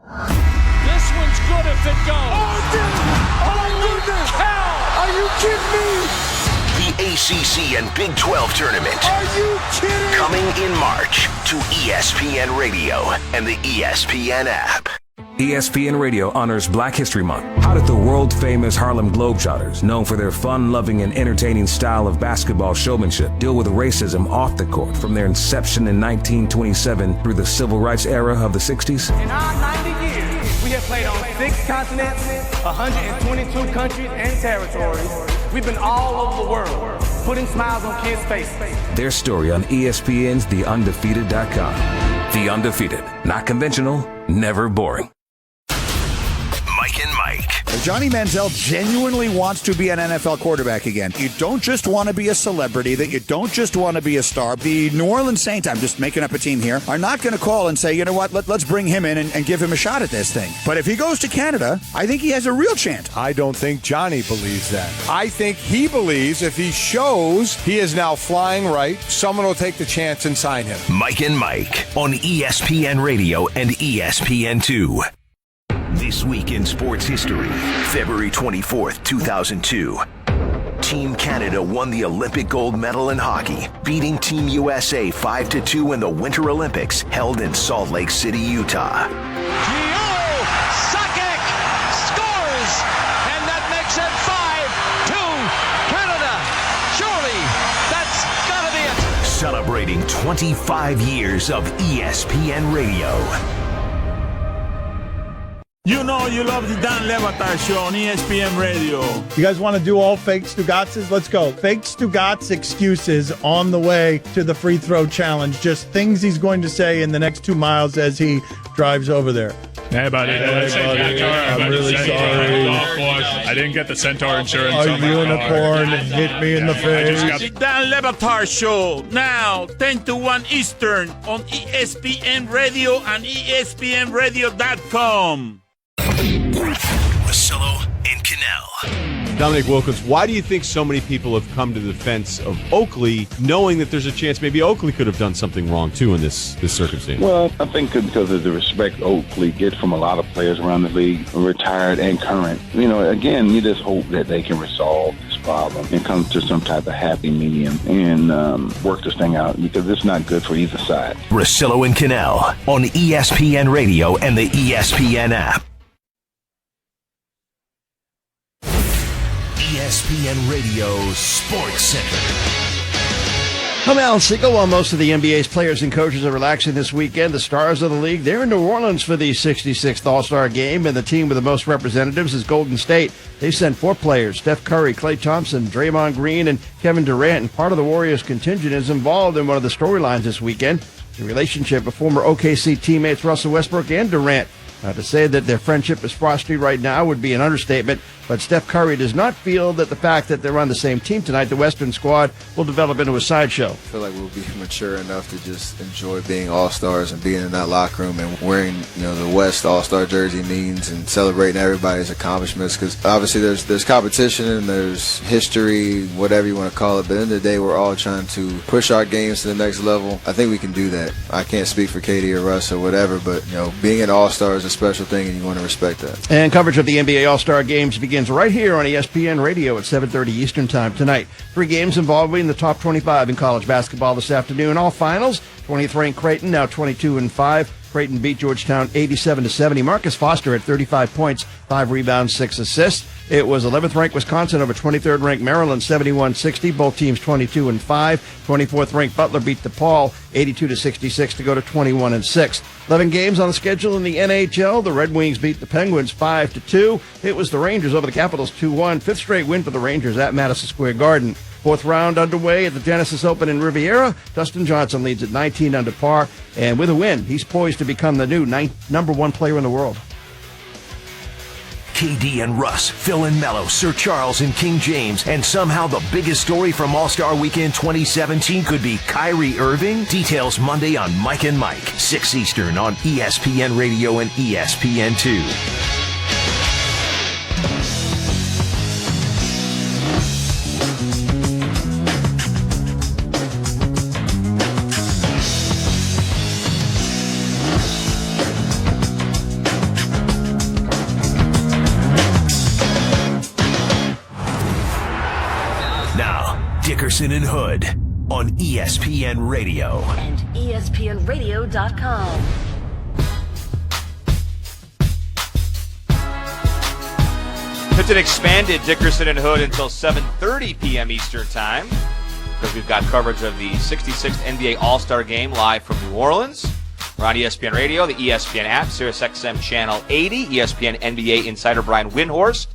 This one's good if it goes. Oh, goodness! Hell! Are you kidding me? The ACC and Big 12 tournament. Are you kidding? Coming in March to ESPN Radio and the ESPN app. ESPN Radio honors Black History Month. How did the world-famous Harlem Globetrotters, known for their fun, loving, and entertaining style of basketball showmanship, deal with racism off the court from their inception in 1927 through the civil rights era of the 60s? In our 90 years, we have played on 6 continents, 122 countries and territories. We've been all over the world, putting smiles on kids' faces. Their story on ESPN's TheUndefeated.com. The Undefeated. Not conventional, never boring. Mike and Mike. If Johnny Manziel genuinely wants to be an NFL quarterback again, you don't just want to be a celebrity, that you don't just want to be a star. The New Orleans Saints, I'm just making up a team here, are not going to call and say, you know what, let's bring him in and give him a shot at this thing. But if he goes to Canada, I think he has a real chance. I don't think Johnny believes that. I think he believes if he shows he is now flying right, someone will take the chance and sign him. Mike and Mike on ESPN Radio and ESPN2. This week in sports history, February 24th, 2002. Team Canada won the Olympic gold medal in hockey, beating Team USA 5-2 in the Winter Olympics held in Salt Lake City, Utah. Sakic scores, and that makes it 5-2 Canada. Surely that's gotta be it. Celebrating 25 years of ESPN Radio. You know you love the Dan Le Batard Show on ESPN Radio. You guys want to do all fake Stugatses? Let's go. Fake Stugats excuses on the way to the free throw challenge. Just things he's going to say in the next 2 miles as he drives over there. Hey, buddy. I'm really sorry. I didn't get the Centaur insurance. A unicorn hit me in the face. The Dan Le Batard Show, now 10 to 1 Eastern on ESPN Radio and ESPNRadio.com. Russillo and Cannell. Dominic Wilkins, why do you think so many people have come to the defense of Oakley, knowing that there's a chance maybe Oakley could have done something wrong, too, in this circumstance? Well, I think because of the respect Oakley gets from a lot of players around the league, retired and current. You know, again, you just hope that they can resolve this problem and come to some type of happy medium and work this thing out, because it's not good for either side. Russillo and Cannell on ESPN Radio and the ESPN app. ESPN Radio Sports Center. I'm Alan Siegel. While most of the NBA's players and coaches are relaxing this weekend, the stars of the league, they're in New Orleans for the 66th All-Star Game, and the team with the most representatives is Golden State. They sent 4 players, Steph Curry, Klay Thompson, Draymond Green, and Kevin Durant, and part of the Warriors contingent is involved in one of the storylines this weekend, the relationship of former OKC teammates Russell Westbrook and Durant. To say that their friendship is frosty right now would be an understatement, but Steph Curry does not feel that the fact that they're on the same team tonight, the Western squad, will develop into a sideshow. I feel like we'll be mature enough to just enjoy being all-stars and being in that locker room and wearing, the West all-star jersey means and celebrating everybody's accomplishments, because obviously there's competition and there's history, whatever you want to call it, but at the end of the day, we're all trying to push our games to the next level. I think we can do that. I can't speak for Katie or Russ or whatever, but, being an all-stars a special thing, and you want to respect that. And coverage of the NBA All-Star Games begins right here on ESPN Radio at 7:30 Eastern Time tonight. 3 games involving the top 25 in college basketball this afternoon. All finals. 20th ranked Creighton, now 22-5. Creighton beat Georgetown 87-70. Marcus Foster had 35 points, 5 rebounds, 6 assists. It was 11th ranked Wisconsin over 23rd ranked Maryland 71-60. Both teams 22-5. 24th ranked Butler beat DePaul 82-66 to go to 21-6. 11 games on the schedule in the NHL. The Red Wings beat the Penguins 5-2. It was the Rangers over the Capitals 2-1. 5th straight win for the Rangers at Madison Square Garden. 4th round underway at the Genesis Open in Riviera. Dustin Johnson leads at 19 under par, and with a win, he's poised to become the new number 1 player in the world. KD and Russ, Phil and Mello, Sir Charles and King James, and somehow the biggest story from All-Star Weekend 2017 could be Kyrie Irving. Details Monday on Mike and Mike, 6 Eastern on ESPN Radio and ESPN2. Dickerson and Hood on ESPN Radio and ESPNRadio.com. It's an expanded Dickerson and Hood until 7:30 p.m. Eastern Time, because we've got coverage of the 66th NBA All-Star Game live from New Orleans. We're on ESPN Radio, the ESPN app, SiriusXM Channel 80. ESPN NBA insider Brian Windhorst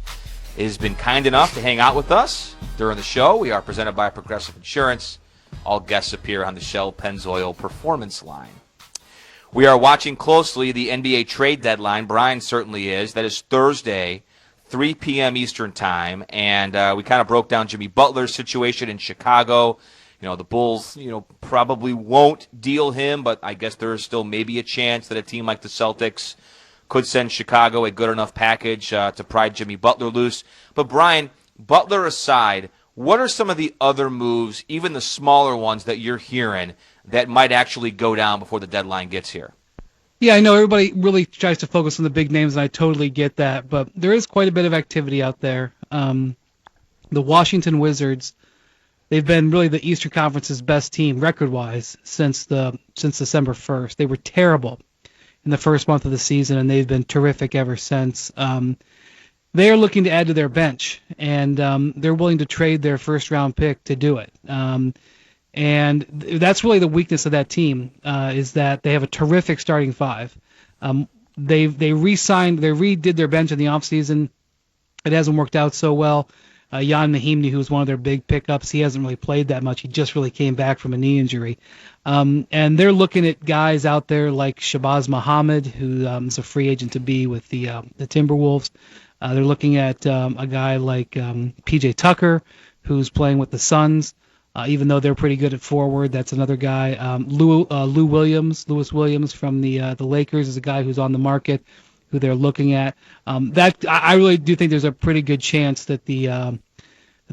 has been kind enough to hang out with us during the show. We are presented by Progressive Insurance. All guests appear on the Shell Pennzoil Performance Line. We are watching closely the NBA trade deadline. Brian certainly is. That is Thursday, 3 p.m. Eastern Time. And we kind of broke down Jimmy Butler's situation in Chicago. You know, the Bulls, probably won't deal him, but I guess there is still maybe a chance that a team like the Celtics could send Chicago a good enough package to pry Jimmy Butler loose. But, Brian, Butler aside, what are some of the other moves, even the smaller ones, that you're hearing that might actually go down before the deadline gets here? Yeah, I know everybody really tries to focus on the big names, and I totally get that. But there is quite a bit of activity out there. The Washington Wizards, they've been really the Eastern Conference's best team record-wise since December 1st. They were terrible in the first month of the season, and they've been terrific ever since. They are looking to add to their bench, and they're willing to trade their first-round pick to do it. And that's really the weakness of that team, is that they have a terrific starting five. They redid their bench in the offseason. It hasn't worked out so well. Jan Mahimni, who's one of their big pickups, he hasn't really played that much. He just really came back from a knee injury. And they're looking at guys out there like Shabazz Muhammad, who is a free agent to be with the Timberwolves. They're looking at a guy like P.J. Tucker, who's playing with the Suns. Even though they're pretty good at forward, that's another guy. Lewis Williams from the Lakers is a guy who's on the market, who they're looking at. I really do think there's a pretty good chance that the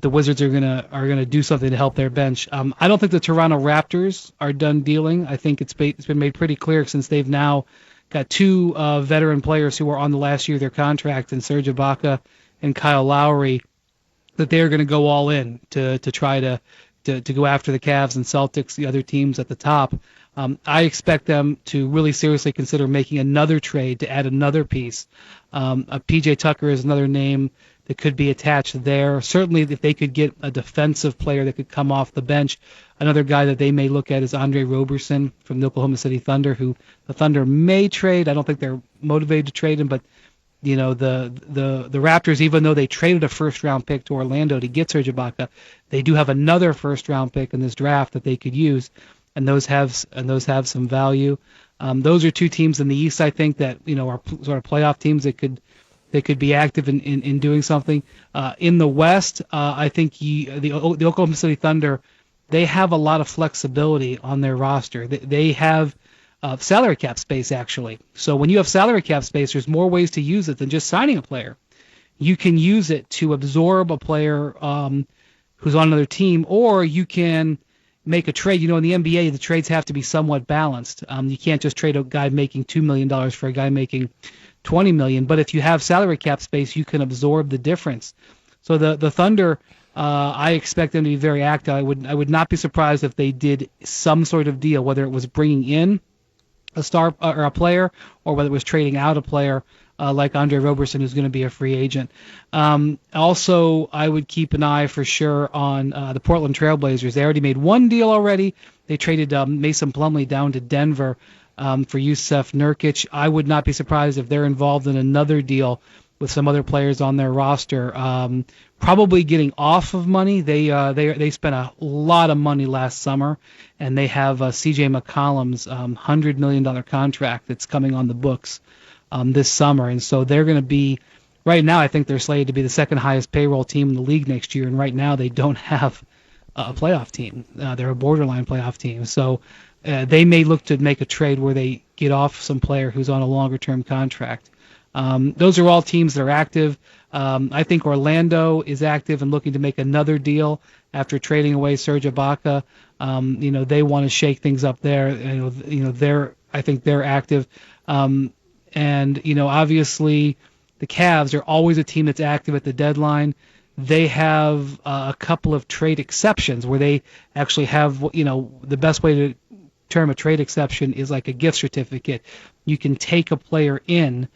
Wizards are gonna do something to help their bench. I don't think the Toronto Raptors are done dealing. I think it's been made pretty clear, since they've now got 2 veteran players who are on the last year of their contract, in Serge Ibaka and Kyle Lowry, that they are going to go all in to try to go after the Cavs and Celtics, the other teams at the top. I expect them to really seriously consider making another trade to add another piece. P.J. Tucker is another name that could be attached there. Certainly, if they could get a defensive player that could come off the bench, another guy that they may look at is Andre Roberson from the Oklahoma City Thunder, who the Thunder may trade. I don't think they're motivated to trade him, but the Raptors, even though they traded a first-round pick to Orlando to get Serge Ibaka, they do have another first-round pick in this draft that they could use, and those have some value. Those are 2 teams in the East, I think, that are sort of playoff teams that could be active in doing something. In the West, I think the Oklahoma City Thunder, they have a lot of flexibility on their roster. They have salary cap space, actually. So when you have salary cap space, there's more ways to use it than just signing a player. You can use it to absorb a player who's on another team, or you can make a trade. In the NBA, the trades have to be somewhat balanced. You can't just trade a guy making $2 million for a guy making $20 million. But if you have salary cap space, you can absorb the difference. So the Thunder, I expect them to be very active. I would not be surprised if they did some sort of deal, whether it was bringing in a star or a player, or whether it was trading out a player like Andre Roberson, who's going to be a free agent. Also, I would keep an eye for sure on the Portland Trailblazers. They already made one deal already. They traded Mason Plumlee down to Denver for Yusuf Nurkic. I would not be surprised if they're involved in another deal with some other players on their roster. Probably getting off of money. They spent a lot of money last summer, and they have C.J. McCollum's $100 million contract that's coming on the books this summer. And so they're going to be, right now, I think they're slated to be the second highest payroll team in the league next year. And right now they don't have a playoff team. They're a borderline playoff team. So they may look to make a trade where they get off some player who's on a longer-term contract. Those are all teams that are active. I think Orlando is active and looking to make another deal after trading away Serge Ibaka. They want to shake things up there. I think they're active. Obviously the Cavs are always a team that's active at the deadline. They have a couple of trade exceptions where they actually have, the best way to term a trade exception is like a gift certificate. You can take a player in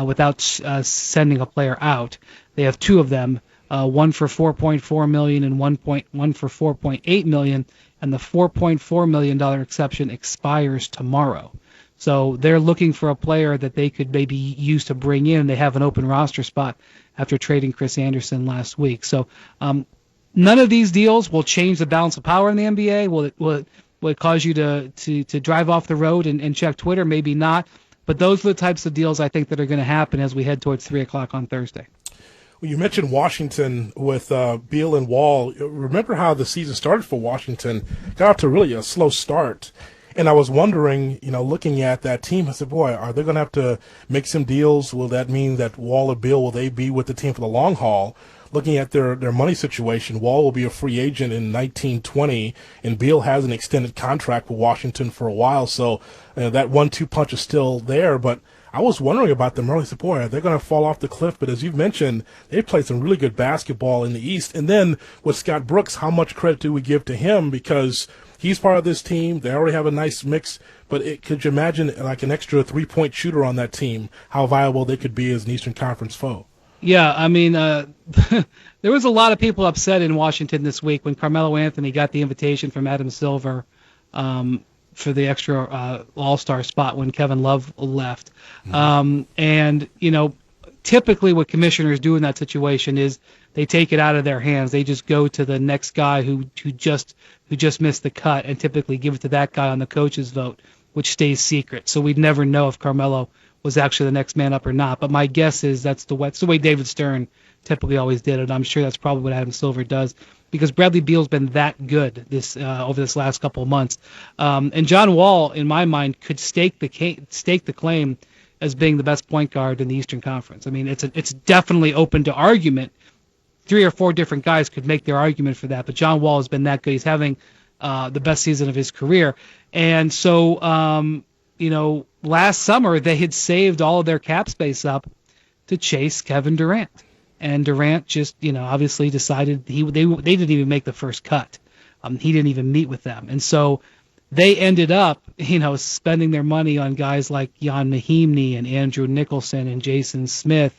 without sending a player out. They have two of them, one for $4.4 million and one for $4.8 million, and the $4.4 million exception expires tomorrow. So they're looking for a player that they could maybe use to bring in. They have an open roster spot after trading Chris Anderson last week. So none of these deals will change the balance of power in the NBA. Will it cause you to drive off the road and check Twitter? Maybe not. But those are the types of deals I think that are going to happen as we head towards 3 o'clock on Thursday. Well, you mentioned Washington with Beal and Wall. Remember how the season started for Washington? Got out to really a slow start. And I was wondering, looking at that team, I said, boy, are they going to have to make some deals? Will that mean that Wall or Beal, will they be with the team for the long haul? Looking at their money situation, Wall will be a free agent in 1920, and Beal has an extended contract with Washington for a while, so that 1-2 punch is still there. But I was wondering about them early. I said, boy, are they going to fall off the cliff? But as you've mentioned, they played some really good basketball in the East. And then with Scott Brooks, how much credit do we give to him? Because he's part of this team. They already have a nice mix. But could you imagine like an extra 3-point shooter on that team, how viable they could be as an Eastern Conference foe? Yeah, I mean, there was a lot of people upset in Washington this week when Carmelo Anthony got the invitation from Adam Silver for the extra All-Star spot when Kevin Love left. Typically what commissioners do in that situation is they take it out of their hands. They just go to the next guy who just missed the cut and typically give it to that guy on the coach's vote, which stays secret. So we'd never know if Carmelo was actually the next man up or not. But my guess is that's the way David Stern typically always did it. I'm sure that's probably what Adam Silver does because Bradley Beal's been that good over this last couple of months. And John Wall, in my mind, could stake the claim as being the best point guard in the Eastern Conference. I mean, it's definitely open to argument. 3 or 4 different guys could make their argument for that, but John Wall has been that good. He's having the best season of his career. And so, last summer they had saved all of their cap space up to chase Kevin Durant. And Durant just, obviously decided they didn't even make the first cut. He didn't even meet with them. And so they ended up, spending their money on guys like Jan Mahimni and Andrew Nicholson and Jason Smith.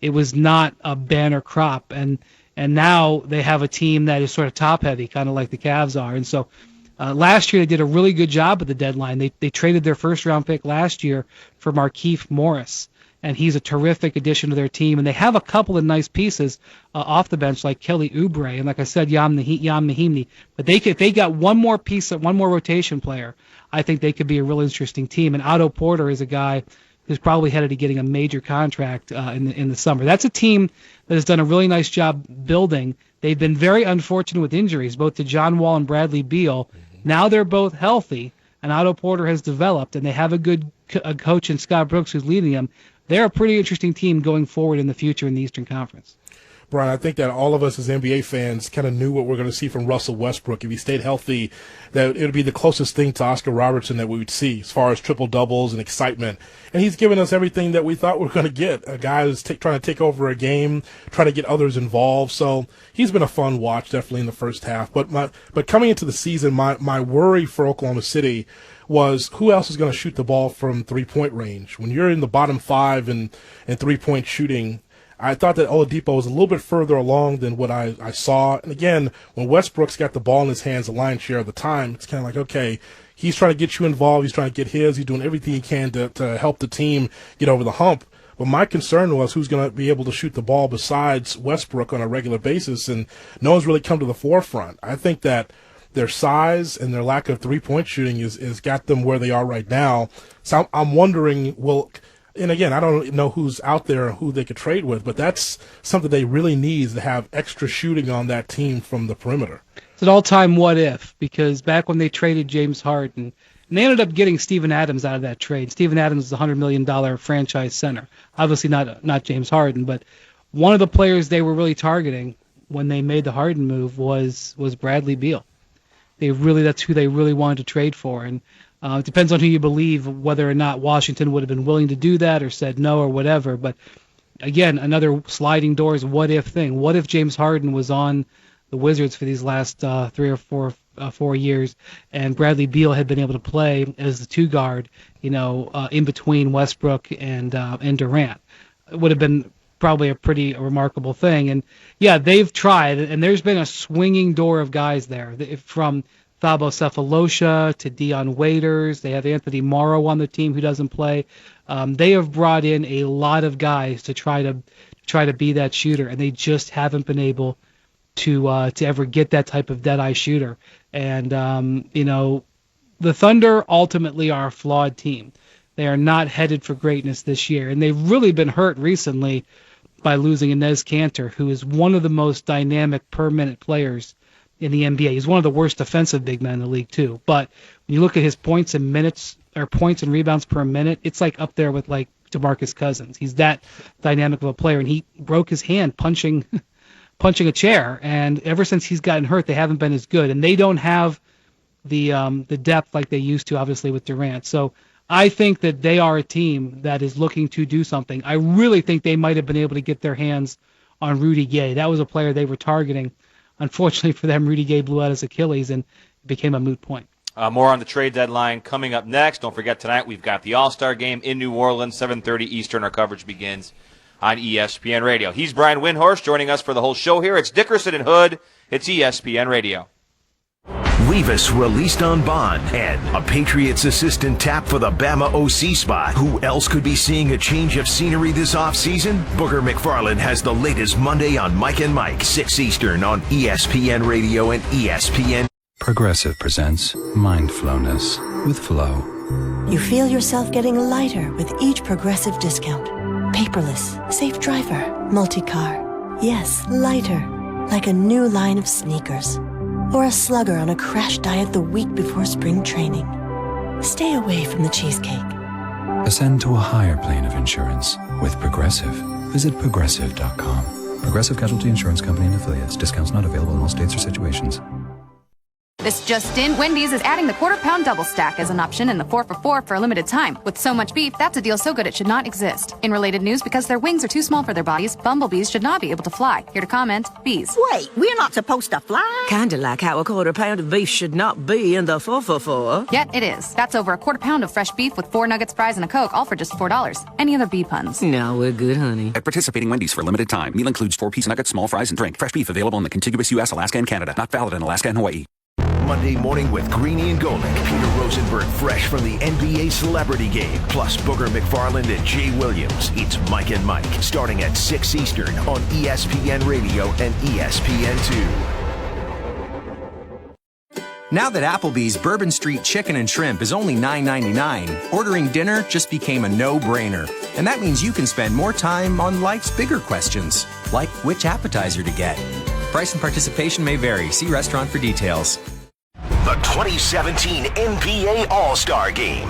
It was not a banner crop. And now they have a team that is sort of top-heavy, kind of like the Cavs are. And so last year they did a really good job at the deadline. They traded their first-round pick last year for Markieff Morris, and he's a terrific addition to their team. And they have a couple of nice pieces off the bench, like Kelly Oubre, and like I said, Jan Mahimni. But if they got one more rotation player, I think they could be a real interesting team. And Otto Porter is a guy who's probably headed to getting a major contract in the summer. That's a team that has done a really nice job building. They've been very unfortunate with injuries, both to John Wall and Bradley Beal. Now they're both healthy, and Otto Porter has developed, and they have a good coach in Scott Brooks who's leading them. They're a pretty interesting team going forward in the future in the Eastern Conference. Brian, I think that all of us as NBA fans kind of knew what we're going to see from Russell Westbrook. If he stayed healthy, that it would be the closest thing to Oscar Robertson that we would see as far as triple-doubles and excitement. And he's given us everything that we thought we were going to get. A guy who's trying to take over a game, trying to get others involved. So he's been a fun watch, definitely in the first half. But coming into the season, my worry for Oklahoma City was who else is going to shoot the ball from three-point range. When you're in the bottom 5 in three-point shooting, I thought that Oladipo was a little bit further along than what I saw. And again, when Westbrook's got the ball in his hands the lion's share of the time, it's kind of like, okay, he's trying to get you involved. He's trying to get his. He's doing everything he can to help the team get over the hump. But my concern was who's going to be able to shoot the ball besides Westbrook on a regular basis, and no one's really come to the forefront. I think that their size and their lack of three-point shooting is got them where they are right now. So I'm wondering, and again, I don't know who's out there and who they could trade with, but that's something they really need, is to have extra shooting on that team from the perimeter. It's an all-time what if, because back when they traded James Harden, and they ended up getting Steven Adams out of that trade. Steven Adams is a $100 million franchise center. Obviously not James Harden, but one of the players they were really targeting when they made the Harden move was Bradley Beal. That's who they really wanted to trade for, and it depends on who you believe, whether or not Washington would have been willing to do that or said no or whatever. But again, another sliding doors what if thing. What if James Harden was on the Wizards for these last 3 or 4 years, and Bradley Beal had been able to play as the two guard, in between Westbrook and Durant? It would have been probably a pretty remarkable thing. And yeah, they've tried, and there's been a swinging door of guys there, from Thabo Cephalosha to Dion Waiters. They have Anthony Morrow on the team who doesn't play. They have brought in a lot of guys to try to be that shooter, and they just haven't been able to ever get that type of dead-eye shooter. And the Thunder ultimately are a flawed team. They are not headed for greatness this year, and they've really been hurt recently by losing Enes Kanter, who is one of the most dynamic per-minute players in the NBA. He's one of the worst defensive big men in the league too. But when you look at his points and rebounds per minute, it's like up there with like DeMarcus Cousins. He's that dynamic of a player, and he broke his hand punching a chair. And ever since he's gotten hurt, they haven't been as good, and they don't have the depth like they used to, obviously, with Durant. So I think that they are a team that is looking to do something. I really think they might have been able to get their hands on Rudy Gay. That was a player they were targeting. Unfortunately for them, Rudy Gay blew out his Achilles and became a moot point. More on the trade deadline coming up next. Don't forget, tonight we've got the All-Star Game in New Orleans, 7:30 Eastern. Our coverage begins on ESPN Radio. He's Brian Windhorst joining us for the whole show here. It's Dickerson and Hood. It's ESPN Radio. Revis released on bond, and a Patriots assistant tapped for the Bama OC spot. Who else could be seeing a change of scenery this offseason? Booger McFarland has the latest Monday on Mike and Mike, 6 Eastern on ESPN Radio and ESPN. Progressive presents Mindflowness with Flow. You feel yourself getting lighter with each Progressive discount. Paperless, safe driver, multi-car. Yes, lighter, like a new line of sneakers. Or a slugger on a crash diet the week before spring training. Stay away from the cheesecake. Ascend to a higher plane of insurance with Progressive. Visit Progressive.com. Progressive Casualty Insurance Company and Affiliates. Discounts not available in all states or situations. This just in, Wendy's is adding the quarter-pound double stack as an option in the 4 for $4 for a limited time. With so much beef, that's a deal so good it should not exist. In related news, because their wings are too small for their bodies, bumblebees should not be able to fly. Here to comment, bees. Wait, we're not supposed to fly? Kinda like how a quarter-pound of beef should not be in the 4 for $4. Yet it is. That's over a quarter-pound of fresh beef with 4 nuggets, fries, and a Coke, all for just $4. Any other bee puns? No, we're good, honey. At participating Wendy's for a limited time, meal includes 4-piece nuggets, small fries, and drink. Fresh beef available in the contiguous U.S., Alaska, and Canada. Not valid in Alaska and Hawaii. Monday morning with Greeny and Golick. Peter Rosenberg fresh from the NBA Celebrity Game. Plus Booger McFarland and Jay Williams. It's Mike and Mike. Starting at 6 Eastern on ESPN Radio and ESPN2. Now that Applebee's Bourbon Street Chicken and Shrimp is only $9.99, ordering dinner just became a no-brainer. And that means you can spend more time on life's bigger questions, like which appetizer to get. Price and participation may vary. See restaurant for details. The 2017 NBA All-Star Game.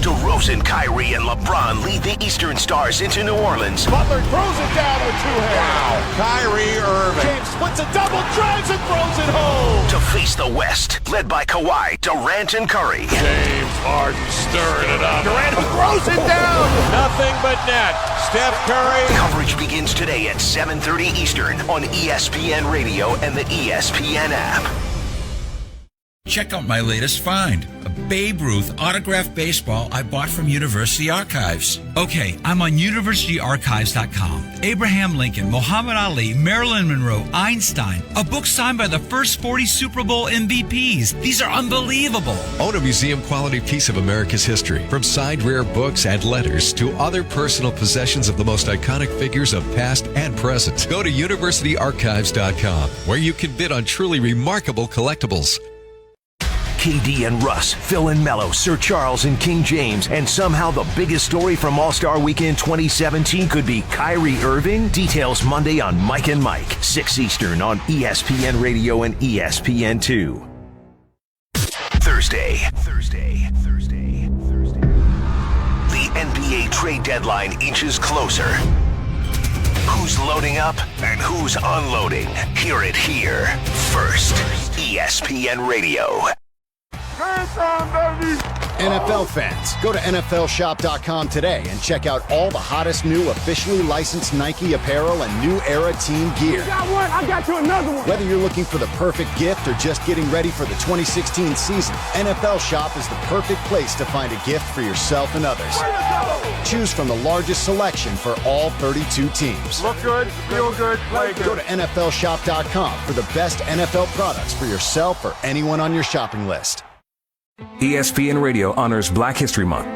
DeRozan, Kyrie, and LeBron lead the Eastern Stars into New Orleans. Butler throws it down a two-hand. Wow. Kyrie Irving. James splits a double, drives and throws it home. To face the West, led by Kawhi, Durant, and Curry. James Harden stirring it up. Durant throws it down. Nothing but net. Steph Curry. Coverage begins today at 7:30 Eastern on ESPN Radio and the ESPN app. Check out my latest find, a Babe Ruth autographed baseball I bought from University Archives. Okay, I'm on universityarchives.com. Abraham Lincoln, Muhammad Ali, Marilyn Monroe, Einstein, a book signed by the first 40 Super Bowl MVPs. These are unbelievable. Own a museum-quality piece of America's history, from signed rare books and letters to other personal possessions of the most iconic figures of past and present. Go to universityarchives.com, where you can bid on truly remarkable collectibles. KD and Russ, Phil and Mello, Sir Charles and King James, and somehow the biggest story from All-Star Weekend 2017 could be Kyrie Irving. Details Monday on Mike and Mike, 6 Eastern on ESPN Radio and ESPN2. Thursday. The NBA trade deadline inches closer. Who's loading up and who's unloading? Hear it here first. ESPN Radio. NFL fans, go to NFLshop.com today and check out all the hottest new officially licensed Nike apparel and new era team gear. You got one, I got you another one. Whether you're looking for the perfect gift or just getting ready for the 2016 season, NFL Shop is the perfect place to find a gift for yourself and others. Choose from the largest selection for all 32 teams. Look good, feel good, play good. Go to NFLshop.com for the best NFL products for yourself or anyone on your shopping list. ESPN Radio honors Black History Month.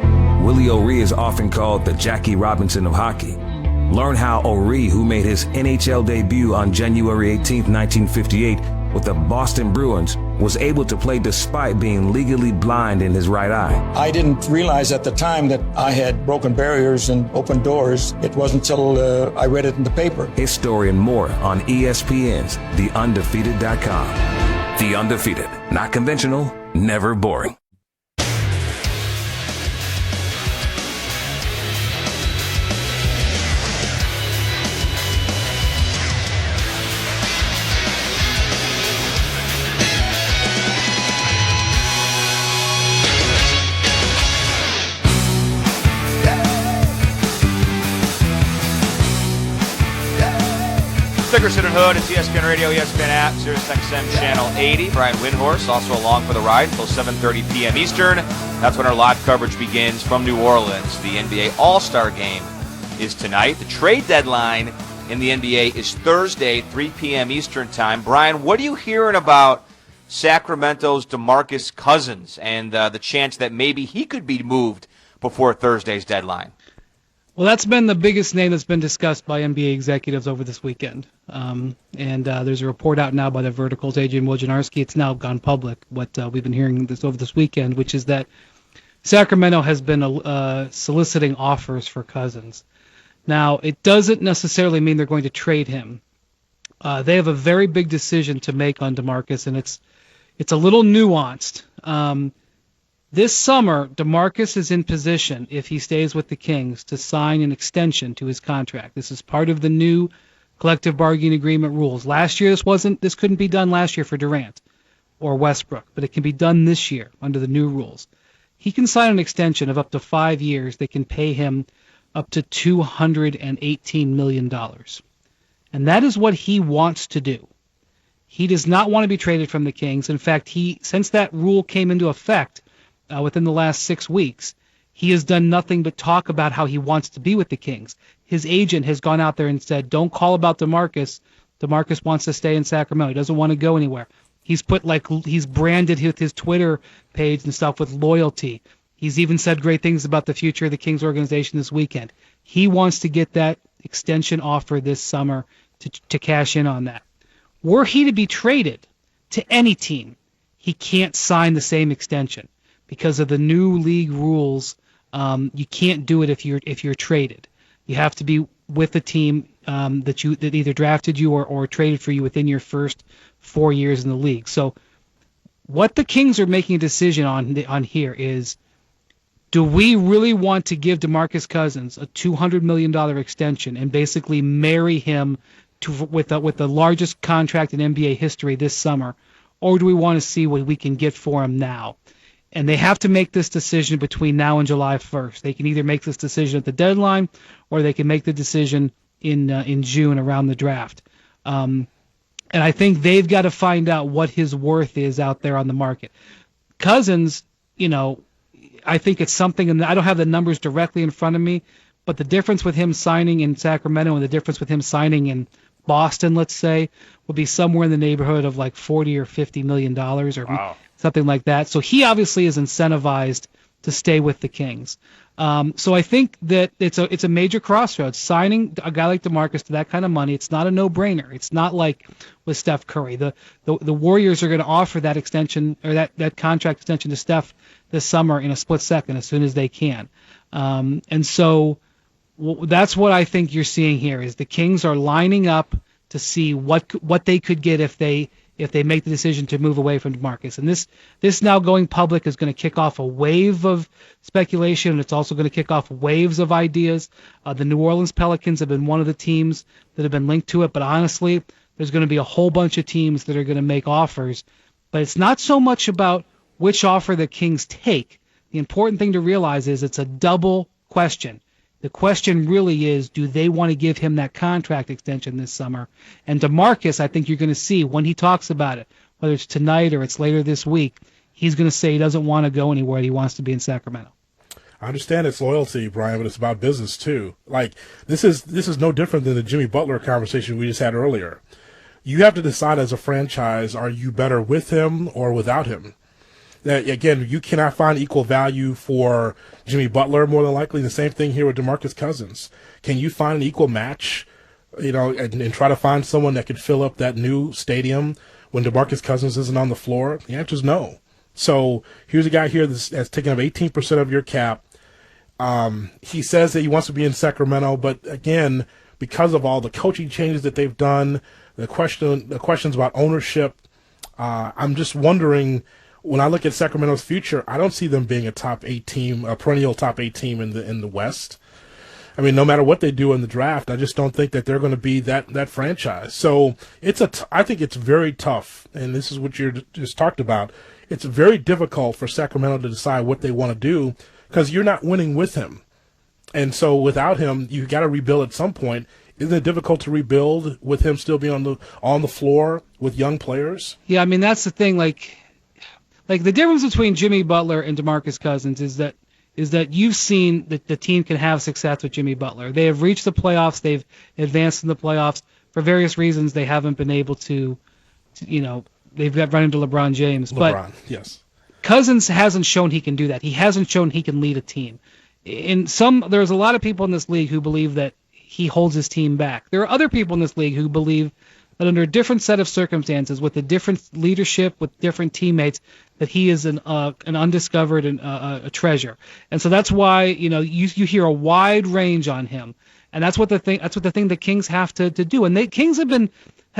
Willie O'Ree is often called the Jackie Robinson of hockey. Learn how O'Ree, who made his NHL debut on January 18, 1958 with the Boston Bruins, was able to play despite being legally blind in his right eye. I didn't realize at the time that I had broken barriers and opened doors. It wasn't until I read it in the paper. His story and more on ESPN's TheUndefeated.com. The Undefeated. Not conventional, never boring. Dickerson and Hood, it's ESPN Radio, ESPN app, SiriusXM Channel 80. Brian Windhorst also along for the ride until 7:30 p.m. Eastern. That's when our live coverage begins from New Orleans. The NBA All-Star Game is tonight. The trade deadline in the NBA is Thursday, 3 p.m. Eastern time. Brian, what are you hearing about Sacramento's DeMarcus Cousins and the chance that maybe he could be moved before Thursday's deadline? Well, that's been the biggest name that's been discussed by NBA executives over this weekend. There's a report out now by the Verticals, Adrian Wojnarowski. It's now gone public, what we've been hearing over this weekend, which is that Sacramento has been soliciting offers for Cousins. Now, it doesn't necessarily mean they're going to trade him. They have a very big decision to make on DeMarcus, and it's a little nuanced. This summer, DeMarcus is in position, if he stays with the Kings, to sign an extension to his contract. This is part of the new collective bargaining agreement rules. Last year, this couldn't be done last year for Durant or Westbrook, but it can be done this year under the new rules. He can sign an extension of up to 5 years. They can pay him up to $218 million. And that is what he wants to do. He does not want to be traded from the Kings. In fact, since that rule came into effect, within the last 6 weeks, he has done nothing but talk about how he wants to be with the Kings. His agent has gone out there and said, don't call about DeMarcus. DeMarcus wants to stay in Sacramento. He doesn't want to go anywhere. He's branded his Twitter page and stuff with loyalty. He's even said great things about the future of the Kings organization this weekend. He wants to get that extension offer this summer to cash in on that. Were he to be traded to any team, he can't sign the same extension. Because of the new league rules, you can't do it if you're traded. You have to be with the team that either drafted you or traded for you within your first 4 years in the league. So, what the Kings are making a decision on here is Do we really want to give DeMarcus Cousins a $200 million extension and basically marry him with the largest contract in NBA history this summer, or do we want to see what we can get for him now? And they have to make this decision between now and July 1st. They can either make this decision at the deadline, or they can make the decision in June around the draft. And I think they've got to find out what his worth is out there on the market. Cousins, I think it's something, and I don't have the numbers directly in front of me, but the difference with him signing in Sacramento and the difference with him signing in Boston, let's say, will be somewhere in the neighborhood of like $40 or $50 million or something like that. So he obviously is incentivized to stay with the Kings. So I think that it's a major crossroads. Signing a guy like DeMarcus to that kind of money, it's not a no-brainer. It's not like with Steph Curry. The Warriors are going to offer that extension or that contract extension to Steph this summer in a split second as soon as they can. And so that's what I think you're seeing here is the Kings are lining up to see what they could get if they make the decision to move away from DeMarcus. And this now going public is going to kick off a wave of speculation, and it's also going to kick off waves of ideas. The New Orleans Pelicans have been one of the teams that have been linked to it, but honestly, there's going to be a whole bunch of teams that are going to make offers. But it's not so much about which offer the Kings take. The important thing to realize is it's a double question. The question really is, do they want to give him that contract extension this summer? And DeMarcus, I think you're going to see when he talks about it, whether it's tonight or it's later this week, he's going to say he doesn't want to go anywhere. He wants to be in Sacramento. I understand it's loyalty, Brian, but it's about business too. Like this is no different than the Jimmy Butler conversation we just had earlier. You have to decide as a franchise, are you better with him or without him? That, again, you cannot find equal value for Jimmy Butler, more than likely. The same thing here with DeMarcus Cousins. Can you find an equal match, and try to find someone that could fill up that new stadium when DeMarcus Cousins isn't on the floor? The answer is no. So here's a guy here that's taking up 18% of your cap. He says that he wants to be in Sacramento, but again, because of all the coaching changes that they've done, the questions about ownership, I'm just wondering. When I look at Sacramento's future, I don't see them being a top 8 team, a perennial top 8 team in the West. I mean, no matter what they do in the draft, I just don't think that they're going to be that franchise. So I think it's very tough, and this is what you just talked about. It's very difficult for Sacramento to decide what they want to do because you're not winning with him, and so without him, you got to rebuild at some point. Isn't it difficult to rebuild with him still being on the floor with young players? Yeah, I mean that's the thing. Like the difference between Jimmy Butler and DeMarcus Cousins is that you've seen that the team can have success with Jimmy Butler. They have reached the playoffs. They've advanced in the playoffs. For various reasons, they haven't been able to they've got run into LeBron James. Yes. Cousins hasn't shown he can do that. He hasn't shown he can lead a team. There's a lot of people in this league who believe that he holds his team back. There are other people in this league who believe that under a different set of circumstances, with a different leadership, with different teammates, that he is an undiscovered and a treasure. And so that's why you hear a wide range on him, and that's what the thing the Kings have to do. And Kings have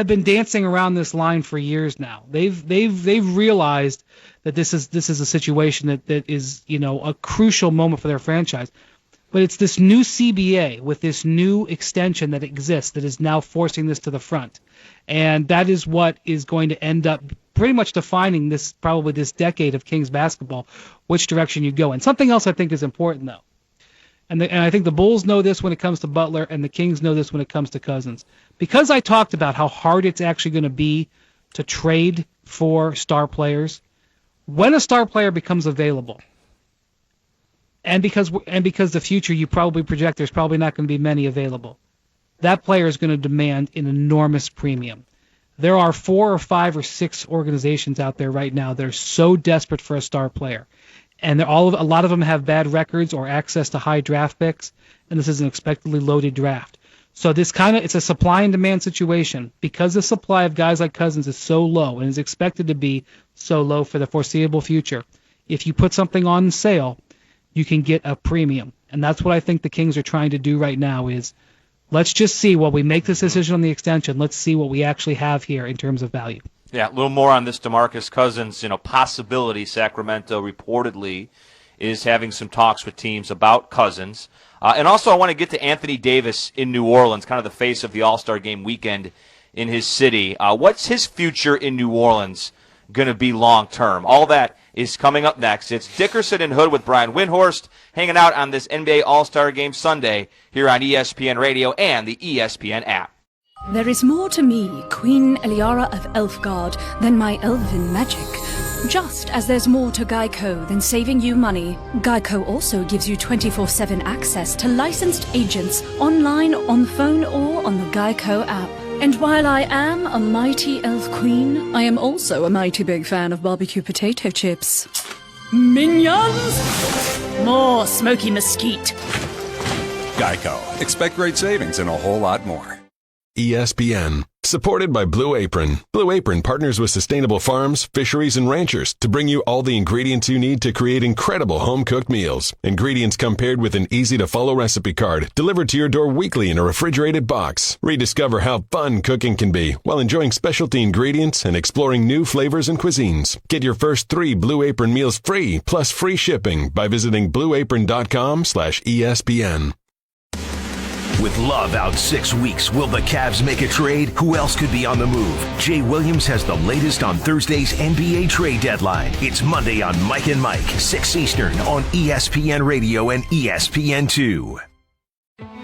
been dancing around this line for years now. They've realized that this is a situation that is a crucial moment for their franchise. But it's this new CBA with this new extension that exists that is now forcing this to the front. And that is what is going to end up pretty much defining this decade of Kings basketball, which direction you go in. Something else I think is important, though. And I think the Bulls know this when it comes to Butler, and the Kings know this when it comes to Cousins. Because I talked about how hard it's actually going to be to trade for star players, when a star player becomes available, and because the future you probably project there's probably not going to be many available, that player is going to demand an enormous premium. There are 4 or 5 or 6 organizations out there right now that are so desperate for a star player, and a lot of them have bad records or access to high draft picks, and this is an expectedly loaded draft. So it's a supply and demand situation. Because the supply of guys like Cousins is so low and is expected to be so low for the foreseeable future, if you put something on sale, you can get a premium. And that's what I think the Kings are trying to do right now is, let's just see, while we make this decision on the extension, let's see what we actually have here in terms of value. Yeah, a little more on this DeMarcus Cousins, possibility. Sacramento reportedly is having some talks with teams about Cousins. And also I want to get to Anthony Davis in New Orleans, kind of the face of the All-Star Game weekend in his city. What's his future in New Orleans going to be long term? All that is coming up next. It's Dickerson and Hood with Brian Windhorst hanging out on this NBA All-Star Game Sunday here on ESPN Radio and the ESPN app. There is more to me, Queen Eliara of Elfgard, than my elven magic. Just as there's more to Geico than saving you money, Geico also gives you 24/7 access to licensed agents online, on the phone, or on the Geico app. And while I am a mighty elf queen, I am also a mighty big fan of barbecue potato chips. Minions! More smoky mesquite. Geico. Expect great savings and a whole lot more. ESPN. Supported by Blue Apron. Blue Apron partners with sustainable farms, fisheries, and ranchers to bring you all the ingredients you need to create incredible home-cooked meals. Ingredients come paired with an easy-to-follow recipe card delivered to your door weekly in a refrigerated box. Rediscover how fun cooking can be while enjoying specialty ingredients and exploring new flavors and cuisines. Get your first 3 Blue Apron meals free, plus free shipping by visiting blueapron.com/ESPN. With Love out 6 weeks, will the Cavs make a trade? Who else could be on the move? Jay Williams has the latest on Thursday's NBA trade deadline. It's Monday on Mike and Mike, 6 Eastern on ESPN Radio and ESPN2.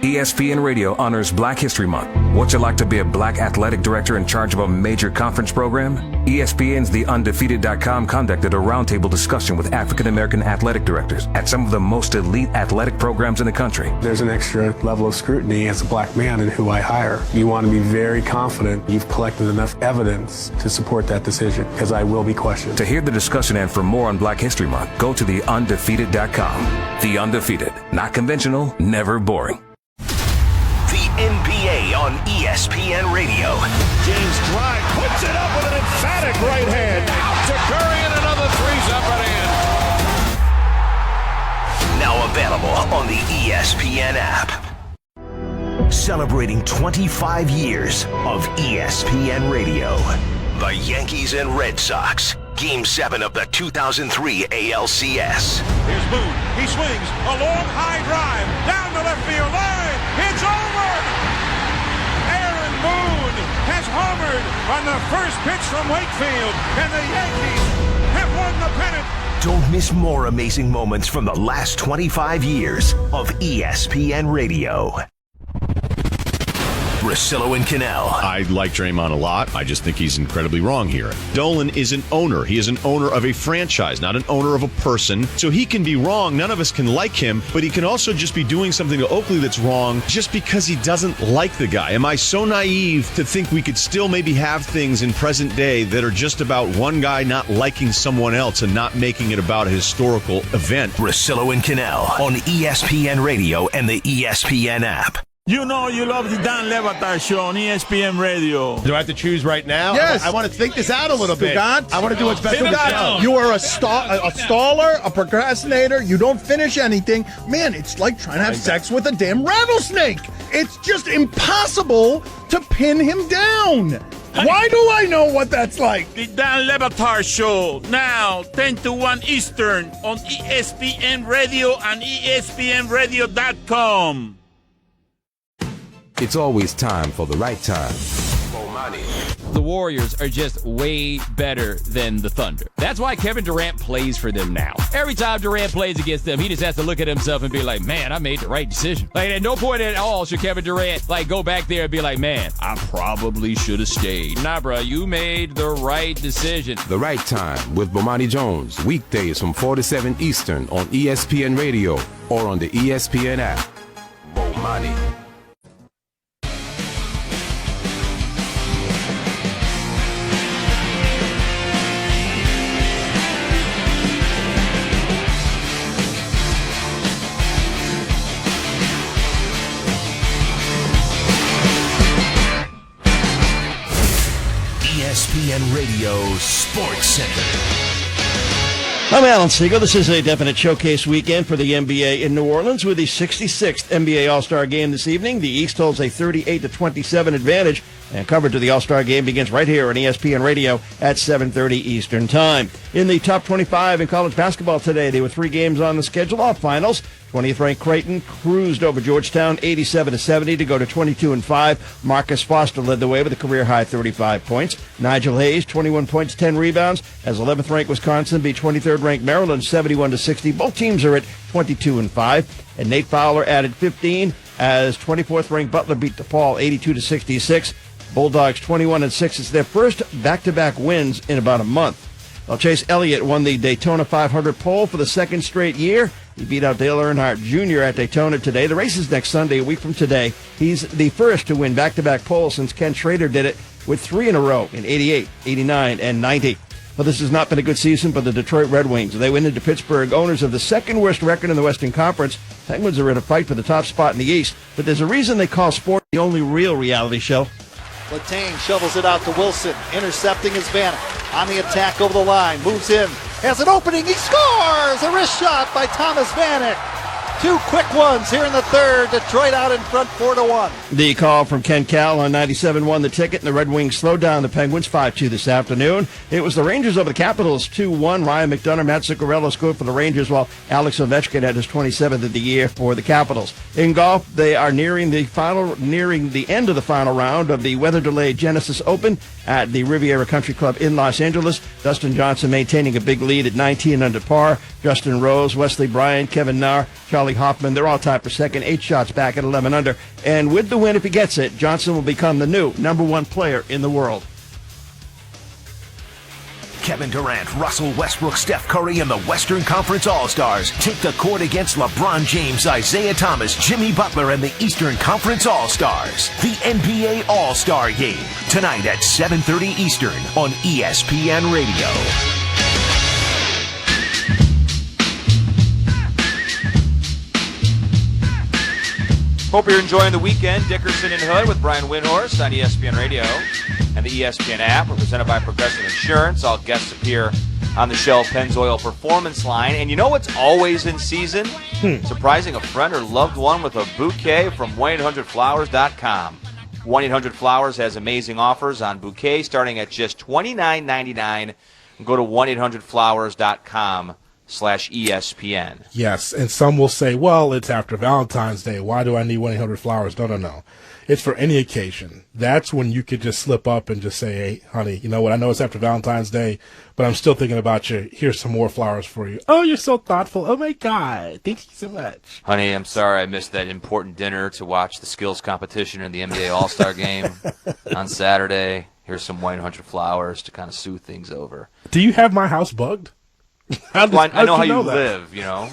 ESPN Radio honors Black History Month. What's it like to be a black athletic director in charge of a major conference program? ESPN's TheUndefeated.com conducted a roundtable discussion with African-American athletic directors at some of the most elite athletic programs in the country. There's an extra level of scrutiny as a black man in who I hire. You want to be very confident you've collected enough evidence to support that decision, because I will be questioned. To hear the discussion and for more on Black History Month, go to TheUndefeated.com. The Undefeated. Not conventional, never boring. NBA on ESPN Radio. James Clyde puts it up with an emphatic right hand. Out to Curry and another three's up and in. Now available on the ESPN app. Celebrating 25 years of ESPN Radio. The Yankees and Red Sox. Game 7 of the 2003 ALCS. Here's Boone. He swings. A long high drive. Down the left field line. It's over. Aaron Boone has homered on the first pitch from Wakefield. And the Yankees have won the pennant. Don't miss more amazing moments from the last 25 years of ESPN Radio. Russillo and Cannell. I like Draymond a lot. I just think he's incredibly wrong here. Dolan is an owner. He is an owner of a franchise, not an owner of a person. So he can be wrong. None of us can like him, but he can also just be doing something to Oakley that's wrong just because he doesn't like the guy. Am I so naive to think we could still maybe have things in present day that are just about one guy not liking someone else and not making it about a historical event? Russillo and Cannell on ESPN Radio and the ESPN app. You know you love the Dan Le Batard Show on ESPN Radio. Do I have to choose right now? Yes. I want to think this out a little bit. I want to do what's best for the show. You are a staller, a procrastinator. You don't finish anything. Man, it's like trying to have sex with a damn rattlesnake. It's just impossible to pin him down. Why do I know what that's like? The Dan Le Batard Show, now 10 to 1 Eastern on ESPN Radio and ESPNRadio.com. It's always time for the right time. The Warriors are just way better than the Thunder. That's why Kevin Durant plays for them now. Every time Durant plays against them, he just has to look at himself and be like, man, I made the right decision. Like, at no point at all should Kevin Durant, go back there and be like, man, I probably should have stayed. Nah, bro, you made the right decision. The Right Time with Bomani Jones. Weekdays from 4 to 7 Eastern on ESPN Radio or on the ESPN app. Bomani. ESPN Radio Sports Center. I'm Alan Siegel. This is a definite showcase weekend for the NBA in New Orleans with the 66th NBA All-Star Game this evening. The East holds a 38-27 advantage And coverage of the All-Star Game begins right here on ESPN Radio at 7:30 Eastern Time. In the top 25 in college basketball today, there were 3 games on the schedule, all finals. 20th-ranked Creighton cruised over Georgetown 87-70 to go to 22-5. Marcus Foster led the way with a career-high 35 points. Nigel Hayes, 21 points, 10 rebounds, as 11th-ranked Wisconsin beat 23rd-ranked Maryland 71-60. Both teams are at 22-5. And Nate Fowler added 15 as 24th-ranked Butler beat DePaul 82-66. Bulldogs 21-6. It's their first back-to-back wins in about a month. Well, Chase Elliott won the Daytona 500 pole for the second straight year. He beat out Dale Earnhardt Jr. at Daytona today. The race is next Sunday, a week from today. He's the first to win back-to-back poles since Ken Schrader did it with 3 in a row in 88, 89, and 90. Well, this has not been a good season for the Detroit Red Wings. They went into Pittsburgh, owners of the second worst record in the Western Conference. Penguins are in a fight for the top spot in the East, but there's a reason they call sport the only real reality show. Letang shovels it out to Wilson, intercepting his Vanek. On the attack over the line, moves in, has an opening, he scores! A wrist shot by Thomas Vanek. 2 quick ones here in the third. Detroit out in front 4-1. The call from Ken Cal on 97 won the ticket, and the Red Wings slowed down the Penguins 5-2 this afternoon. It was the Rangers over the Capitals 2-1. Ryan McDonough, Matt Zuccarello scored for the Rangers, while Alex Ovechkin had his 27th of the year for the Capitals. In golf, they are nearing the end of the final round of the weather-delayed Genesis Open at the Riviera Country Club in Los Angeles. Dustin Johnson maintaining a big lead at 19 under par. Justin Rose, Wesley Bryan, Kevin Na, Charlie Hoffman, they're all tied for second, 8 shots back at 11 under. And with the win, if he gets it, Johnson will become the new #1 player in the world. Kevin Durant, Russell Westbrook, Steph Curry, and the Western Conference All-Stars take the court against LeBron James, Isaiah Thomas, Jimmy Butler, and the Eastern Conference All-Stars. The NBA All-Star Game, tonight at 7:30 Eastern on ESPN Radio. Hope you're enjoying the weekend. Dickerson and Hood with Brian Windhorst on ESPN Radio and the ESPN app. We're presented by Progressive Insurance. All guests appear on the Shell Pennzoil Performance line. And you know what's always in season? Surprising a friend or loved one with a bouquet from 1-800-Flowers.com. 1-800-Flowers has amazing offers on bouquets starting at just $29.99. Go to 1-800-Flowers.com/ESPN. Yes, and some will say, well, it's after Valentine's Day. Why do I need 1-800-Flowers? No. It's for any occasion. That's when you could just slip up and just say, hey, honey, you know what? I know it's after Valentine's Day, but I'm still thinking about you. Here's some more flowers for you. Oh, you're so thoughtful. Oh, my God. Thank you so much. Honey, I'm sorry I missed that important dinner to watch the skills competition in the NBA All-Star Game on Saturday. Here's some 1-800-Flowers to kind of soothe things over. Do you have my house bugged? I know how you live, you know.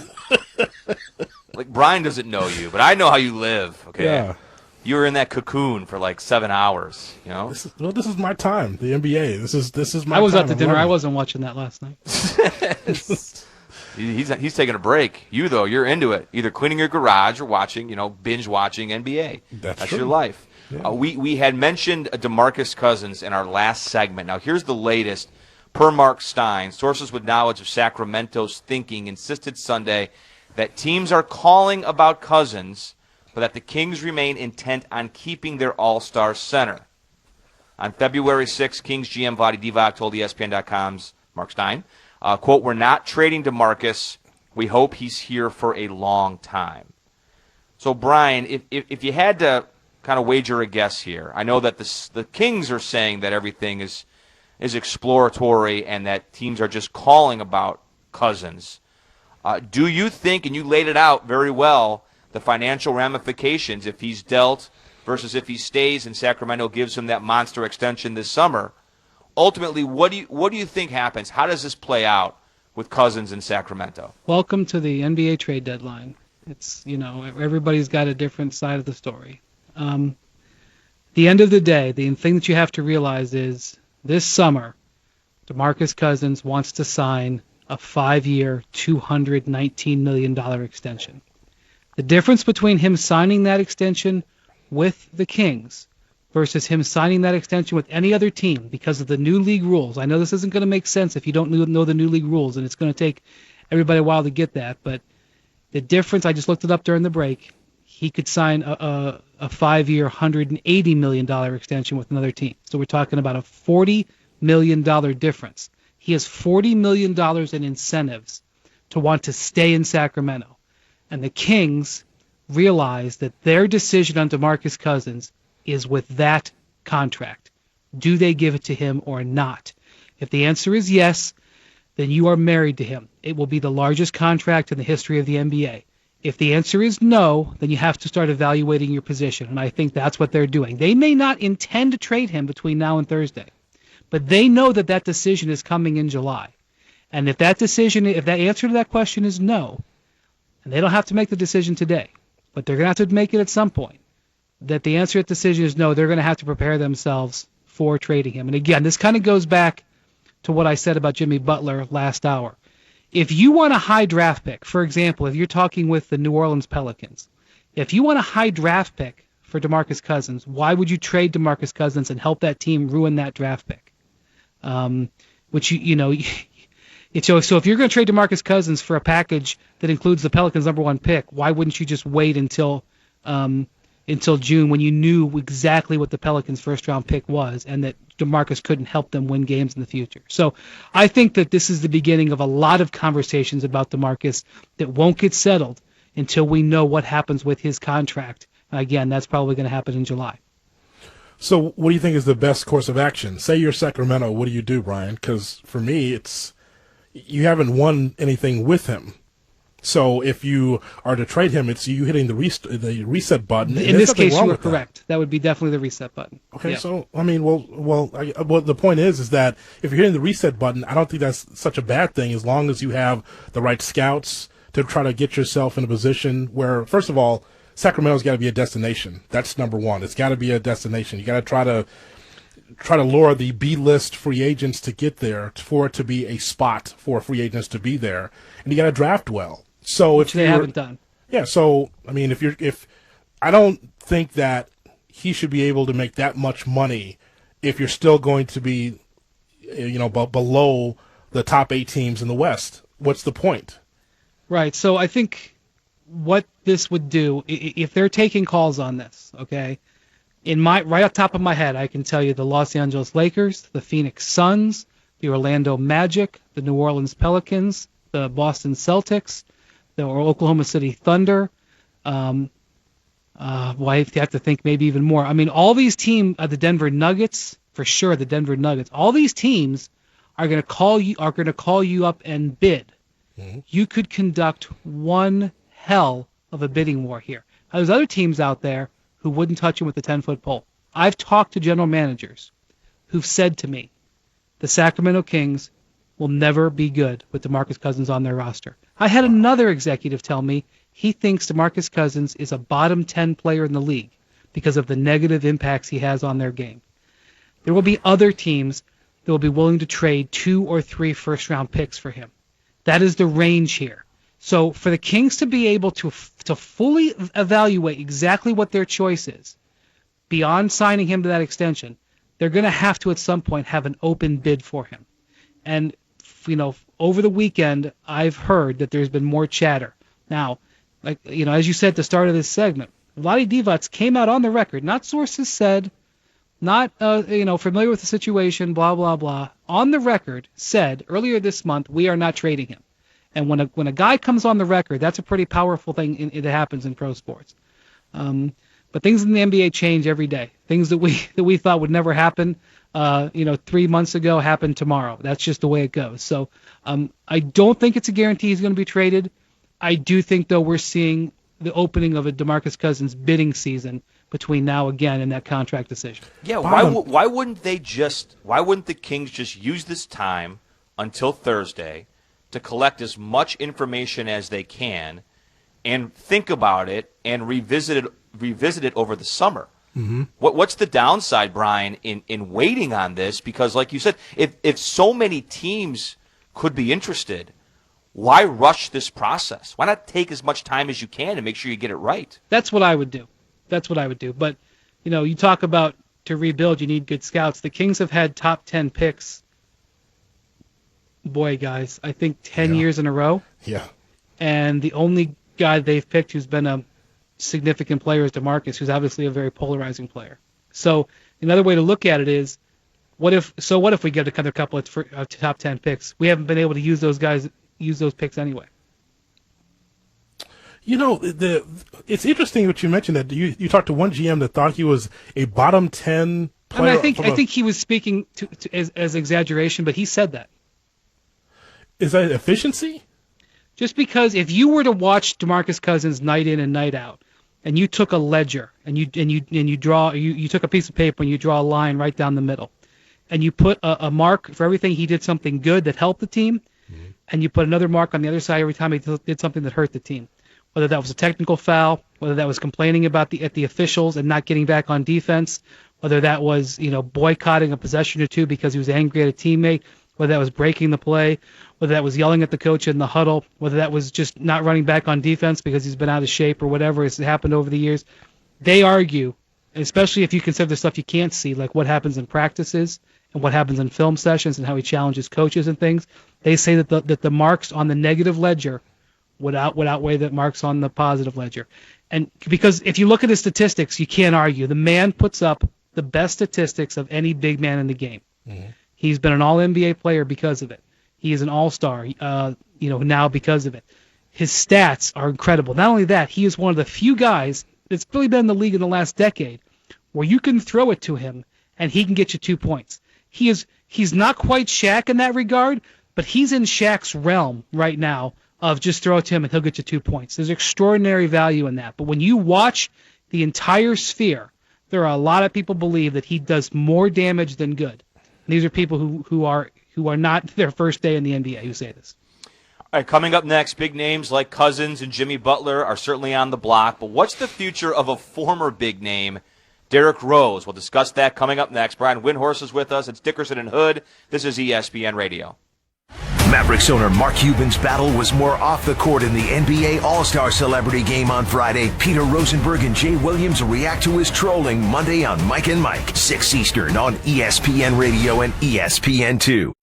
Like, Brian doesn't know you, but I know how you live, okay? Yeah. You were in that cocoon for like 7 hours, you know? This is my time, the NBA. This is my time. I was at the dinner. I wasn't watching that last night. He's taking a break. You, though, you're into it. Either cleaning your garage or watching, binge watching NBA. That's true. Your life. Yeah. We had mentioned DeMarcus Cousins in our last segment. Now, here's the latest. Per Mark Stein, sources with knowledge of Sacramento's thinking insisted Sunday that teams are calling about Cousins, but that the Kings remain intent on keeping their all-star center. On February 6, Kings GM Vlade Divac told ESPN.com's Mark Stein, quote, "We're not trading DeMarcus. We hope he's here for a long time." So, Brian, if you had to kind of wager a guess here, I know that the Kings are saying that everything is exploratory and that teams are just calling about Cousins. Do you think, and you laid it out very well, the financial ramifications if he's dealt versus if he stays and Sacramento gives him that monster extension this summer? Ultimately, what do you think happens? How does this play out with Cousins in Sacramento? Welcome to the NBA trade deadline. It's, everybody's got a different side of the story. The end of the day, the thing that you have to realize is this summer, DeMarcus Cousins wants to sign a 5-year, $219 million extension. The difference between him signing that extension with the Kings versus him signing that extension with any other team because of the new league rules. I know this isn't going to make sense if you don't know the new league rules, and it's going to take everybody a while to get that. But the difference, I just looked it up during the break, he could sign a 5-year, $180 million extension with another team. So we're talking about a $40 million difference. He has $40 million in incentives to want to stay in Sacramento. And the Kings realize that their decision on DeMarcus Cousins is with that contract. Do they give it to him or not? If the answer is yes, then you are married to him. It will be the largest contract in the history of the NBA. If the answer is no, then you have to start evaluating your position, and I think that's what they're doing. They may not intend to trade him between now and Thursday, but they know that that decision is coming in July. And if that answer to that question is no, and they don't have to make the decision today, but they're going to have to make it at some point, that the answer to that decision is no, they're going to have to prepare themselves for trading him. And again, this kind of goes back to what I said about Jimmy Butler last hour. If you want a high draft pick, for example, if you're talking with the New Orleans Pelicans, if you want a high draft pick for DeMarcus Cousins, why would you trade DeMarcus Cousins and help that team ruin that draft pick? So if you're going to trade DeMarcus Cousins for a package that includes the Pelicans' #1 pick, why wouldn't you just wait until June when you knew exactly what the Pelicans' first-round pick was and that DeMarcus couldn't help them win games in the future? So I think that this is the beginning of a lot of conversations about DeMarcus that won't get settled until we know what happens with his contract. Again, that's probably going to happen in July. So what do you think is the best course of action? Say you're Sacramento, what do you do, Brian? Because for me, you haven't won anything with him. So if you are to trade him, it's you hitting the reset button. In this case, you were correct. That would be definitely the reset button. Okay, yeah. So I mean, well, the point is that if you're hitting the reset button, I don't think that's such a bad thing as long as you have the right scouts to try to get yourself in a position where, first of all, Sacramento's got to be a destination. That's number one. It's got to be a destination. You got to try to lure the B-list free agents to get there for it to be a spot for free agents to be there, and you got to draft well. So which they haven't done. Yeah. So I mean, if I don't think that he should be able to make that much money if you're still going to be, below the top 8 teams in the West. What's the point? Right. So I think what this would do, if they're taking calls on this, okay, right off the top of my head, I can tell you the Los Angeles Lakers, the Phoenix Suns, the Orlando Magic, the New Orleans Pelicans, the Boston Celtics, the Oklahoma City Thunder. I have to think maybe even more. I mean, all these teams, the Denver Nuggets, for sure, the Denver Nuggets. All these teams are going to call you up and bid. Mm-hmm. You could conduct one hell of a bidding war here. There's other teams out there who wouldn't touch him with a 10-foot pole. I've talked to general managers who've said to me, the Sacramento Kings will never be good with DeMarcus Cousins on their roster. I had another executive tell me he thinks DeMarcus Cousins is a bottom 10 player in the league because of the negative impacts he has on their game. There will be other teams that will be willing to trade 2 or 3 first-round picks for him. That is the range here. So for the Kings to be able to fully evaluate exactly what their choice is, beyond signing him to that extension, they're going to have to at some point have an open bid for him. And over the weekend, I've heard that there's been more chatter. Now, as you said at the start of this segment, Vlade Divac came out on the record, not sources said, not familiar with the situation, blah blah blah. On the record, said earlier this month, we are not trading him. And when a guy comes on the record, that's a pretty powerful thing that happens in pro sports. But things in the NBA change every day. Things that we thought would never happen, 3 months ago happen tomorrow. That's just the way it goes. So I don't think it's a guarantee he's going to be traded. I do think, though, we're seeing the opening of a DeMarcus Cousins bidding season between now again and that contract decision. Yeah, why wouldn't the Kings just use this time until Thursday to collect as much information as they can and think about it and revisit it over the summer? Mm-hmm. What's the downside, Brian, in waiting on this? Because like you said, if so many teams could be interested, why rush this process? Why not take as much time as you can and make sure you get it right? That's what I would do. But, you talk about to rebuild, you need good scouts. The Kings have had top 10 picks, boy, guys, I think 10 years in a row. Yeah. And the only guy they've picked who's been a significant player is DeMarcus, who's obviously a very polarizing player. So another way to look at it is, what if we get another couple of top 10 picks? We haven't been able to use those picks anyway. You know, it's interesting what you mentioned, that you talked to one GM that thought he was a bottom 10 player. I think he was speaking as exaggeration, but he said that. Is that efficiency? Just because if you were to watch DeMarcus Cousins night in and night out, and you took a ledger and you took a piece of paper and you draw a line right down the middle, and you put a mark for everything he did something good that helped the team, and you put another mark on the other side every time he did something that hurt the team. Whether that was a technical foul, whether that was complaining about the officials and not getting back on defense, whether that was boycotting a possession or two because he was angry at a teammate, whether that was breaking the play, whether that was yelling at the coach in the huddle, whether that was just not running back on defense because he's been out of shape or whatever has happened over the years. They argue, especially if you consider the stuff you can't see, like what happens in practices and what happens in film sessions and how he challenges coaches and things. They say that the marks on the negative ledger would outweigh the marks on the positive ledger. And because if you look at his statistics, you can't argue. The man puts up the best statistics of any big man in the game. Mm-hmm. He's been an all-NBA player because of it. He is an all-star, now because of it. His stats are incredible. Not only that, he is one of the few guys that's really been in the league in the last decade where you can throw it to him and he can get you 2 points. He's not quite Shaq in that regard, but he's in Shaq's realm right now of just throw it to him and he'll get you 2 points. There's extraordinary value in that. But when you watch the entire sphere, there are a lot of people believe that he does more damage than good. And these are people who are not their first day in the NBA who say this. All right, coming up next, big names like Cousins and Jimmy Butler are certainly on the block. But what's the future of a former big name, Derrick Rose? We'll discuss that coming up next. Brian Windhorst is with us. It's Dickerson and Hood. This is ESPN Radio. Mavericks owner Mark Cuban's battle was more off the court in the NBA All-Star Celebrity Game on Friday. Peter Rosenberg and Jay Williams react to his trolling Monday on Mike and Mike, 6 Eastern on ESPN Radio and ESPN2.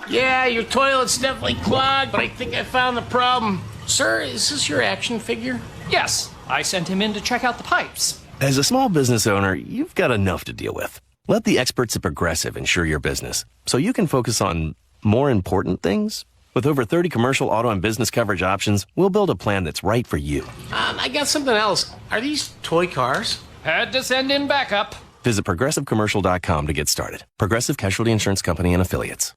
Yeah, your toilet's definitely clogged, but I think I found the problem. Sir, is this your action figure? Yes, I sent him in to check out the pipes. As a small business owner, you've got enough to deal with. Let the experts at Progressive insure your business so you can focus on more important things. With over 30 commercial, auto, and business coverage options, we'll build a plan that's right for you. I got something else. Are these toy cars? Had to send in backup. Visit ProgressiveCommercial.com to get started. Progressive Casualty Insurance Company and Affiliates.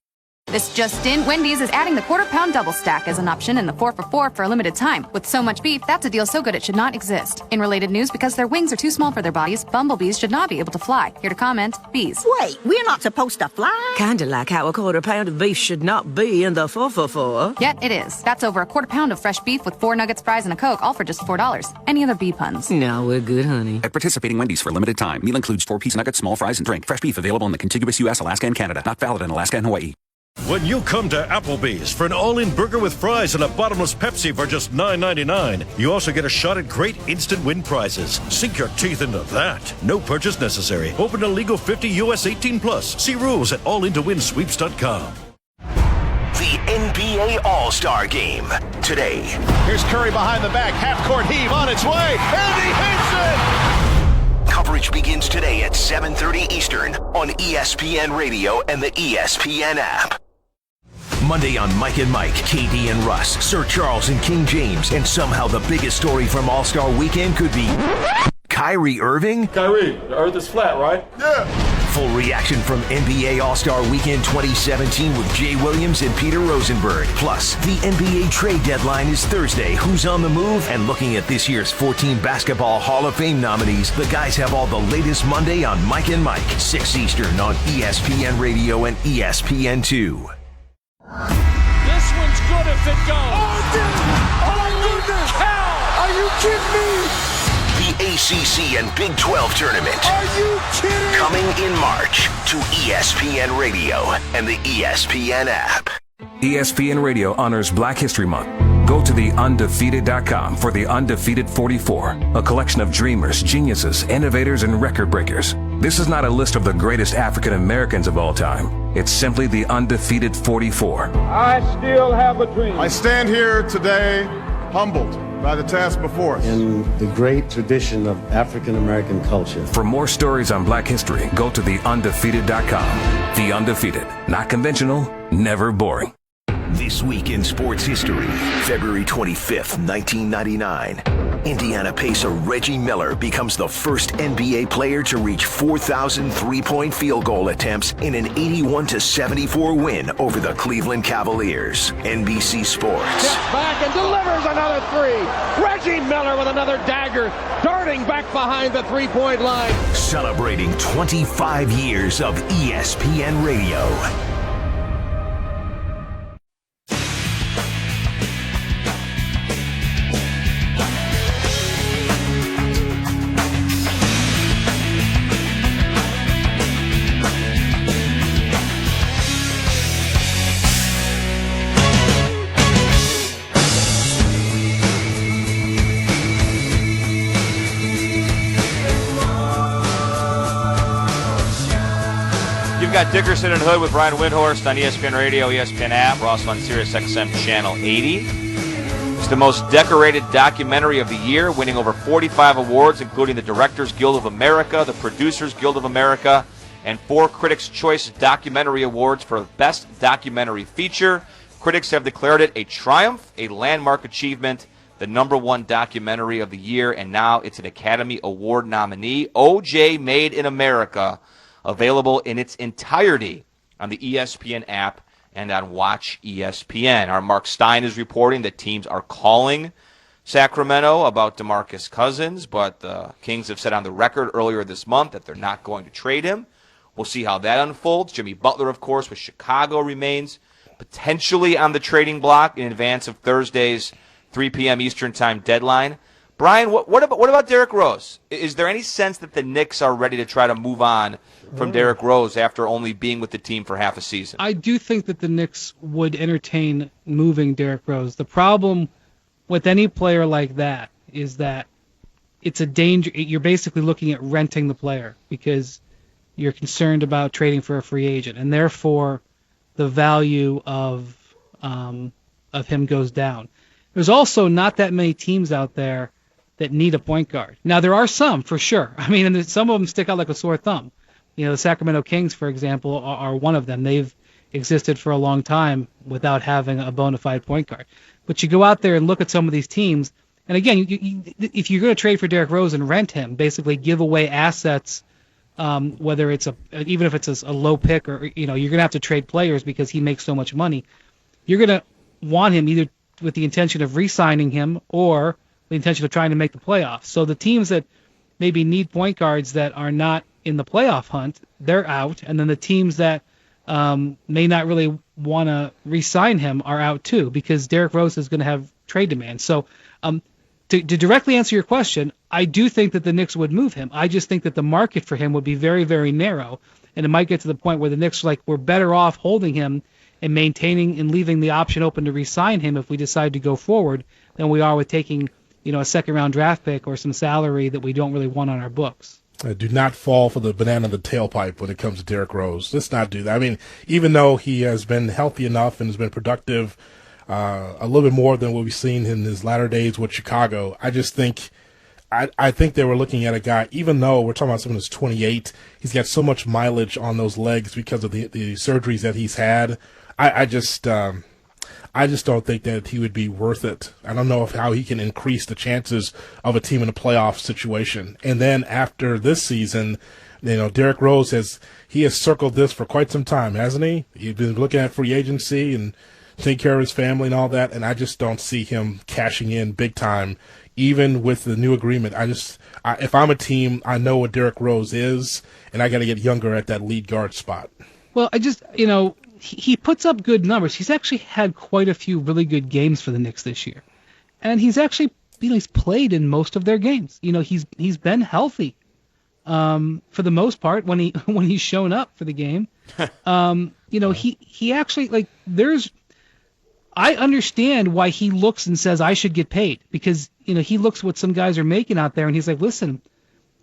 This just in, Wendy's is adding the quarter-pound double stack as an option in the 4 for $4 for a limited time. With so much beef, that's a deal so good it should not exist. In related news, because their wings are too small for their bodies, bumblebees should not be able to fly. Here to comment, bees. Wait, we're not supposed to fly? Kinda like how a quarter pound of beef should not be in the 4 for $4. Yet it is. That's over a quarter pound of fresh beef with 4 nuggets, fries, and a Coke, all for just $4. Any other bee puns? No, we're good, honey. At participating Wendy's for a limited time, meal includes 4-piece nuggets, small fries, and drink. Fresh beef available in the contiguous U.S., Alaska, and Canada. Not valid in Alaska and Hawaii. When you come to Applebee's for an all-in burger with fries and a bottomless Pepsi for just $9.99, you also get a shot at great instant win prizes. Sink your teeth into that. No purchase necessary. Open to legal 50 U.S. 18+. See rules at allintowinsweeps.com. The NBA All-Star Game today. Here's Curry behind the back. Half-court heave on its way, and he hits it! Coverage begins today at 7:30 Eastern on ESPN Radio and the ESPN app. Monday on Mike and Mike, KD and Russ, Sir Charles and King James, and somehow the biggest story from All-Star Weekend could be Kyrie Irving. Kyrie, the earth is flat, right? Yeah. Full reaction from NBA All-Star Weekend 2017 with Jay Williams and Peter Rosenberg. Plus, the NBA trade deadline is Thursday. Who's on the move? And looking at this year's 14 Basketball Hall of Fame nominees, the guys have all the latest Monday on Mike and Mike, 6 Eastern on ESPN Radio and ESPN2. This one's good if it goes. Oh, dude! Oh, my goodness! Cow! Are you kidding me? The ACC and Big 12 tournament. Are you kidding? Coming in March to ESPN Radio and the ESPN app. ESPN Radio honors Black History Month. Go to theundefeated.com for The Undefeated 44, a collection of dreamers, geniuses, innovators, and record breakers. This is not a list of the greatest African Americans of all time. It's simply The Undefeated 44. I still have a dream. I stand here today humbled by the task before us. In the great tradition of African American culture. For more stories on Black history, go to theundefeated.com. The Undefeated. Not conventional, never boring. This week in sports history, February 25th, 1999. Indiana Pacer Reggie Miller becomes the first NBA player to reach 4,000 three-point field goal attempts in an 81-74 win over the Cleveland Cavaliers. NBC Sports. Steps back and delivers another three. Reggie Miller with another dagger, darting back behind the three-point line. Celebrating 25 years of ESPN Radio. Got Dickerson and Hood with Ryan Windhorst on ESPN Radio, ESPN app. We're also on Sirius XM Channel 80. It's the most decorated documentary of the year, winning over 45 awards, including the Directors Guild of America, the Producers Guild of America, and 4 Critics' Choice Documentary Awards for Best Documentary Feature. Critics have declared it a triumph, a landmark achievement, the #1 documentary of the year, and now it's an Academy Award nominee. O.J. Made in America, available in its entirety on the ESPN app and on Watch ESPN. Our Mark Stein is reporting that teams are calling Sacramento about DeMarcus Cousins, but the Kings have said on the record earlier this month that they're not going to trade him. We'll see how that unfolds. Jimmy Butler, of course, with Chicago, remains potentially on the trading block in advance of Thursday's 3 p.m. Eastern Time deadline. Brian, what about Derrick Rose? Is there any sense that the Knicks are ready to try to move on from Derrick Rose after only being with the team for half a season? I do think that the Knicks would entertain moving Derrick Rose. The problem with any player like that is that it's a danger. You're basically looking at renting the player because you're concerned about trading for a free agent, and therefore the value of him goes down. There's also not that many teams out there that need a point guard. Now, there are some, for sure. I mean, and some of them stick out like a sore thumb. You know, the Sacramento Kings, for example, are one of them. They've existed for a long time without having a bona fide point guard. But you go out there and look at some of these teams, and again, if you're going to trade for Derrick Rose and rent him, basically give away assets, whether it's even if it's a low pick or, you know, you're going to have to trade players because he makes so much money. You're going to want him either with the intention of re-signing him or the intention of trying to make the playoffs. So the teams that maybe need point guards that are not in the playoff hunt, they're out. And then the teams that may not really want to re-sign him are out too, because Derrick Rose is going to have trade demands. So to directly answer your question, I do think that the Knicks would move him. I just think that the market for him would be very, very narrow. And it might get to the point where the Knicks are like, we're better off holding him and maintaining and leaving the option open to re-sign him if we decide to go forward than we are with taking, you know, a second-round draft pick or some salary that we don't really want on our books. Do not fall for the banana in the tailpipe when it comes to Derrick Rose. Let's not do that. I mean, even though he has been healthy enough and has been productive a little bit more than what we've seen in his latter days with Chicago, I just think I think they were looking at a guy, even though we're talking about someone who's 28, he's got so much mileage on those legs because of the surgeries that he's had. I just don't think that he would be worth it. I don't know how he can increase the chances of a team in a playoff situation. And then after this season, you know, Derrick Rose has circled this for quite some time, hasn't he? He's been looking at free agency and taking care of his family and all that, and I just don't see him cashing in big time, even with the new agreement. If I'm a team, I know what Derrick Rose is, and I got to get younger at that lead guard spot. Well, he puts up good numbers. He's actually had quite a few really good games for the Knicks this year. And he's actually, he's played in most of their games. You know, he's been healthy for the most part when he's shown up for the game. He actually, I understand why he looks and says I should get paid, because, you know, he looks what some guys are making out there and he's like, listen,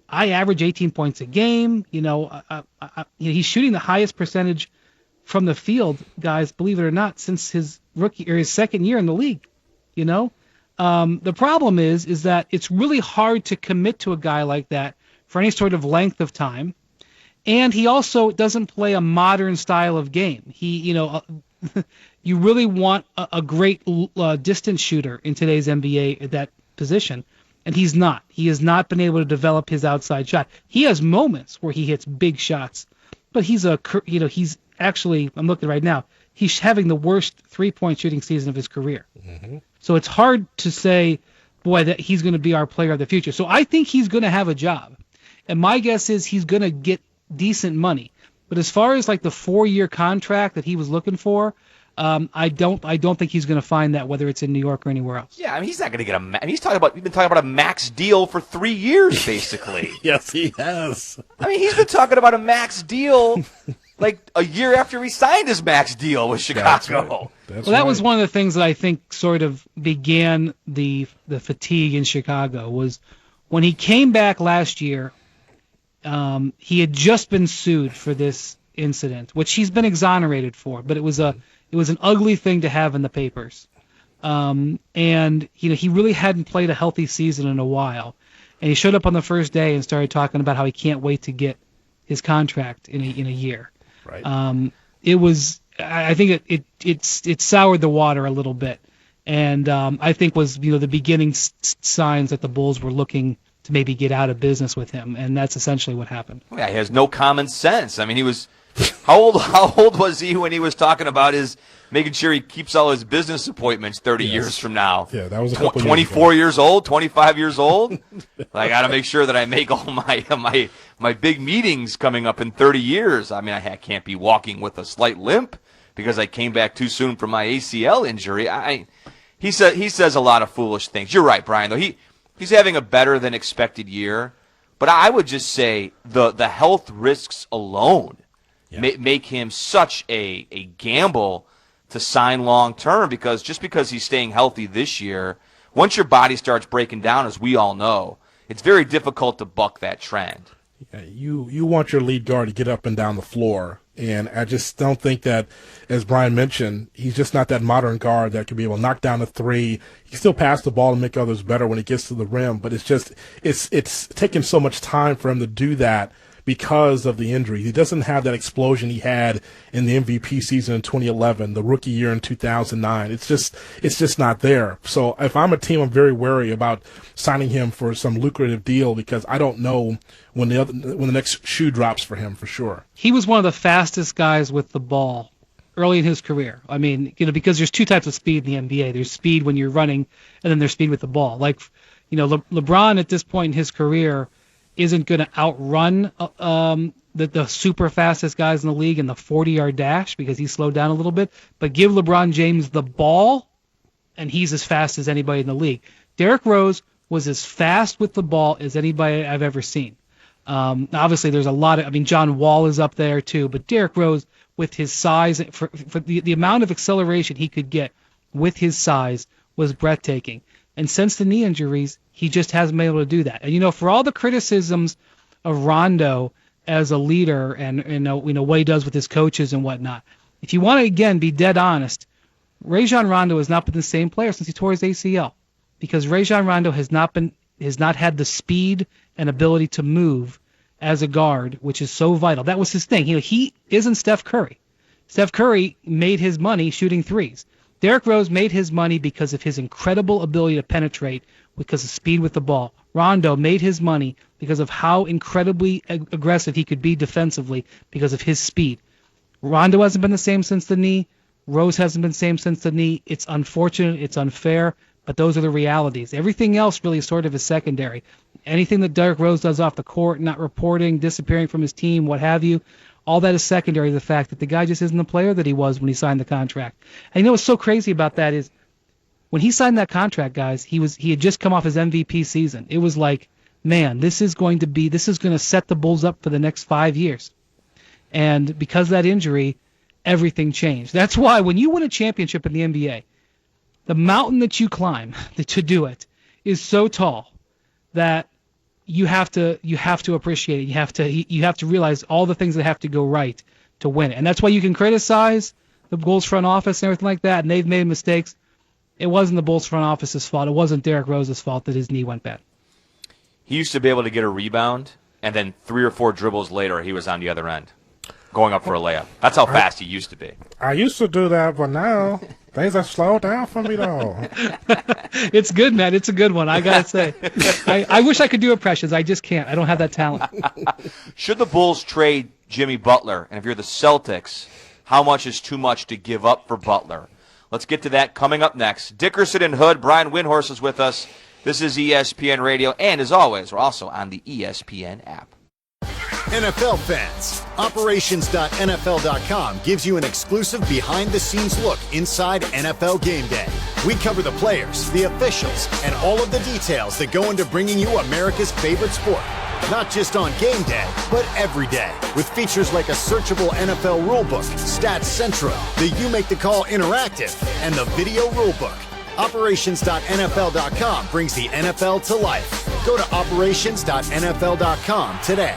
I average 18 points a game. You know, he's shooting the highest percentage from the field, guys, believe it or not, since his rookie or his second year in the league. You know, The problem is that it's really hard to commit to a guy like that for any sort of length of time. And he also doesn't play a modern style of game. You really want a great distance shooter in today's NBA at that position, and he's not. He has not been able to develop his outside shot. He has moments where he hits big shots, but he's actually, I'm looking right now, he's having the worst three-point shooting season of his career. Mm-hmm. So it's hard to say, boy, that he's going to be our player of the future. So I think he's going to have a job, and my guess is he's going to get decent money. But as far as like the 4-year contract that he was looking for, I don't think he's going to find that, whether it's in New York or anywhere else. Yeah, I mean, he's not going to get we've been talking about a max deal for 3 years, basically. Yes, he has. I mean, he's been talking about a max deal like a year after he signed his max deal with Chicago. That was one of the things that I think sort of began the fatigue in Chicago, was when he came back last year. He had just been sued for this incident, which he's been exonerated for, but it was an ugly thing to have in the papers. And he really hadn't played a healthy season in a while, and he showed up on the first day and started talking about how he can't wait to get his contract in a year. Right. I think it soured the water a little bit, and I think was the beginning signs that the Bulls were looking to maybe get out of business with him, and that's essentially what happened. Yeah, he has no common sense. I mean, he was how old was he when he was talking about making sure he keeps all his business appointments 30 years from now? Yeah, that was a couple 24 years old, 25 years old. I got to make sure that I make all my big meetings coming up in 30 years. I mean, I can't be walking with a slight limp because I came back too soon from my ACL injury. He says a lot of foolish things. You're right, Brian, though. He's having a better than expected year, but I would just say the health risks alone make him such a gamble to sign long term, because he's staying healthy this year, once your body starts breaking down, as we all know, it's very difficult to buck that trend. You want your lead guard to get up and down the floor, and I just don't think that, as Brian mentioned, he's just not that modern guard that can be able to knock down a three. He can still pass the ball and make others better when he gets to the rim, but it's taking so much time for him to do that because of the injury. He doesn't have that explosion he had in the MVP season in 2011, the rookie year in 2009. It's just not there. So if I'm a team, I'm very wary about signing him for some lucrative deal, because I don't know when the next shoe drops for him, for sure. He was one of the fastest guys with the ball early in his career. I mean, because there's two types of speed in the NBA. There's speed when you're running, and then there's speed with the ball. Like, LeBron at this point in his career isn't going to outrun the super fastest guys in the league in the 40-yard dash, because he's slowed down a little bit. But give LeBron James the ball, and he's as fast as anybody in the league. Derrick Rose was as fast with the ball as anybody I've ever seen. Obviously, there's a lot of, John Wall is up there too, but Derrick Rose, with his size, for the amount of acceleration he could get with his size, was breathtaking. And since the knee injuries, he just hasn't been able to do that. And, for all the criticisms of Rondo as a leader and what he does with his coaches and whatnot, if you want to, again, be dead honest, Rajon Rondo has not been the same player since he tore his ACL, because Rajon Rondo has not had the speed and ability to move as a guard, which is so vital. That was his thing. He isn't Steph Curry. Steph Curry made his money shooting threes. Derrick Rose made his money because of his incredible ability to penetrate, because of speed with the ball. Rondo made his money because of how incredibly aggressive he could be defensively because of his speed. Rondo hasn't been the same since the knee. Rose hasn't been the same since the knee. It's unfortunate. It's unfair. But those are the realities. Everything else really sort of is secondary. Anything that Derrick Rose does off the court, not reporting, disappearing from his team, what have you, all that is secondary to the fact that the guy just isn't the player that he was when he signed the contract. And what's so crazy about that is, when he signed that contract, guys, he had just come off his MVP season. It was like, man, this is going to set the Bulls up for the next 5 years. And because of that injury, everything changed. That's why when you win a championship in the NBA, the mountain that you climb to do it is so tall that you have to appreciate it. You have to realize all the things that have to go right to win it. And that's why you can criticize the Bulls front office and everything like that, and they've made mistakes. it wasn't the Bulls front office's fault. It wasn't Derrick Rose's fault that his knee went bad. He used to be able to get a rebound, and then 3 or 4 dribbles later, he was on the other end, going up for a layup. That's how fast he used to be. I used to do that, but now things have slowed down for me, though. It's good, man. It's a good one, I got to say. I wish I could do impressions. I just can't. I don't have that talent. Should the Bulls trade Jimmy Butler? And if you're the Celtics, how much is too much to give up for Butler? Let's get to that coming up next. Dickerson and Hood, Brian Windhorst is with us. This is ESPN Radio, and as always, we're also on the ESPN app. NFL fans, Operations.NFL.com gives you an exclusive behind-the-scenes look inside NFL Game Day. We cover the players, the officials, and all of the details that go into bringing you America's favorite sport. Not just on game day, but every day. With features like a searchable NFL rulebook, Stats Central, the You Make the Call Interactive, and the Video Rulebook. Operations.NFL.com brings the NFL to life. Go to Operations.NFL.com today.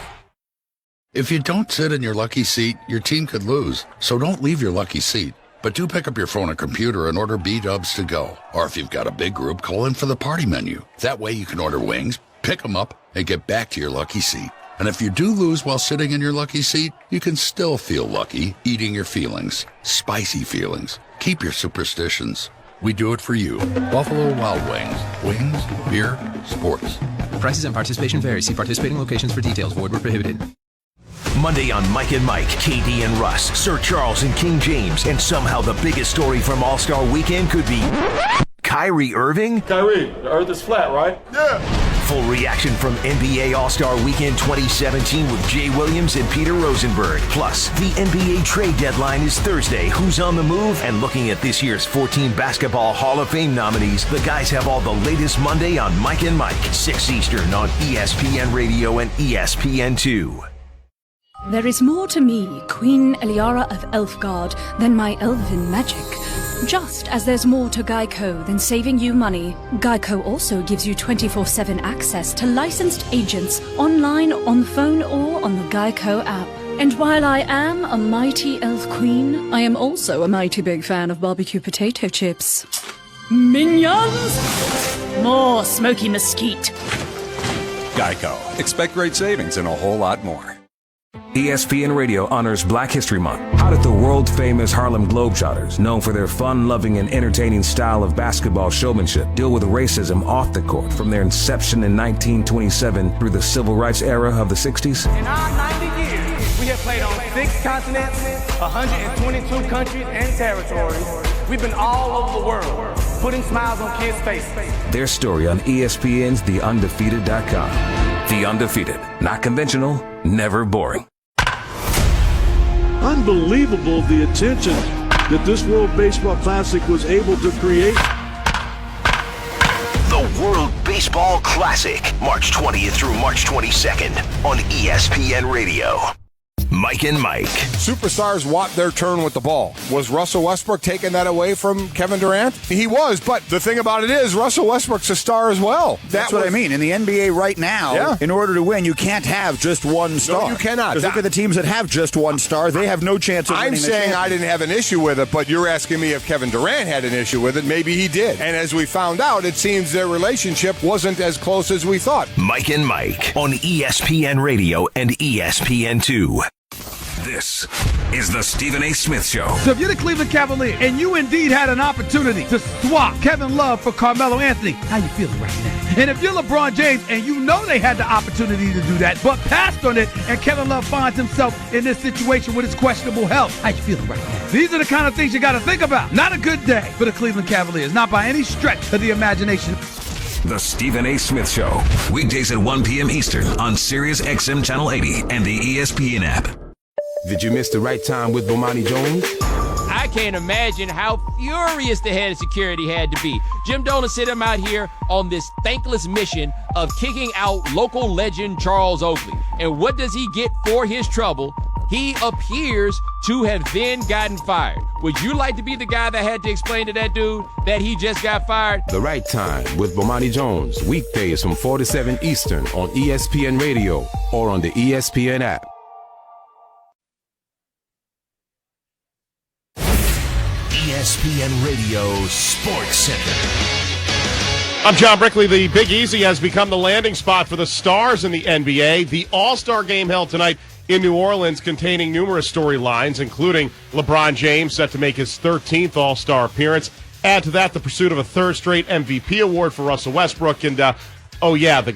If you don't sit in your lucky seat, your team could lose. So don't leave your lucky seat. But do pick up your phone or computer and order B-Dubs to go. Or if you've got a big group, call in for the party menu. That way you can order wings, pick them up, and get back to your lucky seat. And if you do lose while sitting in your lucky seat, you can still feel lucky eating your feelings. Spicy feelings. Keep your superstitions. We do it for you. Buffalo Wild Wings. Wings, beer, sports. Prices and participation vary. See participating locations for details. Void where prohibited. Monday on Mike and Mike, KD and Russ, Sir Charles and King James, and somehow the biggest story from All-Star Weekend could be Kyrie Irving? Kyrie, the earth is flat, right? Yeah. Full reaction from NBA All-Star Weekend 2017 with Jay Williams and Peter Rosenberg. Plus, the NBA trade deadline is Thursday. Who's on the move? And looking at this year's 14 Basketball Hall of Fame nominees, the guys have all the latest Monday on Mike and Mike, 6 Eastern on ESPN Radio and ESPN2. There is more to me, Queen Eliara of Elfgard, than my elven magic. Just as there's more to Geico than saving you money, Geico also gives you 24/7 access to licensed agents online, on the phone, or on the Geico app. And while I am a mighty elf queen, I am also a mighty big fan of barbecue potato chips. Minions! More smoky mesquite. Geico. Expect great savings and a whole lot more. ESPN Radio honors Black History Month. How did the world-famous Harlem Globetrotters, known for their fun-loving and entertaining style of basketball showmanship, deal with racism off the court from their inception in 1927 through the civil rights era of the 60s? In our 90 years, we have played on 6 continents, 122 countries and territories. We've been all over the world, putting smiles on kids' faces. Their story on ESPN's TheUndefeated.com. The Undefeated. Not conventional, never boring. Unbelievable the attention that this World Baseball Classic was able to create. The World Baseball Classic, March 20th through March 22nd on ESPN Radio. Mike and Mike. Superstars want their turn with the ball. Was Russell Westbrook taking that away from Kevin Durant? He was, but the thing about it is Russell Westbrook's a star as well. That's what I mean. In the NBA right now, in order to win, you can't have just one star. No, you cannot. Because look at the teams that have just one star. They have no chance of winning. I'm saying I didn't have an issue with it, but you're asking me if Kevin Durant had an issue with it. Maybe he did. And as we found out, it seems their relationship wasn't as close as we thought. Mike and Mike on ESPN Radio and ESPN2. This is the Stephen A. Smith Show. So if you're the Cleveland Cavaliers and you indeed had an opportunity to swap Kevin Love for Carmelo Anthony, how you feeling right now? And if you're LeBron James and you know they had the opportunity to do that, but passed on it, and Kevin Love finds himself in this situation with his questionable health, how you feeling right now? These are the kind of things you got to think about. Not a good day for the Cleveland Cavaliers, not by any stretch of the imagination. The Stephen A. Smith Show. Weekdays at 1 p.m. Eastern on Sirius XM Channel 80 and the ESPN app. Did you miss the right time with Bomani Jones? I can't imagine how furious the head of security had to be. Jim Dolan sent him out here on this thankless mission of kicking out local legend Charles Oakley. And what does he get for his trouble? He appears to have then gotten fired. Would you like to be the guy that had to explain to that dude that he just got fired? The Right Time with Bomani Jones. Weekdays from 4 to 7 Eastern on ESPN Radio or on the ESPN app. ESPN Radio Sports Center. I'm John Brickley. The Big Easy has become the landing spot for the stars in the NBA. The All-Star Game held tonight in New Orleans, containing numerous storylines, including LeBron James set to make his 13th All-Star appearance. Add to that the pursuit of a third straight MVP award for Russell Westbrook. And, the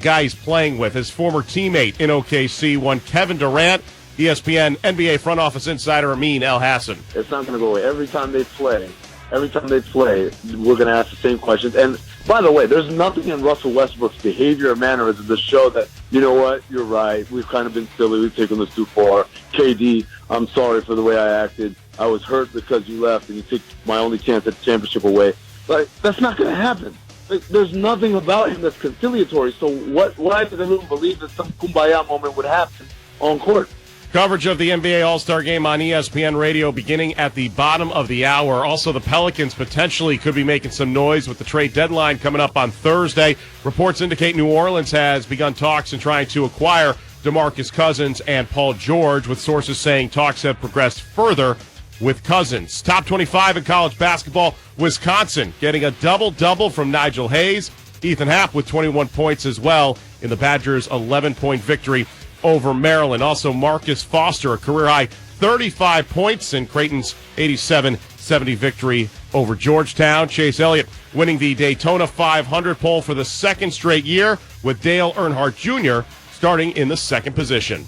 guy he's playing with, his former teammate in OKC, one Kevin Durant. ESPN NBA front office insider Amin El Hassan. It's not going to go away. Every time they play, we're going to ask the same questions. And by the way, there's nothing in Russell Westbrook's behavior or mannerisms to show that, you know what, you're right, we've kind of been silly, we've taken this too far. KD, I'm sorry for the way I acted. I was hurt because you left and you took my only chance at the championship away. Like, that's not going to happen. Like, there's nothing about him that's conciliatory. So why does everyone believe that some kumbaya moment would happen on court? Coverage of the NBA All-Star Game on ESPN Radio beginning at the bottom of the hour. Also, the Pelicans potentially could be making some noise with the trade deadline coming up on Thursday. Reports indicate New Orleans has begun talks in trying to acquire DeMarcus Cousins and Paul George, with sources saying talks have progressed further with Cousins. Top 25 in college basketball, Wisconsin getting a double-double from Nigel Hayes. Ethan Happ with 21 points as well in the Badgers' 11-point victory over Maryland. Also, Marcus Foster, a career-high 35 points in Creighton's 87-70 victory over Georgetown. Chase Elliott winning the Daytona 500 pole for the second straight year, with Dale Earnhardt Jr. starting in the second position.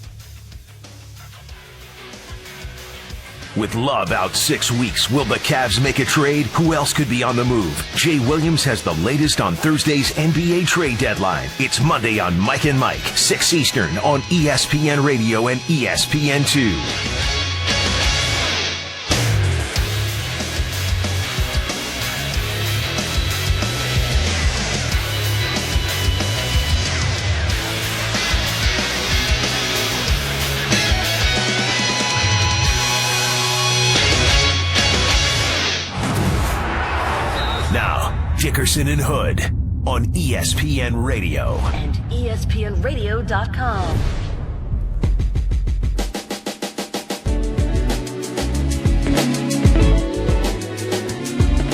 With Love out 6 weeks, will the Cavs make a trade? Who else could be on the move? Jay Williams has the latest on Thursday's NBA trade deadline. It's Monday on Mike and Mike, 6 Eastern on ESPN Radio and ESPN2. Dickerson and Hood on ESPN Radio and ESPNRadio.com.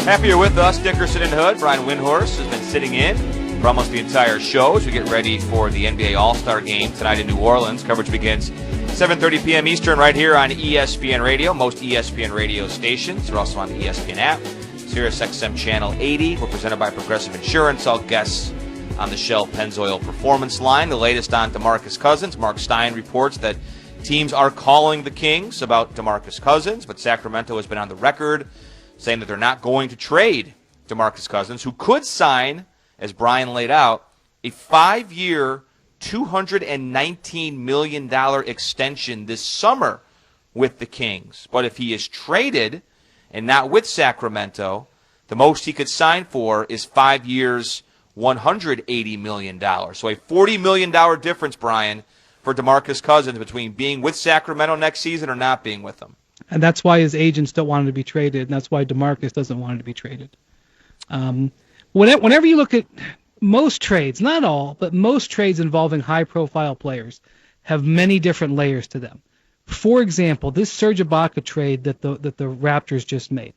Happy you're with us, Dickerson and Hood. Brian Windhorst has been sitting in for almost the entire show as we get ready for the NBA All-Star Game tonight in New Orleans. Coverage begins 7:30 p.m. Eastern right here on ESPN Radio. Most ESPN radio stations are also on the ESPN app. Sirius XM Channel 80. We're presented by Progressive Insurance. All guests on the Shell Pennzoil Performance Line. The latest on DeMarcus Cousins. Mark Stein reports that teams are calling the Kings about DeMarcus Cousins, but Sacramento has been on the record saying that they're not going to trade DeMarcus Cousins, who could sign, as Brian laid out, a 5-year, $219 million extension this summer with the Kings. But if he is traded and not with Sacramento, the most he could sign for is 5 years, $180 million. So a $40 million difference, Brian, for DeMarcus Cousins between being with Sacramento next season or not being with them. And that's why his agents don't want him to be traded, and that's why DeMarcus doesn't want him to be traded. Whenever you look at most trades, not all, but most trades involving high-profile players have many different layers to them. For example, this Serge Ibaka trade that the Raptors just made.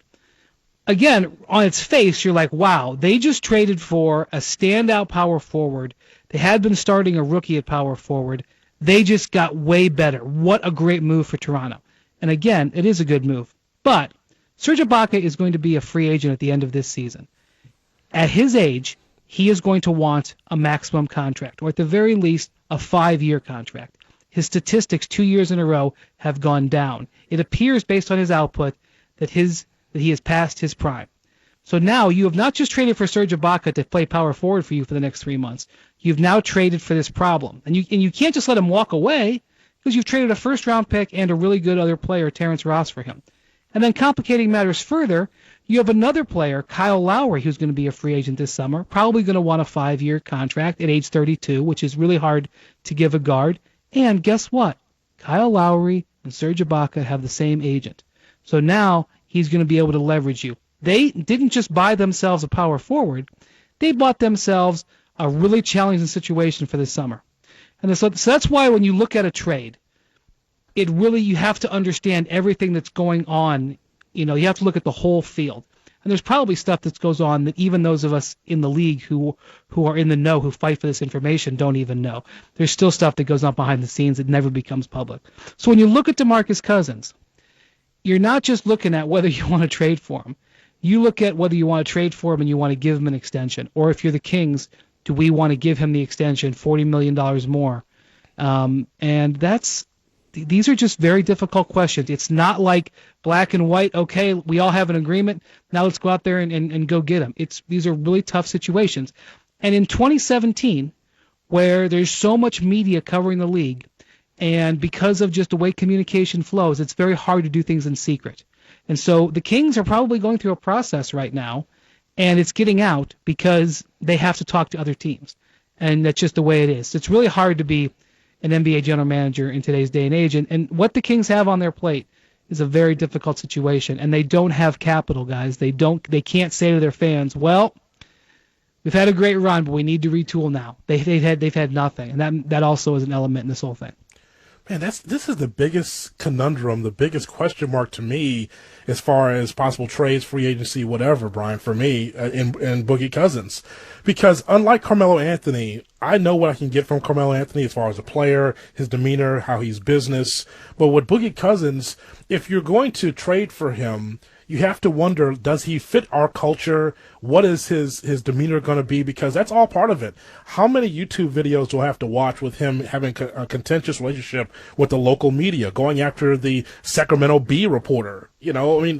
Again, on its face, you're like, wow, they just traded for a standout power forward. They had been starting a rookie at power forward. They just got way better. What a great move for Toronto. And again, it is a good move. But Serge Ibaka is going to be a free agent at the end of this season. At his age, he is going to want a maximum contract, or at the very least, a 5-year contract. His statistics 2 years in a row have gone down. It appears, based on his output, that he has passed his prime. So now you have not just traded for Serge Ibaka to play power forward for you for the next 3 months. You've now traded for this problem. And you can't just let him walk away, because you've traded a first-round pick and a really good other player, Terrence Ross, for him. And then complicating matters further, you have another player, Kyle Lowry, who's going to be a free agent this summer, probably going to want a 5-year contract at age 32, which is really hard to give a guard. And guess what? Kyle Lowry and Serge Ibaka have the same agent. So now he's going to be able to leverage you. They didn't just buy themselves a power forward. They bought themselves a really challenging situation for this summer. And so that's why when you look at a trade, you have to understand everything that's going on. You have to look at the whole field. And there's probably stuff that goes on that even those of us in the league who are in the know, who fight for this information, don't even know. There's still stuff that goes on behind the scenes that never becomes public. So when you look at DeMarcus Cousins, you're not just looking at whether you want to trade for him. You look at whether you want to trade for him and you want to give him an extension. Or if you're the Kings, do we want to give him the extension, $40 million more? And these are just very difficult questions. It's not like black and white, okay, we all have an agreement, now let's go out there and go get them. These are really tough situations. And in 2017, where there's so much media covering the league, and because of just the way communication flows, it's very hard to do things in secret. And so the Kings are probably going through a process right now, and it's getting out because they have to talk to other teams. And that's just the way it is. It's really hard to be an NBA general manager in today's day and age. And what the Kings have on their plate is a very difficult situation. And they don't have capital, guys. They can't say to their fans, well, we've had a great run, but we need to retool now. They've had nothing. And that also is an element in this whole thing. Man, this is the biggest conundrum, the biggest question mark to me as far as possible trades, free agency, whatever, Brian, for me, in Boogie Cousins. Because unlike Carmelo Anthony, I know what I can get from Carmelo Anthony as far as a player, his demeanor, how he's business. But with Boogie Cousins, if you're going to trade for him, you have to wonder, does he fit our culture? What is his demeanor going to be? Because that's all part of it. How many YouTube videos do I have to watch with him having a contentious relationship with the local media, going after the Sacramento Bee reporter?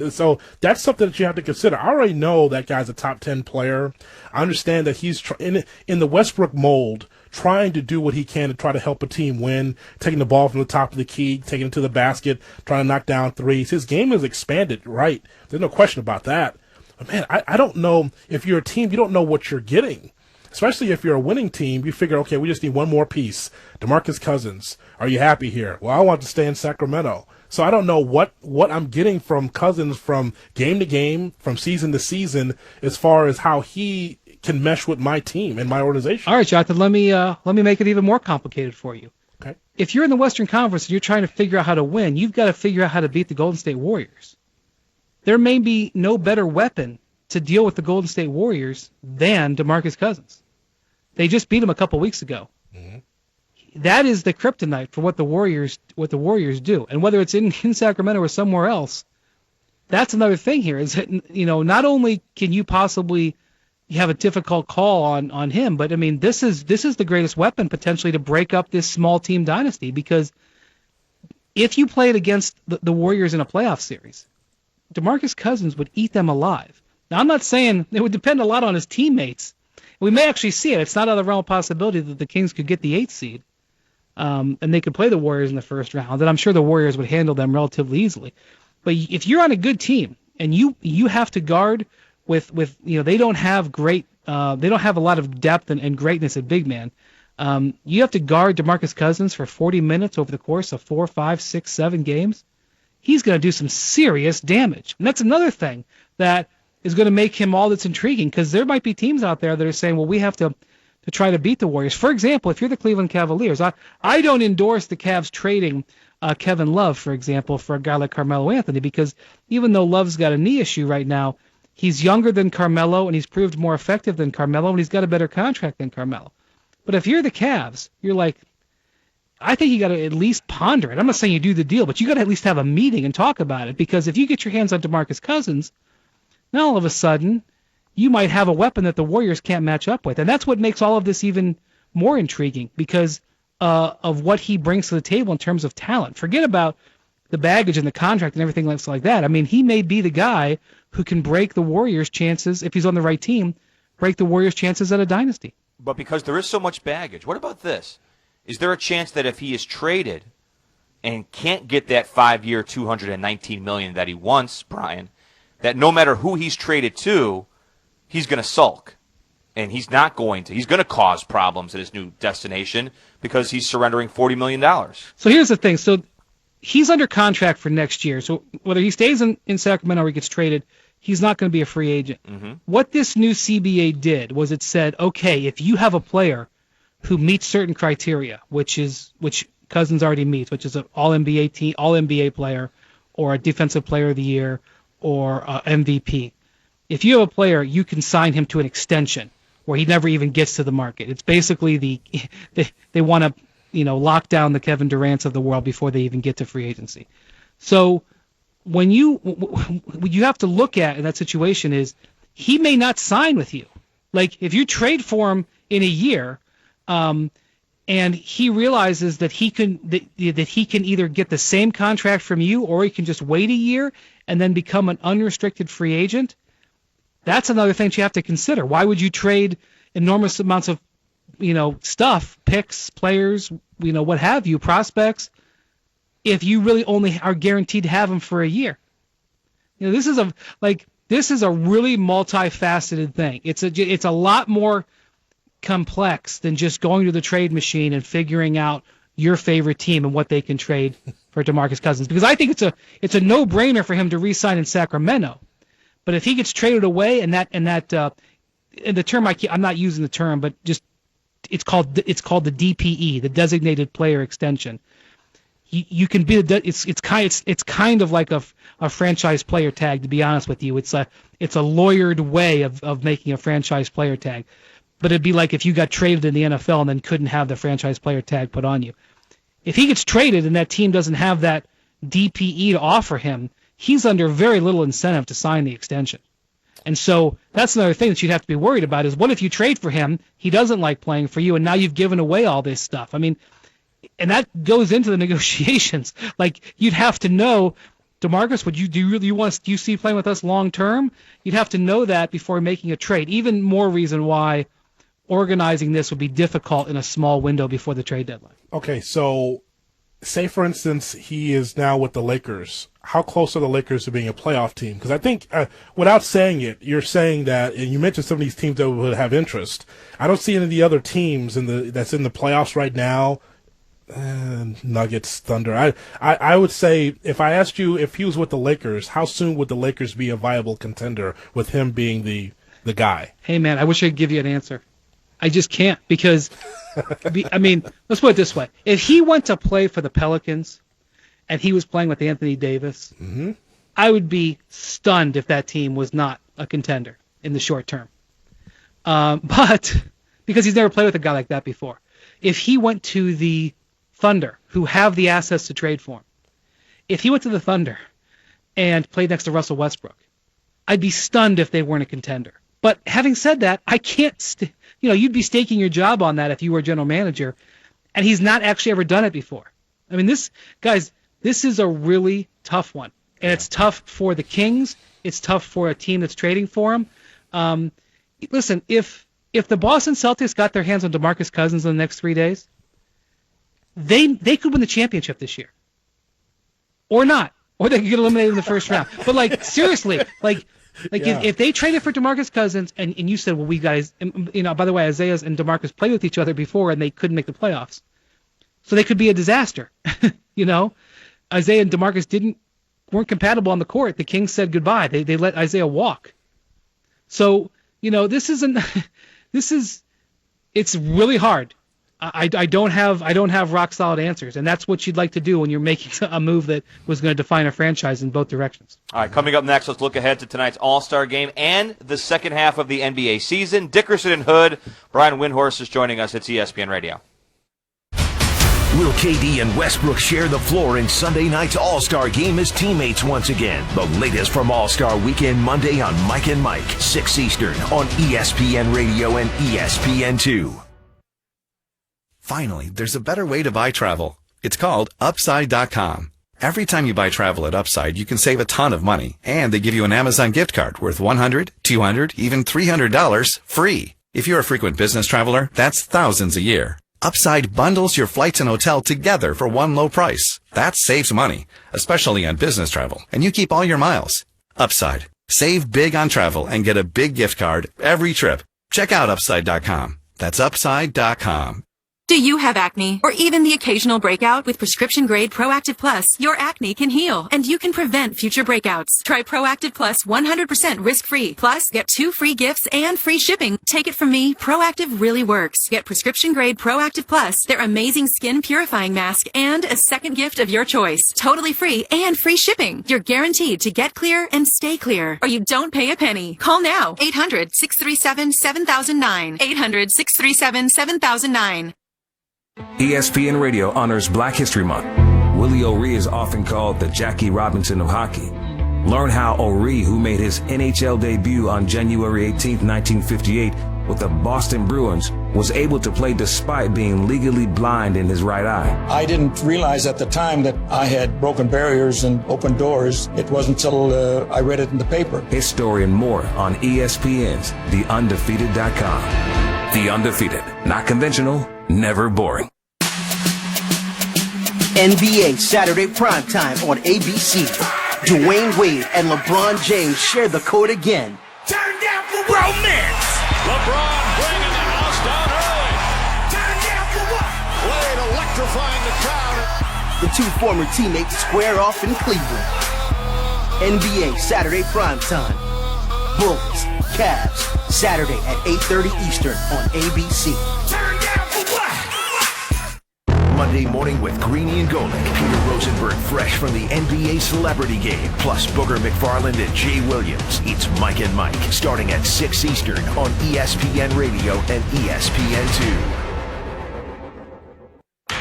So that's something that you have to consider. I already know that guy's a top 10 player. I understand that he's in the Westbrook mold, trying to do what he can to try to help a team win, taking the ball from the top of the key, taking it to the basket, trying to knock down threes. His game has expanded, right? There's no question about that. But, man, I don't know. If you're a team, you don't know what you're getting. Especially if you're a winning team, you figure, okay, we just need one more piece. DeMarcus Cousins, are you happy here? Well, I want to stay in Sacramento. So I don't know what I'm getting from Cousins from game to game, from season to season, as far as how he can mesh with my team and my organization. All right, Jonathan, let me make it even more complicated for you. Okay. If you're in the Western Conference and you're trying to figure out how to win, you've got to figure out how to beat the Golden State Warriors. There may be no better weapon to deal with the Golden State Warriors than DeMarcus Cousins. They just beat him a couple weeks ago. Mm-hmm. That is the kryptonite for what the Warriors do. And whether it's in Sacramento or somewhere else, that's another thing here. Is that, not only can you possibly have a difficult call on him, but I mean this is the greatest weapon potentially to break up this small team dynasty, because if you played against the Warriors in a playoff series, DeMarcus Cousins would eat them alive. Now I'm not saying it would depend a lot on his teammates. We may actually see it. It's not out of the realm of possibility that the Kings could get the 8th seed. And they could play the Warriors in the first round, and I'm sure the Warriors would handle them relatively easily. But if you're on a good team and you have to guard with they don't have they don't have a lot of depth and greatness at big man. You have to guard DeMarcus Cousins for 40 minutes over the course of 4, 5, 6, 7 games. He's going to do some serious damage, and that's another thing that is going to make him all that's intriguing, because there might be teams out there that are saying, well, we have to try to beat the Warriors. For example, if you're the Cleveland Cavaliers, I don't endorse the Cavs trading Kevin Love, for example, for a guy like Carmelo Anthony, because even though Love's got a knee issue right now, he's younger than Carmelo, and he's proved more effective than Carmelo, and he's got a better contract than Carmelo. But if you're the Cavs, you're like, I think you got to at least ponder it. I'm not saying you do the deal, but you got to at least have a meeting and talk about it, because if you get your hands on DeMarcus Cousins, now all of a sudden you might have a weapon that the Warriors can't match up with. And that's what makes all of this even more intriguing, because of what he brings to the table in terms of talent. Forget about the baggage and the contract and everything else like that. I mean, he may be the guy who can break the Warriors' chances, if he's on the right team, break the Warriors' chances at a dynasty. But because there is so much baggage, what about this? Is there a chance that if he is traded and can't get that 5-year, $219 million that he wants, Brian, that no matter who he's traded to, he's going to sulk? And he's not going to. He's going to cause problems at his new destination because he's surrendering $40 million. So here's the thing. So he's under contract for next year. So whether he stays in Sacramento or he gets traded, he's not going to be a free agent. Mm-hmm. What this new CBA did was it said, okay, if you have a player who meets certain criteria, which Cousins already meets, which is an All-NBA team, All-NBA player, or a Defensive Player of the Year, or MVP. if you have a player, you can sign him to an extension where he never even gets to the market. It's basically they want to, lock down the Kevin Durant's of the world before they even get to free agency. So what you have to look at in that situation is he may not sign with you. Like if you trade for him in a year, and he realizes that he can either get the same contract from you or he can just wait a year and then become an unrestricted free agent, that's another thing that you have to consider. Why would you trade enormous amounts of stuff, picks, players, what have you, prospects, if you really only are guaranteed to have them for a year? This is a really multifaceted thing. It's a lot more complex than just going to the trade machine and figuring out your favorite team and what they can trade for DeMarcus Cousins. Because I think it's a no-brainer for him to re-sign in Sacramento. But if he gets traded away, and the term I'm not using the term, but just it's called the DPE, the Designated Player Extension. You can be it's kind of like a franchise player tag. To be honest with you, it's a lawyered way of making a franchise player tag. But it'd be like if you got traded in the NFL and then couldn't have the franchise player tag put on you. If he gets traded and that team doesn't have that DPE to offer him, he's under very little incentive to sign the extension. And so that's another thing that you'd have to be worried about is what if you trade for him, he doesn't like playing for you, and now you've given away all this stuff. I mean, and that goes into the negotiations. Like you'd have to know, DeMarcus, do you see playing with us long term? You'd have to know that before making a trade. Even more reason why organizing this would be difficult in a small window before the trade deadline. Okay, so say, for instance, he is now with the Lakers. How close are the Lakers to being a playoff team? Because I think, without saying it, you're saying that, and you mentioned some of these teams that would have interest. I don't see any of the other teams that's in the playoffs right now. Nuggets, Thunder. I would say, if I asked you if he was with the Lakers, how soon would the Lakers be a viable contender with him being the guy? Hey, man, I wish I could give you an answer. I just can't because, I mean, let's put it this way. If he went to play for the Pelicans and he was playing with Anthony Davis, I would be stunned if that team was not a contender in the short term. But because he's never played with a guy like that before. If he went to the Thunder, who have the assets to trade for him, if he went to the Thunder and played next to Russell Westbrook, I'd be stunned if they weren't a contender. But having said that, I can't, you'd be staking your job on that if you were a general manager, and he's not actually ever done it before. I mean, this is a really tough one, and it's tough for the Kings. It's tough for a team that's trading for him. Listen, if the Boston Celtics got their hands on DeMarcus Cousins in the next 3 days, they could win the championship this year, or not, or they could get eliminated in the first round. But seriously, if they traded for DeMarcus Cousins and you said, well, we guys, by the way, Isaiah and DeMarcus played with each other before and they couldn't make the playoffs, so they could be a disaster. Isaiah and DeMarcus weren't compatible on the court. The Kings said goodbye. They let Isaiah walk. So it's really hard. I don't have rock solid answers, and that's what you'd like to do when you're making a move that was going to define a franchise in both directions. All right, coming up next, let's look ahead to tonight's All-Star game and the second half of the NBA season. Dickerson and Hood, Brian Windhorst is joining us at ESPN Radio. Will KD and Westbrook share the floor in Sunday night's All-Star game as teammates once again? The latest from All-Star Weekend Monday on Mike and Mike, 6 Eastern on ESPN Radio and ESPN2. Finally, there's a better way to buy travel. It's called Upside.com. Every time you buy travel at Upside, you can save a ton of money, and they give you an Amazon gift card worth $100, $200, even $300 free. If you're a frequent business traveler, that's thousands a year. Upside bundles your flights and hotel together for one low price. That saves money, especially on business travel, and you keep all your miles. Upside. Save big on travel and get a big gift card every trip. Check out Upside.com. That's Upside.com. Do you have acne or even the occasional breakout? With prescription-grade Proactive Plus, your acne can heal and you can prevent future breakouts. Try Proactive Plus 100% risk-free. Plus, get 2 free gifts and free shipping. Take it from me, Proactive really works. Get prescription-grade Proactive Plus, their amazing skin purifying mask, and a second gift of your choice. Totally free and free shipping. You're guaranteed to get clear and stay clear, or you don't pay a penny. Call now. 800-637-7009. 800-637-7009. ESPN Radio honors Black History Month. Willie O'Ree is often called the Jackie Robinson of hockey. Learn how O'Ree, who made his NHL debut on January 18, 1958 with the Boston Bruins, was able to play despite being legally blind in his right eye. I didn't realize at the time that I had broken barriers and opened doors. It wasn't until I read it in the paper. His story and more on ESPN's TheUndefeated.com. The Undefeated. Not conventional, never boring. NBA Saturday primetime on ABC. Dwayne Wade and LeBron James share the court again. Turn down for romance. LeBron bringing the house down early. Turn down for what? Wade electrifying the crowd. The two former teammates square off in Cleveland. NBA Saturday primetime. Bulls, Cavs, Saturday at 8:30 Eastern on ABC. Turn down for what? Monday morning with Greeny and Golick. Peter Rosenberg fresh from the NBA Celebrity Game. Plus Booger McFarland and Jay Williams. It's Mike and Mike. Starting at 6 Eastern on ESPN Radio and ESPN2.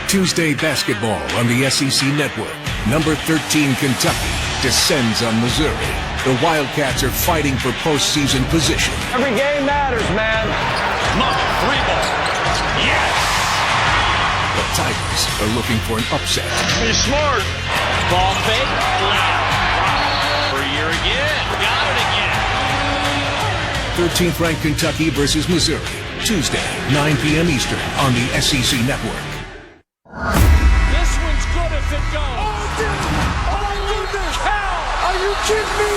Tuesday basketball on the SEC Network. Number 13 Kentucky descends on Missouri. The Wildcats are fighting for postseason position. Every game matters, man. Monk, 3 ball. Yes! The Tigers are looking for an upset. Be smart. Ball fake. For a year again. Got it again. 13th ranked Kentucky versus Missouri. Tuesday, 9 p.m. Eastern on the SEC Network. This one's good if it goes. Are you kidding me?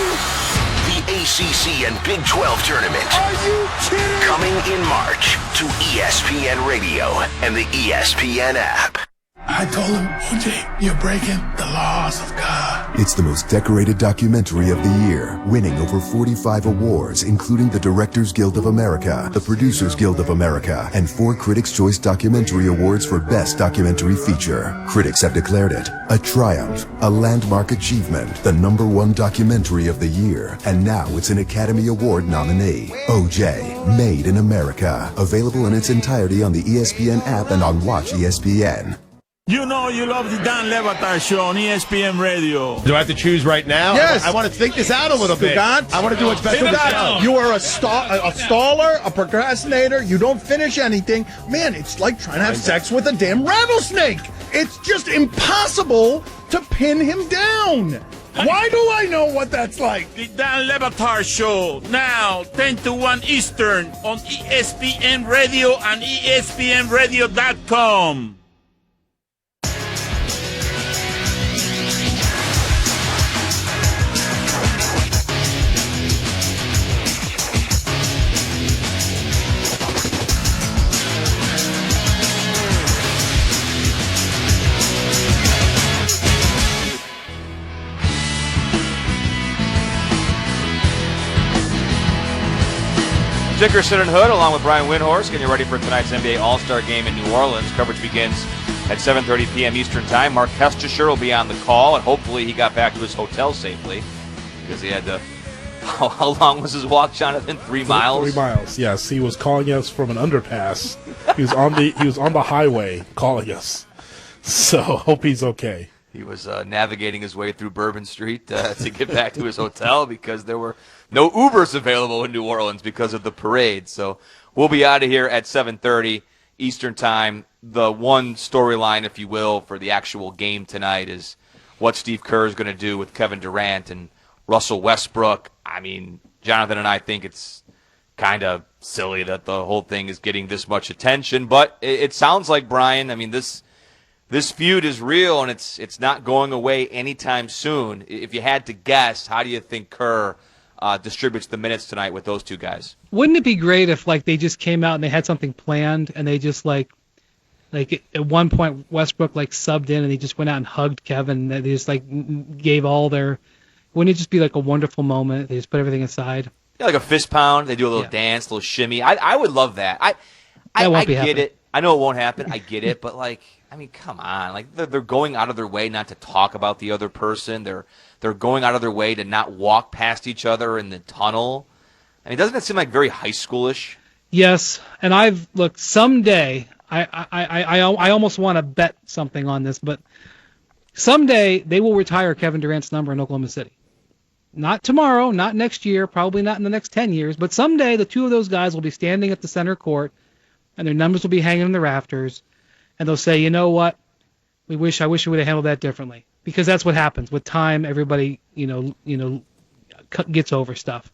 The ACC and Big 12 tournament. Are you kidding? Coming in March to ESPN Radio and the ESPN app. I told him, OJ, you're breaking the laws of God. It's the most decorated documentary of the year, winning over 45 awards, including the Directors Guild of America, the Producers Guild of America, and 4 Critics' Choice Documentary Awards for Best Documentary Feature. Critics have declared it a triumph, a landmark achievement, the #1 documentary of the year, and now it's an Academy Award nominee. OJ, Made in America. Available in its entirety on the ESPN app and on Watch ESPN. You know you love the Dan Le Batard Show on ESPN Radio. Do I have to choose right now? Yes. I want to think this out a little bit. Stugant. I want to do what's best for the show. You are a staller, a procrastinator. You don't finish anything. Man, it's like trying to have sex with a damn rattlesnake. It's just impossible to pin him down. Why do I know what that's like? The Dan Le Batard Show, now 10 to 1 Eastern on ESPN Radio and ESPNRadio.com. Dickerson and Hood, along with Brian Windhorst, getting you ready for tonight's NBA All-Star Game in New Orleans. Coverage begins at 7:30 p.m. Eastern Time. Mark Hestisher will be on the call, and hopefully he got back to his hotel safely because he had to. How long was his walk, Jonathan? 3 miles. 3 miles. Yes, he was calling us from an underpass. He was on the highway calling us. So hope he's okay. He was navigating his way through Bourbon Street to get back to his hotel because there were no Ubers available in New Orleans because of the parade. So we'll be out of here at 7:30 Eastern Time. The one storyline, if you will, for the actual game tonight is what Steve Kerr is going to do with Kevin Durant and Russell Westbrook. I mean, Jonathan and I think it's kind of silly that the whole thing is getting this much attention. But it sounds like, Brian, I mean, this feud is real, and it's not going away anytime soon. If you had to guess, how do you think Kerr distributes the minutes tonight with those two guys? Wouldn't it be great if they just came out and they had something planned and they just Like at one point, Westbrook like subbed in and he just went out and hugged Kevin. They just like gave all their. Wouldn't it just be like a wonderful moment? They just put everything aside. Yeah, like a fist pound. They do a little dance, a little shimmy. I would love that. I get it. I know it won't happen. I get it, but like, I mean, come on. Like they're going out of their way not to talk about the other person. They're going out of their way to not walk past each other in the tunnel. I mean, doesn't that seem like very high schoolish? Yes, and look, someday I almost want to bet something on this, but someday they will retire Kevin Durant's number in Oklahoma City. Not tomorrow, not next year, probably not in the next 10 years, but someday the two of those guys will be standing at the center court and their numbers will be hanging in the rafters, and they'll say, you know what, I wish we would have handled that differently. Because that's what happens. With time, everybody, gets over stuff.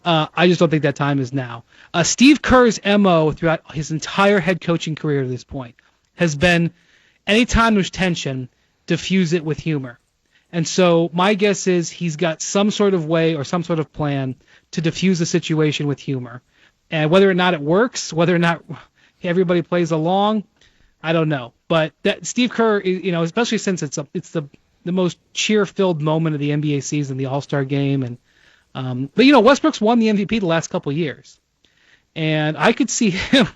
I just don't think that time is now. Steve Kerr's MO throughout his entire head coaching career to this point has been, anytime there's tension, diffuse it with humor. And so my guess is he's got some sort of way or some sort of plan to diffuse the situation with humor. And whether or not it works, whether or not everybody plays along, I don't know. But that Steve Kerr, especially since it's the most cheer-filled moment of the NBA season, the All-Star game, and but Westbrook's won the MVP the last couple of years, and I could see him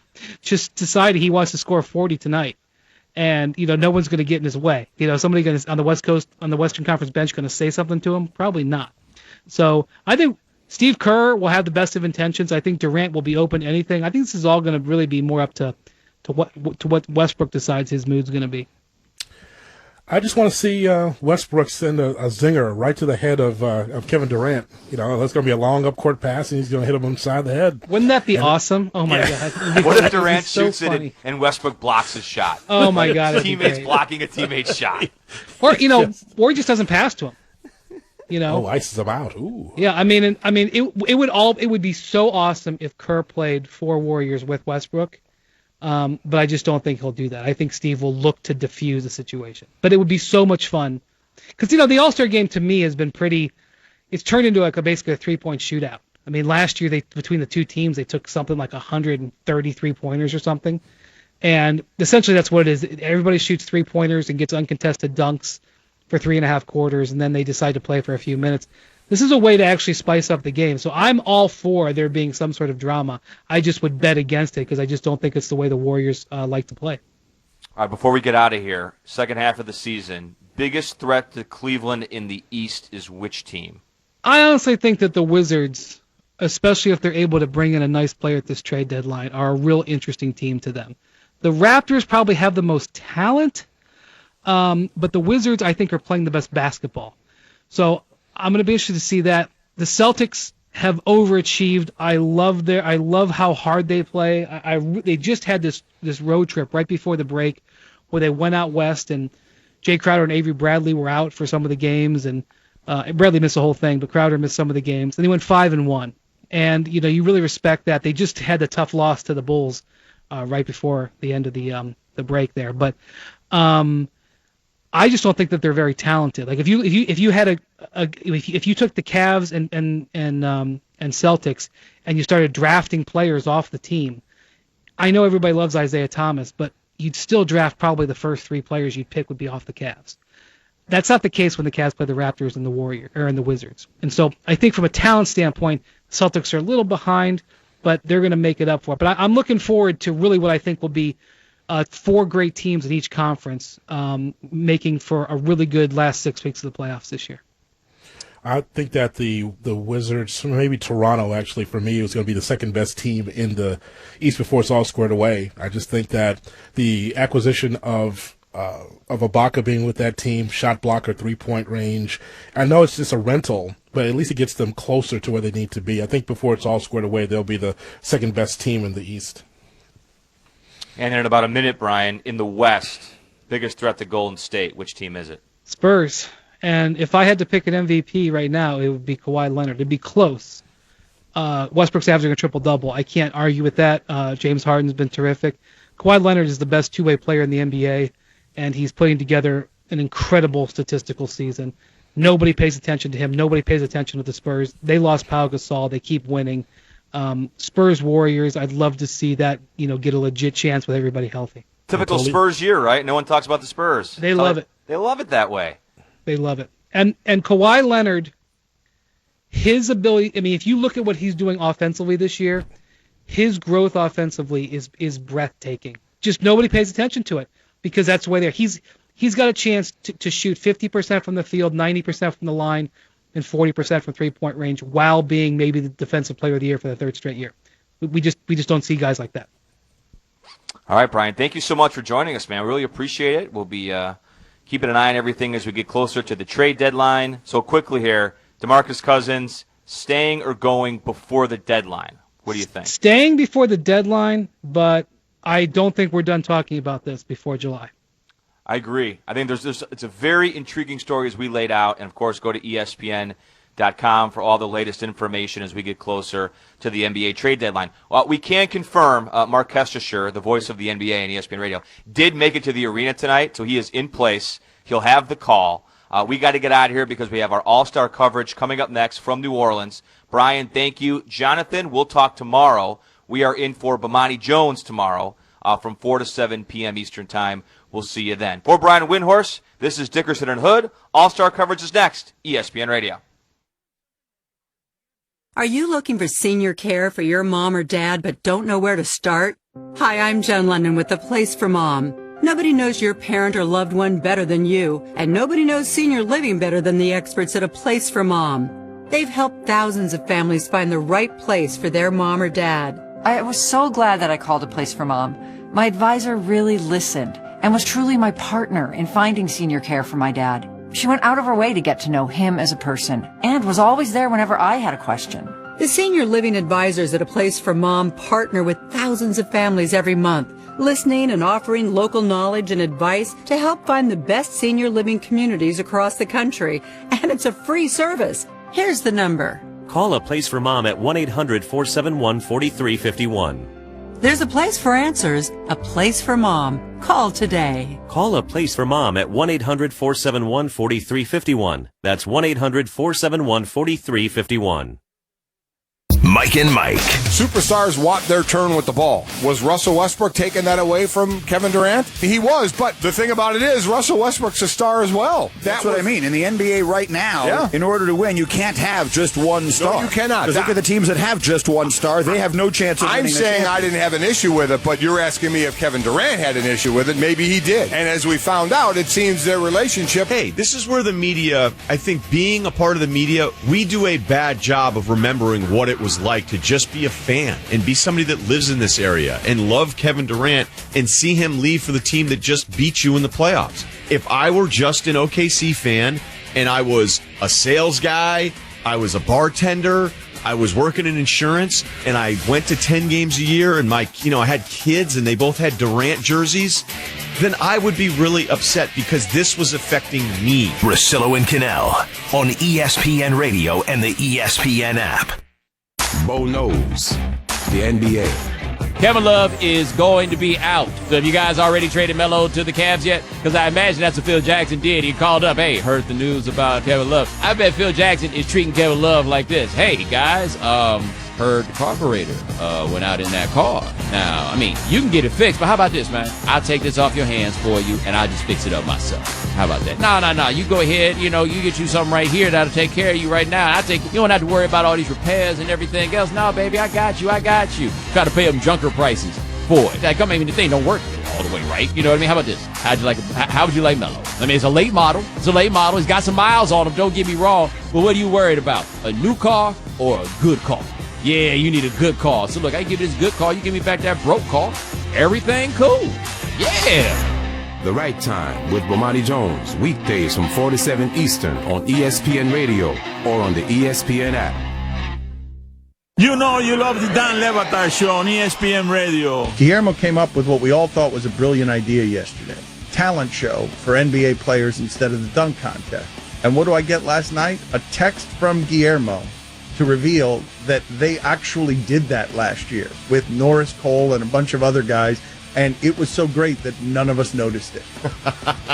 just deciding he wants to score 40 tonight, and no one's going to get in his way. Somebody on the West Coast, on the Western Conference bench, going to say something to him? Probably not. So I think Steve Kerr will have the best of intentions. I think Durant will be open to anything. I think this is all going to really be more up to what Westbrook decides his mood's going to be. I just want to see Westbrook send a zinger right to the head of Kevin Durant. That's going to be a long up-court pass, and he's going to hit him on the side of the head. Wouldn't that be awesome? Oh, my God. What if Durant shoots it and Westbrook blocks his shot? Oh, my God. Teammates blocking a teammate's shot. Or, or he just doesn't pass to him. Ices him out. Ooh. Yeah, it would be so awesome if Kerr played for Warriors with Westbrook. But I just don't think he'll do that. I think Steve will look to diffuse the situation. But it would be so much fun. Because, the All-Star game to me has been it's turned into basically a three-point shootout. I mean, last year between the two teams, they took something like 133 pointers or something. And essentially that's what it is. Everybody shoots three-pointers and gets uncontested dunks for 3.5 quarters, and then they decide to play for a few minutes. This is a way to actually spice up the game. So I'm all for there being some sort of drama. I just would bet against it because I just don't think it's the way the Warriors like to play. All right, before we get out of here, second half of the season, biggest threat to Cleveland in the East is which team? I honestly think that the Wizards, especially if they're able to bring in a nice player at this trade deadline, are a real interesting team to them. The Raptors probably have the most talent, but the Wizards, I think, are playing the best basketball. So I'm going to be interested to see that. The Celtics have overachieved. I love how hard they play. They just had this road trip right before the break where they went out west, and Jay Crowder and Avery Bradley were out for some of the games, and Bradley missed the whole thing, but Crowder missed some of the games. And they went 5-1. And you really respect that. They just had the tough loss to the Bulls right before the end of the break there. But I just don't think that they're very talented. Like if you had if you took the Cavs and Celtics and you started drafting players off the team, I know everybody loves Isaiah Thomas, but you'd still draft probably the first 3 players you'd pick would be off the Cavs. That's not the case when the Cavs play the Raptors and the Wizards. And so I think from a talent standpoint, Celtics are a little behind, but they're going to make it up for it. But I'm looking forward to really what I think will be 4 great teams in each conference, making for a really good last 6 weeks of the playoffs this year. I think that the Wizards, maybe Toronto actually, for me, is going to be the second best team in the East before it's all squared away. I just think that the acquisition of Ibaka being with that team, shot blocker, 3-point range, I know it's just a rental, but at least it gets them closer to where they need to be. I think before it's all squared away, they'll be the second best team in the East. And in about a minute, Brian, in the West, biggest threat to Golden State, which team is it? Spurs. And if I had to pick an MVP right now, it would be Kawhi Leonard. It'd be close. Westbrook's averaging a triple-double. I can't argue with that. James Harden's been terrific. Kawhi Leonard is the best two-way player in the NBA, and he's putting together an incredible statistical season. Nobody pays attention to him. Nobody pays attention to the Spurs. They lost Pau Gasol. They keep winning. Spurs Warriors, I'd love to see that, get a legit chance with everybody healthy. Typical Spurs year, right? No one talks about the Spurs. They love it. They love it that way. They love it. And Kawhi Leonard, his ability, I mean, if you look at what he's doing offensively this year, his growth offensively is breathtaking. Just nobody pays attention to it because that's the way they're. He's got a chance to shoot 50% from the field, 90% from the line, and 40% from three-point range while being maybe the defensive player of the year for the third straight year. We just don't see guys like that. All right, Brian, thank you so much for joining us, man. We really appreciate it. We'll be keeping an eye on everything as we get closer to the trade deadline. So quickly here, DeMarcus Cousins, staying or going before the deadline? What do you think? Staying before the deadline, but I don't think we're done talking about this before July. I agree. I think it's a very intriguing story as we laid out, and of course go to ESPN.com for all the latest information as we get closer to the NBA trade deadline. We can confirm Mark Kestisher, the voice of the NBA and ESPN Radio, did make it to the arena tonight, so he is in place. He'll have the call. We got to get out of here because we have our All-Star coverage coming up next from New Orleans. Brian, thank you. Jonathan, we'll talk tomorrow. We are in for Bomani Jones tomorrow from 4 to 7 p.m. Eastern Time. We'll see you then. For Brian Windhorst, this is Dickerson and Hood. All-Star coverage is next. ESPN Radio. Are you looking for senior care for your mom or dad but don't know where to start? Hi, I'm Jen London with The Place for Mom. Nobody knows your parent or loved one better than you, and nobody knows senior living better than the experts at A Place for Mom. They've helped thousands of families find the right place for their mom or dad. I was so glad that I called A Place for Mom. My advisor really listened and was truly my partner in finding senior care for my dad. She went out of her way to get to know him as a person and was always there whenever I had a question. The senior living advisors at A Place for Mom partner with thousands of families every month, listening and offering local knowledge and advice to help find the best senior living communities across the country. And it's a free service. Here's the number. Call A Place for Mom at 1-800-471-4351. There's a place for answers, a place for mom. Call today. Call A Place for Mom at 1-800-471-4351. That's 1-800-471-4351. Mike and Mike. Superstars want their turn with the ball. Was Russell Westbrook taking that away from Kevin Durant? He was, but the thing about it is Russell Westbrook's a star as well. That's what I mean. In the NBA right now, in order to win, you can't have just one star. No, you cannot. Because look at the teams that have just one star. They have no chance of winning. I'm saying I didn't have an issue with it, but you're asking me if Kevin Durant had an issue with it. Maybe he did. And as we found out, it seems their relationship... Hey, this is where the media, I think being a part of the media, we do a bad job of remembering what it was like to just be a fan and be somebody that lives in this area and love Kevin Durant and see him leave for the team that just beat you in the playoffs. If I were just an OKC fan and I was a sales guy, I was a bartender, I was working in insurance, and I went to 10 games a year and I had kids and they both had Durant jerseys, then I would be really upset because this was affecting me. Russillo and Cannell on ESPN Radio and the ESPN app. Bo knows the NBA. Kevin Love is going to be out. So have you guys already traded Melo to the Cavs yet? Because I imagine that's what Phil Jackson did. He called up, hey, heard the news about Kevin Love. I bet Phil Jackson is treating Kevin Love like this. Hey, guys, heard the carburetor went out in that car. Now, I mean, you can get it fixed, but how about this, man? I'll take this off your hands for you, and I'll just fix it up myself. How about that? No. You go ahead, you get you something right here that'll take care of you right now. You don't have to worry about all these repairs and everything else. No, baby, I got you. Try to pay them junker prices for it. Like, I mean, the thing don't work all the way right. You know what I mean? How about this? How would you like Melo? I mean, it's a late model. He's got some miles on him. Don't get me wrong. But what are you worried about? A new car or a good car? Yeah, you need a good car. So look, I give you this good car. You give me back that broke car. Everything cool. Yeah. The Right Time with Bomani Jones. Weekdays from 4 to 7 Eastern on ESPN Radio or on the ESPN app. You know you love the Dan Le Batard Show on ESPN Radio. Guillermo came up with what we all thought was a brilliant idea yesterday. Talent show for NBA players instead of the dunk contest. And what do I get last night? A text from Guillermo to reveal that they actually did that last year with Norris Cole and a bunch of other guys, and it was so great that none of us noticed it.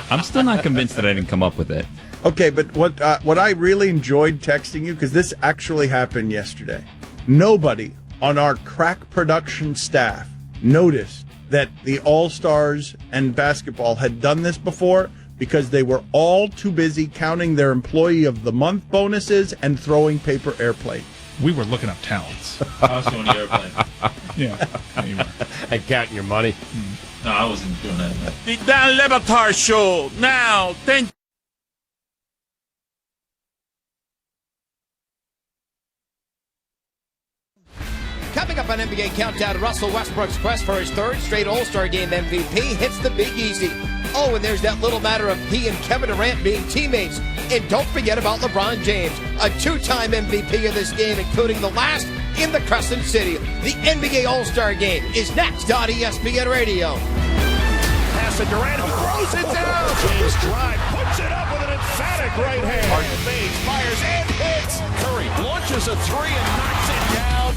I'm still not convinced that I didn't come up with it. Okay, but what I really enjoyed texting you, because this actually happened yesterday, nobody on our crack production staff noticed that the All-Stars and basketball had done this before because they were all too busy counting their Employee of the Month bonuses and throwing paper airplane. We were looking up talents. I was doing the airplane. Yeah. Anyway. And counting your money. No, I wasn't doing that. No. The Dan Le Batard Show. Now, thank Coming up on NBA Countdown, Russell Westbrook's quest for his third straight All-Star Game MVP hits the Big Easy. Oh, and there's that little matter of he and Kevin Durant being teammates. And don't forget about LeBron James, a two-time MVP of this game, including the last in the Crescent City. The NBA All-Star Game is next on ESPN Radio. Pass to Durant, who throws it down. James drive, puts it up with an emphatic right hand. Harden fades, fires, and hits. Curry launches a three and knocks it down.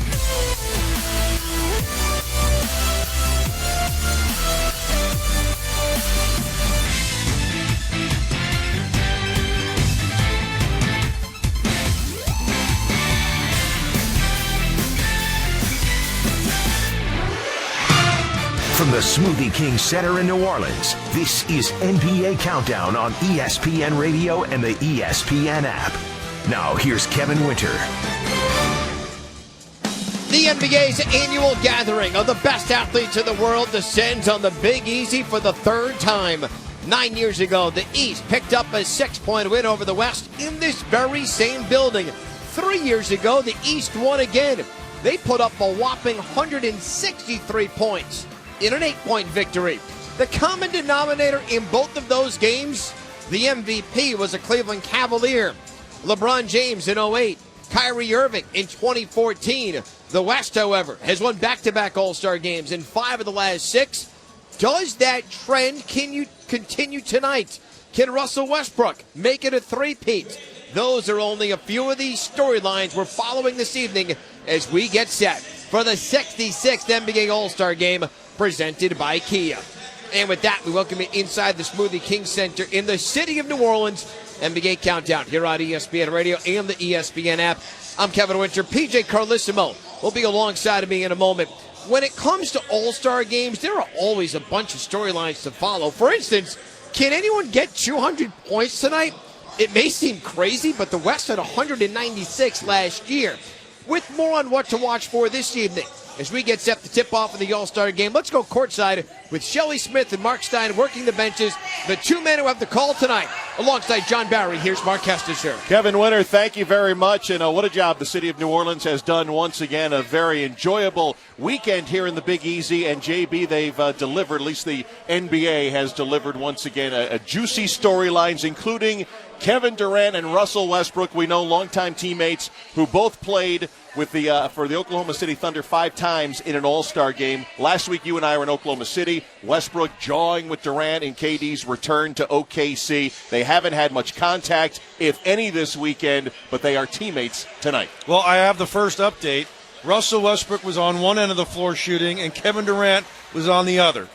From the Smoothie King Center in New Orleans, this is NBA Countdown on ESPN Radio and the ESPN app. Now, here's Kevin Winter. The NBA's annual gathering of the best athletes in the world descends on the Big Easy for the third time. 9 years ago, the East picked up a 6-point win over the West in this very same building. 3 years ago, the East won again. They put up a whopping 163 points in an 8-point victory. The common denominator in both of those games, the MVP was a Cleveland Cavalier. LeBron James in 08, Kyrie Irving in 2014. The West, however, has won back-to-back All-Star games in 5 of the last 6. Does that trend continue tonight? Can Russell Westbrook make it a three-peat? Those are only a few of these storylines we're following this evening as we get set for the 66th NBA All-Star Game presented by Kia. And with that, we welcome you inside the Smoothie King Center in the city of New Orleans. NBA Countdown here on ESPN Radio and the ESPN app. I'm Kevin Winter. PJ Carlissimo will be alongside of me in a moment. When it comes to All-Star games, there are always a bunch of storylines to follow. For instance, can anyone get 200 points tonight? It may seem crazy, but the West had 196 last year. With more on what to watch for this evening, as we get set to tip off of the All-Star Game, let's go courtside with Shelley Smith and Mark Stein working the benches, the two men who have the call tonight. Alongside John Barry, here's Mark Kestecher. Kevin Winter, thank you very much, and what a job the city of New Orleans has done once again. A very enjoyable weekend here in the Big Easy, and JB, they've delivered, at least the NBA has delivered once again, a juicy storylines, including Kevin Durant and Russell Westbrook. We know longtime teammates who both played with the for the Oklahoma City Thunder 5 times in an All-Star game. Last week, you and I were in Oklahoma City. Westbrook jawing with Durant in KD's return to OKC. They haven't had much contact, if any, this weekend, but they are teammates tonight. Well, I have the first update. Russell Westbrook was on one end of the floor shooting, and Kevin Durant was on the other.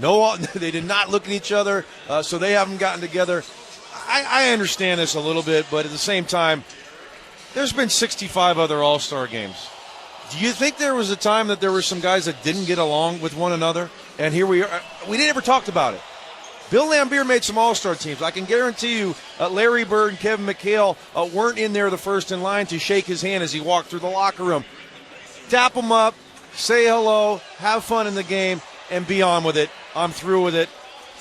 No, they did not look at each other, so they haven't gotten together. I understand this a little bit, but at the same time, there's been 65 other All-Star games. Do you think there was a time that there were some guys that didn't get along with one another? And here we are. We never talked about it. Bill Laimbeer made some All-Star teams. I can guarantee you Larry Bird and Kevin McHale weren't in there the first in line to shake his hand as he walked through the locker room. Tap him up, say hello, have fun in the game, and be on with it. I'm through with it.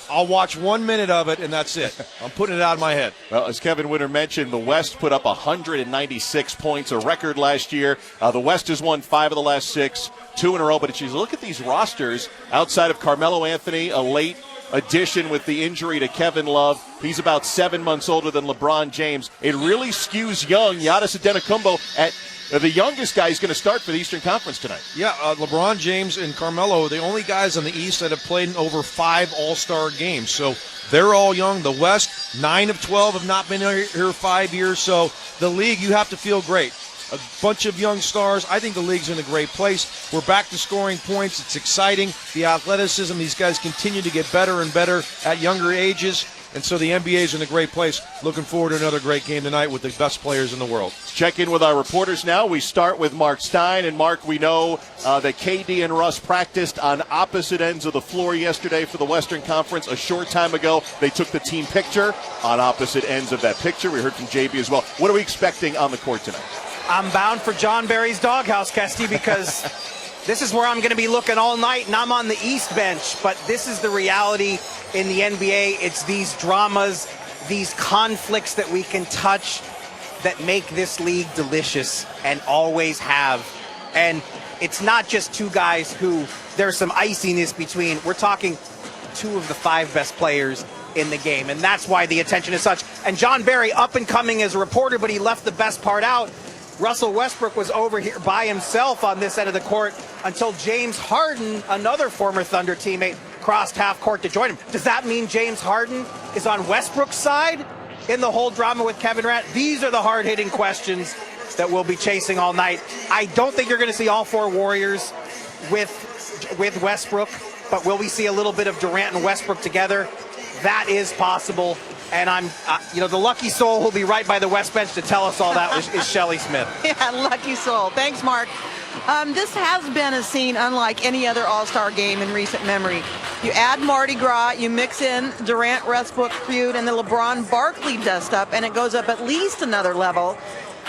I'll watch 1 minute of it, and that's it. I'm putting it out of my head. Well, as Kevin Winter mentioned, the West put up 196 points, a record last year. The West has won 5 of the last 6, 2 in a row. But if you look at these rosters, outside of Carmelo Anthony, a late addition with the injury to Kevin Love, he's about 7 months older than LeBron James. It really skews young. Giannis Antetokounmpo at the youngest guy is going to start for the Eastern Conference tonight. Yeah, LeBron James and Carmelo, the only guys on the East that have played in over 5 All-Star games. So they're all young. The West, 9 of 12 have not been here 5 years. So the league, you have to feel great. A bunch of young stars. I think the league's in a great place. We're back to scoring points. It's exciting. The athleticism, these guys continue to get better and better at younger ages. And so the NBA is in a great place. Looking forward to another great game tonight with the best players in the world. Check in with our reporters now. We start with Mark Stein. And, Mark, we know that KD and Russ practiced on opposite ends of the floor yesterday for the Western Conference. A short time ago, they took the team picture on opposite ends of that picture. We heard from JB as well. What are we expecting on the court tonight? I'm bound for John Barry's doghouse, Kesty, because this is where I'm going to be looking all night, and I'm on the East bench. But this is the reality in the NBA. It's these dramas, these conflicts that we can touch that make this league delicious and always have. And it's not just two guys who there's some iciness between. We're talking two of the 5 best players in the game, and that's why the attention is such. And John Barry, up and coming as a reporter, but he left the best part out. Russell Westbrook was over here by himself on this end of the court until James Harden, another former Thunder teammate, crossed half court to join him. Does that mean James Harden is on Westbrook's side in the whole drama with Kevin Durant? These are the hard-hitting questions that we'll be chasing all night. I don't think you're going to see all 4 Warriors with Westbrook, but will we see a little bit of Durant and Westbrook together? That is possible. And I'm, the lucky soul who'll be right by the West bench to tell us all that is Shelley Smith. Yeah, lucky soul. Thanks, Mark. This has been a scene unlike any other All-Star game in recent memory. You add Mardi Gras, you mix in Durant-Westbrook feud and the LeBron-Barkley dust-up, and it goes up at least another level.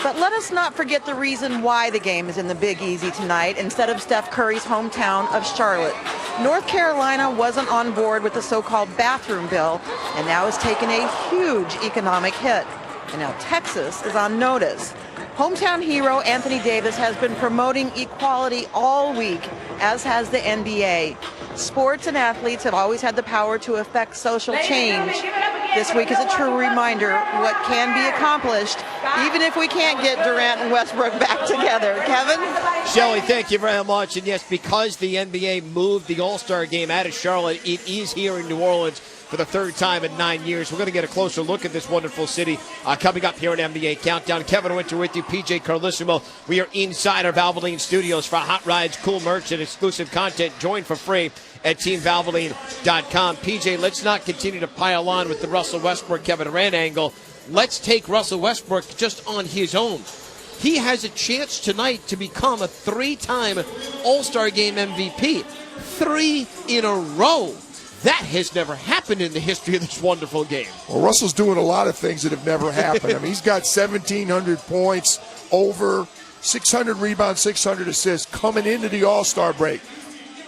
But let us not forget the reason why the game is in the Big Easy tonight instead of Steph Curry's hometown of Charlotte. North Carolina wasn't on board with the so-called bathroom bill and now has taken a huge economic hit. And now Texas is on notice. Hometown hero Anthony Davis has been promoting equality all week, as has the NBA. Sports and athletes have always had the power to affect social change. This week is a true reminder what can be accomplished, even if we can't get Durant and Westbrook back together. Kevin? Shelley, thank you very much. And yes, because the NBA moved the All-Star game out of Charlotte, it is here in New Orleans for the 3rd time in 9 years. We're going to get a closer look at this wonderful city coming up here on NBA Countdown. Kevin Winter with you, PJ Carlissimo. We are inside our Valvoline studios for hot rides, cool merch, and exclusive content. Join for free at TeamValvoline.com. PJ, let's not continue to pile on with the Russell Westbrook, Kevin Durant angle. Let's take Russell Westbrook just on his own. He has a chance tonight to become a 3-time All-Star Game MVP. 3 in a row. That has never happened in the history of this wonderful game. Well, Russell's doing a lot of things that have never happened. I mean, he's got 1,700 points, over 600 rebounds, 600 assists coming into the All-Star break.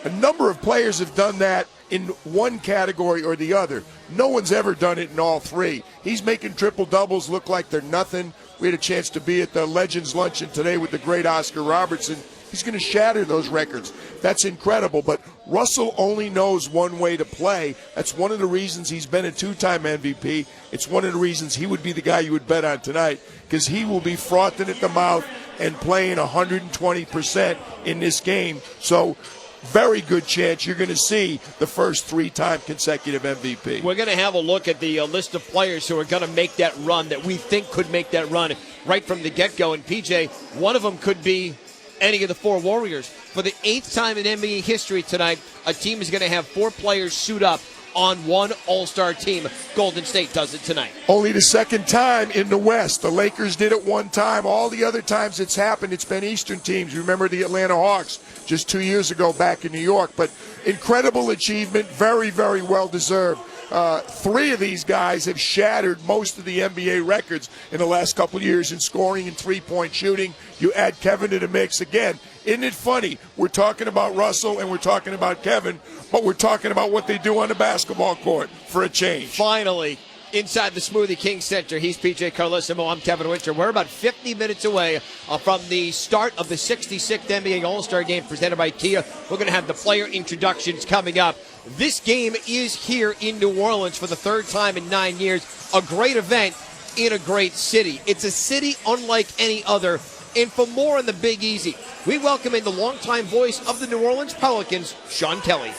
A number of players have done that in one category or the other. No one's ever done it in all 3. He's making triple-doubles look like they're nothing. We had a chance to be at the Legends Luncheon today with the great Oscar Robertson. He's going to shatter those records. That's incredible. But Russell only knows one way to play. That's one of the reasons he's been a 2-time MVP. It's one of the reasons he would be the guy you would bet on tonight, because he will be frothing at the mouth and playing 120% in this game. So very good chance you're going to see the first 3-time consecutive MVP. We're going to have a look at the list of players who are going to make that run, that we think could make that run right from the get-go. And, PJ, one of them could be any of the 4 Warriors. For the 8th time in NBA history tonight, a team is going to have 4 players suit up on one All-Star team. Golden State does it tonight. Only the 2nd time in the West. The Lakers did it one time. All the other times it's happened, it's been Eastern teams. Remember the Atlanta Hawks just 2 years ago back in New York. But incredible achievement, very, very well deserved. 3 of these guys have shattered most of the NBA records in the last couple of years in scoring and 3-point shooting. You add Kevin to the mix again. Isn't it funny? We're talking about Russell and we're talking about Kevin, but we're talking about what they do on the basketball court for a change. Finally, inside the Smoothie King Center, he's PJ Carlissimo. I'm Kevin Winter. We're about 50 minutes away from the start of the 66th NBA All-Star Game presented by Kia. We're going to have the player introductions coming up. This game is here in New Orleans for the 3rd time in 9 years. A great event in a great city. It's a city unlike any other. And for more on the Big Easy, we welcome in the longtime voice of the New Orleans Pelicans, Sean Kelly.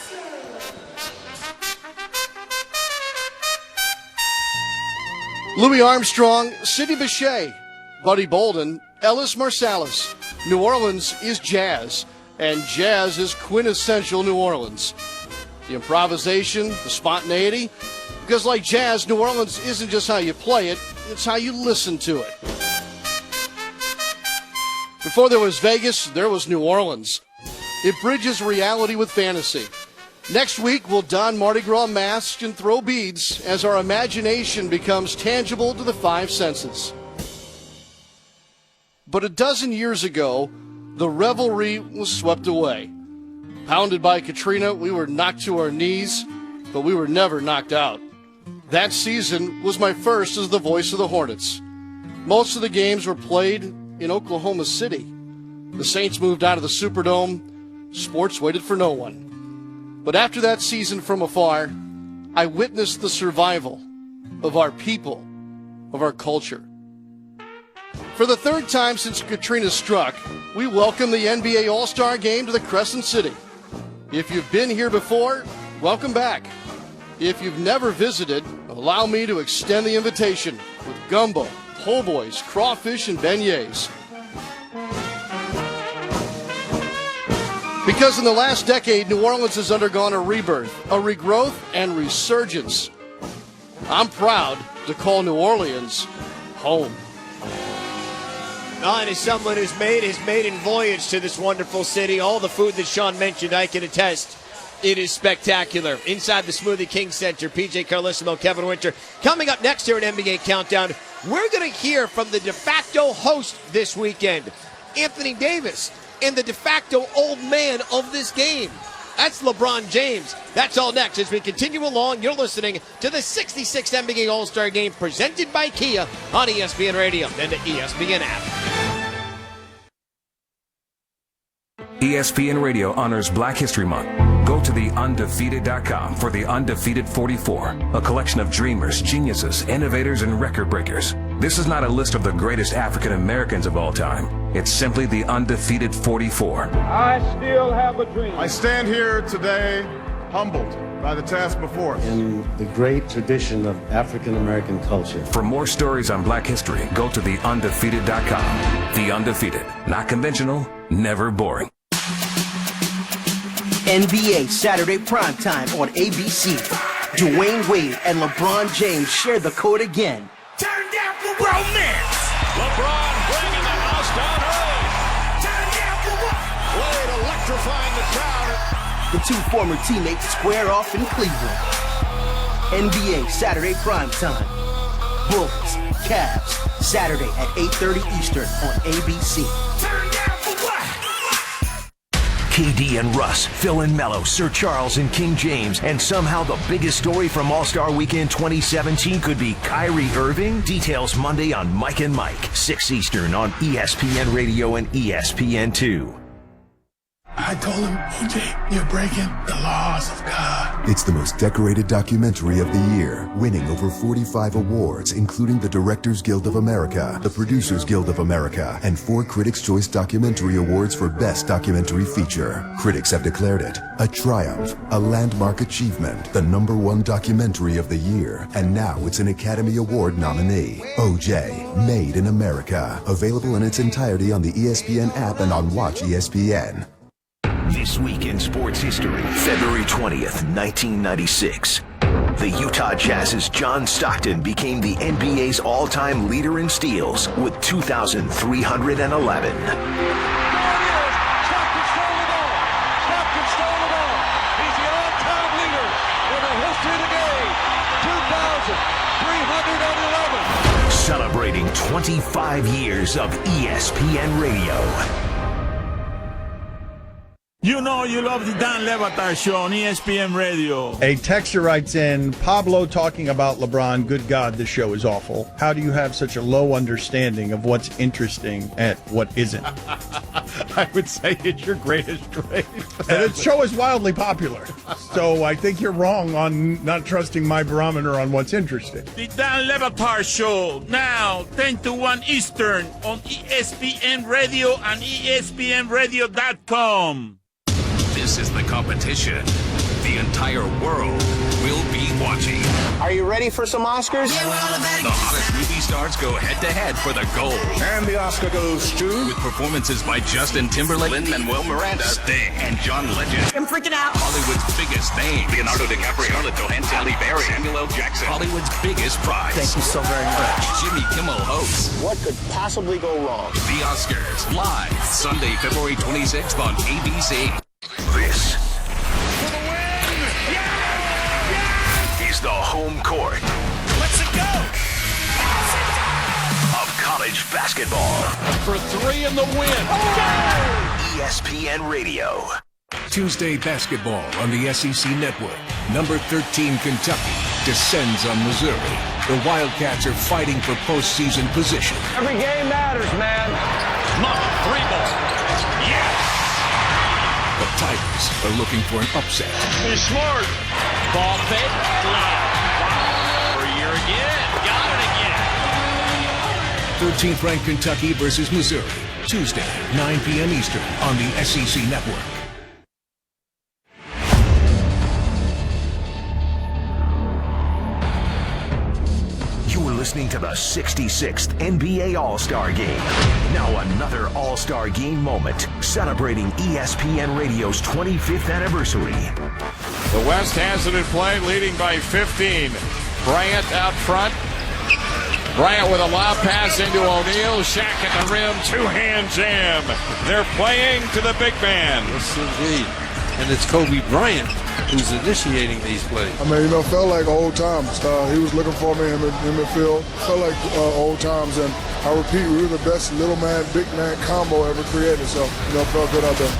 Louis Armstrong, Sidney Bechet, Buddy Bolden, Ellis Marsalis. New Orleans is jazz, and jazz is quintessential New Orleans. The improvisation, the spontaneity, Because like jazz, New Orleans isn't just how you play it, it's how you listen to it. Before there was Vegas, there was New Orleans. It bridges reality with fantasy. Next week, we'll don Mardi Gras masks and throw beads as our imagination becomes tangible to the five senses. But a dozen years ago, the revelry was swept away. Pounded by Katrina, we were knocked to our knees, but we were never knocked out. That season was my first as the voice of the Hornets. Most of the games were played in Oklahoma City. The Saints moved out of the Superdome. Sports waited for no one. But after that season from afar, I witnessed the survival of our people, of our culture. For the third time since Katrina struck, we welcome the NBA All-Star Game to the Crescent City. If you've been here before, welcome back. If you've never visited, allow me to extend the invitation with gumbo, po' boys, crawfish, and beignets. Because in the last decade, New Orleans has undergone a rebirth, a regrowth, and resurgence. I'm proud to call New Orleans home. And as someone who's made his maiden voyage to this wonderful city, all the food that Sean mentioned, I can attest, it is spectacular. Inside the Smoothie King Center, PJ Carlissimo, Kevin Winter. Coming up next here at NBA Countdown, we're going to hear from the de facto host this weekend, Anthony Davis, and the de facto old man of this game. That's LeBron James. That's all next. As we continue along, you're listening to the 66th NBA All-Star Game presented by Kia on ESPN Radio and the ESPN app. ESPN Radio honors Black History Month. Go to theundefeated.com for the Undefeated 44, a collection of dreamers, geniuses, innovators, and record breakers. This is not a list of the greatest African Americans of all time. It's simply the Undefeated 44. I still have a dream. I stand here today humbled by the task before us. In the great tradition of African American culture. For more stories on Black history, go to theundefeated.com. The Undefeated. Not conventional, never boring. NBA Saturday Primetime on ABC. Dwayne Wade and LeBron James share the court again. Turn down for romance. LeBron bringing the house down early. Turn down for what? Wade electrifying the crowd. The two former teammates square off in Cleveland. NBA Saturday Primetime. Bulls, Cavs, Saturday at 8:30 Eastern on ABC. Turn down for what? KD and Russ, Phil and Mello, Sir Charles and King James, and somehow the biggest story from All-Star Weekend 2017 could be Kyrie Irving. Details Monday on Mike and Mike, 6 Eastern on ESPN Radio and ESPN2. I told him, OJ, you're breaking the laws of God. It's the most decorated documentary of the year, winning over 45 awards, including the Directors Guild of America, the Producers Guild of America, and 4 Critics' Choice Documentary Awards for Best Documentary Feature. Critics have declared it a triumph, a landmark achievement, the #1 documentary of the year, and now it's an Academy Award nominee. OJ, Made in America. Available in its entirety on the ESPN app and on Watch ESPN. This week in sports history, February 20th, 1996. The Utah Jazz's John Stockton became the NBA's all-time leader in steals with 2,311. Celebrating 25 years of ESPN Radio. You know you love the Dan Le Batard Show on ESPN Radio. A texter writes in, Pablo talking about LeBron, good God, this show is awful. How do you have such a low understanding of what's interesting and what isn't? I would say it's your greatest strength. And the show is wildly popular. So I think you're wrong on not trusting my barometer on what's interesting. The Dan Le Batard Show, now 10 to 1 Eastern on ESPN Radio and ESPNRadio.com. This is the competition the entire world will be watching. Are you ready for some Oscars? The hottest movie stars go head-to-head for the gold. And the Oscar goes to... With performances by Justin Timberlake, Lin-Manuel Miranda, Sting, and John Legend. I'm freaking out. Hollywood's biggest biggest names. Leonardo DiCaprio, Scarlett Johansson, Halle Berry, Samuel L. Jackson, Hollywood's biggest prize. Thank you so very much. Jimmy Kimmel hosts What could possibly go wrong? the Oscars live Sunday, February 26th on ABC. This is the home court. Let's it go! Of college basketball. For three in the win. ESPN Radio. Tuesday basketball on the SEC Network. Number 13 Kentucky descends on Missouri. The Wildcats are fighting for postseason position. Every game matters, man. Monk, 3 ball. Yes! The Tigers are looking for an upset. He's smart. Ball fake. For a year again. Got it again. 13th ranked Kentucky versus Missouri. Tuesday, 9 p.m. Eastern on the SEC Network. You're listening to the 66th NBA All-Star Game. Now another All-Star Game moment, celebrating ESPN Radio's 25th anniversary. The West has it in play, leading by 15. Bryant out front. Bryant with a lob pass into O'Neal. Shaq at the rim, two-hand jam. They're playing to the big man. Yes, indeed. And it's Kobe Bryant who's initiating these plays. I mean, felt like old times. He was looking for me in the field. Felt like old times. And I repeat, we were the best little man, big man combo ever created. So, felt good out there.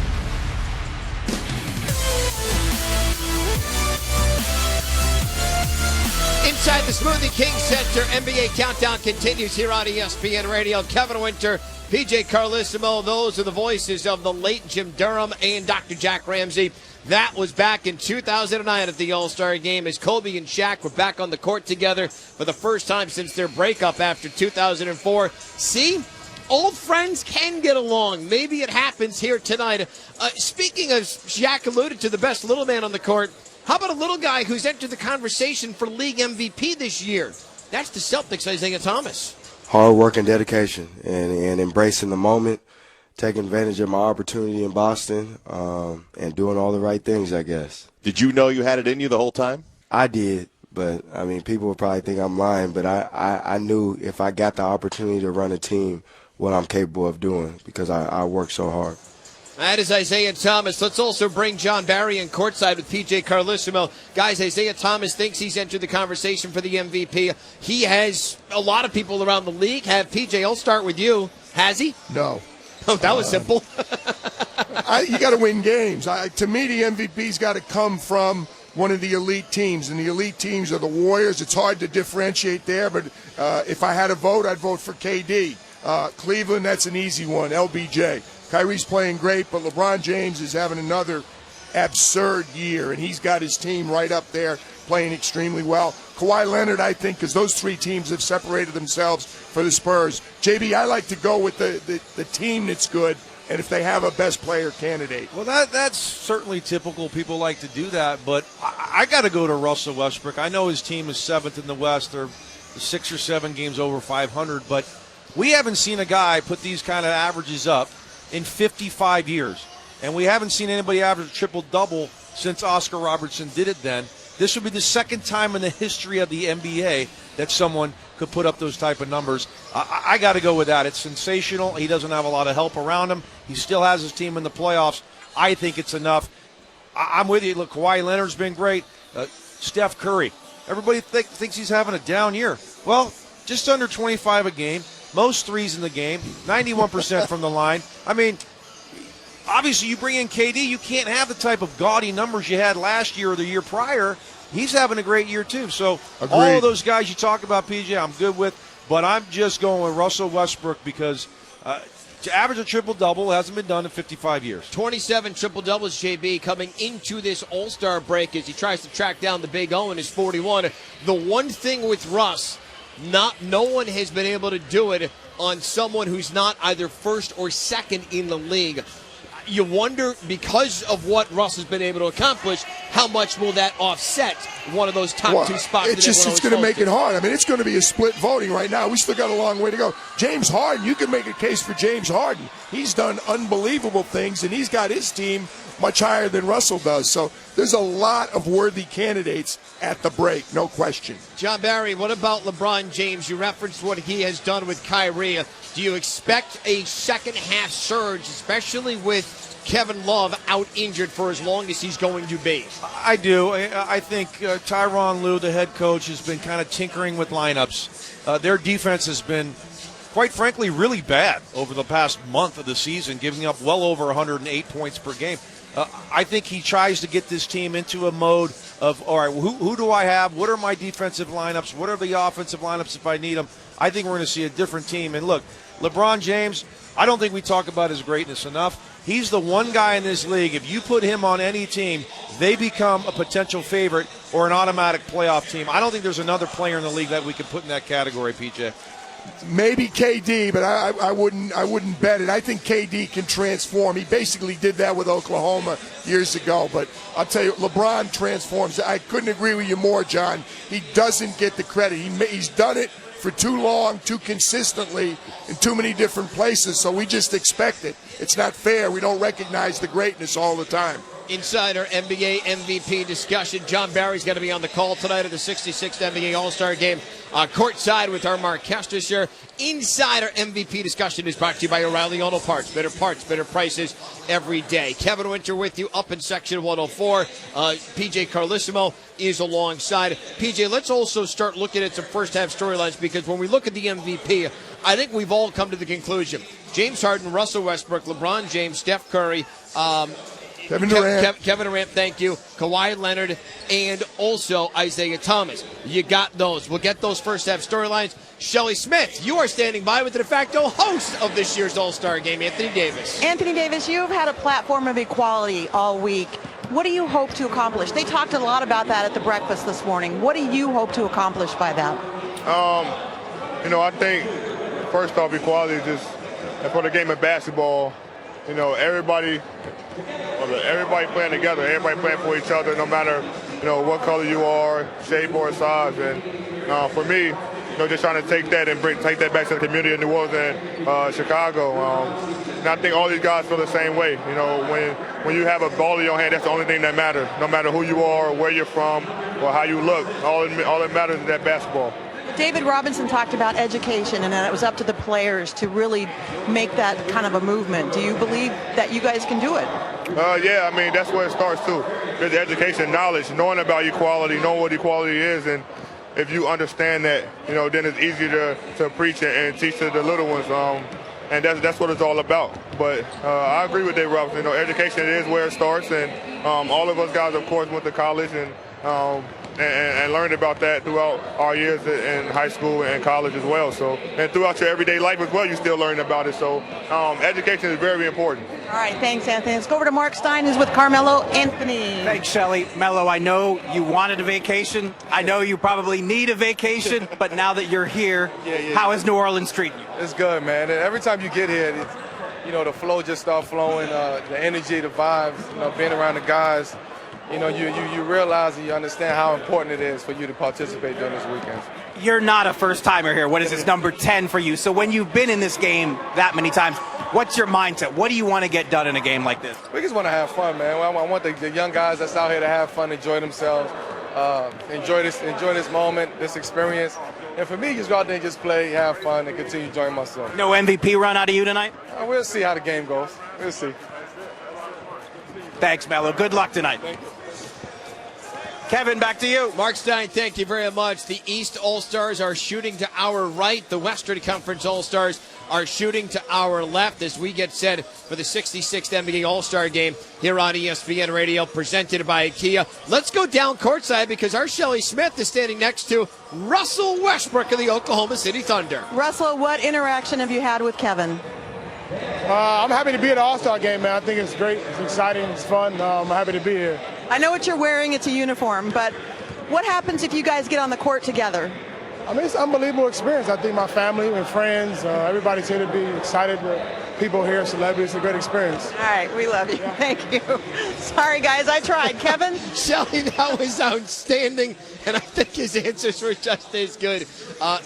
Inside the Smoothie King Center, NBA Countdown continues here on ESPN Radio. Kevin Winter, PJ Carlissimo, those are the voices of the late Jim Durham and Dr. Jack Ramsey. That was back in 2009 at the All-Star Game as Kobe and Shaq were back on the court together for the first time since their breakup after 2004. See? Old friends can get along. Maybe it happens here tonight. Speaking of, Shaq alluded to the best little man on the court. How about a little guy who's entered the conversation for league MVP this year? That's the Celtics' Isaiah Thomas. Hard work and dedication and embracing the moment, taking advantage of my opportunity in Boston, and doing all the right things, I guess. Did you know you had it in you the whole time? I did, but, people would probably think I'm lying, but I knew if I got the opportunity to run a team, what I'm capable of doing because I worked so hard. That is Isaiah Thomas. Let's also bring John Barry in courtside with PJ Carlissimo. Guys, Isaiah Thomas thinks he's entered the conversation for the MVP. He has a lot of people around the league have. PJ, I'll start with you. Has he? No. Oh, that was simple. You got to win games. To me, the MVP's got to come from one of the elite teams, and the elite teams are the Warriors. It's hard to differentiate there, but if I had a vote, I'd vote for KD. Cleveland, that's an easy one. LBJ. Kyrie's playing great, but LeBron James is having another absurd year, and he's got his team right up there playing extremely well. Kawhi Leonard, I think, because those three teams have separated themselves for the Spurs. JB, I like to go with the team that's good, and if they have a best player candidate. Well, that's certainly typical. People like to do that, but I got to go to Russell Westbrook. I know his team is 7th in the West. They're 6 or 7 games over 500, but we haven't seen a guy put these kind of averages up in 55 years. And we haven't seen anybody average a triple-double since Oscar Robertson did it then. This would be the second time in the history of the NBA that someone could put up those type of numbers. I got to go with that. It's sensational. He doesn't have a lot of help around him. He still has his team in the playoffs. I think it's enough. I'm with you. Look, Kawhi Leonard's been great. Steph Curry. Everybody thinks he's having a down year. Well, just under 25 a game. Most threes in the game, 91% from the line. Obviously you bring in KD, you can't have the type of gaudy numbers you had last year or the year prior. He's having a great year too. So Agreed. All of those guys you talk about, PJ, I'm good with. But I'm just going with Russell Westbrook because to average a triple-double hasn't been done in 55 years. 27 triple-doubles, JB, coming into this All-Star break as he tries to track down the Big O in his 41. The one thing with Russ, no one has been able to do it on someone who's not either first or second in the league. you wonder, because of what Russ has been able to accomplish, how much will that offset one of those top two spots? It's going to make it hard. I mean, it's going to be a split voting right now. We still got a long way to go. James Harden, you can make a case for James Harden. He's done unbelievable things, and he's got his team much higher than Russell does. So there's a lot of worthy candidates at the break, no question. John Barry, what about LeBron James? You referenced what he has done with Kyrie. Do you expect a second-half surge, especially with Kevin Love out injured for as long as he's going to be? I do. I think Tyronn Lue, the head coach, has been kind of tinkering with lineups. Their defense has been, quite frankly, really bad over the past month of the season, giving up well over 108 points per game. I think he tries to get this team into a mode of, all right, who do I have? What are my defensive lineups? What are the offensive lineups if I need them? I think we're going to see a different team. And look, LeBron James, I don't think we talk about his greatness enough. He's the one guy in this league, if you put him on any team, they become a potential favorite or an automatic playoff team. I don't think there's another player in the league that we can put in that category, PJ. Maybe KD, but I wouldn't bet it. I think KD can transform. He basically did that with Oklahoma years ago. But I'll tell you, LeBron transforms. I couldn't agree with you more, John. He doesn't get the credit. He's done it for too long, too consistently, in too many different places. So we just expect it. It's not fair. We don't recognize the greatness all the time. Insider NBA MVP discussion. John Barry's going to be on the call tonight at the 66th NBA All-Star Game. Courtside with our Mark Kestis here. Insider MVP discussion is brought to you by O'Reilly Auto Parts. Better parts, better prices every day. Kevin Winter with you up in Section 104. PJ Carlissimo is alongside. PJ, let's also start looking at some first-half storylines, because when we look at the MVP, I think we've all come to the conclusion. James Harden, Russell Westbrook, LeBron James, Steph Curry, Kevin Durant. Kevin Durant, thank you. Kawhi Leonard, and also Isaiah Thomas. You got those. We'll get those first-half storylines. Shelly Smith, you are standing by with the de facto host of this year's All-Star Game, Anthony Davis. Anthony Davis, you've had a platform of equality all week. What do you hope to accomplish? They talked a lot about that at the breakfast this morning. What do you hope to accomplish by that? I think, first off, equality is just for the game of basketball. Everybody playing together, everybody playing for each other, no matter, what color you are, shape or size. And for me, just trying to take that and take that back to the community of New Orleans and Chicago. And I think all these guys feel the same way. When you have a ball in your hand, that's the only thing that matters. No matter who you are, or where you're from, or how you look, all that matters is that basketball. David Robinson talked about education and that it was up to the players to really make that kind of a movement. Do you believe that you guys can do it? Yeah, I mean, that's where it starts too. There's education, knowledge, knowing about equality, knowing what equality is, and if you understand that, then it's easier to preach and teach to the little ones. And that's what it's all about. But I agree with Dave Robinson. Education is where it starts, and all of us guys, of course, went to college and learned about that throughout our years in high school and college as well. So, and throughout your everyday life as well, you still learn about it. So, education is very important. All right, thanks, Anthony. Let's go over to Mark Stein, who's with Carmelo Anthony. Thanks, Shelly. Mello, I know you wanted a vacation. I know you probably need a vacation, but now that you're here, how is New Orleans treating you? It's good, man. And every time you get here, the flow just starts flowing, the energy, the vibes, being around the guys. You realize and you understand how important it is for you to participate during this weekend. You're not a first-timer here. What is this, number 10 for you? So when you've been in this game that many times, what's your mindset? What do you want to get done in a game like this? We just want to have fun, man. I want the young guys that's out here to have fun, enjoy themselves, enjoy this moment, this experience. And for me, just go out there and just play, have fun, and continue enjoying myself. No MVP run out of you tonight? We'll see how the game goes. We'll see. Thanks, Mello. Good luck tonight. Thank you. Kevin, back to you. Mark Stein, thank you very much. The East All-Stars are shooting to our right. The Western Conference All-Stars are shooting to our left as we get set for the 66th NBA All-Star Game here on ESPN Radio, presented by IKEA. Let's go down courtside because our Shelly Smith is standing next to Russell Westbrook of the Oklahoma City Thunder. Russell, what interaction have you had with Kevin? I'm happy to be at the All-Star Game, man. I think it's great. It's exciting. It's fun. I'm happy to be here. I know what you're wearing. It's a uniform. But what happens if you guys get on the court together? I mean, it's an unbelievable experience. I think my family and friends, everybody's here to be excited to people here, celebrities. It's a great experience. All right, we love you. Thank you. Sorry, guys, I tried. Kevin? Shelly, that was outstanding, and I think his answers were just as good.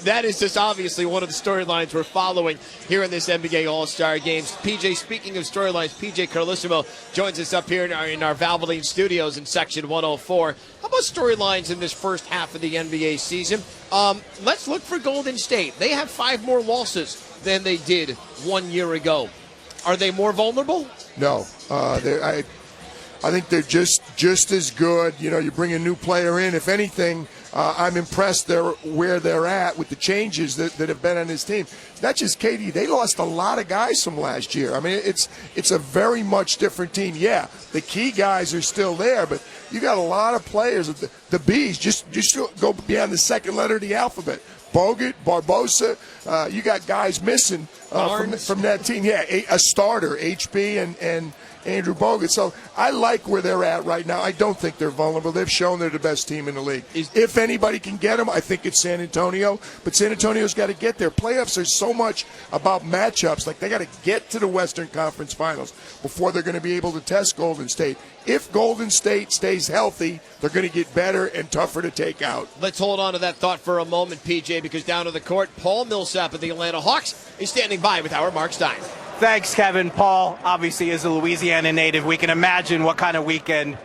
That is just obviously one of the storylines we're following here in this NBA All-Star Games. PJ, speaking of storylines, PJ Carlissimo joins us up here in our Valvoline studios in Section 104. How about storylines in this first half of the NBA season? Let's look for Golden State. They have 5 more losses than they did 1 year ago. Are they more vulnerable? No. I think they're just as good. You know, you bring a new player in. If anything, I'm impressed where they're at with the changes that have been on his team. Not just KD. They lost a lot of guys from last year. I mean, it's a very much different team. Yeah, the key guys are still there, but you got a lot of players. The Bs, just go beyond the second letter of the alphabet. Bogut, Barbosa, you got guys missing from that team. Yeah, a starter, HB and Andrew Bogut. So I like where they're at right now. I don't think they're vulnerable. They've shown they're the best team in the league. If anybody can get them, I think it's San Antonio. But San Antonio's got to get there. Playoffs are so much about matchups. Like, they got to get to the Western Conference Finals before they're going to be able to test Golden State. If Golden State stays healthy, they're going to get better and tougher to take out. Let's hold on to that thought for a moment, PJ, because down to the court, Paul Millsap of the Atlanta Hawks is standing by with our Mark Stein. Thanks, Kevin. Paul obviously is a Louisiana native. We can imagine what kind of weekend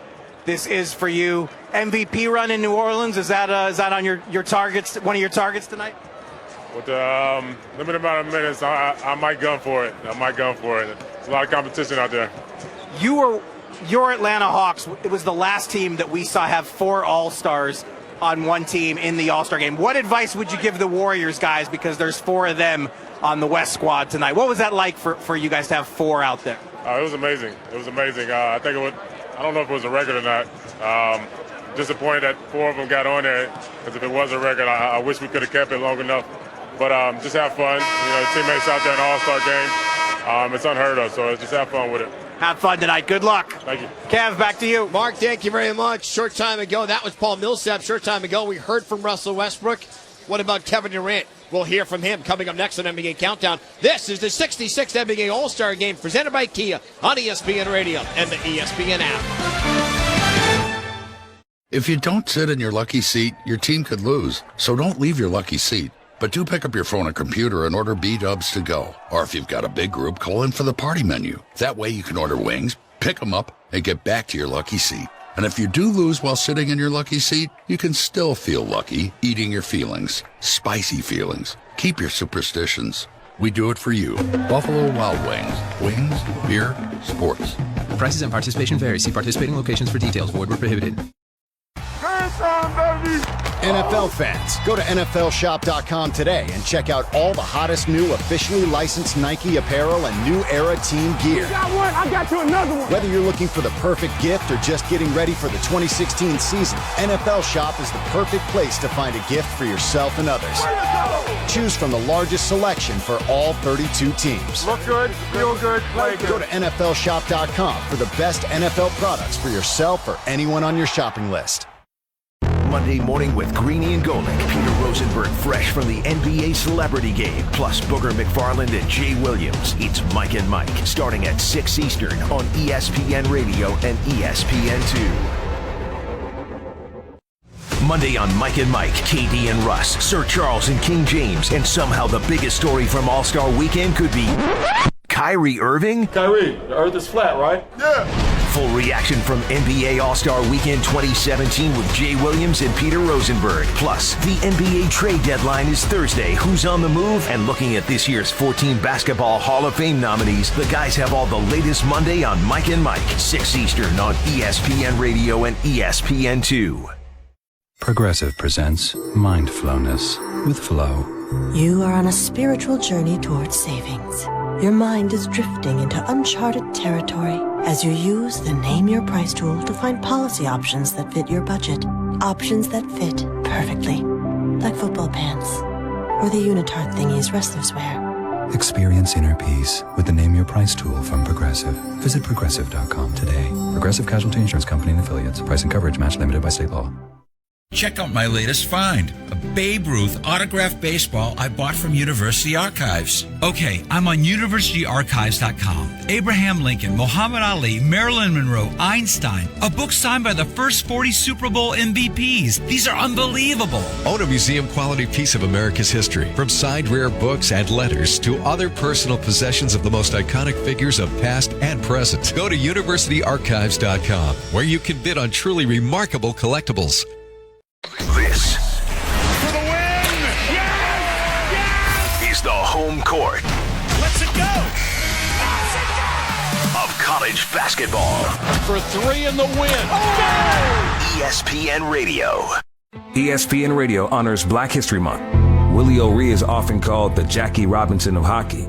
this is for you. MVP run in New Orleans, is that on your targets? One of your targets tonight? With the limited amount of minutes, I might gun for it. There's a lot of competition out there. Your Atlanta Hawks, it was the last team that we saw have 4 All-Stars on one team in the All-Star game. What advice would you give the Warriors guys, because there's 4 of them on the West squad tonight? What was that like for you guys to have 4 out there? It was amazing. I think I don't know if it was a record or not. Disappointed that 4 of them got on there, because if it was a record, I wish we could have kept it long enough. But just have fun. You know, teammates out there in the All-Star game. It's unheard of, so just have fun with it. Have fun tonight. Good luck. Thank you. Kev, back to you. Mark, thank you very much. Short time ago, that was Paul Millsap. Short time ago, we heard from Russell Westbrook. What about Kevin Durant? We'll hear from him coming up next on NBA Countdown. This is the 66th NBA All-Star Game presented by Kia on ESPN Radio and the ESPN app. If you don't sit in your lucky seat, your team could lose. So don't leave your lucky seat. But do pick up your phone or computer and order B-Dubs to go. Or if you've got a big group, call in for the party menu. That way you can order wings, pick them up, and get back to your lucky seat. And if you do lose while sitting in your lucky seat, you can still feel lucky eating your feelings. Spicy feelings. Keep your superstitions. We do it for you. Buffalo Wild Wings. Wings, beer, sports. Prices and participation vary. See participating locations for details. Void where prohibited. NFL fans, go to NFLshop.com today and check out all the hottest new officially licensed Nike apparel and new era team gear. You got one, I got you another one. Whether you're looking for the perfect gift or just getting ready for the 2016 season, NFL Shop is the perfect place to find a gift for yourself and others. Choose from the largest selection for all 32 teams. Look good, feel good, play good. Go to NFLshop.com for the best NFL products for yourself or anyone on your shopping list. Monday morning with Greeny and Golick. Peter Rosenberg fresh from the NBA Celebrity Game. Plus Booger McFarland and Jay Williams. It's Mike and Mike. Starting at 6 Eastern on ESPN Radio and ESPN2. Monday on Mike and Mike, KD and Russ, Sir Charles and King James. And somehow the biggest story from All-Star Weekend could be Kyrie Irving. Kyrie, the earth is flat, right? Yeah. Full reaction from NBA All-Star Weekend 2017 with Jay Williams and Peter Rosenberg. Plus, the NBA trade deadline is Thursday. Who's on the move? And looking at this year's 14 Basketball Hall of Fame nominees, the guys have all the latest Monday on Mike and Mike, 6 Eastern on ESPN Radio and ESPN2. Progressive presents Mindflowness with Flow. You are on a spiritual journey towards savings. Your mind is drifting into uncharted territory as you use the Name Your Price tool to find policy options that fit your budget. Options that fit perfectly, like football pants or the unitard thingies wrestlers wear. Experience inner peace with the Name Your Price tool from Progressive. Visit Progressive.com today. Progressive Casualty Insurance Company and Affiliates. Price and coverage match limited by state law. Check out my latest find, a Babe Ruth autographed baseball I bought from University Archives. Okay, I'm on universityarchives.com. Abraham Lincoln, Muhammad Ali, Marilyn Monroe, Einstein, a book signed by the first 40 Super Bowl MVPs. These are unbelievable. Own a museum-quality piece of America's history, from signed rare books and letters to other personal possessions of the most iconic figures of past and present. Go to universityarchives.com, where you can bid on truly remarkable collectibles. This for the win! Yes! Is the home court. Let's it go! Of college basketball. For 3 in the win. ESPN Radio. ESPN Radio honors Black History Month. Willie O'Ree is often called the Jackie Robinson of hockey.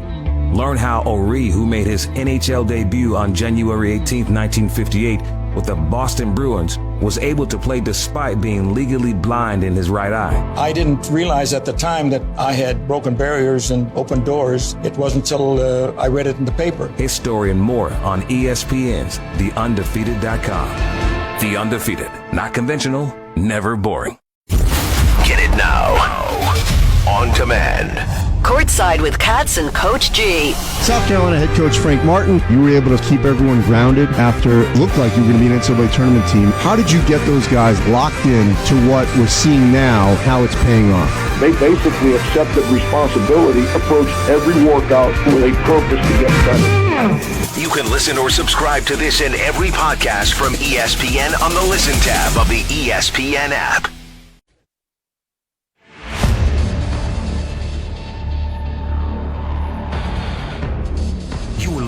Learn how O'Ree, who made his NHL debut on January 18, 1958, with the Boston Bruins, was able to play despite being legally blind in his right eye. I didn't realize at the time that I had broken barriers and opened doors. It wasn't until I read it in the paper. His story and more on ESPN's TheUndefeated.com. The Undefeated. Not conventional, never boring. Get it now. On demand. Courtside with Katz and Coach G. South Carolina head coach Frank Martin, you were able to keep everyone grounded after it looked like you were going to be an NCAA tournament team. How did you get those guys locked in to what we're seeing now, how it's paying off? They basically accepted responsibility, approached every workout with a purpose to get better. You can listen or subscribe to this and every podcast from ESPN on the Listen tab of the ESPN app.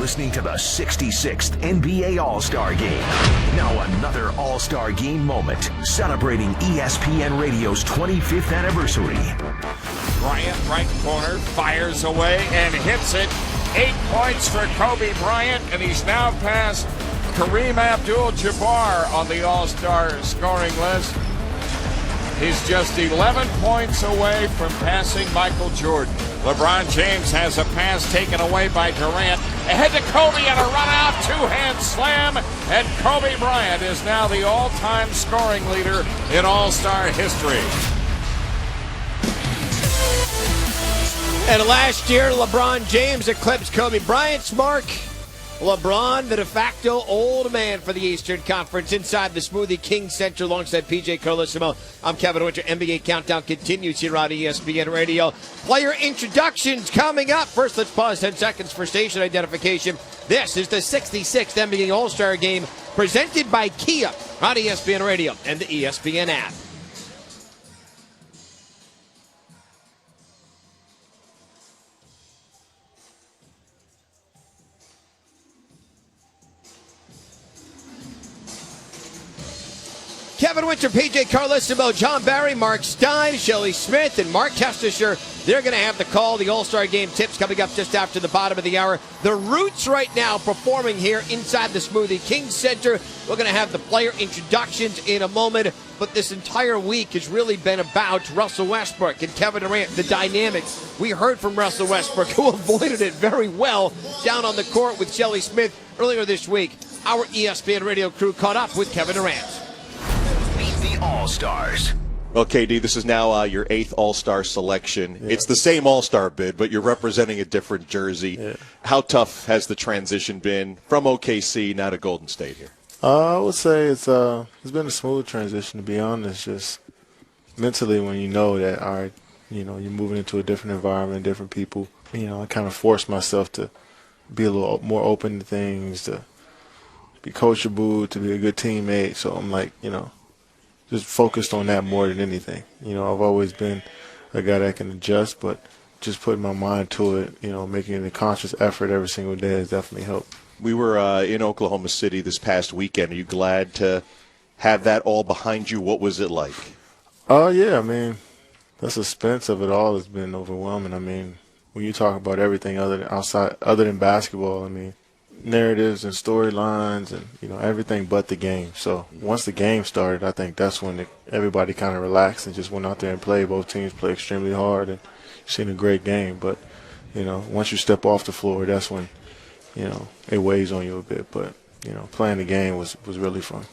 Listening to the 66th NBA All-Star Game. Now another All-Star Game moment, celebrating ESPN Radio's 25th anniversary. Bryant, right corner, fires away and hits it. 8 points for Kobe Bryant, and he's now passed Kareem Abdul-Jabbar on the All-Star scoring list. He's just 11 points away from passing Michael Jordan. LeBron James has a pass taken away by Durant. Ahead to Kobe and a run-out, two-hand slam. And Kobe Bryant is now the all-time scoring leader in All-Star history. And last year, LeBron James eclipsed Kobe Bryant's mark. LeBron, the de facto old man for the Eastern Conference, inside the Smoothie King Center alongside PJ Carlissimo. I'm Kevin Winter. NBA Countdown continues here on ESPN Radio. Player introductions coming up. First, let's pause 10 seconds for station identification. This is the 66th NBA All-Star Game presented by Kia on ESPN Radio and the ESPN app. Kevin Winter, PJ Carlissimo, John Barry, Mark Stein, Shelley Smith, and Mark Kestisher. They're going to have the call. The All-Star Game tips coming up just after the bottom of the hour. The Roots right now performing here inside the Smoothie King Center. We're going to have the player introductions in a moment. But this entire week has really been about Russell Westbrook and Kevin Durant, the dynamics. We heard from Russell Westbrook, who avoided it very well down on the court with Shelley Smith earlier this week. Our ESPN Radio crew caught up with Kevin Durant. The All-Stars. Well, KD, this is now your 8th All-Star selection. Yeah. It's the same All-Star bid, but you're representing a different jersey. Yeah. How tough has the transition been from OKC now to Golden State here? I would say it's been a smooth transition, to be honest. Just mentally, when you know that, all right, you know, you're moving into a different environment, different people. You know, I kind of forced myself to be a little more open to things, to be coachable, to be a good teammate. So I'm like, you know, just focused on that more than anything. You know, I've always been a guy that can adjust, but just putting my mind to it, you know, making it a conscious effort every single day has definitely helped. We were in Oklahoma City this past weekend. Are you glad to have that all behind you? What was it like? Yeah, I mean, the suspense of it all has been overwhelming. I mean, when you talk about everything other than basketball, I mean, narratives and storylines and, you know, everything but the game. So once the game started, I think that's when everybody kind of relaxed and just went out there and played. Both teams played extremely hard and seen a great game. But, you know, once you step off the floor, that's when, you know, it weighs on you a bit. But, you know, playing the game was really fun.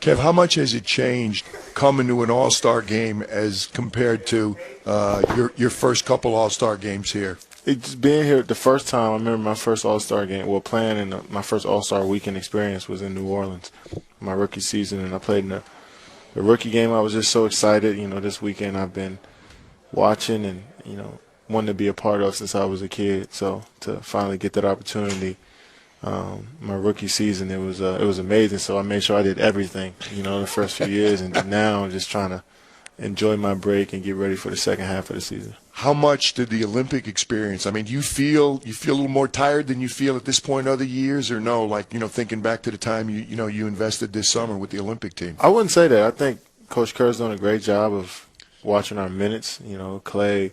Kev, how much has it changed coming to an All-Star game as compared to your first couple All-Star games here? It's being here the first time. I remember my first All-Star game. Well, playing in my first All-Star weekend experience was in New Orleans, my rookie season, and I played in the rookie game. I was just so excited. This weekend I've been watching and wanting to be a part of since I was a kid. So to finally get that opportunity, my rookie season, it was amazing. So I made sure I did everything, the first few years, and now I'm just trying to enjoy my break and get ready for the second half of the season. How much did the Olympic experience? I mean, do you feel a little more tired than you feel at this point other years, or no? Like thinking back to the time you invested this summer with the Olympic team. I wouldn't say that. I think Coach Kerr's done a great job of watching our minutes. Clay,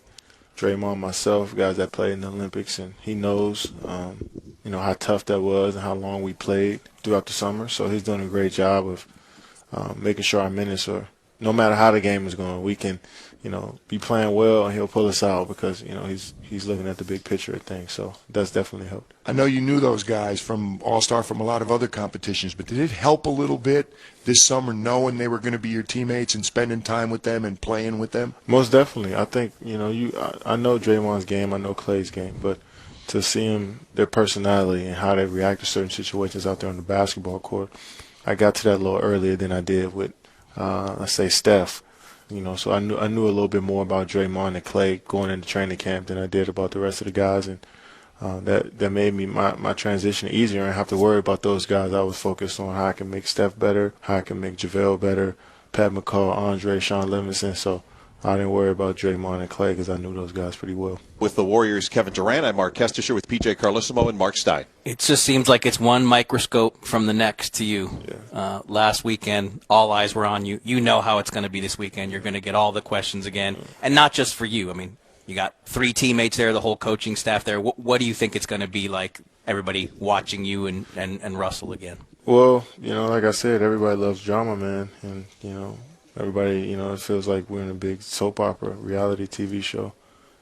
Draymond, myself, guys that played in the Olympics, and he knows how tough that was and how long we played throughout the summer. So he's done a great job of making sure our minutes are, no matter how the game is going, we can, be playing well, and he'll pull us out because, he's looking at the big picture of things. So that's definitely helped. I know you knew those guys from All-Star, from a lot of other competitions, but did it help a little bit this summer knowing they were going to be your teammates and spending time with them and playing with them? Most definitely. I think, I know Draymond's game, I know Clay's game, but to see them, their personality and how they react to certain situations out there on the basketball court, I got to that a little earlier than I did with, let's say, Steph. So I knew a little bit more about Draymond and Clay going into training camp than I did about the rest of the guys, and that made me my transition easier. I didn't have to worry about those guys. I was focused on how I can make Steph better, how I can make JaVale better, Pat McCall, Andre, Sean Livingston. So I didn't worry about Draymond and Clay because I knew those guys pretty well. With the Warriors' Kevin Durant, I'm Mark Kestisher with PJ Carlissimo and Mark Stein. It just seems like it's one microscope from the next to you. Yeah. Last weekend, all eyes were on you. You know how it's going to be this weekend. You're going to get all the questions again, and not just for you. I mean, you got 3 teammates there, the whole coaching staff there. What do you think it's going to be like, everybody watching you and Russell again? Well, like I said, everybody loves drama, man, and, everybody, it feels like we're in a big soap opera, reality TV show.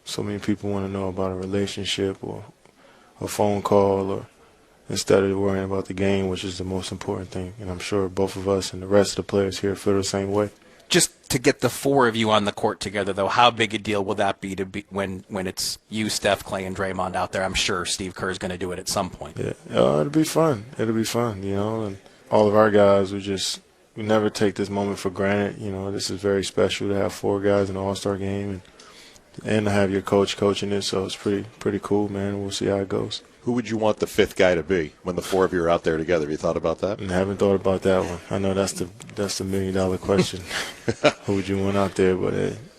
So many people want to know about a relationship or a phone call, or instead of worrying about the game, which is the most important thing. And I'm sure both of us and the rest of the players here feel the same way. Just to get the 4 of you on the court together, though, how big a deal will that be when it's you, Steph, Clay, and Draymond out there? I'm sure Steve Kerr's going to do it at some point. Yeah, it'll be fun. It'll be fun, and all of our guys we never take this moment for granted. This is very special to have 4 guys in an All-Star game and to have your coach coaching it. So it's pretty cool, man. We'll see how it goes. Who would you want the 5th guy to be when the 4 of you are out there together? Have you thought about that? I haven't thought about that one. I know that's the $1 million question. Who would you want out there? But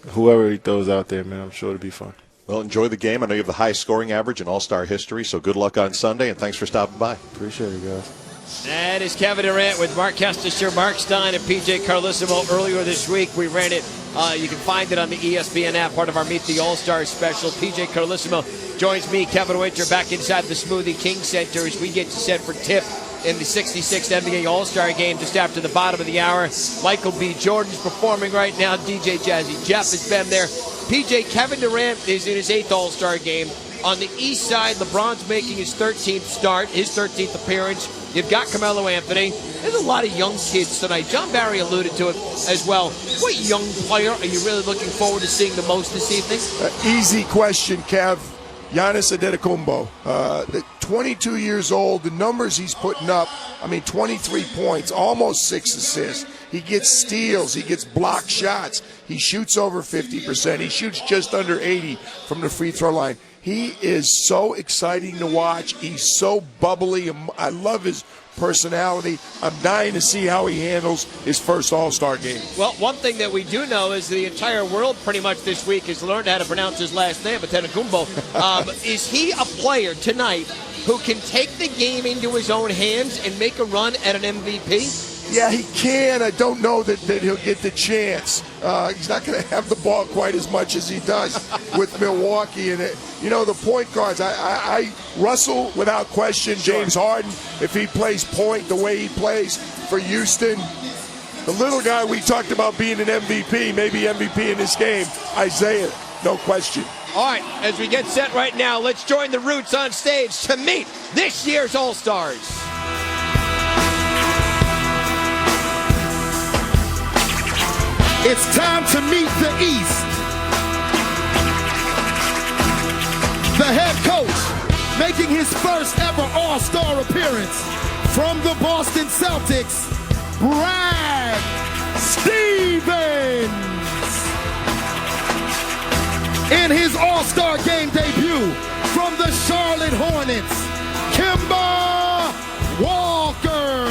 whoever he throws out there, man, I'm sure it'll be fun. Well, enjoy the game. I know you have the highest scoring average in All-Star history, so good luck on Sunday, and thanks for stopping by. Appreciate it, guys. That is Kevin Durant with Mark Kestisher, Mark Stein, and PJ Carlissimo. Earlier this week, we ran it. You can find it on the ESPN app, part of our Meet the All-Stars special. PJ Carlissimo joins me, Kevin Winter, back inside the Smoothie King Center as we get you set for tip in the 66th NBA All-Star game just after the bottom of the hour. Michael B. Jordan's performing right now. DJ Jazzy Jeff has been there. PJ, Kevin Durant is in his 8th All-Star game. On the east side, LeBron's making his 13th start, his 13th appearance. You've got Carmelo Anthony. There's a lot of young kids tonight. John Barry alluded to it as well. What young player are you really looking forward to seeing the most this evening? Easy question, Kev. Giannis Antetokounmpo. 22 years old. The numbers he's putting up, 23 points, almost 6 assists. He gets steals. He gets block shots. He shoots over 50%. He shoots just under 80 from the free throw line. He is so exciting to watch. He's so bubbly. I love his personality. I'm dying to see how he handles his first All-Star game. Well, one thing that we do know is the entire world pretty much this week has learned how to pronounce his last name, Antetokounmpo. Is he a player tonight who can take the game into his own hands and make a run at an MVP? Yeah, he can. I don't know that he'll get the chance. He's not going to have the ball quite as much as he does with Milwaukee. And, the point guards, Russell, without question, James Harden, if he plays point the way he plays for Houston. The little guy we talked about being an MVP, maybe MVP in this game, Isaiah, no question. All right, as we get set right now, let's join the Roots on stage to meet this year's All-Stars. It's time to meet the East. The head coach making his first ever All-Star appearance from the Boston Celtics, Brad Stevens. In his All-Star game debut from the Charlotte Hornets, Kemba Walker.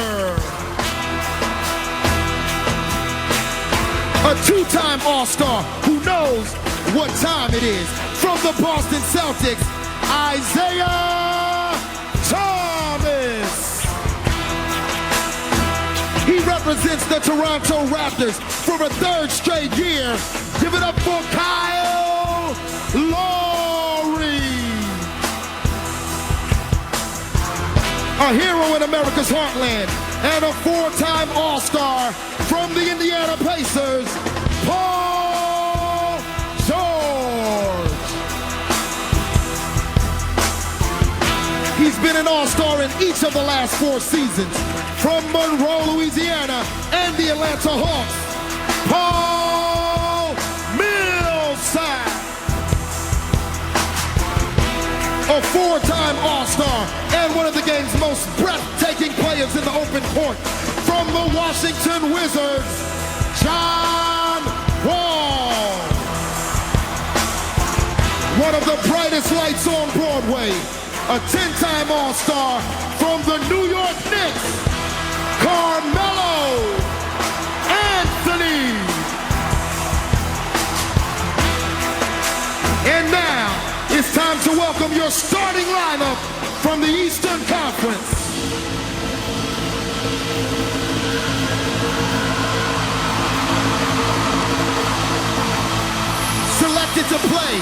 A two-time All-Star who knows what time it is. From the Boston Celtics, Isaiah Thomas. He represents the Toronto Raptors for a third straight year. Give it up for Kyle Lowry. A hero in America's heartland and a four-time All-Star from the Indiana Pacers, Paul George. He's been an All-Star in each of the last 4 seasons from Monroe, Louisiana and the Atlanta Hawks, Paul Millsap. A 4-time All-Star and one of the game's most breathtaking players in the open court from the Washington Wizards, John Wall. One of the brightest lights on Broadway, a 10-time All-Star from the New York Knicks, Carmelo Anthony. And now, it's time to welcome your starting lineup from the Eastern Conference. Selected to play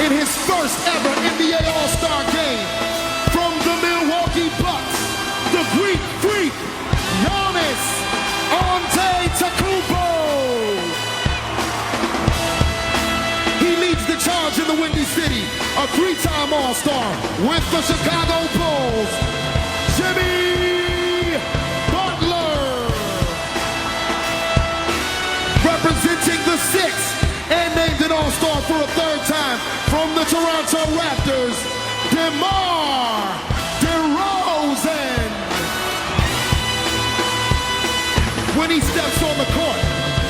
in his first ever NBA All-Star game from the Milwaukee Bucks, the Greek Freak, Giannis Antetokounmpo. He leads the charge in the Windy City, a 3-time All-Star with the Chicago Bulls, Jimmy Butler. Representing the 6th and named an All-Star for a 3rd time from the Toronto Raptors, DeMar DeRozan. When he steps on the court,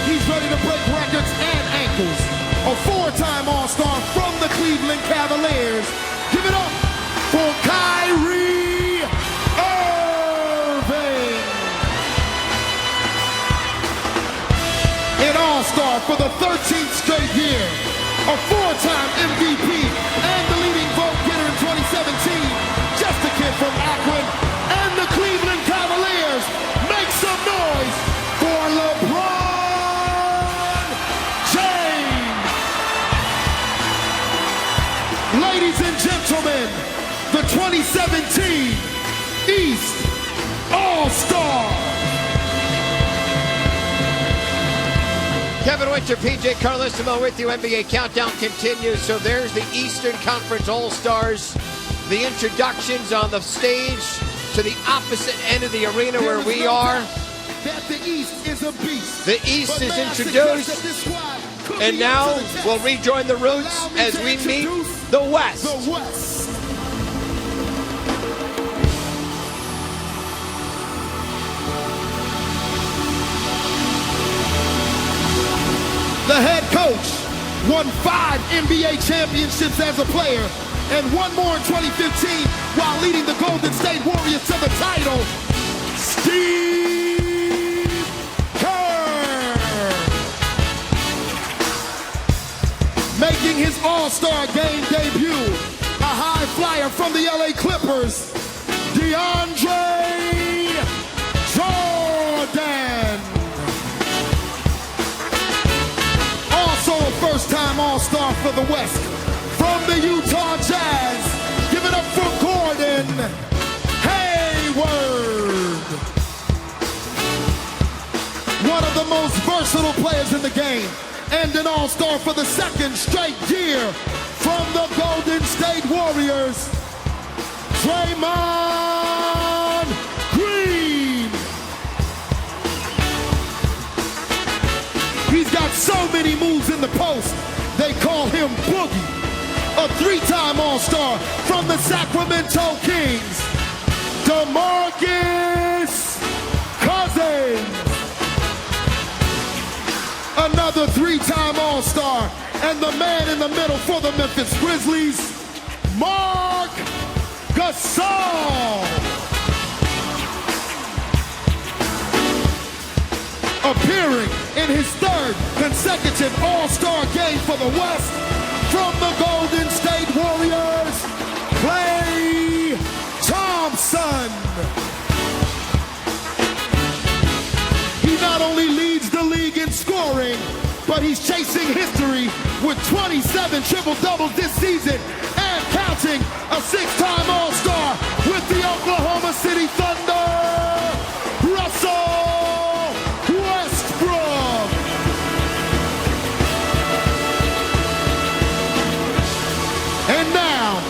he's ready to break records and ankles. A 4-time All-Star from the Cleveland Cavaliers. Give it up for Kyrie Irving. An All-Star for the 13th straight year. A 4-time MVP and the leading vote getter in 2017. Just a kid from Akron and the Cleveland Cavaliers. Make some noise for LeBron James. Ladies and gentlemen, the 2017 East All-Star. Kevin Winter, PJ Carlissimo with you. NBA Countdown continues. So there's the Eastern Conference All-Stars. The introductions on the stage to the opposite end of the arena where we are. That the East is a beast. The East is introduced. And now we'll rejoin the Roots as we meet the West. The West. The head coach won 5 NBA championships as a player and one more in 2015 while leading the Golden State Warriors to the title. Steve Kerr. Making his All-Star game debut, a high flyer from the LA Clippers, DeAndre Jordan. Also a first-time All-Star for the West from the Utah Jazz. Give it up for Gordon Hayward. One of the most versatile players in the game and an All-Star for the 2nd straight year from the Golden State Warriors, Draymond Green. He's got a three-time All-Star from the Sacramento Kings, DeMarcus Cousins. Another three-time All-Star and the man in the middle for the Memphis Grizzlies, Marc Gasol. Appearing in his third consecutive All-Star game for the West, from the Golden State Warriors, Klay Thompson. He not only leads the league in scoring, but he's chasing history with 27 triple-doubles this season and counting, a six-time All-Star with the Oklahoma City Thunder, Russell Westbrook. And now,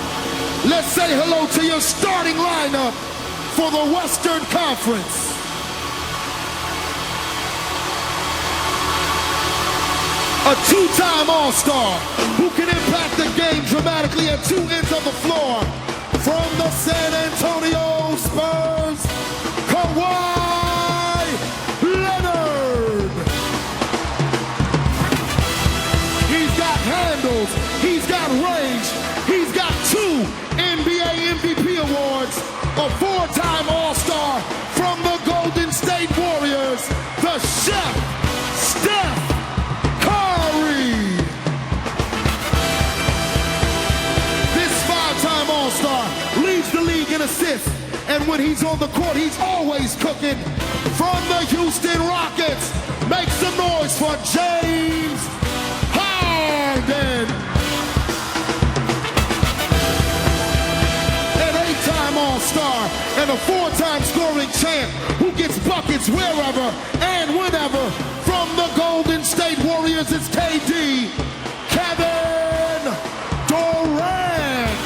let's say hello to your starting lineup for the Western Conference. A two-time All-Star who can impact the game dramatically at two ends of the floor. From the San Antonio Spurs, Kawhi Leonard. He's got handles, he's got range, he's got two NBA MVP awards, a four-time All-Star from the Golden State Warriors, the Chef, Steph Curry. This five-time All-Star leads the league in assists, and when he's on the court, he's always cooking. From the Houston Rockets, make some noise for James Harden. An eight-time All-Star and a four-time scoring champ who gets buckets wherever and whenever. From the Golden State Warriors, it's KD, Kevin Durant.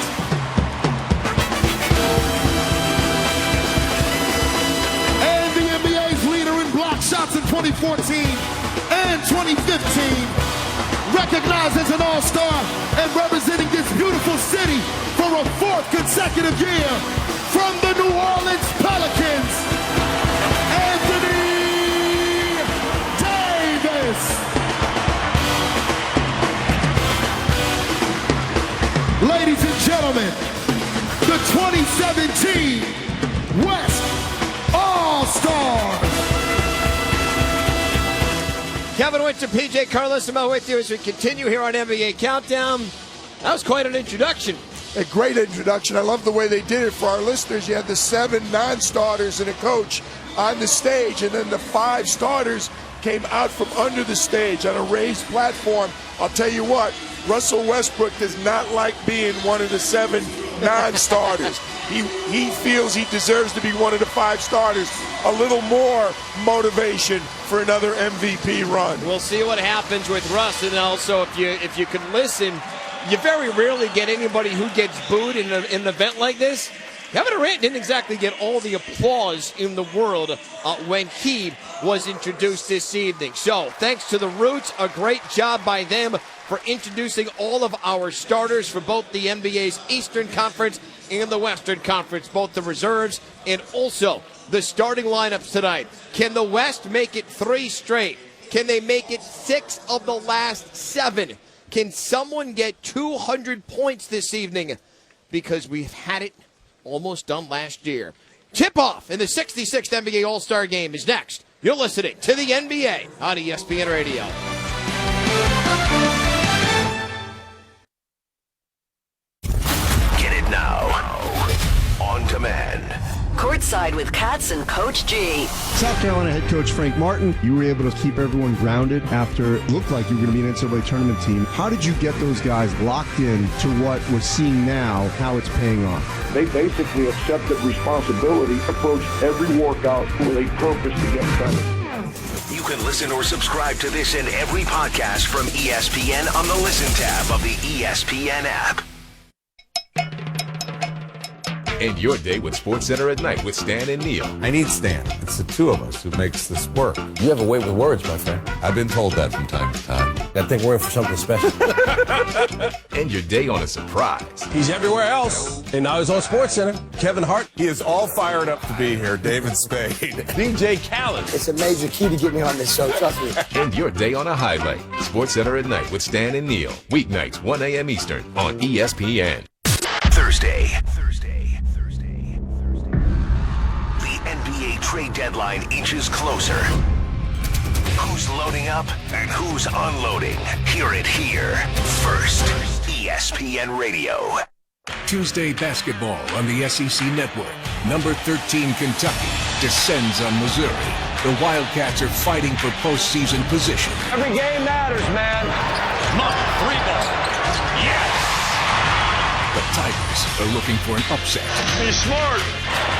And the NBA's leader in block shots in 2014 and 2015. Recognized as an All-Star and representing this beautiful city for a fourth consecutive year. From the New Orleans Pelicans, Anthony Davis. Ladies and gentlemen, the 2017 West All-Stars. Kevin Winter, PJ Carlissimo with you as we continue here on NBA Countdown. That was quite an introduction. A great introduction. I love the way they did it. For our listeners, you had the 7 non-starters and a coach on the stage, and then the 5 starters came out from under the stage on a raised platform. I'll tell you what, Russell Westbrook does not like being one of the 7 non-starters. He feels he deserves to be one of the 5 starters. A little more motivation for another MVP run. We'll see what happens with Russ, and also if you can listen, you very rarely get anybody who gets booed in an event like this. Kevin Durant didn't exactly get all the applause in the world when he was introduced this evening. So, thanks to the Roots, a great job by them for introducing all of our starters for both the NBA's Eastern Conference and the Western Conference, both the reserves and also the starting lineups tonight. Can the West make it 3 straight? Can they make it 6 of the last 7? Can someone get 200 points this evening? Because we've had it almost done last year. Tip-off in the 66th NBA All-Star Game is next. You're listening to the NBA on ESPN Radio. Get it now. On demand. Courtside with Katz and Coach G. South Carolina head coach Frank Martin, you were able to keep everyone grounded after it looked like you were going to be an NCAA tournament team. How did you get those guys locked in to what we're seeing now, how it's paying off? They basically accepted responsibility, approached every workout with a purpose to get better. You can listen or subscribe to this and every podcast from ESPN on the Listen tab of the ESPN app. End your day with SportsCenter at Night with Stan and Neil. I need Stan. It's the two of us who makes this work. You have a way with words, my friend. I've been told that from time to time. I think we're in for something special. End your day on a surprise. He's everywhere else, and now he's on SportsCenter. Kevin Hart. He is all fired up to be here. David Spade. DJ Khaled. It's a major key to get me on this show, trust me. End your day on a highlight. SportsCenter at Night with Stan and Neil. Weeknights, 1 a.m. Eastern on ESPN. Thursday. The NBA trade deadline inches closer. Who's loading up and who's unloading? Hear it here first. ESPN Radio. Tuesday basketball on the SEC Network. Number 13 Kentucky descends on Missouri. The Wildcats are fighting for postseason position. Every game matters, man. Monk, 3-ball. Yes! The Tigers are looking for an upset. He's smart.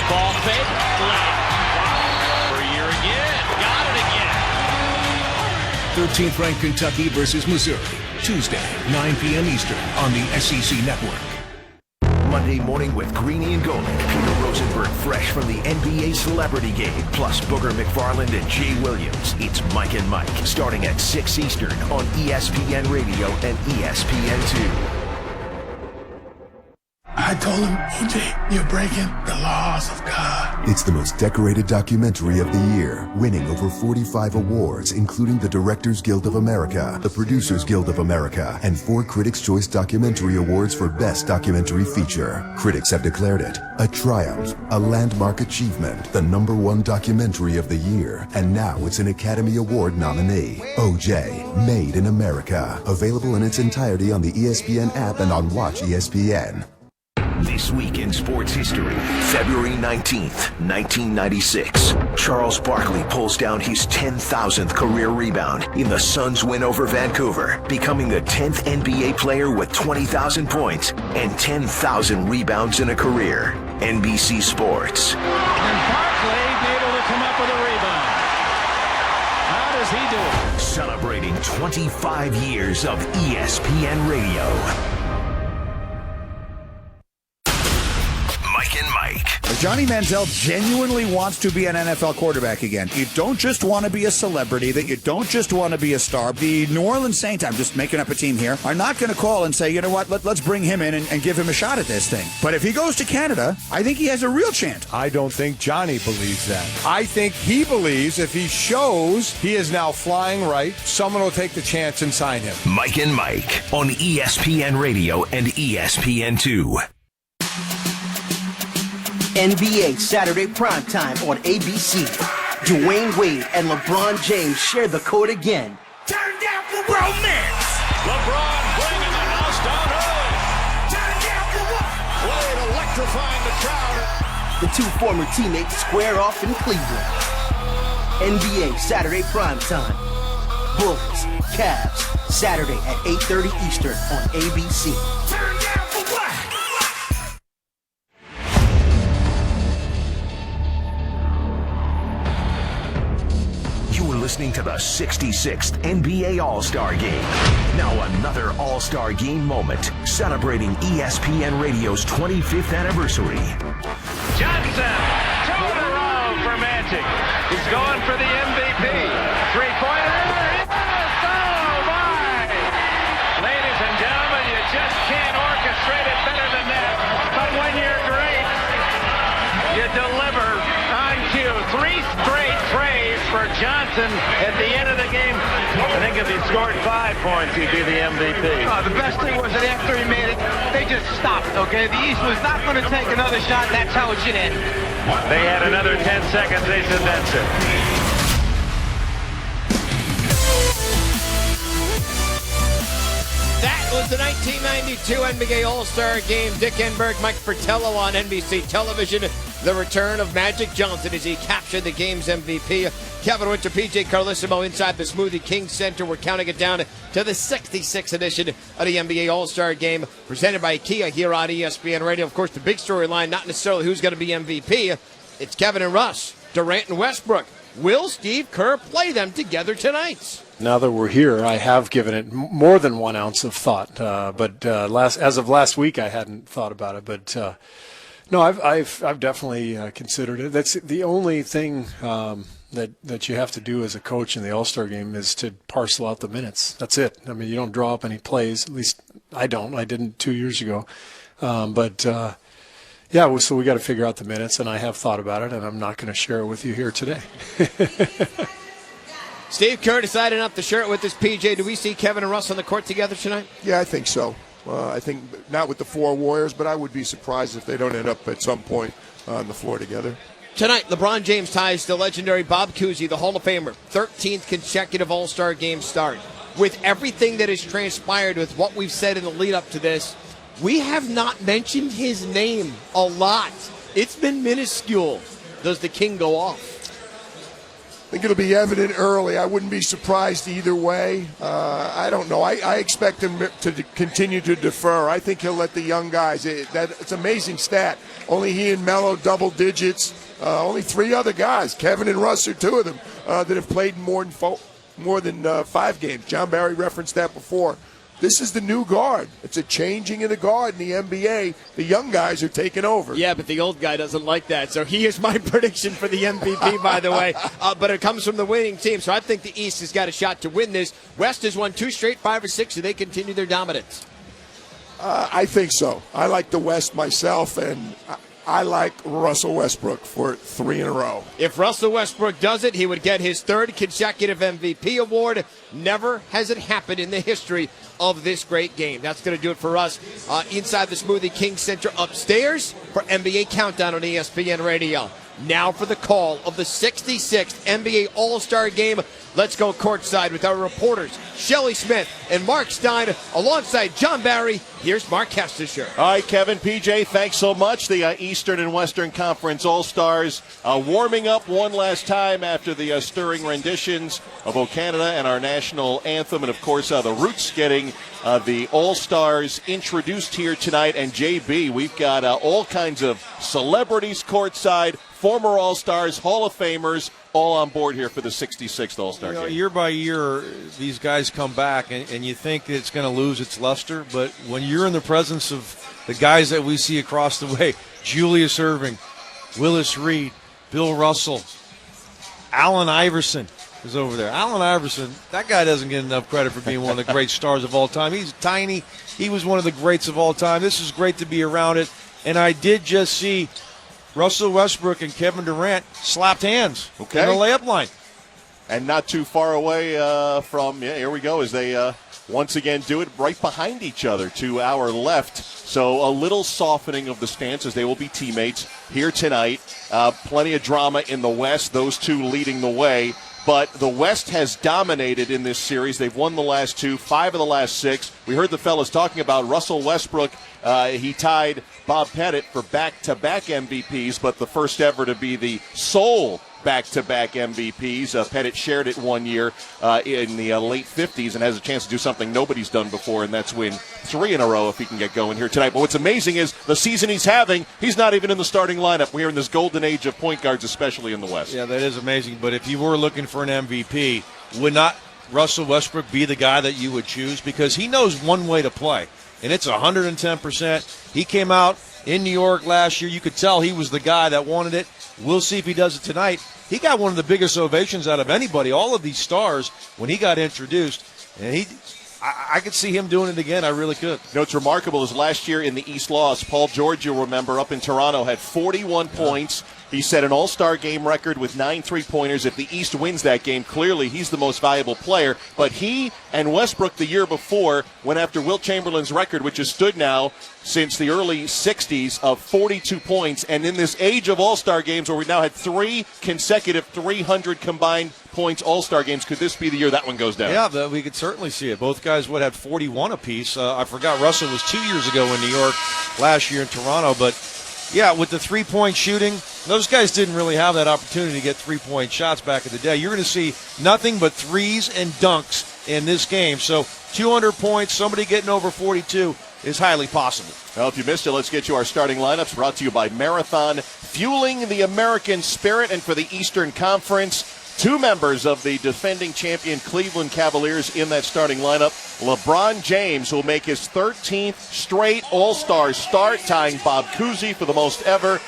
Ball fake, left. For a year again. Got it again. 13th ranked Kentucky versus Missouri. Tuesday, 9 p.m. Eastern on the SEC Network. Monday morning with Greeny and Golick. Peter Rosenberg fresh from the NBA Celebrity Game. Plus Booger McFarland and Jay Williams. It's Mike and Mike. Starting at 6 Eastern on ESPN Radio and ESPN2. I told him, OJ, you're breaking the laws of God. It's the most decorated documentary of the year, winning over 45 awards, including the Directors Guild of America, the Producers Guild of America, and 4 Critics' Choice Documentary Awards for Best Documentary Feature. Critics have declared it a triumph, a landmark achievement, the #1 documentary of the year, and now it's an Academy Award nominee. OJ, Made in America. Available in its entirety on the ESPN app and on Watch ESPN. This week in sports history, February 19th, 1996. Charles Barkley pulls down his 10,000th career rebound in the Suns' win over Vancouver, becoming the 10th NBA player with 20,000 points and 10,000 rebounds in a career. NBC Sports. And Barkley be able to come up with a rebound. How does he do it? Celebrating 25 years of ESPN Radio. Mike and Mike. Johnny Manziel genuinely wants to be an NFL quarterback again. You don't just want to be a celebrity, that you don't just want to be a star. The New Orleans Saints, I'm just making up a team here, are not going to call and say, you know what, let's bring him in and give him a shot at this thing. But if he goes to Canada, I think he has a real chance. I don't think Johnny believes that. I think he believes if he shows he is now flying right, someone will take the chance and sign him. Mike and Mike on ESPN Radio and ESPN2. NBA Saturday Primetime on ABC. Dwayne Wade and LeBron James share the code again. Turn down for romance. LeBron bringing the house down early. Turn down for what? Wade electrifying the crowd. The two former teammates square off in Cleveland. NBA Saturday Primetime. Bulls, Cavs, Saturday at 8:30 Eastern on ABC. Turn down for what? You're listening to the 66th NBA All-Star Game. Now another All-Star Game moment, celebrating ESPN Radio's 25th anniversary. Johnson, 2 in a row for Magic. He's going for the MVP. Three-pointer. Yes! Oh, my! Ladies and gentlemen, you just can't orchestrate it better than that. But when you're great, you deliver on cue. 3 straight trays for Johnson at the end of the game. I think if he scored 5 points, he'd be the MVP. The best thing was that after he made it, they just stopped, okay? The East was not going to take another shot. That's how it should end. They had another 10 seconds. They said that's it. That was the 1992 NBA All-Star Game. Dick Enberg, Mike Fratello on NBC television. The return of Magic Johnson as he captured the game's MVP. Kevin Winter, PJ Carlissimo inside the Smoothie King Center. We're counting it down to the 66th edition of the NBA All-Star Game, presented by Kia here on ESPN Radio. Of course, the big storyline, not necessarily who's going to be MVP. It's Kevin and Russ, Durant and Westbrook. Will Steve Kerr play them together tonight? Now that we're here, I have given it more than 1 ounce of thought. But as of last week, I hadn't thought about it. But no, I've definitely considered it. That's the only thing that you have to do as a coach in the All-Star game is to parcel out the minutes. That's it. I mean, you don't draw up any plays. At least I don't. I didn't 2 years ago. Yeah, so we got to figure out the minutes, and I have thought about it, and I'm not going to share it with you here today. Steve Kerr decided not to share it with us. PJ, do we see Kevin and Russ on the court together tonight? Yeah, I think so. I think not with the 4 Warriors, but I would be surprised if they don't end up at some point on the floor together. Tonight, LeBron James ties the legendary Bob Cousy, the Hall of Famer, 13th consecutive All-Star game start. With everything that has transpired, with what we've said in the lead-up to this, we have not mentioned his name a lot. It's been minuscule. Does the King go off? I think it'll be evident early. I wouldn't be surprised either way. I don't know. I expect him to continue to defer. I think he'll let the young guys. It's an amazing stat. Only he and Melo double digits. Only 3 other guys, Kevin and Russ are 2 of them, that have played more than 5 games. John Barry referenced that before. This is the new guard. It's a changing of the guard in the NBA. The young guys are taking over. Yeah, but the old guy doesn't like that. So he is my prediction for the MVP, by the way. But it comes from the winning team. So I think the East has got a shot to win this. West has won 2 straight, 5 or 6. Do they continue their dominance? I think so. I like the West myself, and I like Russell Westbrook for 3 in a row. If Russell Westbrook does it, he would get his 3rd consecutive MVP award. Never has it happened in the history of this great game. That's going to do it for us inside the Smoothie King Center upstairs for NBA Countdown on ESPN Radio. Now for the call of the 66th NBA All-Star Game. Let's go courtside with our reporters, Shelly Smith and Mark Stein, alongside John Barry. Here's Mark Kestecher. All right, Kevin, PJ, thanks so much. The Eastern and Western Conference All-Stars warming up one last time after the stirring renditions of O Canada and our national anthem. And, of course, the Roots getting the All-Stars introduced here tonight. And, JB, we've got all kinds of celebrities courtside, former All-Stars, Hall of Famers, all on board here for the 66th All-Star game. Year by year, these guys come back, and you think it's going to lose its luster. But when you're in the presence of the guys that we see across the way, Julius Erving, Willis Reed, Bill Russell, Allen Iverson is over there. Allen Iverson, that guy doesn't get enough credit for being one of the great stars of all time. He's tiny. He was one of the greats of all time. This is great to be around it. And I did just see Russell Westbrook and Kevin Durant slapped hands in the layup line. And not too far away from, here we go, as they once again do it right behind each other to our left. So a little softening of the stance as they will be teammates here tonight. Plenty of drama in the West, those 2 leading the way. But the West has dominated in this series. They've won the last 2, 5 of the last 6. We heard the fellas talking about Russell Westbrook. He tied Bob Pettit for back-to-back MVPs, but the first ever to be the sole back-to-back MVPs. Pettit shared it 1 year in the late 50s and has a chance to do something nobody's done before, and that's win 3 in a row if he can get going here tonight. But what's amazing is the season he's having, he's not even in the starting lineup. We're in this golden age of point guards, especially in the West. Yeah, that is amazing. But if you were looking for an MVP, would not Russell Westbrook be the guy that you would choose? Because he knows one way to play, and it's 110%. He came out in New York last year. You could tell he was the guy that wanted it. We'll see if he does it tonight. He got one of the biggest ovations out of anybody, all of these stars, when he got introduced. And I could see him doing it again. I really could. You know, what's remarkable is last year in the East loss, Paul George, you'll remember, up in Toronto, had 41 points. He set an all-star game record with 9 3-pointers. If the East wins that game, clearly he's the most valuable player. But he and Westbrook the year before went after Wilt Chamberlain's record, which has stood now since the early 60s of 42 points. And in this age of all-star games where we now had 3 consecutive 300 combined points all-star games, could this be the year that one goes down? Yeah, we could certainly see it. Both guys would have 41 apiece. I forgot Russell was 2 years ago in New York, last year in Toronto. But, yeah, with the three-point shooting, those guys didn't really have that opportunity to get three-point shots back in the day. You're going to see nothing but threes and dunks in this game. So 200 points, somebody getting over 42 is highly possible. Well, if you missed it, let's get you our starting lineups brought to you by Marathon, fueling the American spirit. And for the Eastern Conference, 2 members of the defending champion Cleveland Cavaliers in that starting lineup. LeBron James will make his 13th straight All-Star start, tying Bob Cousy for the most ever.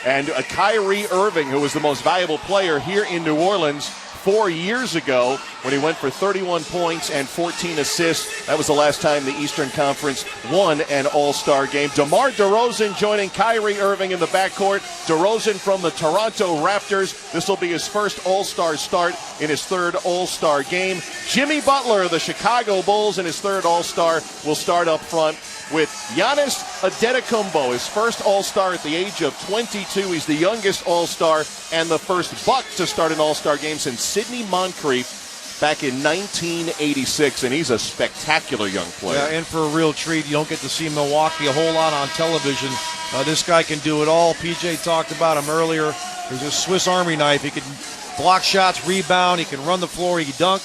And Kyrie Irving, who was the most valuable player here in New Orleans 4 years ago when he went for 31 points and 14 assists. That was the last time the Eastern Conference won an All-Star game. DeMar DeRozan joining Kyrie Irving in the backcourt. DeRozan from the Toronto Raptors. This will be his first All-Star start in his third All-Star game. Jimmy Butler of the Chicago Bulls in his third All-Star will start up front with Giannis Antetokounmpo, his first All-Star at the age of 22. He's the youngest All-Star and the first Buck to start an All-Star game since Sidney Moncrief back in 1986, and he's a spectacular young player. Yeah, and for a real treat. You don't get to see Milwaukee a whole lot on television. This guy can do it all. PJ talked about him earlier. He's a Swiss Army knife. He can block shots, rebound, he can run the floor, he can dunk.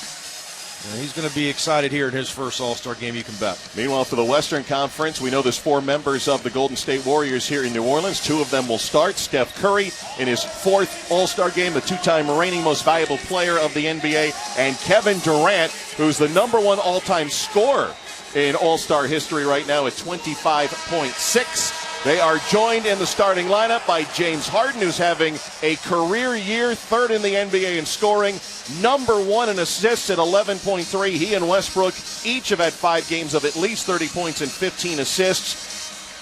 And he's going to be excited here in his first All-Star game, you can bet. Meanwhile, for the Western Conference, we know there's 4 members of the Golden State Warriors here in New Orleans. 2 of them will start. Steph Curry in his 4th All-Star game, the 2-time reigning most valuable player of the NBA, and Kevin Durant, who's the #1 all-time scorer in All-Star history right now at 25.6. They are joined in the starting lineup by James Harden, who's having a career year, 3rd in the NBA in scoring, #1 in assists at 11.3. He and Westbrook each have had 5 games of at least 30 points and 15 assists.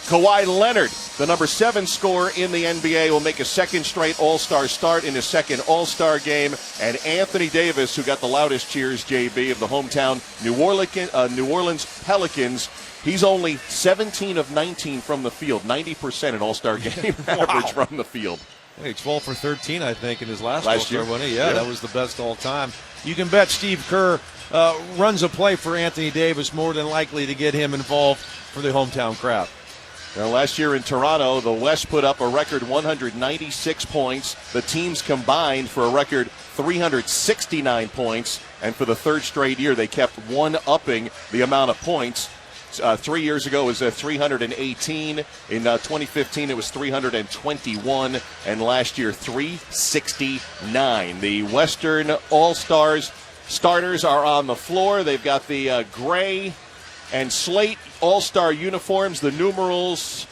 Kawhi Leonard, the #7 scorer in the NBA, will make a 2nd straight All-Star start in his 2nd All-Star game. And Anthony Davis, who got the loudest cheers, JB, of the hometown New Orleans Pelicans, he's only 17 of 19 from the field, 90% in All-Star game average from the field. Hey, 12 for 13, I think, in his last All-Star, year. wasn't he? Yeah, that was the best all time. You can bet Steve Kerr runs a play for Anthony Davis, more than likely to get him involved for the hometown crowd. Now, last year in Toronto, the West put up a record 196 points. The teams combined for a record 369 points. And for the 3rd straight year, they kept one-upping the amount of points. 3 years ago, it was 318. In 2015, it was 321. And last year, 369. The Western All-Stars starters are on the floor. They've got the gray and slate All-Star uniforms, the numerals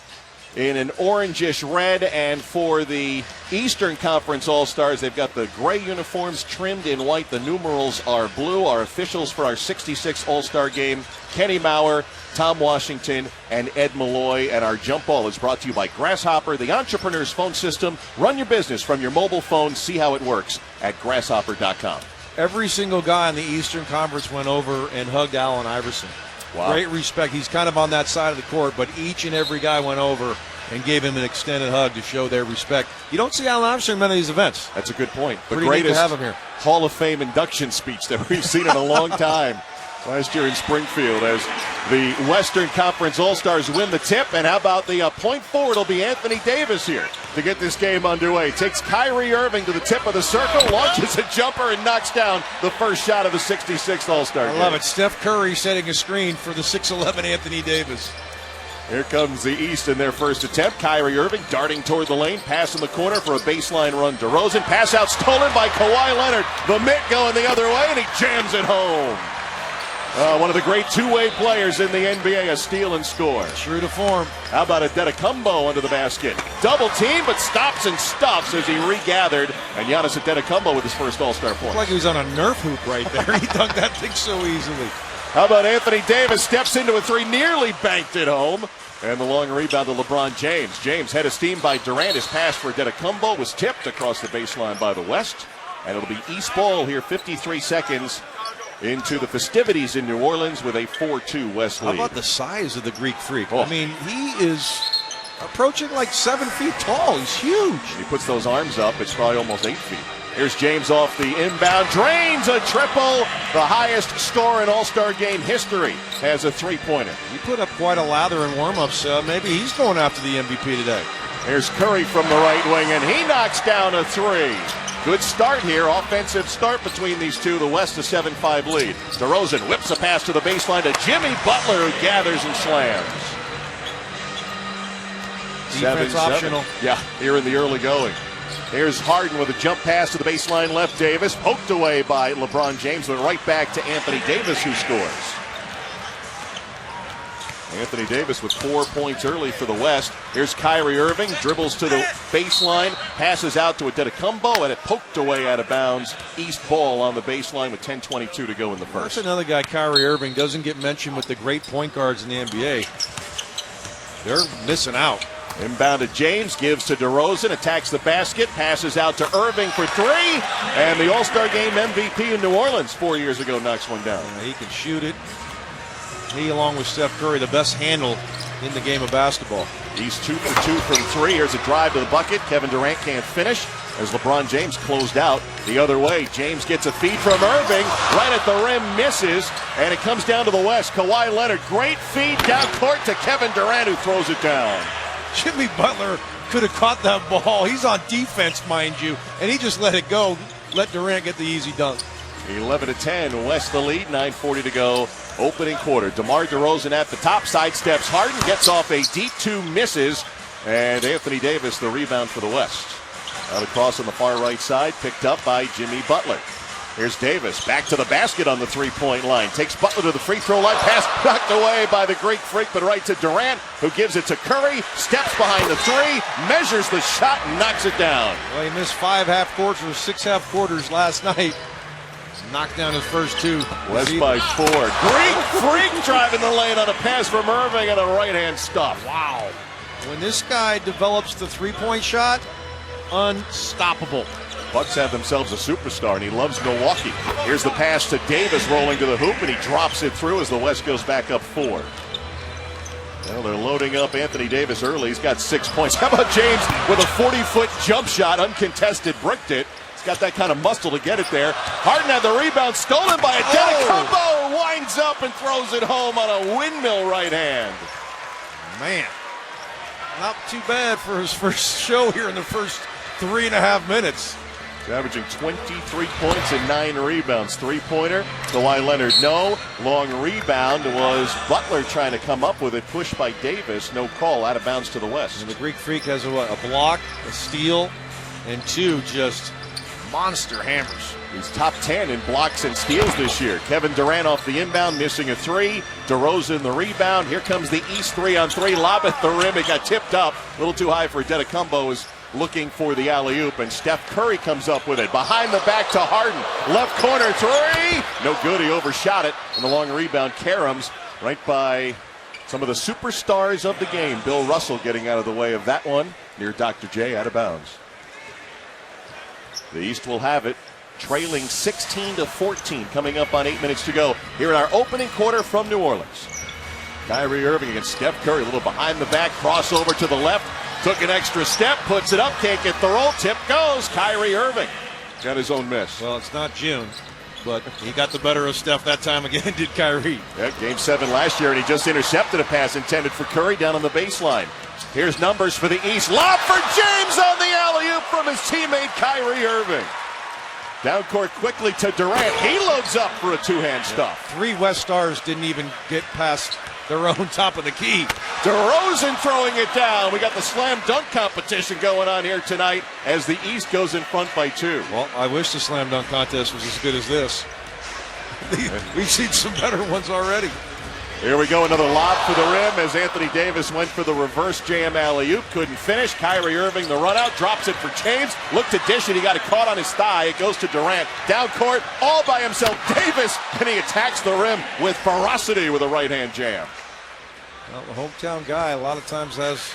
in an orangish red. And for the Eastern Conference All-Stars, they've got the gray uniforms trimmed in white. The numerals are blue. Our officials for our 66 All-Star game, Kenny Maurer, Tom Washington, and Ed Malloy. And our jump ball is brought to you by Grasshopper, the entrepreneur's phone system. Run your business from your mobile phone. See how it works at grasshopper.com. Every single guy in the Eastern Conference went over and hugged Allen Iverson. Wow. Great respect. He's kind of on that side of the court, but each and every guy went over and gave him an extended hug to show their respect. You don't see Allen Iverson in many of these events. That's a good point. The Pretty neat greatest to have him here. Hall of Fame induction speech that we've seen in a long time. Last year in Springfield, as the Western Conference All-Stars win the tip. And how about the point forward? It'll be Anthony Davis here to get this game underway. Takes Kyrie Irving to the tip of the circle, launches a jumper, and knocks down the first shot of the 66th All-Star game. I love it. Steph Curry setting a screen for the 6'11 Anthony Davis. Here comes the East in their first attempt. Kyrie Irving darting toward the lane. Pass in the corner for a baseline run. DeRozan. Pass out stolen by Kawhi Leonard. The mitt going the other way, and he jams it home. One of the great two-way players in the NBA, a steal and score. True to form. How about Antetokounmpo under the basket? Double team, but stops and stuffs as he regathered. And Giannis Antetokounmpo with his first All-Star point. Looked like he was on a Nerf hoop right there. He dunked that thing so easily. How about Anthony Davis steps into a 3, nearly banked it home. And the long rebound to LeBron James. James head of steam by Durant. His pass for Antetokounmpo was tipped across the baseline by the West. And it'll be East ball here, 53 seconds into the festivities in New Orleans with a 4-2 West lead. How about the size of the Greek Freak? I mean, he is approaching like 7 feet tall. He's huge. He puts those arms up. It's probably almost 8 feet. Here's James off the inbound. Drains a triple. The highest score in All-Star game history has a 3-pointer. He put up quite a lather in warm-ups. Maybe he's going after the MVP today. Here's Curry from the right wing, and he knocks down a 3. Good start here. Offensive start between these two. The West a 7-5 lead. DeRozan whips a pass to the baseline to Jimmy Butler, who gathers and slams. Defense optional. Yeah, here in the early going. Here's Harden with a jump pass to the baseline left. Davis poked away by LeBron James, but right back to Anthony Davis, who scores. Anthony Davis with 4 points early for the West. Here's Kyrie Irving, dribbles to the baseline, passes out to Adetokounmpo, and it poked away out of bounds. East ball on the baseline with 10:22 to go in the first. That's another guy, Kyrie Irving, doesn't get mentioned with the great point guards in the NBA. They're missing out. Inbound to James, gives to DeRozan, attacks the basket, passes out to Irving for three, and the All-Star Game MVP in New Orleans 4 years ago knocks one down. He can shoot it. He, along with Steph Curry, the best handle in the game of basketball. He's 2 for 2 from three. Here's a drive to the bucket. Kevin Durant can't finish as LeBron James closed out the other way. James gets a feed from Irving, right at the rim, misses, and it comes down to the West. Kawhi Leonard, great feed down court to Kevin Durant, who throws it down. Jimmy Butler could have caught that ball. He's on defense, mind you, and he just let it go. Let Durant get the easy dunk. 11-10, West the lead, 9:40 to go. Opening quarter. DeMar DeRozan at the top, sidesteps Harden, gets off a deep two, misses, and Anthony Davis the rebound for the West. Out across on the far right side, picked up by Jimmy Butler. Here's Davis, back to the basket on the three-point line. Takes Butler to the free throw line, pass knocked away by the Greek Freak, but right to Durant, who gives it to Curry, steps behind the three, measures the shot, and knocks it down. Well, he missed 5 half quarters or 6 half quarters last night. Knocked down his first two. West by 4. Greek Freak driving the lane on a pass from Irving and a right-hand stuff. Wow. When this guy develops the three-point shot, unstoppable. Bucks have themselves a superstar, and he loves Milwaukee. Here's the pass to Davis, rolling to the hoop, and he drops it through as the West goes back up 4. Well, they're loading up Anthony Davis early. He's got 6 points. How about James with a 40-foot jump shot, uncontested, bricked it. Got that kind of muscle to get it there. Harden had the rebound stolen by Adetokounmpo, winds up and throws it home on a windmill right hand. Man, not too bad for his first show here in the first 3.5 minutes. He's averaging 23 points and 9 rebounds. Three-pointer, Kawhi Leonard, no. Long rebound was Butler trying to come up with it, pushed by Davis. No call, out of bounds to the West. And the Greek Freak has a block, a steal, and 2 just monster hammers. He's top 10 in blocks and steals this year. Kevin Durant off the inbound, missing a 3. DeRozan the rebound. Here comes the East 3-on-3. Lob at the rim. It got tipped up. A little too high for Adetokounmpo, is looking for the alley-oop, and Steph Curry comes up with it. Behind the back to Harden. Left corner 3. No good. He overshot it. And the long rebound, Karams, right by some of the superstars of the game. Bill Russell getting out of the way of that one near Dr. J, out of bounds. The East will have it, trailing 16-14, coming up on 8 minutes to go here in our opening quarter from New Orleans. Kyrie Irving against Steph Curry, a little behind the back, crossover to the left, took an extra step, puts it up, can't get the roll, tip goes, Kyrie Irving. Got his own miss. Well, it's not June, but he got the better of Steph that time again, did Kyrie. Yeah, Game 7 last year, and he just intercepted a pass intended for Curry down on the baseline. Here's numbers for the East. Lob for James on the alley-oop from his teammate Kyrie Irving. Down court quickly to Durant. He loads up for a two-hand stuff. 3 West Stars didn't even get past their own top of the key. DeRozan throwing it down. We got the slam dunk competition going on here tonight as the East goes in front by 2. Well, I wish the slam dunk contest was as good as this. We've seen some better ones already. Here we go, another lob for the rim as Anthony Davis went for the reverse jam alley-oop. Couldn't finish. Kyrie Irving, the run out, drops it for James. Looked to dish it. He got it caught on his thigh. It goes to Durant. Down court, all by himself. Davis, and he attacks the rim with ferocity with a right-hand jam. Well, the hometown guy a lot of times has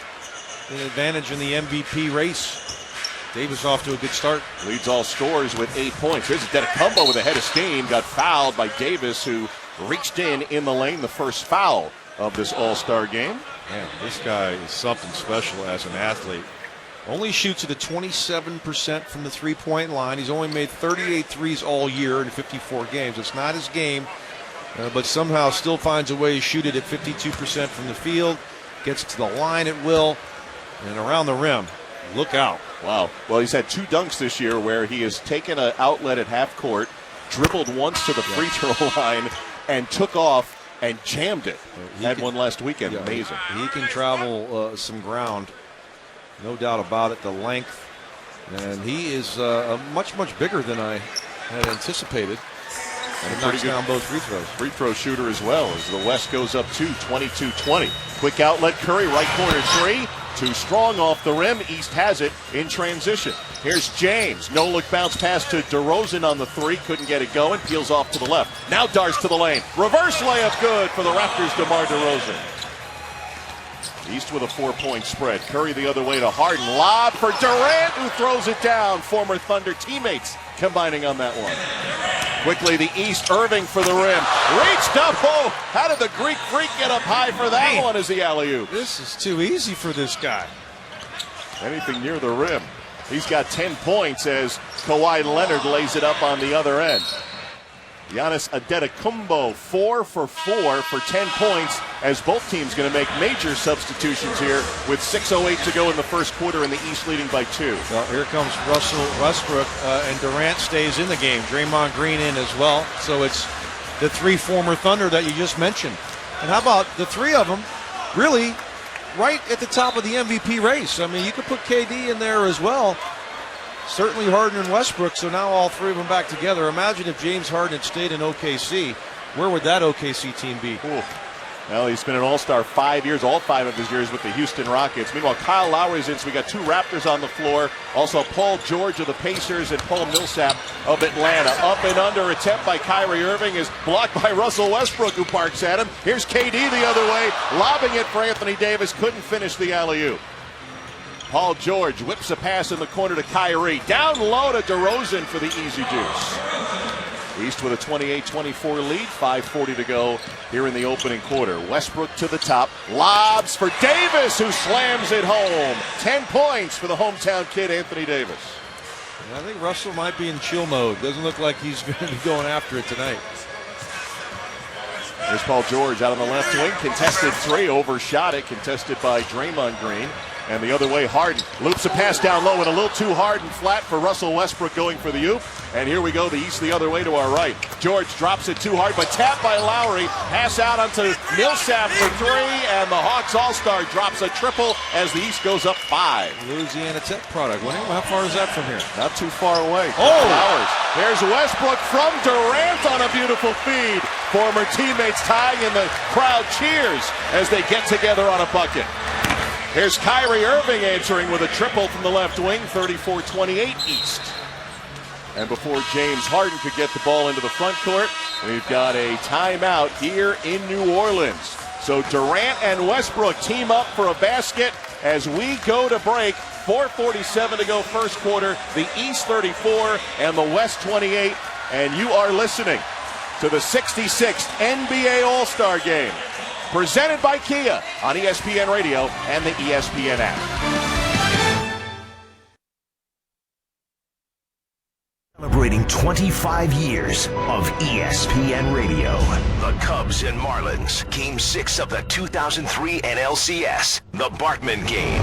an advantage in the MVP race. Davis off to a good start. Leads all scorers with 8 points. Here's Adetokounmpo with a head of steam. Got fouled by Davis, who reached in the lane, the first foul of this All-Star game. Man, this guy is something special as an athlete. Only shoots at a 27% from the three-point line. He's only made 38 threes all year in 54 games. It's not his game, but somehow still finds a way to shoot it at 52% from the field. Gets to the line at will and around the rim. Look out. Wow. Well, he's had 2 dunks this year where he has taken an outlet at half court, dribbled once to the free throw line, and took off and jammed it. Had one last weekend. Yeah, amazing. He can travel some ground, no doubt about it, the length. And he is much, much bigger than I had anticipated. And a knocks down both free throws. Free throw shooter as well as the West goes up 22-20. Quick outlet, Curry, right corner three. Too strong off the rim. East has it in transition. Here's James. No-look bounce pass to DeRozan on the three. Couldn't get it going. Peels off to the left. Now darts to the lane. Reverse layup good for the Raptors, DeMar DeRozan. East with a 4-point spread. Curry the other way to Harden. Lob for Durant, who throws it down. Former Thunder teammates combining on that one. Quickly the East, Irving for the rim. Reached up. Oh, how did the Greek Freak get up high for that one as the alley-oop? This is too easy for this guy. Anything near the rim. He's got 10 points as Kawhi Leonard lays it up on the other end. Giannis Antetokounmpo 4 for 4 for 10 points as both teams going to make major substitutions here with 6:08 to go in the first quarter and the East leading by 2. Well, here comes Russell Westbrook and Durant stays in the game. Draymond Green in as well. So it's the three former Thunder that you just mentioned. And how about the three of them really right at the top of the MVP race? I mean, you could put KD in there as well. Certainly Harden and Westbrook, so now all three of them back together. Imagine if James Harden had stayed in OKC. Where would that OKC team be? Ooh. Well, he's been an all-star 5 years, all 5 of his years with the Houston Rockets. Meanwhile, Kyle Lowry's in, so we got 2 Raptors on the floor. Also, Paul George of the Pacers and Paul Millsap of Atlanta. Up and under attempt by Kyrie Irving is blocked by Russell Westbrook, who barks at him. Here's KD the other way, lobbing it for Anthony Davis. Couldn't finish the alley-oop. Paul George whips a pass in the corner to Kyrie. Down low to DeRozan for the easy deuce. East with a 28-24 lead, 5:40 to go here in the opening quarter. Westbrook to the top, lobs for Davis, who slams it home. 10 points for the hometown kid, Anthony Davis. I think Russell might be in chill mode. Doesn't look like he's going to be going after it tonight. There's Paul George out on the left wing, contested three, overshot it, contested by Draymond Green. And the other way, Harden loops a pass down low and a little too hard and flat for Russell Westbrook going for the oop. And here we go, the East the other way to our right. George drops it too hard, but tapped by Lowry. Pass out onto Millsap for three, and the Hawks All-Star drops a triple as the East goes up 5. Louisiana Tech product. How far is that from here? Not too far away. Oh! Hours. There's Westbrook from Durant on a beautiful feed. Former teammates tying, and the crowd cheers as they get together on a bucket. Here's Kyrie Irving answering with a triple from the left wing, 34-28 East. And before James Harden could get the ball into the front court, we've got a timeout here in New Orleans. So Durant and Westbrook team up for a basket as we go to break. 4:47 to go first quarter. The East 34 and the West 28. And you are listening to the 66th NBA All-Star Game, presented by Kia on ESPN Radio and the ESPN app. Celebrating 25 years of ESPN Radio. The Cubs and Marlins, Game 6 of the 2003 NLCS, the Bartman Game.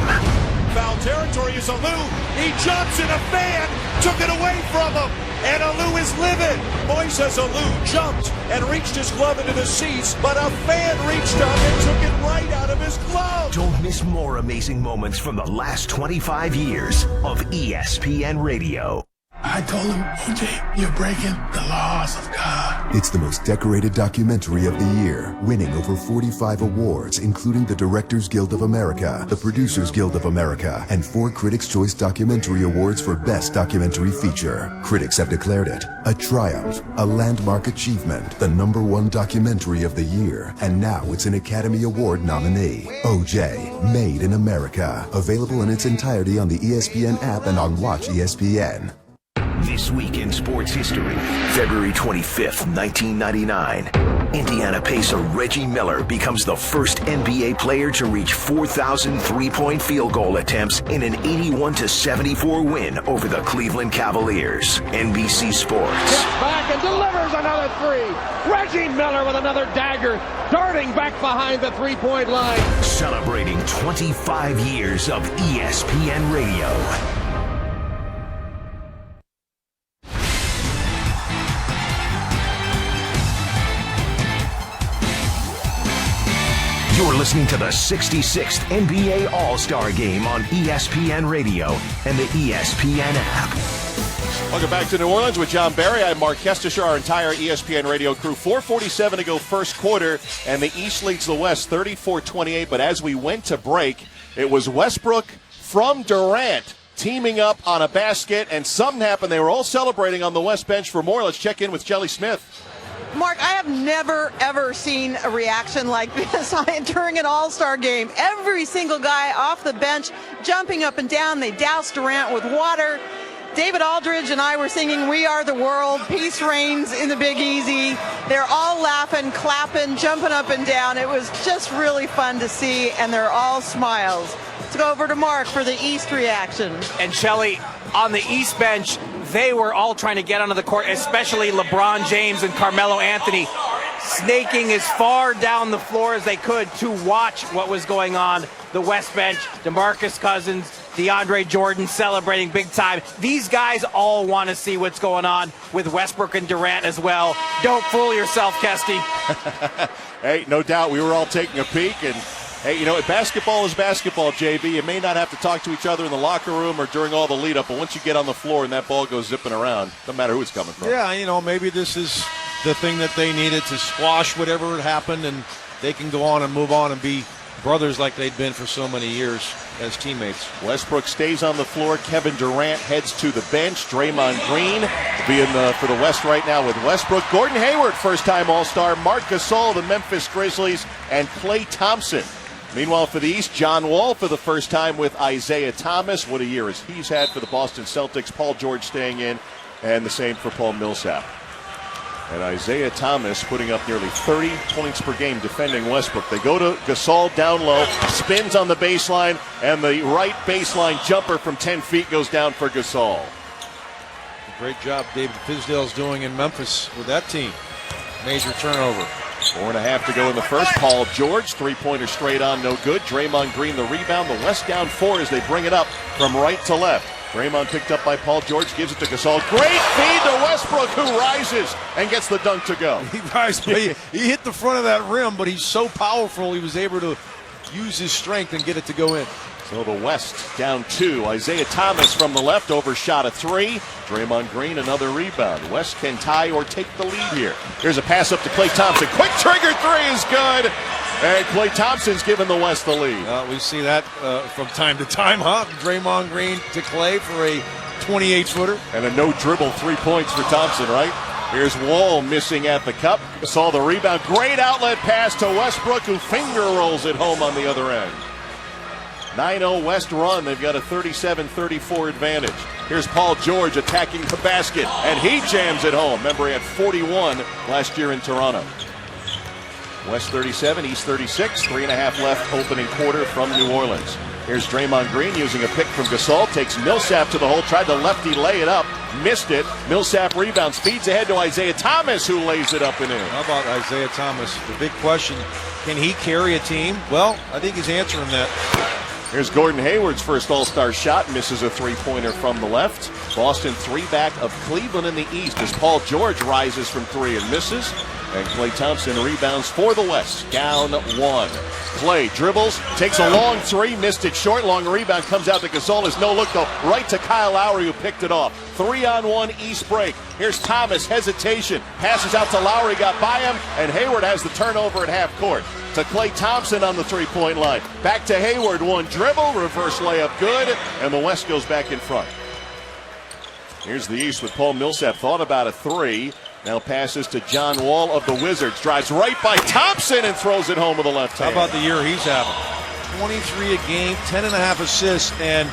Foul territory is Alou. He jumps and a fan took it away from him. And Alou is livid. Moises Alou jumped and reached his glove into the seats, but a fan reached up and took it right out of his glove. Don't miss more amazing moments from the last 25 years of ESPN Radio. I told him, OJ, you're breaking the laws of God. It's the most decorated documentary of the year, winning over 45 awards, including the Directors Guild of America, the Producers Guild of America, and 4 Critics' Choice Documentary Awards for Best Documentary Feature. Critics have declared it a triumph, a landmark achievement, the #1 documentary of the year, and now it's an Academy Award nominee. OJ, Made in America. Available in its entirety on the ESPN app and on Watch ESPN. This week in sports history, February 25th, 1999. Indiana Pacer Reggie Miller becomes the first NBA player to reach 4,000 three-point field goal attempts in an 81-74 win over the Cleveland Cavaliers. NBC Sports. Gets back and delivers another three. Reggie Miller with another dagger, darting back behind the three-point line. Celebrating 25 years of ESPN Radio. You're listening to the 66th NBA All-Star Game on ESPN Radio and the ESPN app. Welcome back to New Orleans with John Barry. I'm Mark Kestisher, our entire ESPN radio crew. 4:47 to go first quarter, and the East leads the West 34-28. But as we went to break, it was Westbrook from Durant teaming up on a basket, and something happened. They were all celebrating on the West bench for more. Let's check in with Jelly Smith. Mark, I have never, ever seen a reaction like this during an all-star game. Every single guy off the bench jumping up and down. They doused Durant with water. David Aldridge and I were singing "We Are the World," "Peace Reigns" in the Big Easy. They're all laughing, clapping, jumping up and down. It was just really fun to see, and they're all smiles. Let's go over to Mark for the East reaction. And Shelley, on the East bench, they were all trying to get onto the court, especially LeBron James and Carmelo Anthony, snaking as far down the floor as they could to watch what was going on. The West bench, DeMarcus Cousins, DeAndre Jordan celebrating big time. These guys all want to see what's going on with Westbrook and Durant as well. Don't fool yourself, Kesty. Hey, no doubt we were all taking a peek, and hey, you know, basketball is basketball, JB. You may not have to talk to each other in the locker room or during all the lead-up, but once you get on the floor and that ball goes zipping around, no matter who it's coming from. Yeah, you know, maybe this is the thing that they needed to squash whatever had happened, and they can go on and move on and be brothers like they'd been for so many years as teammates. Westbrook stays on the floor. Kevin Durant heads to the bench. Draymond Green being for the West right now with Westbrook. Gordon Hayward, first-time All-Star. Marc Gasol, the Memphis Grizzlies, and Klay Thompson. Meanwhile, for the East, John Wall for the first time with Isaiah Thomas. What a year as he's had for the Boston Celtics. Paul George staying in, and the same for Paul Millsap. And Isaiah Thomas putting up nearly 30 points per game defending Westbrook. They go to Gasol down low, spins on the baseline, and the right baseline jumper from 10 feet goes down for Gasol. Great job David Fizdale's doing in Memphis with that team. Major turnover. 4.5 to go in the first. Paul George, three-pointer straight on, no good. Draymond Green the rebound. The West down 4 as they bring it up from right to left. Draymond picked up by Paul George, gives it to Gasol. Great feed to Westbrook, who rises and gets the dunk to go. He hit the front of that rim, but he's so powerful he was able to use his strength and get it to go in. So the West down 2. Isaiah Thomas from the left, overshot a 3. Draymond Green another rebound. West can tie or take the lead here. Here's a pass up to Klay Thompson. Quick trigger 3 is good. And Klay Thompson's giving the West the lead. We see that from time to time, huh? Draymond Green to Klay for a 28-footer. And a no-dribble 3 points for Thompson, right? Here's Wall missing at the cup. Saw the rebound. Great outlet pass to Westbrook, who finger rolls it home on the other end. 9-0 West run. They've got a 37-34 advantage. Here's Paul George attacking the basket, and he jams it home. Remember, he had 41 last year in Toronto. West 37, East 36, 3.5 left opening quarter from New Orleans. Here's Draymond Green using a pick from Gasol, takes Millsap to the hole, tried to lefty lay it up, missed it. Millsap rebounds, feeds ahead to Isaiah Thomas, who lays it up and in. How about Isaiah Thomas? The big question, can he carry a team? Well, I think he's answering that. Here's Gordon Hayward's first All-Star shot, misses a three-pointer from the left. Boston 3 back of Cleveland in the East as Paul George rises from 3 and misses. And Klay Thompson rebounds for the West, down 1. Klay dribbles, takes a long 3, missed it short. Long rebound comes out to Gasol. Is no look though, right to Kyle Lowry, who picked it off. 3-on-1 East break. Here's Thomas, hesitation, passes out to Lowry, got by him, and Hayward has the turnover at half court. To Klay Thompson on the three-point line. Back to Hayward, 1 dribble, reverse layup good, and the West goes back in front. Here's the East with Paul Millsap, thought about a 3. Now passes to John Wall of the Wizards. Drives right by Thompson and throws it home with the left hand. How about the year he's having? 23 a game, 10.5 assists, and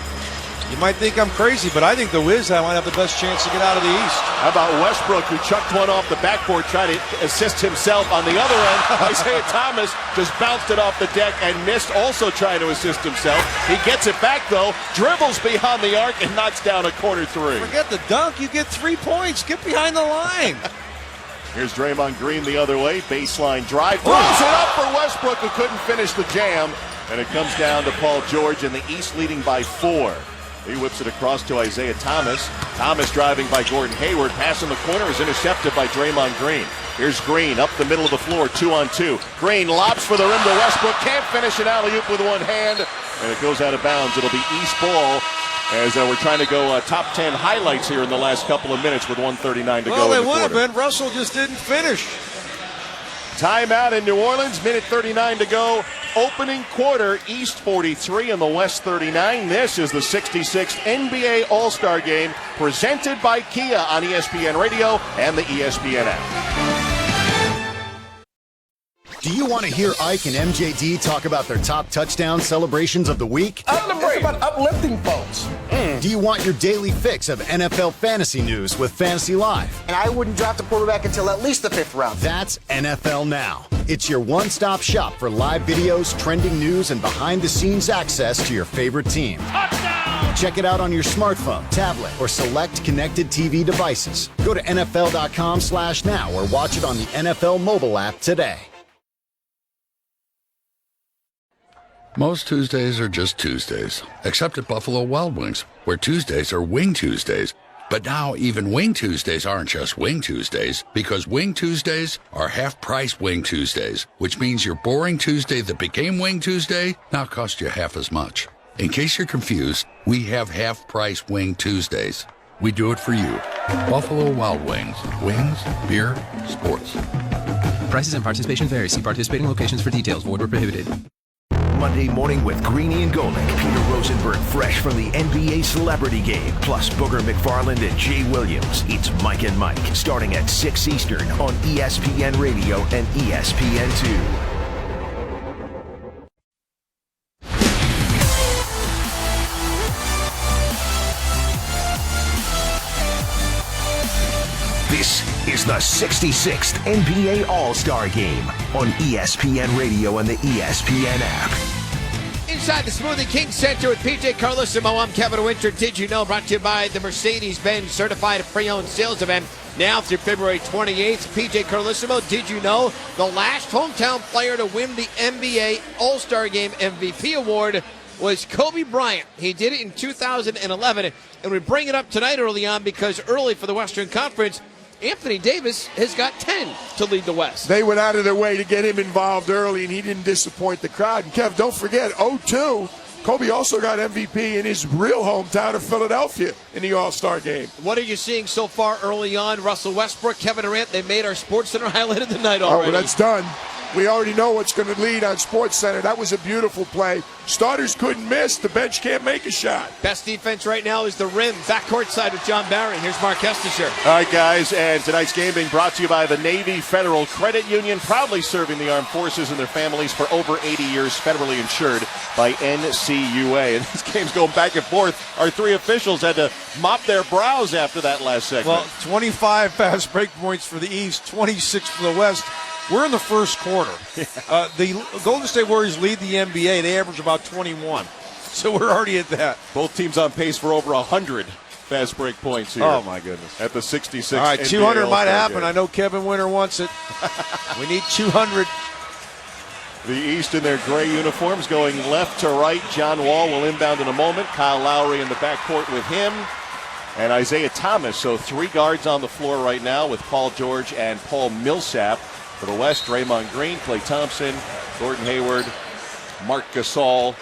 you might think I'm crazy, but I think the Wiz might have the best chance to get out of the East. How about Westbrook, who chucked one off the backboard, trying to assist himself on the other end? Isaiah Thomas just bounced it off the deck and missed, also trying to assist himself. He gets it back, though, dribbles behind the arc, and knocks down a corner 3. Forget the dunk. You get 3 points. Get behind the line. Here's Draymond Green the other way. Baseline drive. Throws it up for Westbrook, who couldn't finish the jam. And it comes down to Paul George, and the East leading by 4. He whips it across to Isaiah Thomas. Thomas driving by Gordon Hayward. Pass in the corner is intercepted by Draymond Green. Here's Green up the middle of the floor, 2-on-2. Green lobs for the rim to Westbrook. Can't finish an alley-oop with one hand. And it goes out of bounds. It'll be East ball As we're trying to go top 10 highlights here in the last couple of minutes with 1:39 to go. Well, they in the would have quarter. been. Russell just didn't finish. Timeout in New Orleans, minute 39 to go. Opening quarter, East 43 and the West 39. This is the 66th NBA All-Star Game presented by Kia on ESPN Radio and the ESPN app. Do you want to hear Ike and MJD talk about their top touchdown celebrations of the week? It's about uplifting folks. Do you want your daily fix of NFL fantasy news with Fantasy Live? And I wouldn't draft a quarterback until at least the 5th round. That's NFL Now. It's your one-stop shop for live videos, trending news, and behind-the-scenes access to your favorite team. Touchdown! Check it out on your smartphone, tablet, or select connected TV devices. Go to NFL.com/now or watch it on the NFL mobile app today. Most Tuesdays are just Tuesdays, except at Buffalo Wild Wings, where Tuesdays are Wing Tuesdays. But now even Wing Tuesdays aren't just Wing Tuesdays, because Wing Tuesdays are half-price Wing Tuesdays, which means your boring Tuesday that became Wing Tuesday now costs you half as much. In case you're confused, we have half-price Wing Tuesdays. We do it for you. Buffalo Wild Wings. Wings, beer, sports. Prices and participation vary. See participating locations for details. Void where prohibited. Monday morning with Greeny and Golick. Peter Rosenberg fresh from the NBA Celebrity Game. Plus Booger McFarland and Jay Williams. It's Mike and Mike. Starting at 6 Eastern on ESPN Radio and ESPN2. This is the 66th NBA All-Star Game on ESPN Radio and the ESPN app. Inside the Smoothie King Center with PJ Carlosimo, I'm Kevin Winter. Did you know? Brought to you by the Mercedes-Benz Certified Pre-Owned Sales Event. Now through February 28th. PJ Carlosimo, did you know the last hometown player to win the NBA All-Star Game MVP award was Kobe Bryant. He did it in 2011. And we bring it up tonight early on because early for the Western Conference, Anthony Davis has got 10 to lead the West. They went out of their way to get him involved early, and he didn't disappoint the crowd. And, Kev, don't forget, 0-2, Kobe also got MVP in his real hometown of Philadelphia in the All-Star Game. What are you seeing so far early on? Russell Westbrook, Kevin Durant, they made our SportsCenter highlight of the night already. Oh, well, that's done. We already know what's going to lead on SportsCenter. That was a beautiful play. Starters couldn't miss. The bench can't make a shot. Best defense right now is the rim. Back court side with John Barron. Here's Mark Estisher. All right, guys, and tonight's game being brought to you by the Navy Federal Credit Union, proudly serving the armed forces and their families for over 80 years, federally insured by NCUA. And this game's going back and forth. Our three officials had to mop their brows after that last segment. Well, 25 fast break points for the East, 26 for the West. We're in the first quarter. The Golden State Warriors lead the NBA. They average about 21. So we're already at that. Both teams on pace for over 100 fast break points here. Oh, my goodness. At the 66th All right, NBA 200 might All-Star happen. game. I know Kevin Winter wants it. We need 200. The East in their gray uniforms going left to right. John Wall will inbound in a moment. Kyle Lowry in the backcourt with him. And Isaiah Thomas. So three guards on the floor right now with Paul George and Paul Millsap. For the West, Draymond Green, Klay Thompson, Gordon Hayward, Marc Gasol,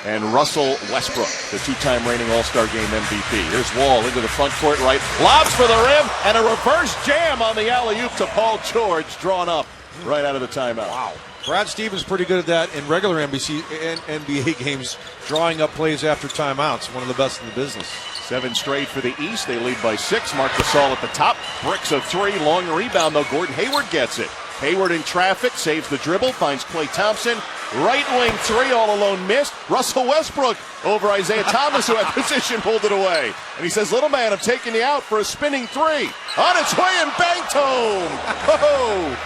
and Russell Westbrook, the two-time reigning All-Star Game MVP. Here's Wall into the front court right. Lobs for the rim, and a reverse jam on the alley-oop to Paul George, drawn up right out of the timeout. Wow. Brad Stevens pretty good at that in regular NBA games, drawing up plays after timeouts. One of the best in the business. 7 straight for the East. They lead by 6. Marc Gasol at the top. Bricks of 3. Long rebound, though. Gordon Hayward gets it. Hayward in traffic, saves the dribble, finds Klay Thompson. Right wing 3, all alone missed. Russell Westbrook over Isaiah Thomas, who had position, pulled it away. And he says, little man, I'm taking you out for a spinning 3. On its way and banked home. Whoa.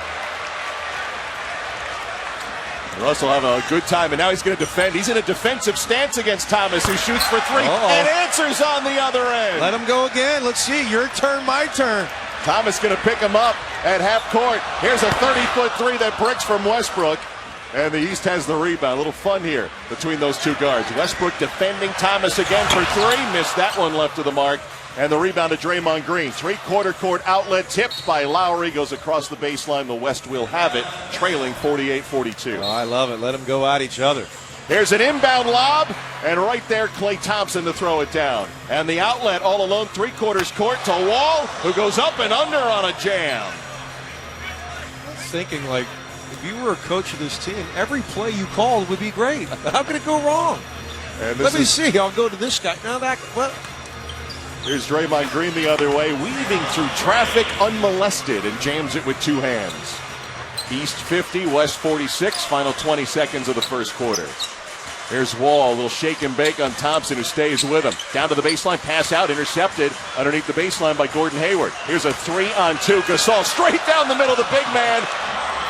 Russell having a good time, and now he's going to defend. He's in a defensive stance against Thomas, who shoots for 3 and answers on the other end. Let him go again. Let's see. Your turn, my turn. Thomas going to pick him up at half court. Here's a 30-foot 3 that bricks from Westbrook. And the East has the rebound. A little fun here between those two guards. Westbrook defending Thomas again for 3. Missed that one, left of the mark. And the rebound to Draymond Green. 3-quarter court outlet tipped by Lowry. Goes across the baseline. The West will have it, trailing 48-42. Oh, I love it. Let them go at each other. Here's an inbound lob, and right there, Klay Thompson to throw it down. And the outlet all alone, three-quarters court to Wall, who goes up and under on a jam. I was thinking, like, if you were a coach of this team, every play you called would be great. How could it go wrong? And Let me see. I'll go to this guy. Now that, what? Here's Draymond Green the other way, weaving through traffic unmolested, and jams it with two hands. East 50, West 46, final 20 seconds of the first quarter. Here's Wall, a little shake and bake on Thompson, who stays with him. Down to the baseline, pass out, intercepted underneath the baseline by Gordon Hayward. Here's a 3-on-2. Gasol straight down the middle, the big man.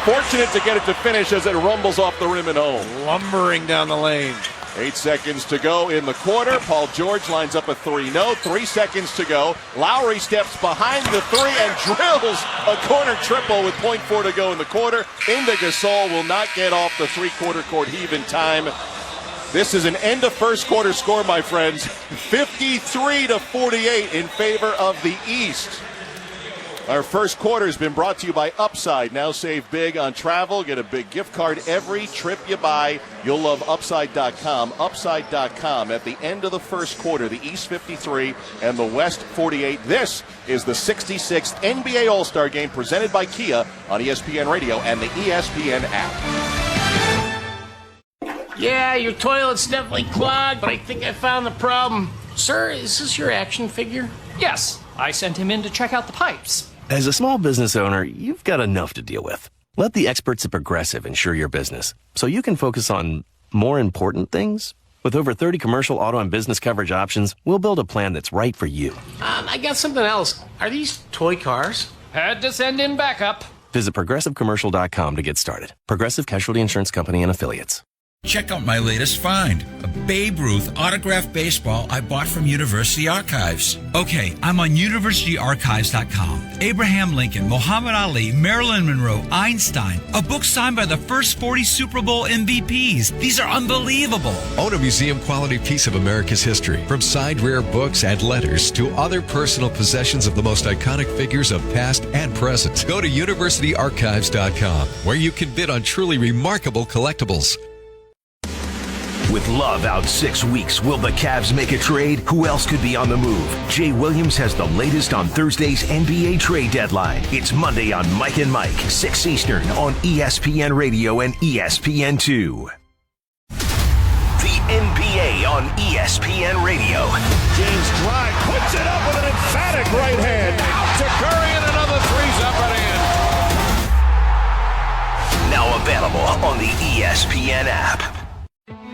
Fortunate to get it to finish as it rumbles off the rim and home. Lumbering down the lane. 8 seconds to go in the quarter. Paul George lines up a 3. No, 3 seconds to go. Lowry steps behind the 3 and drills a corner triple with .4 to go in the quarter. Into Gasol, will not get off the three-quarter court heave in time. This is an end of first quarter score, my friends. 53-48 in favor of the East. Our first quarter has been brought to you by Upside. Now save big on travel. Get a big gift card every trip you buy. You'll love Upside.com. Upside.com. At the end of the first quarter, the East 53 and the West 48. This is the 66th NBA All-Star Game presented by Kia on ESPN Radio and the ESPN app. Yeah, your toilet's definitely clogged, but I think I found the problem. Sir, is this your action figure? Yes, I sent him in to check out the pipes. As a small business owner, you've got enough to deal with. Let the experts at Progressive insure your business so you can focus on more important things. With over 30 commercial, auto, and business coverage options, we'll build a plan that's right for you. I got something else. Are these toy cars? Had to send in backup. Visit ProgressiveCommercial.com to get started. Progressive Casualty Insurance Company and Affiliates. Check out my latest find, a Babe Ruth autographed baseball I bought from University Archives. Okay, I'm on universityarchives.com. Abraham Lincoln, Muhammad Ali, Marilyn Monroe, Einstein, a book signed by the first 40 Super Bowl MVPs. These are unbelievable. Own a museum-quality piece of America's history, from signed rare books and letters to other personal possessions of the most iconic figures of past and present. Go to universityarchives.com, where you can bid on truly remarkable collectibles. With Love out 6 weeks, will the Cavs make a trade? Who else could be on the move? Jay Williams has the latest on Thursday's NBA trade deadline. It's Monday on Mike and Mike, 6 Eastern on ESPN Radio and ESPN2. The NBA on ESPN Radio. James drive, puts it up with an emphatic right hand. Out to Curry, and another three's up and in. Now available on the ESPN app.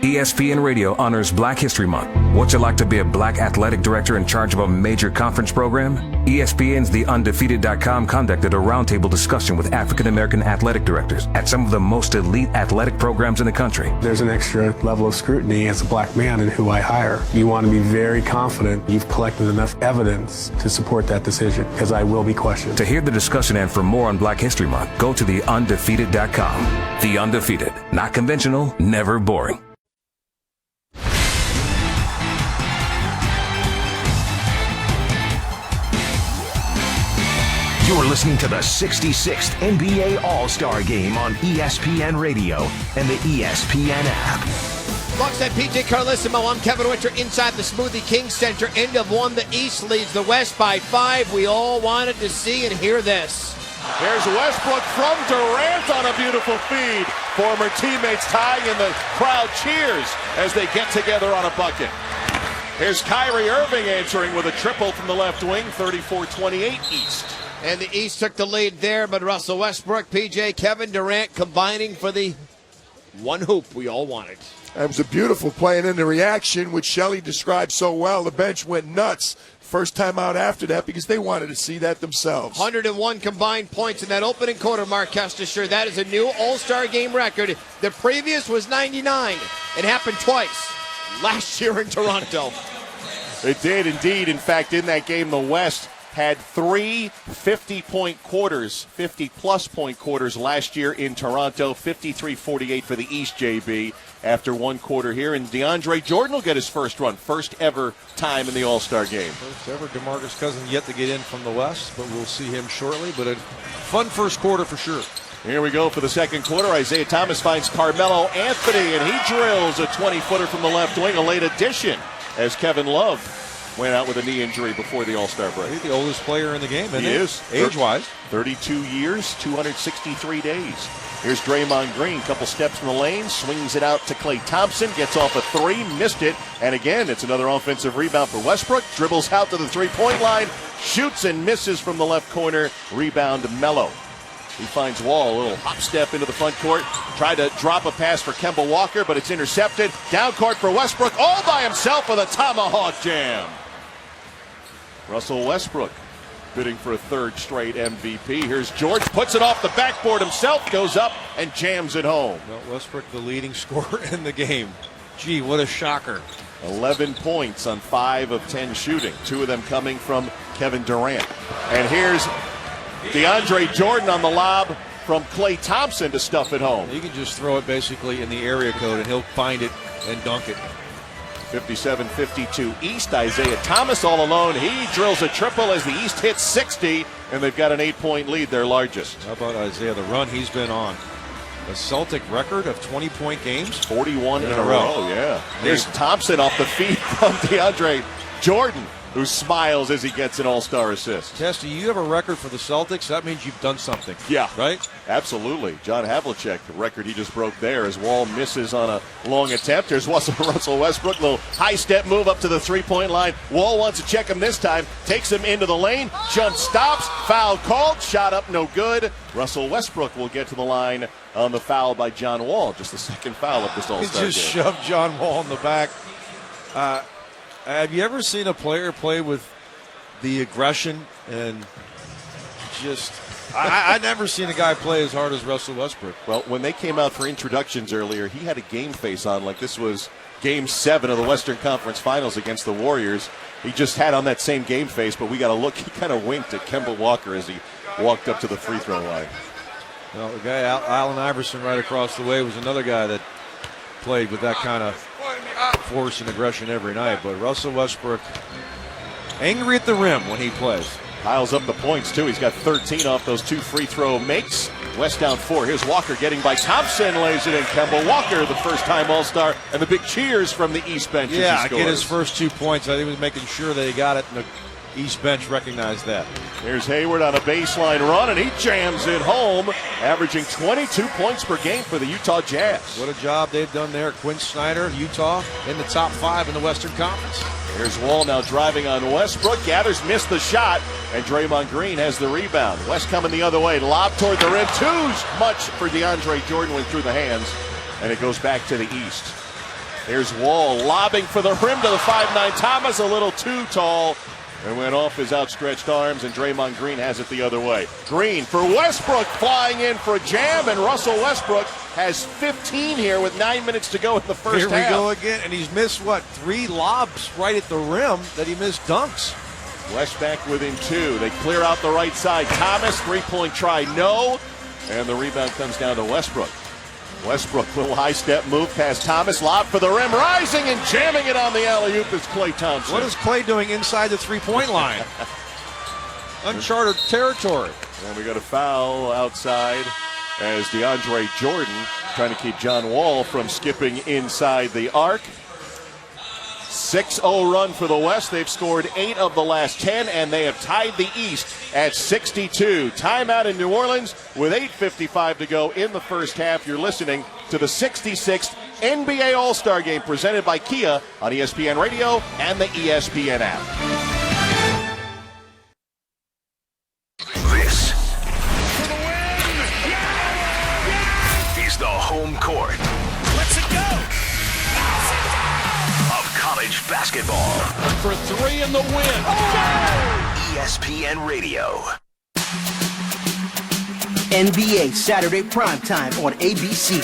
ESPN Radio honors Black History Month. What's it like to be a black athletic director in charge of a major conference program? ESPN's TheUndefeated.com conducted a roundtable discussion with African American athletic directors at some of the most elite athletic programs in the country. There's an extra level of scrutiny as a black man in who I hire. You want to be very confident you've collected enough evidence to support that decision, because I will be questioned. To hear the discussion and for more on Black History Month, go to TheUndefeated.com. The Undefeated. Not conventional, never boring. You're listening to the 66th NBA All-Star Game on ESPN Radio and the ESPN app. Alongside PJ Carlissimo, I'm Kevin Winter inside the Smoothie King Center. End of one. The East leads the West by 5. We all wanted to see and hear this. There's Westbrook from Durant on a beautiful feed. Former teammates tying, and the crowd cheers as they get together on a bucket. Here's Kyrie Irving answering with a triple from the left wing, 34-28 East. And the East took the lead there, but Russell Westbrook, PJ, Kevin Durant combining for the one hoop we all wanted. That was a beautiful play, and then the reaction, which Shelley described so well, the bench went nuts first time out after that because they wanted to see that themselves. 101 combined points in that opening quarter, Mark Kestisher. That is a new All-Star Game record. The previous was 99. It happened twice last year in Toronto. It did indeed. In fact, in that game, the West had 3 50-point quarters, 50-plus point quarters last year in Toronto, 53-48 for the East, JB, after one quarter here. And DeAndre Jordan will get his first run, first ever time in the All-Star game. First ever DeMarcus Cousins yet to get in from the West, but we'll see him shortly. But a fun first quarter for sure. Here we go for the second quarter. Isaiah Thomas finds Carmelo Anthony, and he drills a 20-footer from the left wing, a late addition, as Kevin Love went out with a knee injury before the All-Star break. He's the oldest player in the game, isn't he? He is. Age-wise. 32 years, 263 days. Here's Draymond Green, couple steps in the lane, swings it out to Klay Thompson, gets off a three, missed it, and again, it's another offensive rebound for Westbrook, dribbles out to the three-point line, shoots and misses from the left corner, rebound Melo. He finds Wall, a little hop step into the front court, tried to drop a pass for Kemba Walker, but it's intercepted. Down court for Westbrook, all by himself with a tomahawk jam. Russell Westbrook bidding for a third straight MVP. Here's George, puts it off the backboard himself, goes up and jams it home. Well, Westbrook, the leading scorer in the game. Gee, what a shocker. 11 points on 5 of 10 shooting, 2 of them coming from Kevin Durant. And here's DeAndre Jordan on the lob from Klay Thompson to stuff it home. You can just throw it basically in the area code and he'll find it and dunk it. 57-52 East. Isaiah Thomas all alone. He drills a triple as the East hits 60, and they've got an 8-point lead, their largest. How about Isaiah, the run he's been on? A Celtic record of 20-point games? 41 in a row, yeah. Here's Thompson off the feet from DeAndre Jordan, who smiles as he gets an all-star assist. Testy, you have a record for the Celtics. That means you've done something. Yeah. Right? Absolutely. John Havlicek, the record he just broke there as Wall misses on a long attempt. Here's Russell Westbrook, little high-step move up to the three-point line. Wall wants to check him this time, takes him into the lane, jump stops, foul called, shot up, no good. Russell Westbrook will get to the line on the foul by John Wall. Just the second foul of this all-star He just shoved John Wall in the back. Have you ever seen a player play with the aggression and just... I've never seen a guy play as hard as Russell Westbrook. Well, when they came out for introductions earlier, he had a game face on like this was Game 7 of the Western Conference Finals against the Warriors. He just had on that same game face, but we got to look. He kind of winked at Kemba Walker as he walked up to the free throw line. Well, the guy, Allen Iverson, right across the way was another guy that played with that kind of force and aggression every night. But Russell Westbrook, angry at the rim when he plays. Piles up the points, too. He's got 13 off those 2 free throw makes. West down 4. Here's Walker getting by Thompson, lays it in. Kemba Walker, the first-time All-Star, and the big cheers from the East bench. Yeah, get his first 2 points. I think he was making sure that he got it, and the East bench recognized that. Here's Hayward on a baseline run, and he jams it home, averaging 22 points per game for the Utah Jazz. What a job they've done there. Quinn Snyder, Utah, in the top 5 in the Western Conference. Here's Wall now driving on Westbrook. Gathers, missed the shot, and Draymond Green has the rebound. West coming the other way, lob toward the rim. Too much for DeAndre Jordan, went through the hands, and it goes back to the East. Here's Wall lobbing for the rim to the 5'9" Thomas, a little too tall, and went off his outstretched arms, and Draymond Green has it the other way. Green for Westbrook, flying in for a jam, and Russell Westbrook has 15 here with 9 minutes to go in the first half. Here we go again, and he's missed, 3 lobs right at the rim that he missed dunks. West back within 2. They clear out the right side. Thomas, three-point try, no, and the rebound comes down to Westbrook. Westbrook, little high-step move past Thomas, lob for the rim, rising and jamming it on the alley-oop is Klay Thompson. What is Klay doing inside the three-point line? Uncharted territory. And we got a foul outside as DeAndre Jordan trying to keep John Wall from skipping inside the arc. 6-0 run for the West. They've scored 8 of the last 10, and they have tied the East at 62. Timeout in New Orleans with 8:55 to go in the first half. You're listening to the 66th NBA All-Star Game presented by Kia on ESPN Radio and the ESPN app. This is the home court. Let's go! Of college basketball. For 3 in the win. ESPN Radio. NBA Saturday primetime on ABC.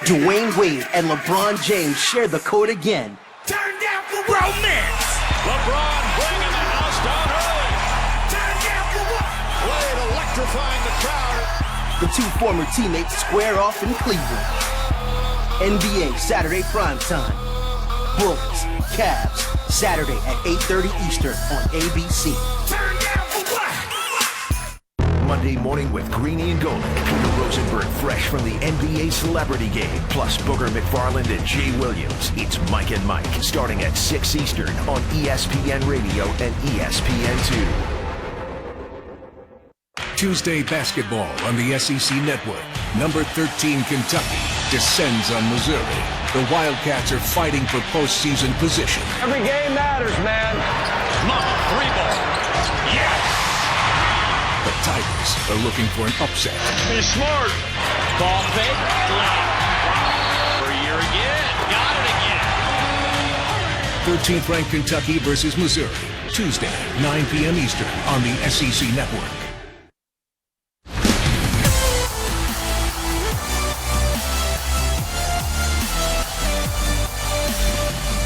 Dwayne Wade and LeBron James share the code again. Turn down for romance. LeBron bringing the house down early. Turn down for what? Wade electrifying the crowd. The 2 former teammates square off in Cleveland. NBA Saturday primetime. Bulls, Cavs, Saturday at 8:30 Eastern on ABC. Turn down for what? Monday Monday morning with Greeny and Golick. Peter Rosenberg fresh from the NBA Celebrity Game, plus Booger McFarland and Jay Williams. It's Mike and Mike, starting at 6 Eastern on ESPN Radio and ESPN2. Tuesday basketball on the SEC Network. Number 13 Kentucky descends on Missouri. The Wildcats are fighting for postseason position. Every game matters, man. Three ball. Yes! The Tigers are looking for an upset. Be smart. Ball fake. For a year again. Got it again. 13th ranked Kentucky versus Missouri. Tuesday, 9 p.m. Eastern on the SEC Network.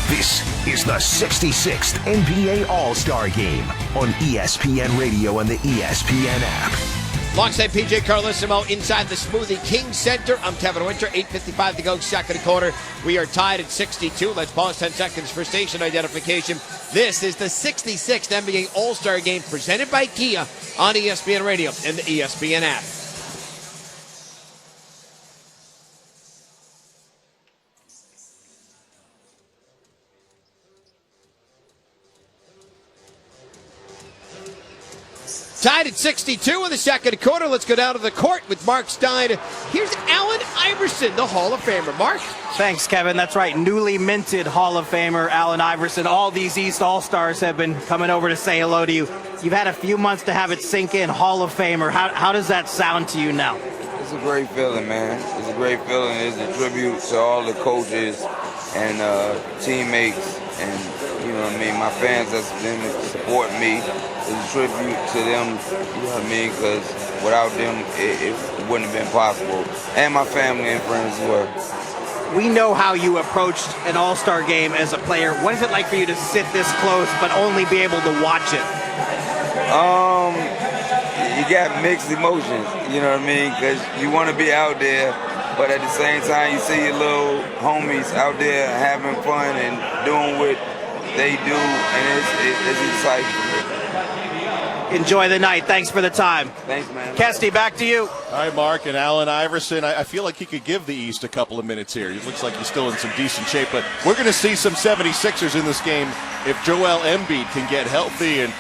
This is the 66th NBA All-Star Game on ESPN Radio and the ESPN app. Alongside PJ Carlissimo inside the Smoothie King Center. I'm Kevin Winter, 8:55 to go, second quarter. We are tied at 62. Let's pause 10 seconds for station identification. This is the 66th NBA All-Star Game presented by Kia on ESPN Radio and the ESPN app. Tied at 62 in the second quarter. Let's go down to the court with Mark Stein. Here's Allen Iverson, the Hall of Famer. Mark? Thanks, Kevin. That's right. Newly minted Hall of Famer Allen Iverson. All these East All-Stars have been coming over to say hello to you. You've had a few months to have it sink in. Hall of Famer. How does that sound to you now? It's a great feeling, man. It's a great feeling. It's a tribute to all the coaches and teammates and, you know what I mean, my fans that's been supporting me. It's a tribute to them, you know what I mean, because without them, it wouldn't have been possible. And my family and friends as well. We know how you approached an All-Star game as a player. What is it like for you to sit this close but only be able to watch it? You got mixed emotions, you know what I mean, because you want to be out there, but at the same time, you see your little homies out there having fun and doing what they do, and it's exciting for me. Enjoy the night. Thanks for the time. Thanks, man. Kesty, back to you. All right, Mark, and Allen Iverson. I feel like he could give the East a couple of minutes here. He looks like he's still in some decent shape, but we're going to see some 76ers in this game if Joel Embiid can get healthy, and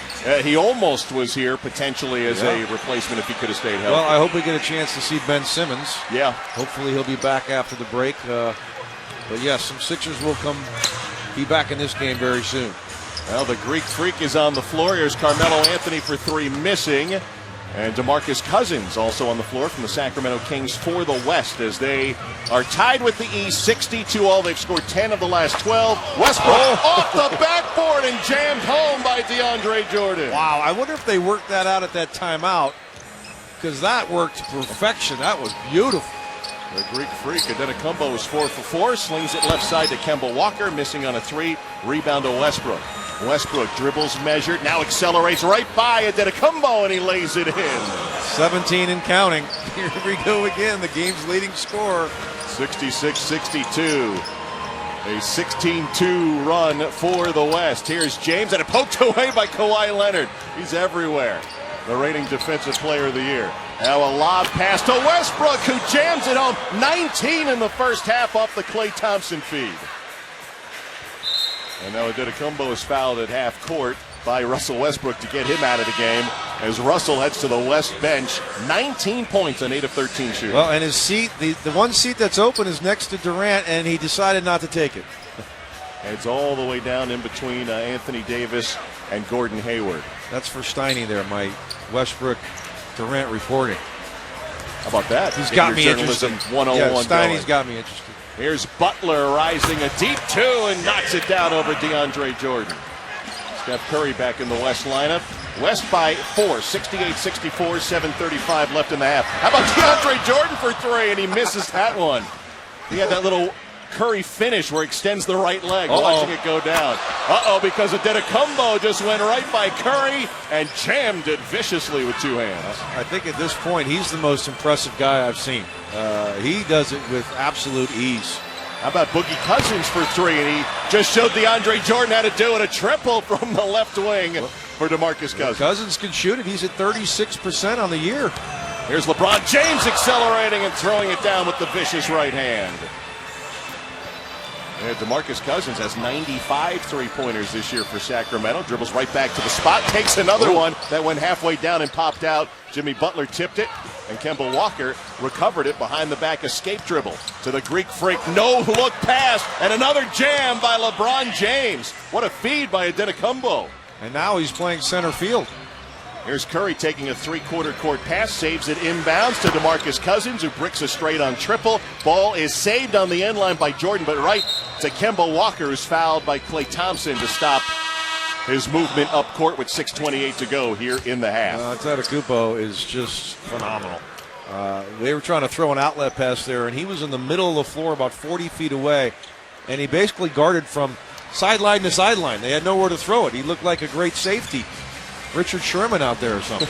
he almost was here potentially as a replacement if he could have stayed healthy. Well, I hope we get a chance to see Ben Simmons. Yeah. Hopefully he'll be back after the break. But yes, some Sixers will be back in this game very soon. Well, the Greek Freak is on the floor. Here's Carmelo Anthony for three missing. And DeMarcus Cousins also on the floor from the Sacramento Kings for the West as they are tied with the East 62-all. They've scored 10 of the last 12. Westbrook off the backboard and jammed home by DeAndre Jordan. Wow, I wonder if they worked that out at that timeout, because that worked to perfection. That was beautiful. The Greek Freak, Adetokounmpo is 4 for 4, slings it left side to Kemba Walker, missing on a 3, rebound to Westbrook. Westbrook dribbles measured, now accelerates right by Adetokounmpo, and he lays it in. 17 and counting. Here we go again, the game's leading scorer. 66-62. A 16-2 run for the West. Here's James, and it poked away by Kawhi Leonard. He's everywhere. The reigning defensive player of the year. Now a lob pass to Westbrook, who jams it home. 19 in the first half off the Klay Thompson feed. And now Adetokounmpo is fouled at half court by Russell Westbrook to get him out of the game as Russell heads to the West bench. 19 points on 8 of 13 shooting. Well, and his seat, the one seat that's open is next to Durant, and he decided not to take it. Heads all the way down in between Anthony Davis and Gordon Hayward. That's for Steiny there, my Westbrook Durant reporting. How about that? He's got me interested. 101 yeah, Steiny's going. got me interested. Here's Butler rising a deep 2 and knocks it down over DeAndre Jordan. Steph Curry back in the West lineup. West by 4, 68-64, 7:35 left in the half. How about DeAndre Jordan for 3, and he misses that one. He had that little Curry finish where he extends the right leg, watching it go down. Because Adetokounmpo just went right by Curry and jammed it viciously with 2 hands. I think at this point, he's the most impressive guy I've seen. He does it with absolute ease. How about Boogie Cousins for 3? And he just showed DeAndre Jordan how to do it. A triple from the left wing. for DeMarcus Cousins. Cousins can shoot it. He's at 36% on the year. Here's LeBron James accelerating and throwing it down with the vicious right hand. And DeMarcus Cousins has 95 three-pointers this year for Sacramento. Dribbles right back to the spot, takes another one that went halfway down and popped out. Jimmy Butler tipped it, and Kemba Walker recovered it behind the back escape dribble to the Greek Freak. No-look pass, and another jam by LeBron James. What a feed by Adetokounmpo. And now he's playing center field. Here's Curry taking a three-quarter court pass, saves it inbounds to DeMarcus Cousins, who bricks a straight-on triple. Ball is saved on the end line by Jordan, but right to Kemba Walker, who's fouled by Klay Thompson to stop his movement up court with 6:28 to go here in the half. Adetokounmpo is just phenomenal. They were trying to throw an outlet pass there, and he was in the middle of the floor about 40 feet away, and he basically guarded from sideline to sideline. They had nowhere to throw it. He looked like a great safety. Richard Sherman out there or something.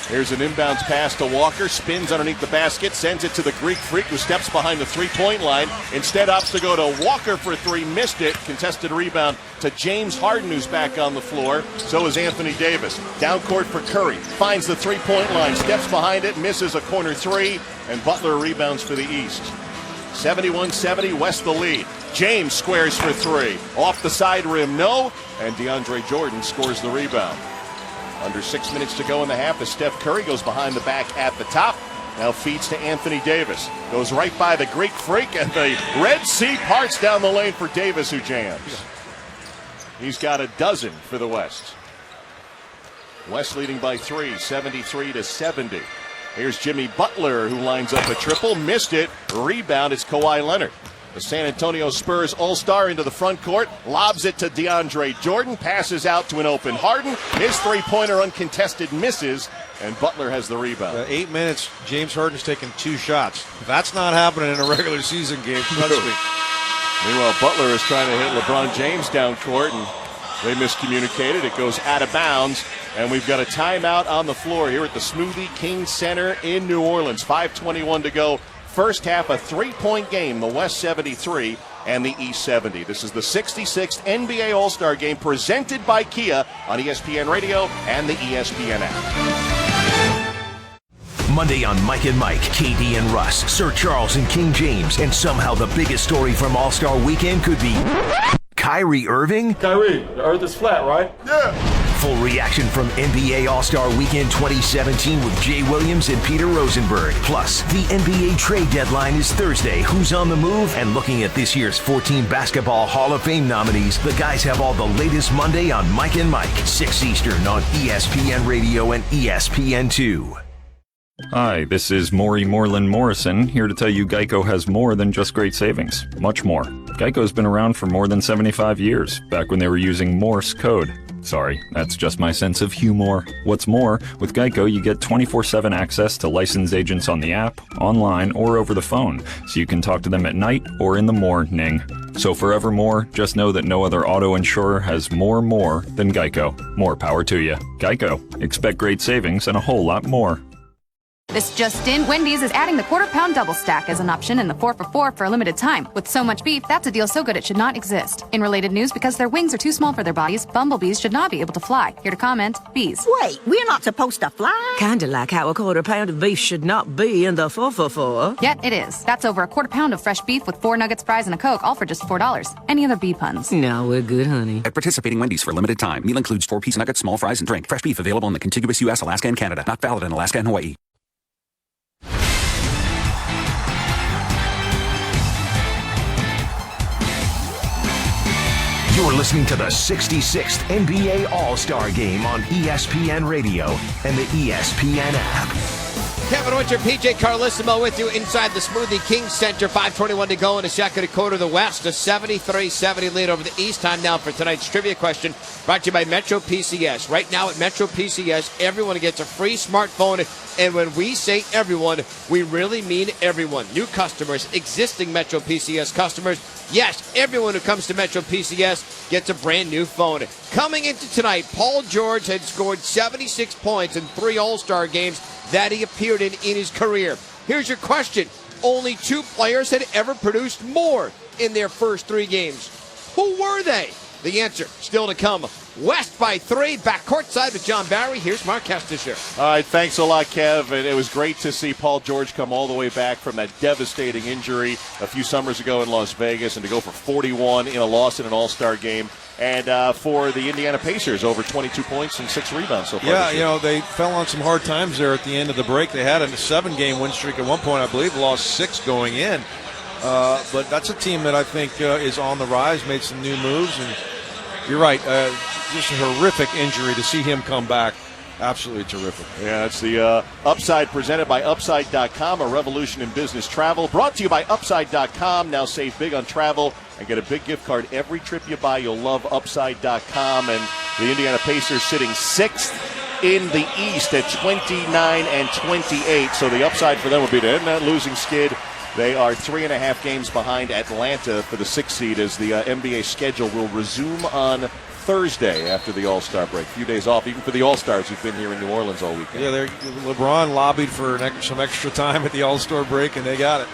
Here's an inbounds pass to Walker, spins underneath the basket, sends it to the Greek Freak, who steps behind the three-point line. Instead opts to go to Walker for three, missed it. Contested rebound to James Harden, who's back on the floor. So is Anthony Davis. Down court for Curry, finds the three-point line, steps behind it, misses a corner three, and Butler rebounds for the East. 71-70, West the lead. James squares for three. Off the side rim, no, and DeAndre Jordan scores the rebound. Under 6 minutes to go in the half as Steph Curry goes behind the back at the top. Now feeds to Anthony Davis. Goes right by the Greek Freak, and the Red Sea parts down the lane for Davis, who jams. He's got a dozen for the West. West leading by 3, 73-70. Here's Jimmy Butler, who lines up a triple. Missed it. Rebound, it's Kawhi Leonard. The San Antonio Spurs all-star into the front court, lobs it to DeAndre Jordan, passes out to an open Harden. His three-pointer uncontested misses, and Butler has the rebound. 8 minutes, James Harden's taken 2 shots. That's not happening in a regular season game, trust me. Meanwhile, Butler is trying to hit LeBron James down court, and they miscommunicated. It goes out of bounds, and we've got a timeout on the floor here at the Smoothie King Center in New Orleans. 5:21 to go. First half, a 3-point game, the West 73 and the East 70. This is the 66th NBA All-Star Game presented by Kia on ESPN Radio and the ESPN app. Monday on Mike and Mike, KD and Russ, Sir Charles and King James, and somehow the biggest story from All-Star Weekend could be Kyrie Irving? Kyrie, the earth is flat, right? Yeah. Full reaction from NBA All-Star Weekend 2017 with Jay Williams and Peter Rosenberg. Plus, the NBA trade deadline is Thursday. Who's on the move? And looking at this year's 14 Basketball Hall of Fame nominees, the guys have all the latest Monday on Mike and Mike, 6 Eastern on ESPN Radio and ESPN2. Hi, this is Maury Moreland Morrison, here to tell you Geico has more than just great savings. Much more. Geico's been around for more than 75 years, back when they were using Morse code. Sorry, that's just my sense of humor. What's more, with Geico you get 24/7 access to licensed agents on the app, online, or over the phone, so you can talk to them at night or in the morning. So forevermore, just know that no other auto insurer has more than Geico. More power to you. Geico. Expect great savings and a whole lot more. This just in, Wendy's is adding the quarter-pound double stack as an option in the 4 for $4 for a limited time. With so much beef, that's a deal so good it should not exist. In related news, because their wings are too small for their bodies, bumblebees should not be able to fly. Here to comment, bees. Wait, we're not supposed to fly? Kinda like how a quarter-pound of beef should not be in the 4 for $4. Yet it is. That's over a quarter-pound of fresh beef with 4 nuggets, fries, and a Coke, all for just $4. Any other bee puns? No, we're good, honey. At participating Wendy's for a limited time. Meal includes 4-piece nuggets, small fries, and drink. Fresh beef available in the contiguous U.S., Alaska, and Canada. Not valid in Alaska and Hawaii. You're listening to the 66th NBA All-Star Game on ESPN Radio and the ESPN app. Kevin Winter, PJ Carlissimo with you inside the Smoothie King Center. 5:21 to go in the second quarter. The West, a 73-70 lead over the East. Time now for tonight's trivia question, brought to you by Metro PCS. Right now at Metro PCS, everyone gets a free smartphone. And when we say everyone, we really mean everyone. New customers, existing Metro PCS customers. Yes, everyone who comes to Metro PCS gets a brand new phone. Coming into tonight, Paul George had scored 76 points in 3 All-Star games that he appeared in his career. Here's your question. Only 2 players had ever produced more in their first 3 games. Who were they? The answer still to come. West by 3, back courtside with John Barry. Here's Mark Kestisher. All right, thanks a lot, Kev. And it was great to see Paul George come all the way back from that devastating injury a few summers ago in Las Vegas, and to go for 41 in a loss in an All-Star game. And for the Indiana Pacers, over 22 points and 6 rebounds so far. Yeah, they fell on some hard times there at the end of the break. They had a 7-game win streak at one point, I believe, lost 6 going in. But that's a team that I think is on the rise, made some new moves. And you're right, just a horrific injury. To see him come back, absolutely terrific. Yeah, it's the Upside presented by Upside.com, a revolution in business travel. Brought to you by Upside.com. Now save big on travel and get a big gift card every trip you buy. You'll love Upside.com. And the Indiana Pacers sitting 6th in the East at 29 and 28. So the upside for them will be to end that losing skid. They are 3.5 games behind Atlanta for the 6th seed as the NBA schedule will resume on Thursday after the All-Star break. A few days off, even for the All-Stars who've been here in New Orleans all weekend. Yeah, LeBron lobbied for some extra time at the All-Star break, and they got it.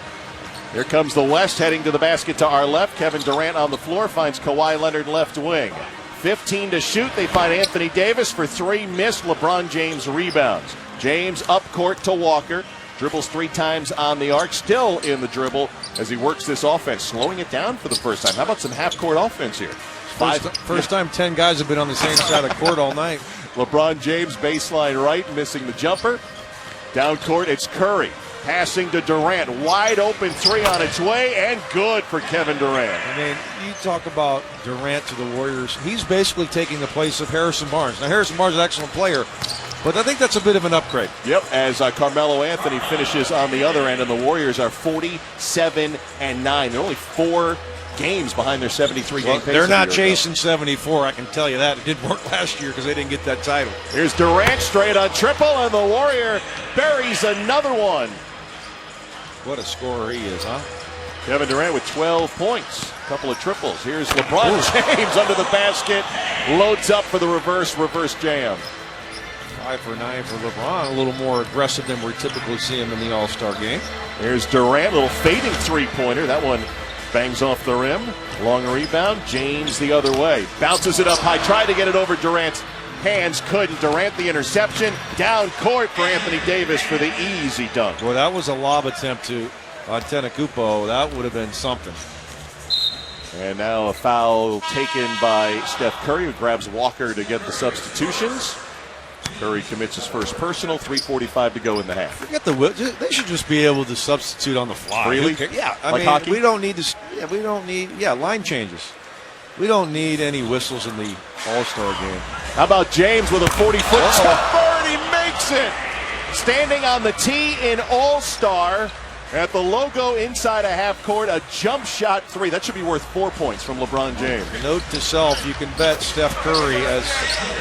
Here comes the West heading to the basket to our left. Kevin Durant on the floor finds Kawhi Leonard left wing. 15 to shoot. They find Anthony Davis for 3, missed. LeBron James rebounds. James up court to Walker. Dribbles 3 times on the arc, still in the dribble as he works this offense, slowing it down for the first time. How about some half-court offense here? First time 10 guys have been on the same side of court all night. LeBron James baseline right, missing the jumper. Down court, it's Curry. Passing to Durant. Wide open 3 on its way, and good for Kevin Durant. I mean, you talk about Durant to the Warriors. He's basically taking the place of Harrison Barnes. Now, Harrison Barnes is an excellent player, but I think that's a bit of an upgrade. Yep, as Carmelo Anthony finishes on the other end, and the Warriors are 47-9. They're only 4 games behind their 73-game pace. They're not chasing 74, I can tell you that. It didn't work last year because they didn't get that title. Here's Durant straight on triple, and the Warrior buries another one. What a scorer he is, huh? Kevin Durant with 12 points, a couple of triples. Here's LeBron James under the basket, loads up for the reverse jam. 5 for 9 for LeBron, a little more aggressive than we typically see him in the All-Star game. Here's Durant, little fading three-pointer. That one bangs off the rim. Long rebound, James the other way. Bounces it up high, tried to get it over Durant's hands, couldn't. Durant the interception. Down court for Anthony Davis for the easy dunk. Well, that was a lob attempt to Antetokounmpo. That would have been something. And now a foul taken by Steph Curry, who grabs Walker to get the substitutions. Curry commits his first personal, 3:45 to go in the half. Forget they should just be able to substitute on the fly. Freely? Yeah, I like mean, hockey? we don't need line changes. We don't need any whistles in the All-Star game. How about James with a 40-foot jumper, and he makes it! Standing on the tee in All-Star at the logo inside a half court, a jump shot 3. That should be worth 4 points from LeBron James. Note to self, you can bet Steph Curry as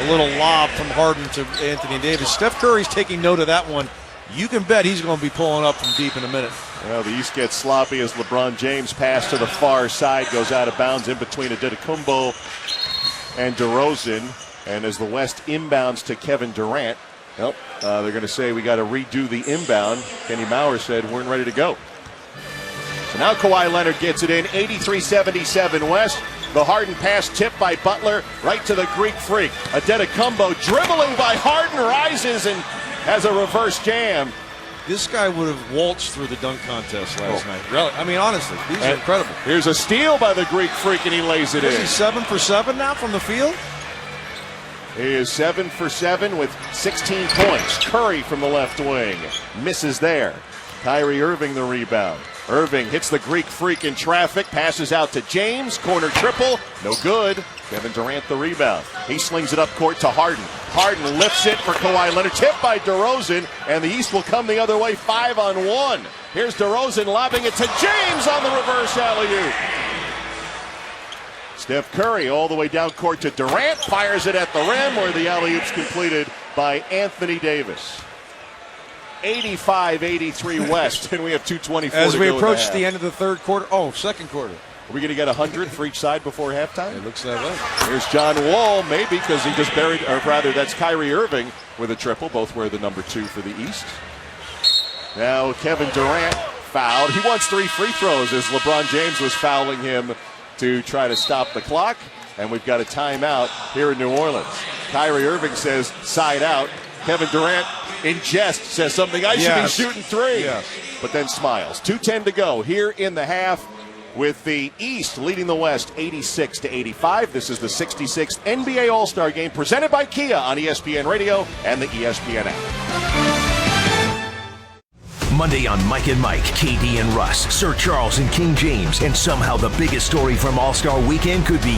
a little lob from Harden to Anthony Davis. Steph Curry's taking note of that one. You can bet he's going to be pulling up from deep in a minute. Well, the East gets sloppy as LeBron James pass to the far side goes out of bounds in between Antetokounmpo and DeRozan. And as the West inbounds to Kevin Durant, they're going to say we got to redo the inbound. Kenny Maurer said we're ready to go. So now Kawhi Leonard gets it in, 83-77 West. The Harden pass tipped by Butler right to the Greek Freak. Antetokounmpo dribbling by Harden, rises and has a reverse jam. This guy would have waltzed through the dunk contest last night. Really, I mean, honestly, these are incredible. Here's a steal by the Greek Freak, and he lays it in. Is he 7 for 7 now from the field? He is 7 for 7 with 16 points. Curry from the left wing misses there. Kyrie Irving the rebound. Irving hits the Greek Freak in traffic, passes out to James, corner triple, no good. Kevin Durant the rebound. He slings it up court to Harden. Harden lifts it for Kawhi Leonard, tipped by DeRozan, and the East will come the other way, 5-on-1. Here's DeRozan lobbing it to James on the reverse alley-oop. Steph Curry all the way down court to Durant, fires it at the rim where the alley-oop's completed by Anthony Davis. 85-83 West, and we have 2:24 as we approach the the end of the second quarter. Are we going to get 100 for each side before halftime? It looks that way. Here's John Wall, maybe, because he just buried, or rather, that's Kyrie Irving with a triple. Both wear the number 2 for the East. Now Kevin Durant fouled. He wants 3 free throws as LeBron James was fouling him to try to stop the clock. and we've got a timeout here in New Orleans. Kyrie Irving says side out. Kevin Durant, in jest, says something, I should be shooting three. Yes. But then smiles. 2:10 to go here in the half, with the East leading the West 86-85. This is the 66th NBA All-Star Game presented by Kia on ESPN Radio and the ESPN app. Monday on Mike and Mike, KD and Russ, Sir Charles and King James, and somehow the biggest story from All-Star Weekend could be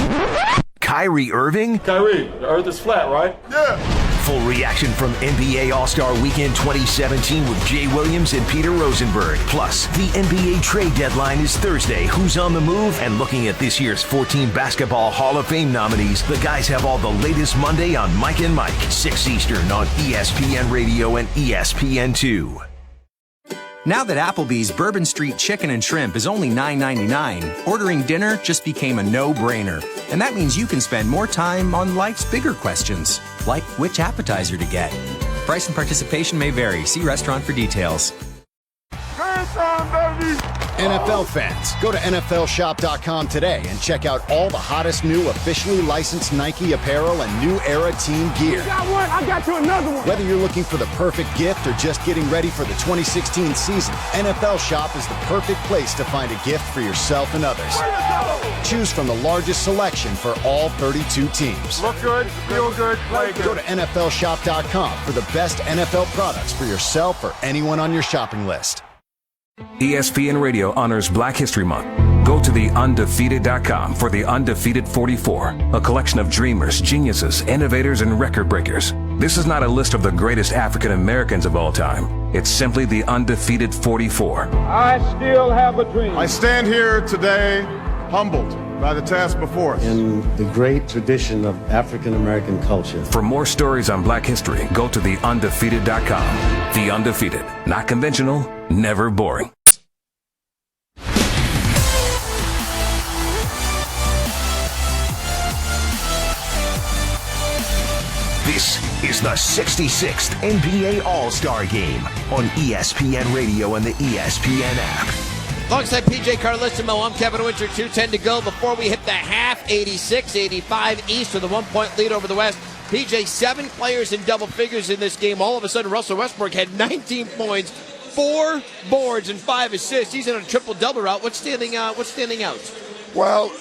Kyrie Irving? Kyrie, the earth is flat, right? Yeah. Full reaction from NBA All-Star Weekend 2017 with Jay Williams and Peter Rosenberg. Plus, the NBA trade deadline is Thursday. Who's on the move? And looking at this year's 14 Basketball Hall of Fame nominees, the guys have all the latest Monday on Mike and Mike, 6 Eastern on ESPN Radio and ESPN2. Now that Applebee's Bourbon Street Chicken and Shrimp is only $9.99, ordering dinner just became a no-brainer. And that means you can spend more time on life's bigger questions, like which appetizer to get. Price and participation may vary. See restaurant for details. NFL fans, go to NFLshop.com today and check out all the hottest new officially licensed Nike apparel and new era team gear. You got one, I got you another one. Whether you're looking for the perfect gift or just getting ready for the 2016 season, NFL Shop is the perfect place to find a gift for yourself and others. Choose from the largest selection for all 32 teams. Look good, feel good, play good. Go to NFLshop.com for the best NFL products for yourself or anyone on your shopping list. ESPN Radio honors Black History Month. Go to theundefeated.com for The Undefeated 44, a collection of dreamers, geniuses, innovators, and record breakers. This is not a list of the greatest African Americans of all time. It's simply The Undefeated 44. I still have a dream. I stand here today humbled by the task before us. In the great tradition of African American culture. For more stories on Black history, go to theundefeated.com. The Undefeated. Not conventional, never boring. This is the 66th NBA All-Star Game on ESPN Radio and the ESPN app. Alongside PJ Carlissimo, I'm Kevin Winter. 2:10 to go before we hit the half. 86-85 East with a 1-point lead over the West. PJ, 7 players in double figures in this game. All of a sudden, Russell Westbrook had 19 points, 4 boards, and 5 assists. He's in a triple-double route. What's standing out? Well,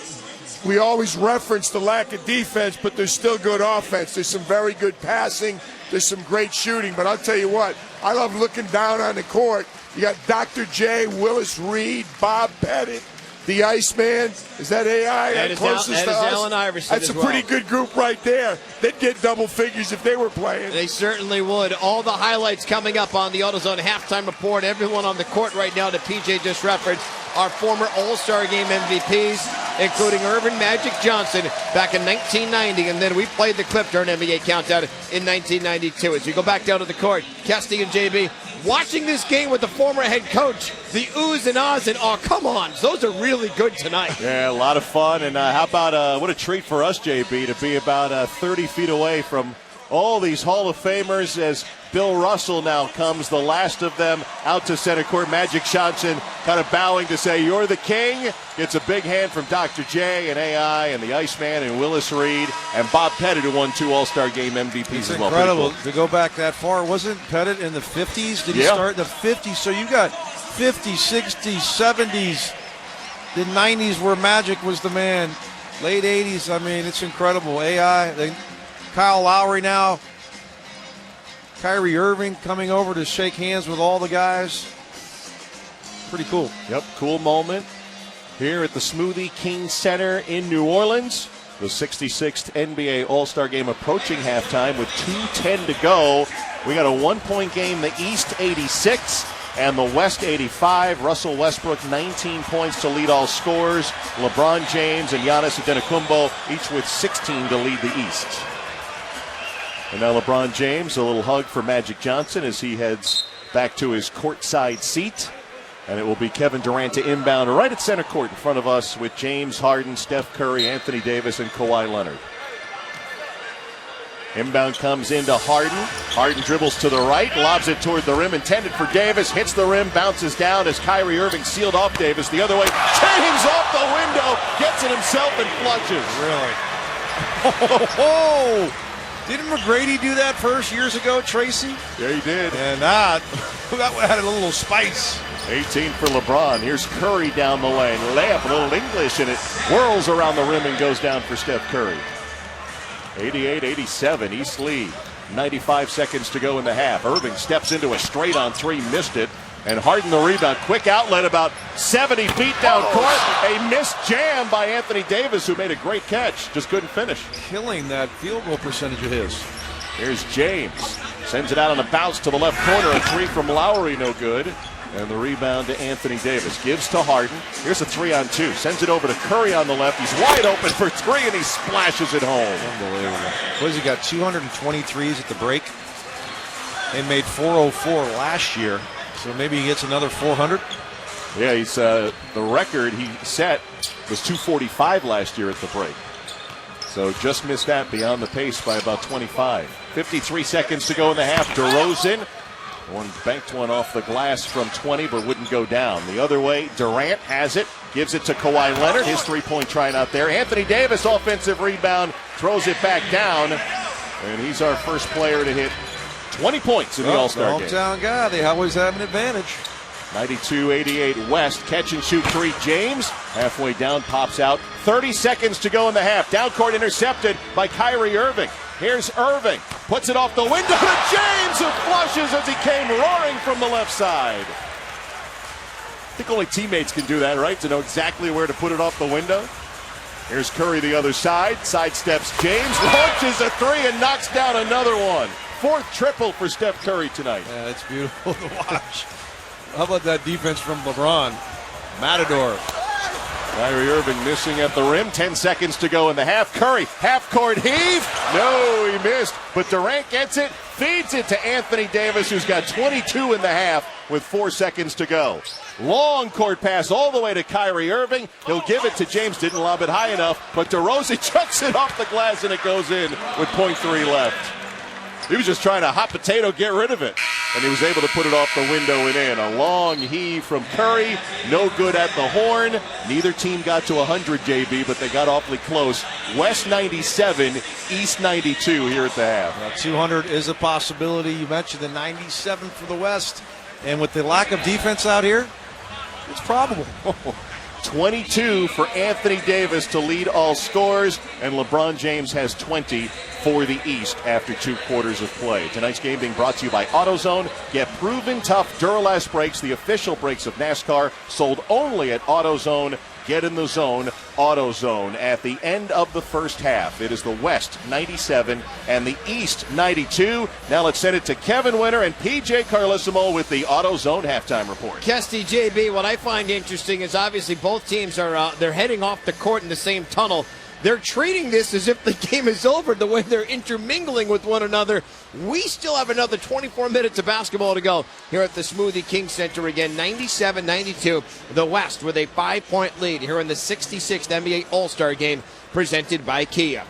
we always reference the lack of defense, but there's still good offense. There's some very good passing. There's some great shooting. But I'll tell you what, I love looking down on the court. You got Dr. J, Willis Reed, Bob Pettit, the Iceman. Is that AI? That is Allen Iverson. That's a pretty good group right there. They'd get double figures if they were playing. They certainly would. All the highlights coming up on the AutoZone halftime report. Everyone on the court right now that PJ just referenced. Our former All-Star Game MVPs, including Irvin Magic Johnson back in 1990. And then we played the clip during NBA Countdown in 1992. As we go back down to the court, Kesty and JB watching this game with the former head coach, the oohs and ahs, and oh, come on. Those are really good tonight. Yeah, a lot of fun. And how about what a treat for us, JB, to be about 30 feet away from all these Hall of Famers as Bill Russell now comes, the last of them, out to center court. Magic Johnson kind of bowing to say, you're the king. Gets a big hand from Dr. J and AI and the Iceman and Willis Reed and Bob Pettit, who won 2 All-Star Game MVPs it's as well. Incredible to go back that far. Wasn't Pettit in the 50s? Did he start in the 50s? So you got 50s, 60s, 70s, the 90s where Magic was the man. Late 80s, I mean, it's incredible. AI, Kyle Lowry now. Kyrie Irving coming over to shake hands with all the guys. Pretty cool. Yep, cool moment here at the Smoothie King Center in New Orleans. The 66th NBA All-Star Game approaching halftime with 2:10 to go. We got a 1-point game, the East 86 and the West 85. Russell Westbrook 19 points to lead all scorers. LeBron James and Giannis Antetokounmpo each with 16 to lead the East. And now LeBron James, a little hug for Magic Johnson as he heads back to his courtside seat. And it will be Kevin Durant to inbound right at center court in front of us with James Harden, Steph Curry, Anthony Davis, and Kawhi Leonard. Inbound comes into Harden. Harden dribbles to the right, lobs it toward the rim, intended for Davis, hits the rim, bounces down as Kyrie Irving sealed off Davis the other way. James off the window, gets it himself and flushes. Really? Oh, didn't McGrady do that first years ago, Tracy? Yeah, he did. And that had a little spice. 18 for LeBron. Here's Curry down the lane. Layup, a little English, and it whirls around the rim and goes down for Steph Curry. 88-87, East lead. 95 seconds to go in the half. Irving steps into a straight on three, missed it. And Harden the rebound. Quick outlet about 70 feet down court. A missed jam by Anthony Davis, who made a great catch. Just couldn't finish. Killing that field goal percentage of his. Here's James. Sends it out on a bounce to the left corner. A three from Lowry, no good. And the rebound to Anthony Davis. Gives to Harden. Here's a 3-on-2. Sends it over to Curry on the left. He's wide open for three, and he splashes it home. Unbelievable. What has he got? 223s at the break. They made 404 last year. So maybe he gets another 400. Yeah, he's the record he set was 245 last year at the break. So just missed that, beyond the pace by about 25. 53 seconds to go in the half. DeRozan banked one off the glass from 20, but wouldn't go down. The other way, Durant has it, gives it to Kawhi Leonard. His three-point try not there. Anthony Davis, offensive rebound, throws it back down, and he's our first player to hit 20 points in the All-Star game. Hometown guy, they always have an advantage. 92-88 West, catch and shoot three. James, halfway down, pops out. 30 seconds to go in the half. Down court intercepted by Kyrie Irving. Here's Irving, puts it off the window to James, who flushes as he came roaring from the left side. I think only teammates can do that, right? To know exactly where to put it off the window. Here's Curry the other side, sidesteps James, launches a three and knocks down another one. Fourth triple for Steph Curry tonight. Yeah, it's beautiful to watch. How about that defense from LeBron? Matador. Kyrie Irving missing at the rim. 10 seconds to go in the half. Curry, half-court heave. No, he missed. But Durant gets it, feeds it to Anthony Davis, who's got 22 in the half with 4 seconds to go. Long court pass all the way to Kyrie Irving. He'll give it to James. Didn't lob it high enough, but DeRozan chucks it off the glass, and it goes in with 0.3 left. He was just trying to hot potato get rid of it, and he was able to put it off the window and in. A long heave from Curry, no good at the horn. Neither team got to 100, JB, but they got awfully close. West 97, East 92 here at the half. Well, 200 is a possibility. You mentioned the 97 for the West, and with the lack of defense out here, it's probable. 22 for Anthony Davis to lead all scorers, and LeBron James has 20 for the East after 2 quarters of play. Tonight's game being brought to you by AutoZone. Get proven tough Duralast brakes, the official brakes of NASCAR, sold only at AutoZone. Get in the zone, AutoZone. At the end of the first half, it is the West 97 and the East 92. Now let's send it to Kevin Winter and PJ Carlissimo with the AutoZone halftime report. Kesty, JB, what I find interesting is obviously both teams are they're heading off the court in the same tunnel. They're treating this as if the game is over, the way they're intermingling with one another. We still have another 24 minutes of basketball to go here at the Smoothie King Center again. 97-92, the West with a 5-point lead here in the 66th NBA All-Star Game presented by Kia.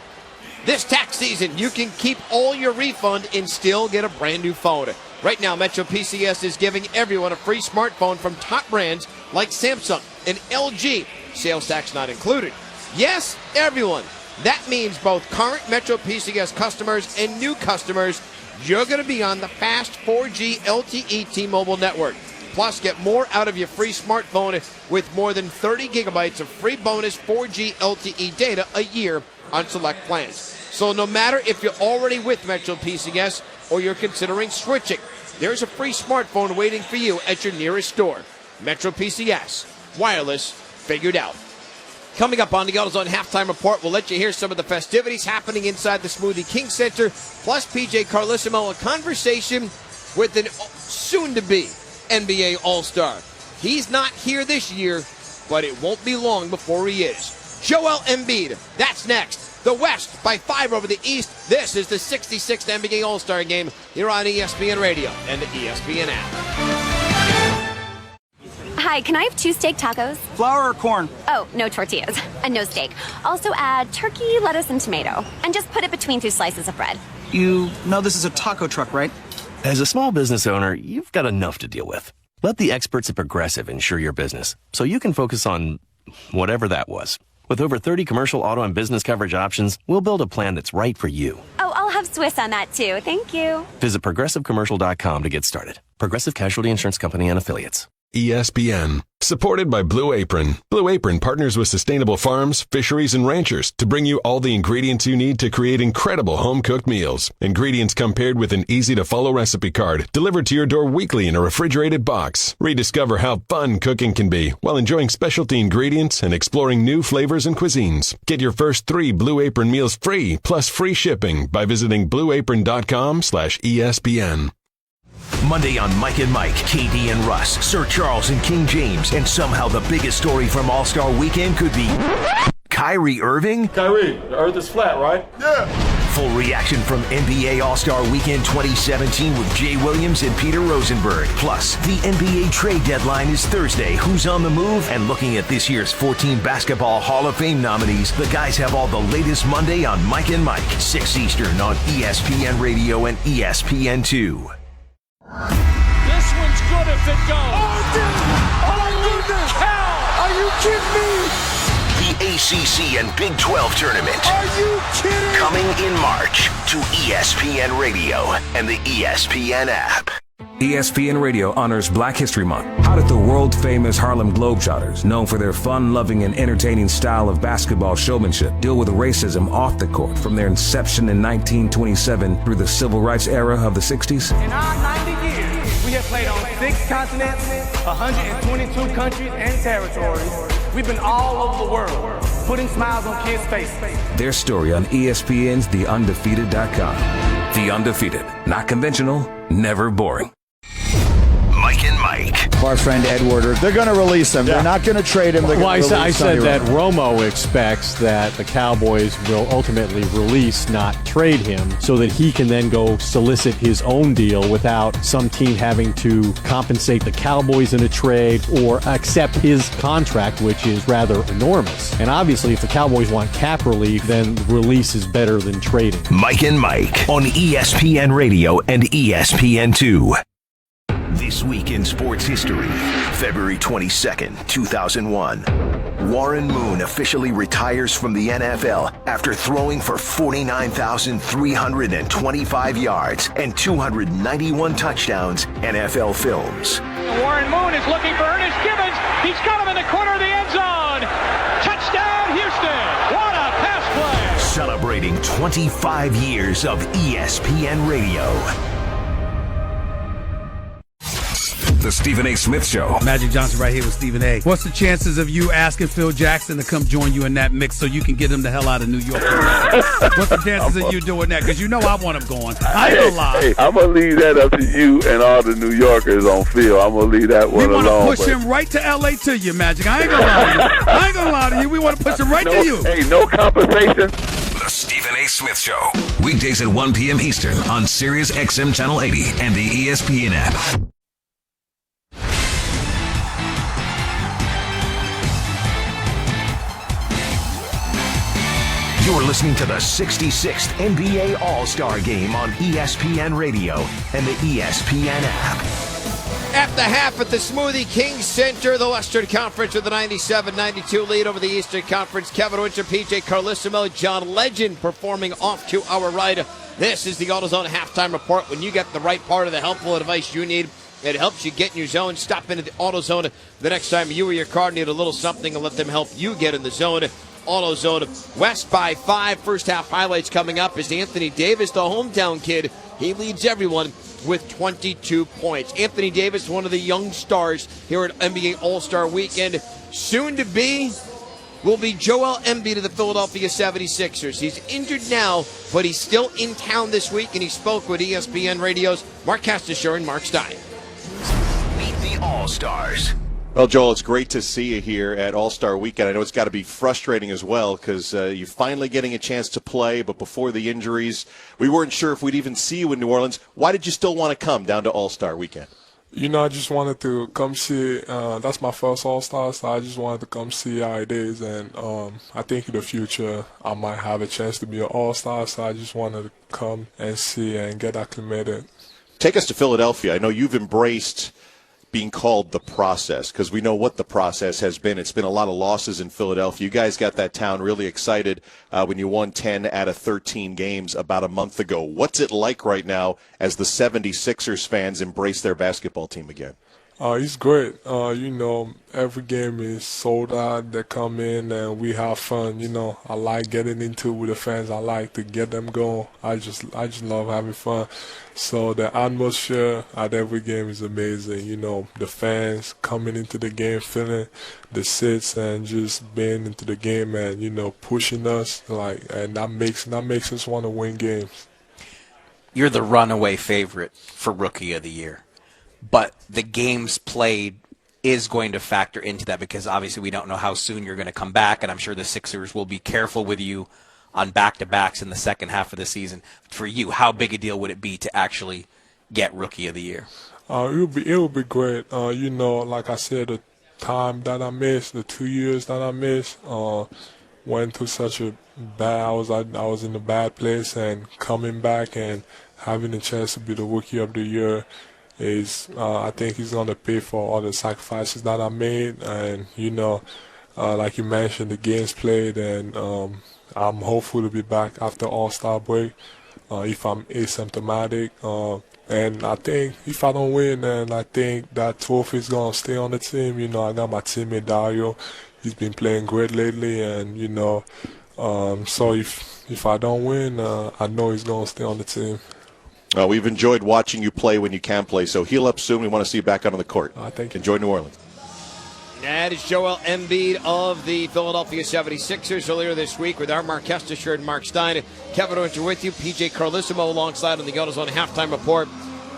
This tax season, you can keep all your refund and still get a brand new phone. Right now, Metro PCS is giving everyone a free smartphone from top brands like Samsung and LG. Sales tax not included. Yes, everyone. That means both current Metro PCS customers and new customers. You're going to be on the fast 4G LTE T-Mobile network. Plus, get more out of your free smartphone with more than 30 gigabytes of free bonus 4G LTE data a year on select plans. So no matter if you're already with Metro PCS or you're considering switching, there's a free smartphone waiting for you at your nearest store. Metro PCS. Wireless figured out. Coming up on the AutoZone Halftime Report, we'll let you hear some of the festivities happening inside the Smoothie King Center, plus PJ Carlissimo, a conversation with an soon-to-be NBA All-Star. He's not here this year, but it won't be long before he is. Joel Embiid, that's next. The West by 5 over the East. This is the 66th NBA All-Star Game here on ESPN Radio and the ESPN app. Hi, can I have 2 steak tacos? Flour or corn? Oh, no tortillas. And no steak. Also add turkey, lettuce, and tomato. And just put it between 2 slices of bread. You know this is a taco truck, right? As a small business owner, you've got enough to deal with. Let the experts at Progressive insure your business so you can focus on whatever that was. With over 30 commercial, auto, and business coverage options, we'll build a plan that's right for you. Oh, I'll have Swiss on that too. Thank you. Visit ProgressiveCommercial.com to get started. Progressive Casualty Insurance Company and Affiliates. ESPN. Supported by Blue Apron. Blue Apron partners with sustainable farms, fisheries, and ranchers to bring you all the ingredients you need to create incredible home-cooked meals. Ingredients come paired with an easy-to-follow recipe card delivered to your door weekly in a refrigerated box. Rediscover how fun cooking can be while enjoying specialty ingredients and exploring new flavors and cuisines. Get your first 3 Blue Apron meals free, plus free shipping by visiting blueapron.com/ESPN. Monday on Mike and Mike, KD and Russ, Sir Charles and King James, and somehow the biggest story from All-Star Weekend could be Kyrie Irving? Kyrie, the earth is flat, right? Yeah. Full reaction from NBA All-Star Weekend 2017 with Jay Williams and Peter Rosenberg. Plus, the NBA trade deadline is Thursday. Who's on the move? And looking at this year's 14 Basketball Hall of Fame nominees, the guys have all the latest Monday on Mike and Mike, 6 Eastern on ESPN Radio and ESPN2. This one's good if it goes. Oh, dude! Oh, goodness! Cow! Are you kidding me? The ACC and Big 12 tournament. Are you kidding? Coming in March to ESPN Radio and the ESPN app. ESPN Radio honors Black History Month. How did the world-famous Harlem Globetrotters, known for their fun-loving and entertaining style of basketball showmanship, deal with racism off the court from their inception in 1927 through the civil rights era of the 60s? In our 90 years, we have played on 6 continents, 122 countries and territories. We've been all over the world, putting smiles on kids' faces. Their story on ESPN's TheUndefeated.com. The Undefeated. Not conventional, never boring. Mike and Mike. Our friend Edward, they're going to release him. Yeah. They're not going to trade him. Well, I said that Romo expects that the Cowboys will ultimately release, not trade him, so that he can then go solicit his own deal without some team having to compensate the Cowboys in a trade or accept his contract, which is rather enormous. And obviously, if the Cowboys want cap relief, then release is better than trading. Mike and Mike on ESPN Radio and ESPN2. This week in sports history, February 22nd, 2001. Warren Moon officially retires from the NFL after throwing for 49,325 yards and 291 touchdowns. NFL Films. Warren Moon is looking for Ernest Gibbons. He's got him in the corner of the end zone. Touchdown, Houston. What a pass play. Celebrating 25 years of ESPN Radio. The Stephen A. Smith Show. Magic Johnson right here with Stephen A. What's the chances of you asking Phil Jackson to come join you in that mix so you can get him the hell out of New York? What's the chances of you doing that? Because you know I want him going. I ain't gonna lie. Hey, I'm going to leave that up to you and all the New Yorkers on Phil. I'm going to leave that one alone. We want to push him right to L.A. to you, Magic. I ain't gonna lie to you. I ain't gonna lie to you. We want to push him right to you. Hey, no compensation. The Stephen A. Smith Show. Weekdays at 1 p.m. Eastern on Sirius XM Channel 80 and the ESPN app. You're listening to the 66th NBA All-Star Game on ESPN Radio and the ESPN app. At the half at the Smoothie King Center, the Western Conference with a 97-92 lead over the Eastern Conference. Kevin Winter, PJ Carlissimo, John Legend performing off to our right. This is the AutoZone Halftime Report. When you get the right part of the helpful advice you need, it helps you get in your zone. Stop into the AutoZone the next time you or your car need a little something and let them help you get in the zone. AutoZone West by 5. First half highlights coming up is Anthony Davis, the hometown kid. He leads everyone with 22 points. Anthony Davis, one of the young stars here at NBA All-Star Weekend. Soon to be will be Joel Embiid of the Philadelphia 76ers. He's injured now, but he's still in town this week, and he spoke with ESPN Radio's Mark Castasher and Mark Stein. Meet the All-Stars. Well, Joel, it's great to see you here at All-Star Weekend. I know it's got to be frustrating as well because you're finally getting a chance to play, but before the injuries, we weren't sure if we'd even see you in New Orleans. Why did you still want to come down to All-Star Weekend? You know, I just wanted to come see. That's my first All-Star, so I just wanted to come see how it is. And I think in the future I might have a chance to be an All-Star, so I just wanted to come and see and get acclimated. Take us to Philadelphia. I know you've embraced being called the process, because we know what the process has been. It's been a lot of losses in Philadelphia. You guys got that town really excited when you won 10 out of 13 games about a month ago. What's it like right now as the 76ers fans embrace their basketball team again? It's great. Every game is sold out. They come in and we have fun. I like getting into it with the fans. I like to get them going. I just love having fun. So the atmosphere at every game is amazing. The fans coming into the game, feeling the seats and just being into the game and pushing us and that makes us want to win games. You're the runaway favorite for Rookie of the Year. But the games played is going to factor into that because obviously we don't know how soon you're going to come back, and I'm sure the Sixers will be careful with you on back-to-backs in the second half of the season. For you, how big a deal would it be to actually get Rookie of the Year? It would be great. Like I said, the time that I missed, the 2 years that I missed, went to such a bad. I was in a bad place, and coming back and having a chance to be the Rookie of the Year is I think he's going to pay for all the sacrifices that I made. And, like you mentioned, the games played, and I'm hopeful to be back after All-Star break if I'm asymptomatic. And I think if I don't win, then I think that trophy is going to stay on the team. I got my teammate Dario. He's been playing great lately, and, so if I don't win, I know he's going to stay on the team. We've enjoyed watching you play when you can play, so heal up soon. We want to see you back out on the court. Thank you. Enjoy New Orleans. That is Joel Embiid of the Philadelphia 76ers earlier this week with our Mark Kestisher and Mark Stein. Kevin Owens with you, PJ Carlissimo alongside on the AutoZone halftime report.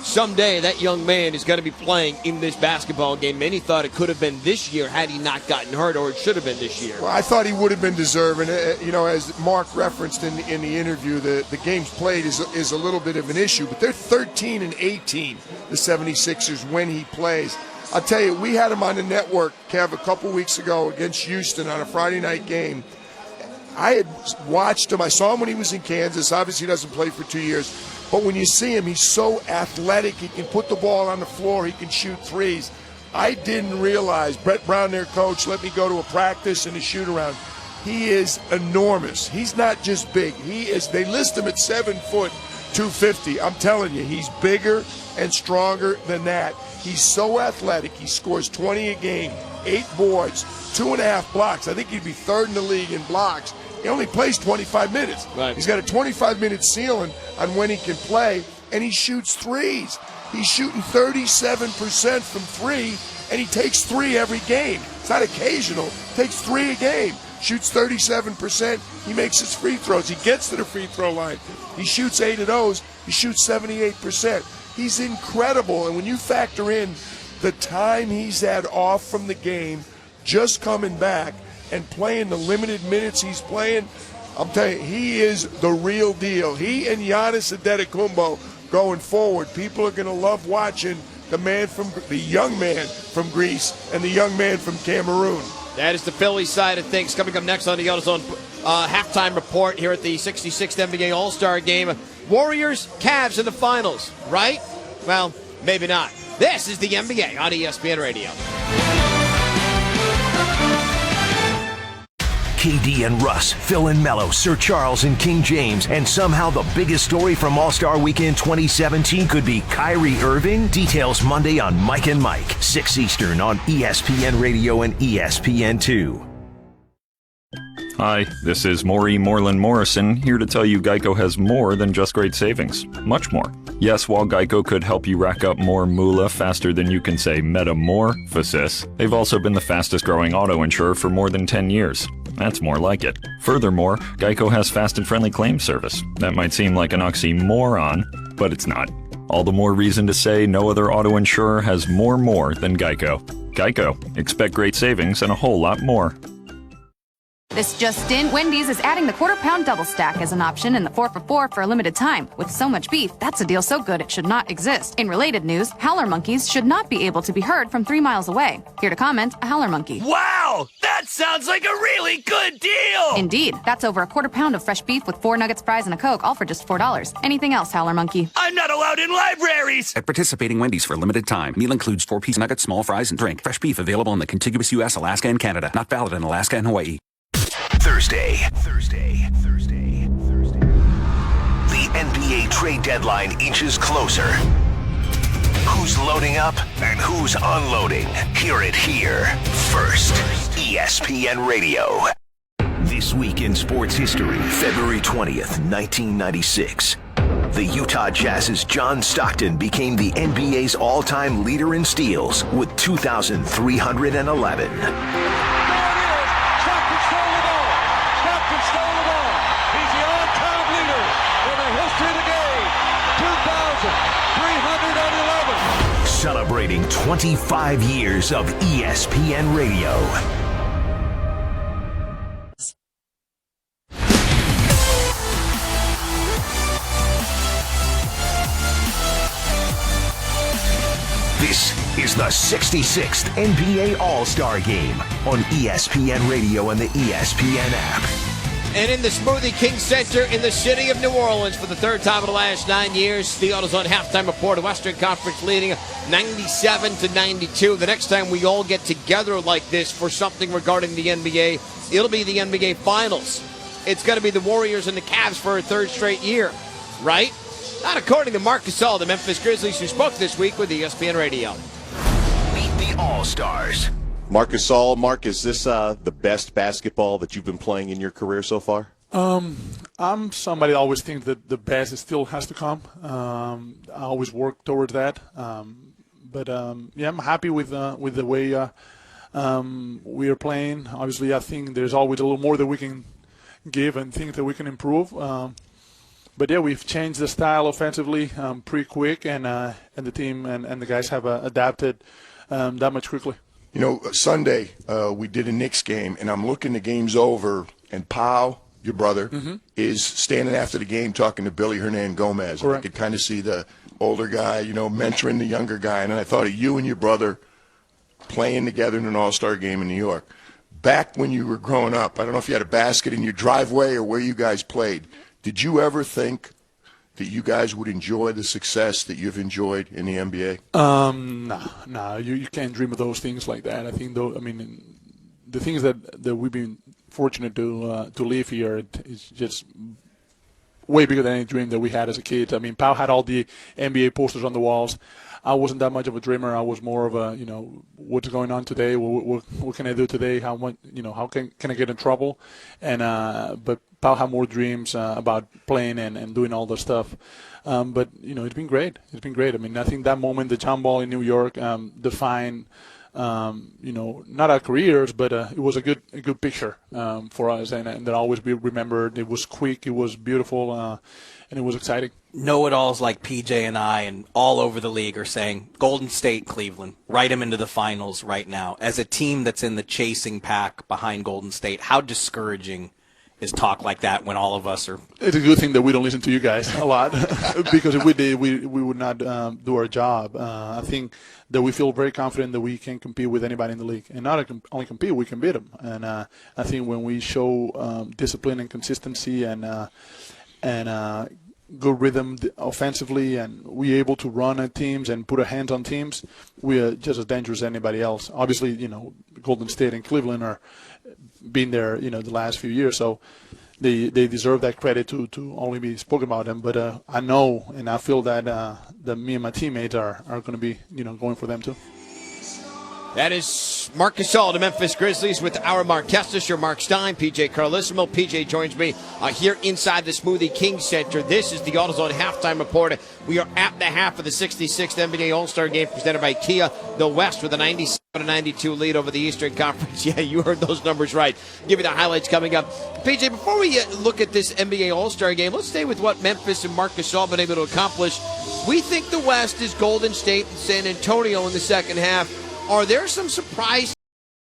Someday that young man is going to be playing in this basketball game. Many thought it could have been this year had he not gotten hurt, or it should have been this year. Well, I thought he would have been deserving. As Mark referenced in the interview, the games played is a little bit of an issue, but they're 13-18, the 76ers, when he plays. I'll tell you, we had him on the network, Kev, a couple weeks ago against Houston on a Friday night game. I had watched him. I saw him when he was in Kansas. Obviously, he doesn't play for 2 years. But when you see him, he's so athletic. He can put the ball on the floor. He can shoot threes. I didn't realize, Brett Brown, their coach, let me go to a practice and a shoot-around. He is enormous. He's not just big. They list him at 7 foot, 250. I'm telling you, he's bigger and stronger than that. He's so athletic. He scores 20 a game, 8 boards, 2.5 blocks. I think he'd be third in the league in blocks. He only plays 25 minutes. Right. He's got a 25-minute ceiling on when he can play, and he shoots threes. He's shooting 37% from 3, and he takes 3 every game. It's not occasional. Takes 3 a game. Shoots 37%. He makes his free throws. He gets to the free throw line. He shoots 8 of those. He shoots 78%. He's incredible, and when you factor in the time he's had off from the game, just coming back, and playing the limited minutes he's playing, I'm telling you, he is the real deal. He and Giannis Antetokounmpo going forward. People are going to love watching the young man from Greece and the young man from Cameroon. That is the Philly side of things. Coming up next on the AutoZone halftime report here at the 66th NBA All-Star Game. Warriors, Cavs in the finals, right? Well, maybe not. This is the NBA on ESPN Radio. KD and Russ, Phil and Mello, Sir Charles and King James, and somehow the biggest story from All-Star Weekend 2017 could be Kyrie Irving? Details Monday on Mike and Mike, 6 Eastern on ESPN Radio and ESPN2. Hi, this is Maury Moreland Morrison, here to tell you Geico has more than just great savings. Much more. Yes, while Geico could help you rack up more moolah faster than you can say metamorphosis, they've also been the fastest growing auto insurer for more than 10 years. That's more like it. Furthermore, Geico has fast and friendly claim service. That might seem like an oxymoron, but it's not. All the more reason to say no other auto insurer has more than Geico. Geico. Expect great savings and a whole lot more. This just in, Wendy's is adding the quarter-pound double stack as an option in the 4 for $4 for a limited time. With so much beef, that's a deal so good it should not exist. In related news, howler monkeys should not be able to be heard from 3 miles away. Here to comment, a howler monkey. Wow! That sounds like a really good deal! Indeed. That's over a quarter-pound of fresh beef with 4 nuggets, fries, and a Coke, all for just $4. Anything else, howler monkey? I'm not allowed in libraries! At participating Wendy's for a limited time. Meal includes 4-piece nuggets, small fries, and drink. Fresh beef available in the contiguous U.S., Alaska, and Canada. Not valid in Alaska and Hawaii. Thursday. The NBA trade deadline inches closer. Who's loading up and who's unloading? Hear it here first. ESPN Radio. This week in sports history, February 20th, 1996. The Utah Jazz's John Stockton became the NBA's all-time leader in steals with 2,311. Celebrating 25 years of ESPN Radio. This is the 66th NBA All-Star Game on ESPN Radio and the ESPN app. And in the Smoothie King Center in the city of New Orleans for the third time in the last 9 years, the AutoZone halftime report, Western Conference leading 97-92. The next time we all get together like this for something regarding the NBA, it'll be the NBA Finals. It's going to be the Warriors and the Cavs for a third straight year, right? Not according to Marc Gasol, the Memphis Grizzlies, who spoke this week with ESPN Radio. Meet the All-Stars. Marc Gasol, Mark, is this the best basketball that you've been playing in your career so far? I'm somebody that always thinks that the best still has to come. I always work towards that. But I'm happy with the way we are playing. Obviously, I think there's always a little more that we can give and things that we can improve. But yeah, we've changed the style offensively pretty quick, and the team and the guys have adapted that much quickly. You know, Sunday we did a Knicks game, and I'm looking the game's over, and Pau, your brother, is standing after the game talking to Billy Hernan-Gomez. I could kind of see the older guy, mentoring the younger guy, and I thought of you and your brother playing together in an all-star game in New York. Back when you were growing up, I don't know if you had a basket in your driveway or where you guys played, did you ever think that you guys would enjoy the success that you've enjoyed in the NBA? No, you can't dream of those things like that. I think, the things that we've been fortunate to live here is just way bigger than any dream that we had as a kid. I mean, Pau had all the NBA posters on the walls. I wasn't that much of a dreamer. I was more of a, what's going on today? What can I do today? How can I get in trouble? And but Pau had more dreams about playing and doing all the stuff. But it's been great. It's been great. I mean, I think that moment, the jump ball in New York, defined, not our careers, but it was a good picture for us, and that always be remembered. It was quick, it was beautiful, and it was exciting. Know-it-alls like PJ and I and all over the league are saying, Golden State, Cleveland, write them into the finals right now. As a team that's in the chasing pack behind Golden State, how discouraging is talk like that when all of us are... It's a good thing that we don't listen to you guys a lot, because if we did, we would not do our job. I think that we feel very confident that we can compete with anybody in the league. And not only compete, we can beat them. And I think when we show discipline and consistency and good rhythm offensively, and we're able to run at teams and put our hands on teams, we are just as dangerous as anybody else. Obviously, Golden State and Cleveland are been there, the last few years, so they deserve that credit to only be spoken about them. But I know and I feel that me and my teammates are going to be, going for them too. That is Marc Gasol, the Memphis Grizzlies, with our Mark Kestis, your Mark Stein, PJ Carlissimo. PJ joins me here inside the Smoothie King Center. This is the AutoZone halftime report. We are at the half of the 66th NBA All-Star Game presented by Kia. The West with a 97-92 lead over the Eastern Conference. Yeah, you heard those numbers right. Give you the highlights coming up. PJ, before we look at this NBA All-Star Game, let's stay with what Memphis and Marc Gasol have been able to accomplish. We think the West is Golden State and San Antonio in the second half. Are there some surprise